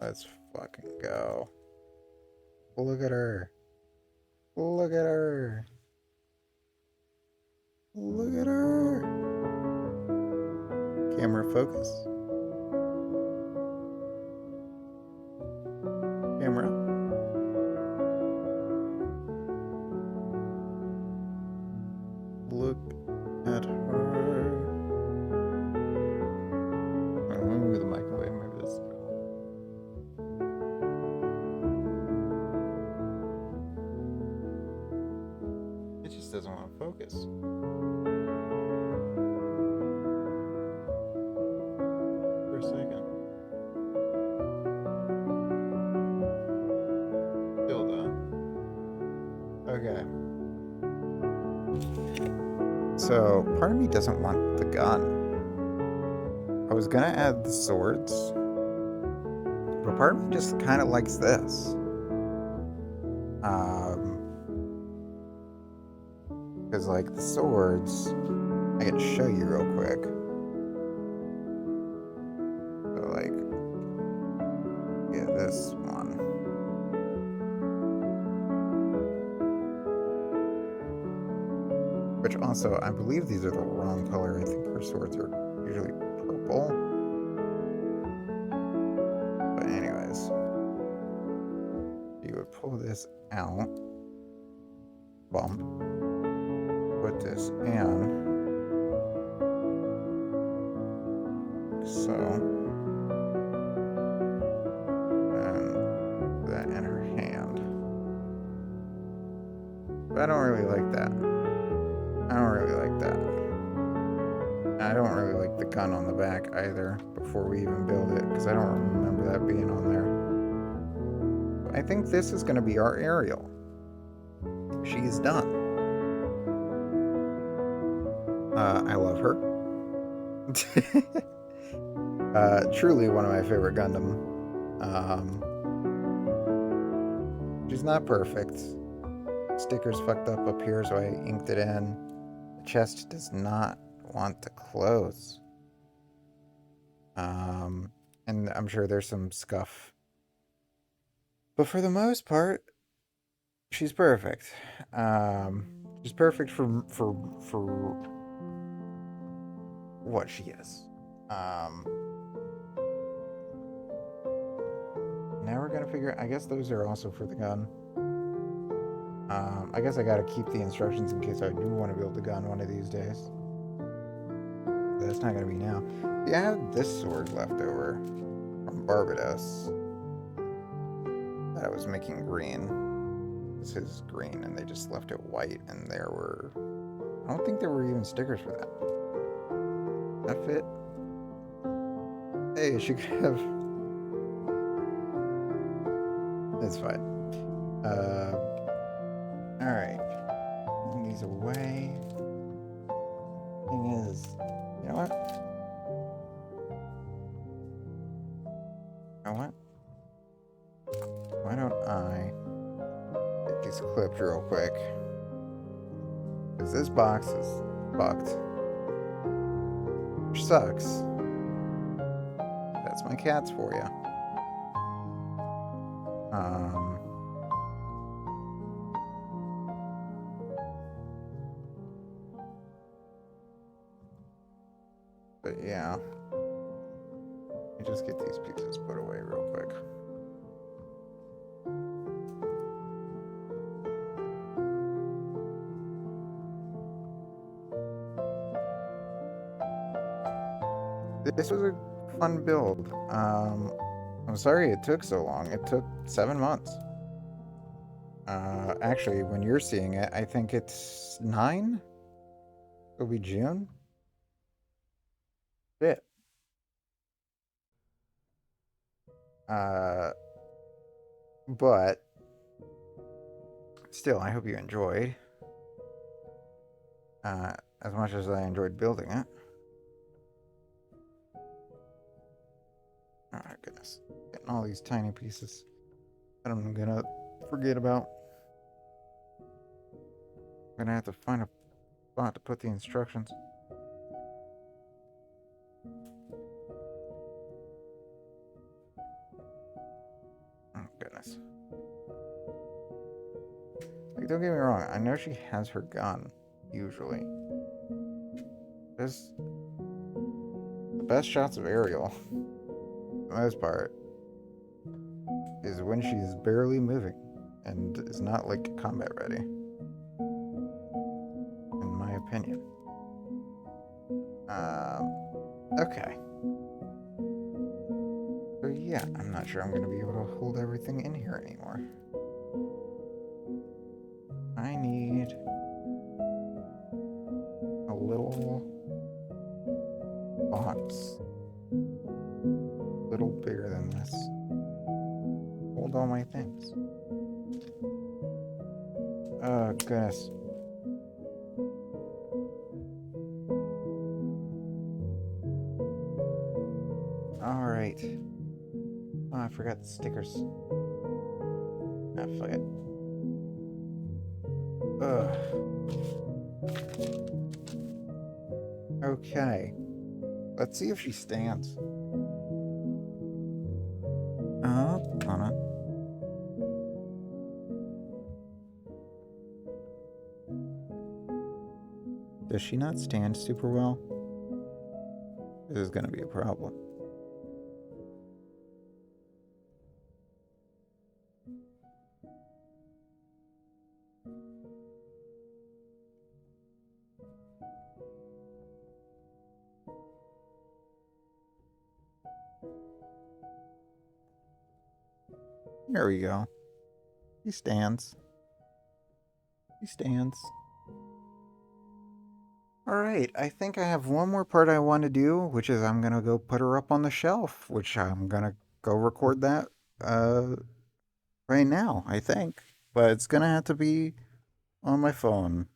Let's fucking go. Look at her. Look at her. Look at her. Camera focus. Camera. Look at her. Let me move the microwave. Maybe this. It just doesn't want to focus. For a second. Still though. Okay. So, part of me doesn't want the gun. I was gonna add the swords, but part of me just kind of likes this. Because, like, the swords, I can show you real quick. So, like, yeah, this one. Which also, I believe these are the wrong color. I think her swords are usually purple. But anyways, you would pull this out, bump, put this in, so, and that in her hand. But I don't really like that. I don't really like that. I don't really like the gun on the back either before we even build it, because I don't remember that being on there. I think this is going to be our Aerial. She is done. I love her. Truly one of my favorite Gundam. She's not perfect. Sticker's fucked up here, so I inked it in. The chest does not want to close. And I'm sure there's some scuff. But for the most part, she's perfect. She's perfect for what she is. Now we're gonna figure. I guess those are also for the gun. I guess I gotta keep the instructions in case I do want to build the gun one of these days. That's not gonna be now. Yeah, I have this sword left over from Barbados that I was making green. This is green, and they just left it white, and there were... I don't think there were even stickers for that. That fit? Hey, she could have... It's fine. Alright. Putting these away. Thing is... You know what? You know what? Why don't I get these clipped real quick? Because this box is fucked. Which sucks. That's my cats for you. But yeah. Let me just get these pieces put away real quick. this was a fun build. I'm sorry it took so long. It took 7 months. Actually, when you're seeing it, I think it's 9. It'll be June. Shit. But still, I hope you enjoyed. As much as I enjoyed building it. Oh my goodness. Getting all these tiny pieces that I'm gonna forget about. I'm gonna have to find a spot to put the instructions. Oh goodness. Like, don't get me wrong, I know she has her gun, usually. There's the best shots of Aerial, for the most part, is when she's barely moving and is not like combat ready. In my opinion. Okay. So yeah, I'm not sure I'm gonna be able to hold everything in here anymore. I need a little box. A little bigger than this. Hold all my things. Oh, goodness. Alright. Oh, I forgot the stickers. Ah, fuck it. Ugh. Okay. Let's see if she stands. Oh, hold on. Does she not stand super well? This is gonna be a problem. There we go. He stands. He stands. Alright, I think I have one more part I want to do, which is I'm gonna go put her up on the shelf, which I'm gonna go record that right now, I think. But it's gonna have to be on my phone.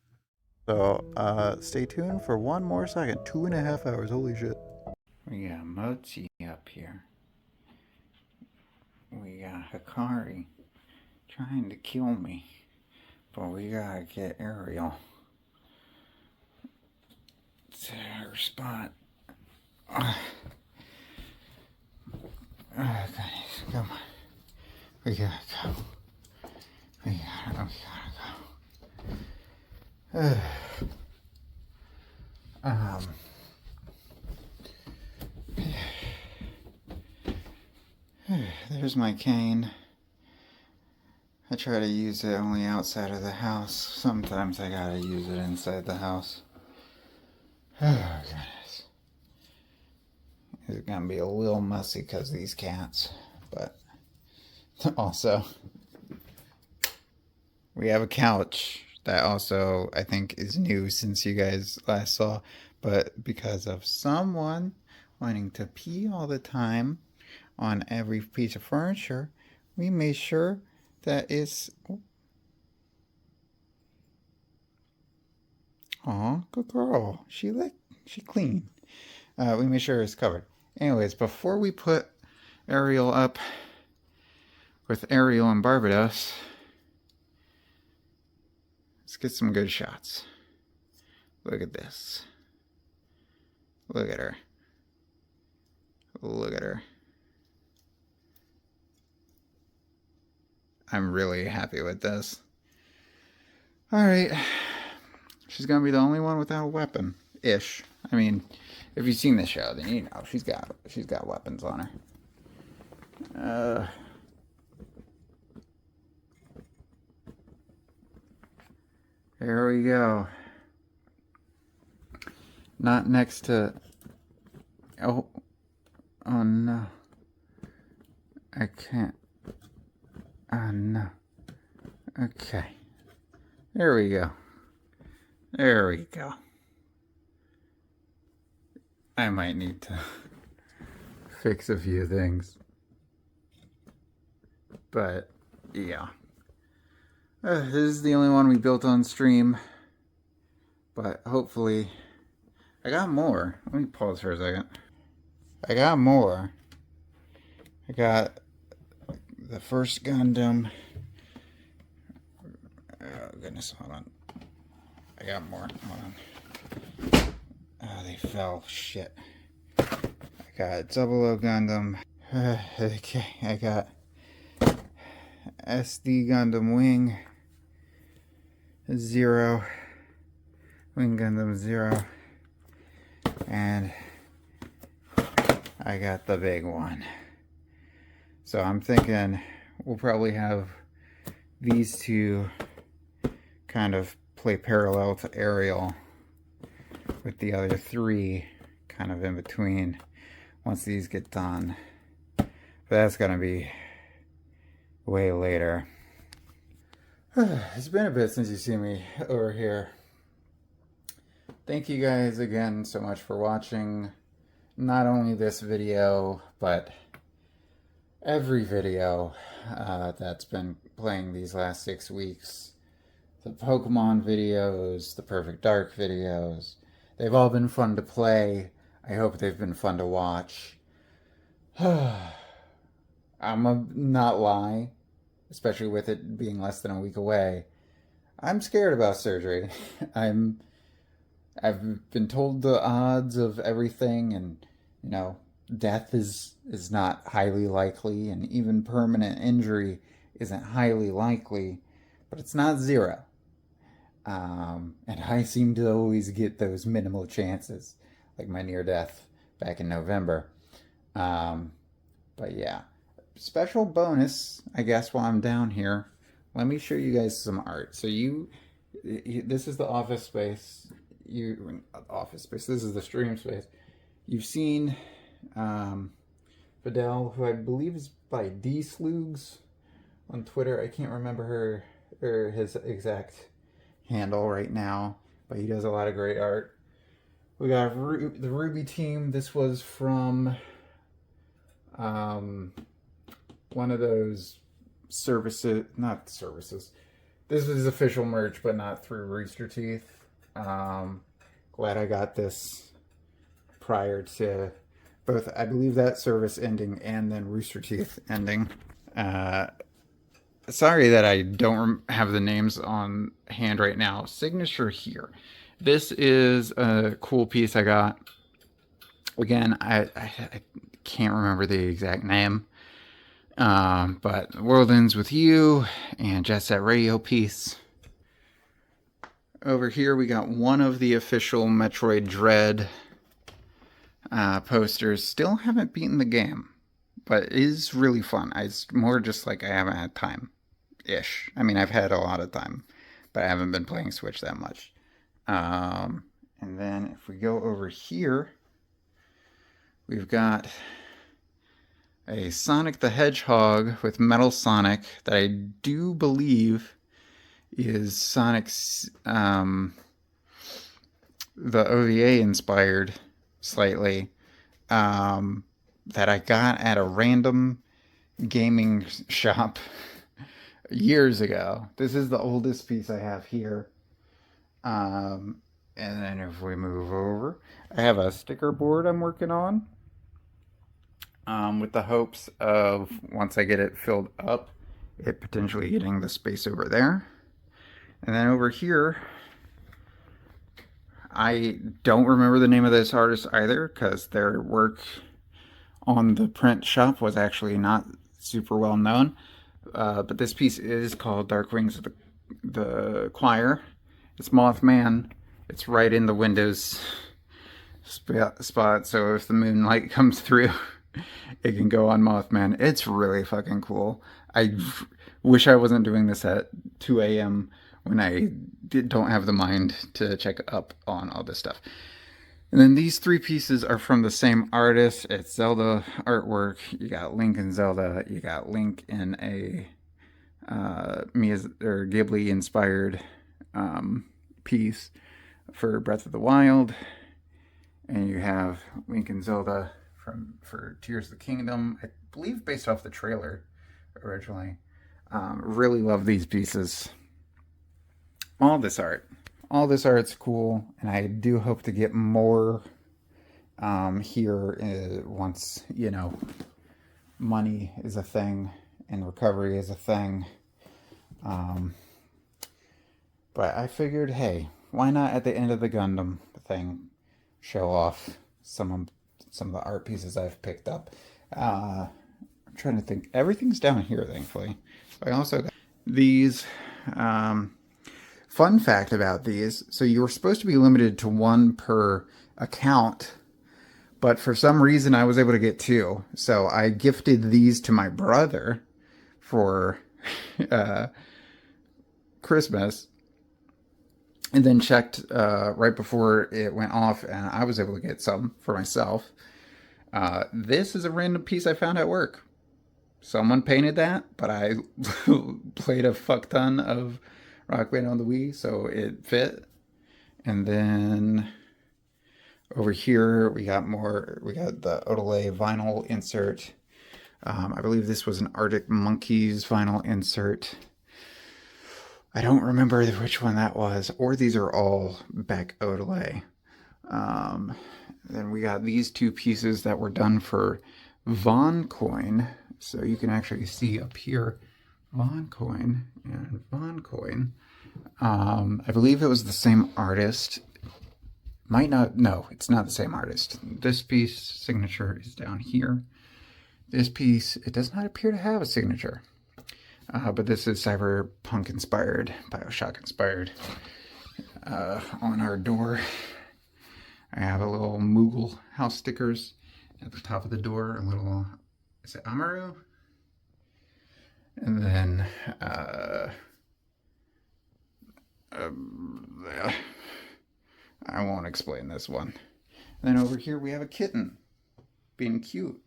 So stay tuned for one more second. 2.5 hours, holy shit. We got Mochi up here. We got Hikari trying to kill me. But we gotta get Aerial to her spot. Oh, guys, come on. We gotta go. We gotta go. There's my cane. I try to use it only outside of the house. Sometimes I gotta use it inside the house. Oh, goodness. It's gonna be a little messy because of these cats. But also, we have a couch that also, I think, is new since you guys last saw. But because of someone wanting to pee all the time on every piece of furniture, we made sure that it's... Aw, good girl. She clean. We made sure it's covered. Anyways, before we put Aerial up with Aerial and Barbados, let's get some good shots. Look at this. Look at her. Look at her. I'm really happy with this. Alright. She's gonna be the only one without a weapon. Ish. I mean, if you've seen the show, then you know she's got weapons on her. There we go. Not next to... Oh, no. I can't. Oh no. Okay. There we go. There we go. I might need to fix a few things. But, yeah. This is the only one we built on stream. But hopefully... I got more. Let me pause for a second. I got more. I got the first Gundam. Oh, goodness. Hold on. I got more. Hold on. Oh, they fell. Shit. I got Double O Gundam. Okay, I got SD Gundam Wing 0. Wing Gundam 0. And I got the big one. So I'm thinking we'll probably have these two kind of play parallel to Aerial with the other three kind of in between once these get done. But that's gonna be way later. It's been a bit since you've seen me over here. Thank you guys again so much for watching not only this video, but every video that's been playing these last 6 weeks. The Pokemon videos, the Perfect Dark videos. They've all been fun to play. I hope they've been fun to watch. I'm not lie, especially with it being less than a week away. I'm scared about surgery. I've been told the odds of everything, and you know, death is not highly likely, and even permanent injury isn't highly likely, but it's not 0. And I seem to always get those minimal chances, like my near death back in November. But yeah, special bonus, I guess, while I'm down here, let me show you guys some art. So this is the office space. This is the stream space. You've seen Fidel, who I believe is by D Slugs on Twitter. I can't remember her or his exact handle right now, but he does a lot of great art. We got the Ruby team. This was from one of those not services. This was official merch, but not through Rooster Teeth. Glad I got this prior to both, I believe, that service ending and then Rooster Teeth ending. Sorry that I don't have the names on hand right now. Signature here. This is a cool piece I got. Again, I can't remember the exact name. But World Ends With You and Jet Set Radio piece. Over here we got one of the official Metroid Dread posters. Still haven't beaten the game, but it is really fun. It's more just like I haven't had time-ish. I mean, I've had a lot of time, but I haven't been playing Switch that much. And then if we go over here, we've got a Sonic the Hedgehog with Metal Sonic that I do believe is Sonic's, the OVA inspired slightly, that I got at a random gaming shop years ago. This is the oldest piece I have here. And then if we move over, I have a sticker board I'm working on, with the hopes of, once I get it filled up, it potentially getting the space over there. And then over here, I don't remember the name of this artist either, because their work on the print shop was actually not super well known. But this piece is called Dark Wings of the Choir. It's Mothman. It's right in the Windows spot, so if the moonlight comes through, it can go on Mothman. It's really fucking cool. I wish I wasn't doing this at 2 a.m. when I don't have the mind to check up on all this stuff. And then these three pieces are from the same artist. It's Zelda artwork. You got Link and Zelda. You got Link in a Ghibli inspired piece for Breath of the Wild, and you have Link and Zelda for Tears of the Kingdom. I believe based off the trailer originally. Really love these pieces. All this art's cool, and I do hope to get more here once, you know, money is a thing and recovery is a thing. But I figured, hey, why not at the end of the Gundam thing show off some of the art pieces I've picked up. I'm trying to think. Everything's down here, thankfully. I also got these. Fun fact about these, so you were supposed to be limited to one per account, but for some reason I was able to get two. So I gifted these to my brother for Christmas, and then checked right before it went off, and I was able to get some for myself. This is a random piece I found at work. Someone painted that, but I played a fuck ton of Rock Band on the Wii, so it fit. And then over here we got more. We got the Odelay vinyl insert. I believe this was an Arctic Monkeys vinyl insert. I don't remember which one that was, or these are all Beck Odelay. Then we got these two pieces that were done for Von Coin. So you can actually see up here Von Coin and Von Coin. I believe it was the same artist. Might not, no, it's not the same artist. This piece signature is down here. This piece, it does not appear to have a signature. But this is Cyberpunk inspired, Bioshock inspired. On our door, I have a little Moogle house stickers at the top of the door. A little, is it Amaru? And then, I won't explain this one. And then over here we have a kitten being cute.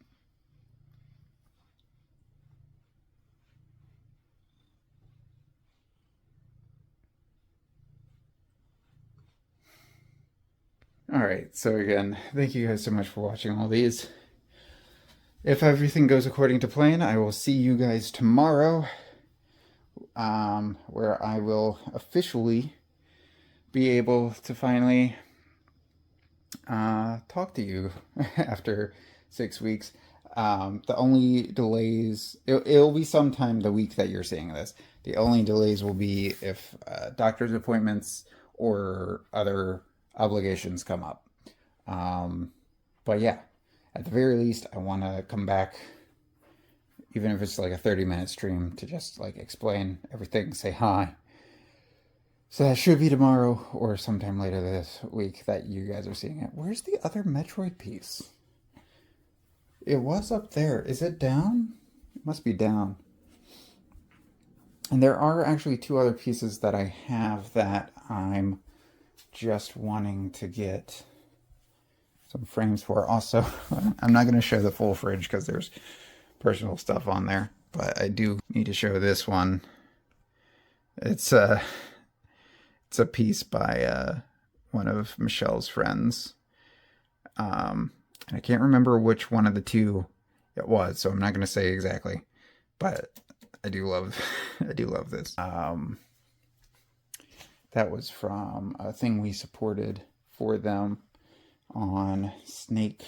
Alright, so again, thank you guys so much for watching all these. If everything goes according to plan, I will see you guys tomorrow, where I will officially be able to finally talk to you after 6 weeks. The only delays, it'll be sometime the week that you're seeing this. The only delays will be if doctor's appointments or other obligations come up. But yeah, at the very least, I want to come back, even if it's like a 30-minute stream, to just like explain everything, say hi. So that should be tomorrow or sometime later this week that you guys are seeing it. Where's the other Metroid piece? It was up there. Is it down? It must be down. And there are actually two other pieces that I have that I'm just wanting to get some frames for. Also, I'm not going to show the full fridge because there's personal stuff on there, but I do need to show this one. It's a piece by one of Michelle's friends. And I can't remember which one of the two it was, so I'm not going to say exactly, but I do love this. That was from a thing we supported for them on Snake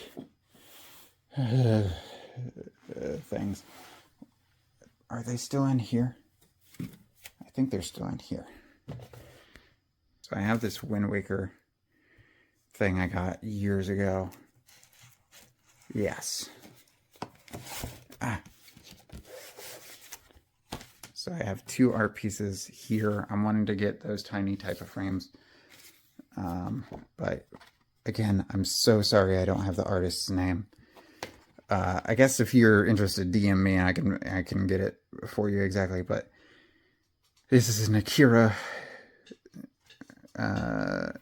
things. Are they still in here? I think they're still in here. So I have this Wind Waker thing I got years ago. Yes. So I have two art pieces here. I'm wanting to get those tiny type of frames. But again, I'm so sorry I don't have the artist's name. I guess if you're interested, DM me and I can get it for you exactly. But this is an Akira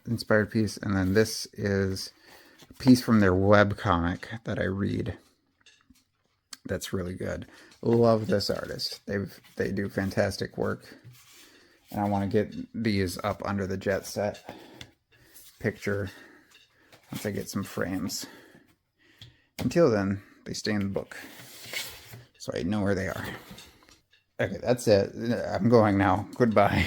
inspired piece, and then this is piece from their webcomic that I read that's really good. Love this artist. They do fantastic work. And I want to get these up under the jet set picture once I get some frames. Until then, they stay in the book, so I know where they are. Okay, that's it. I'm going now. Goodbye.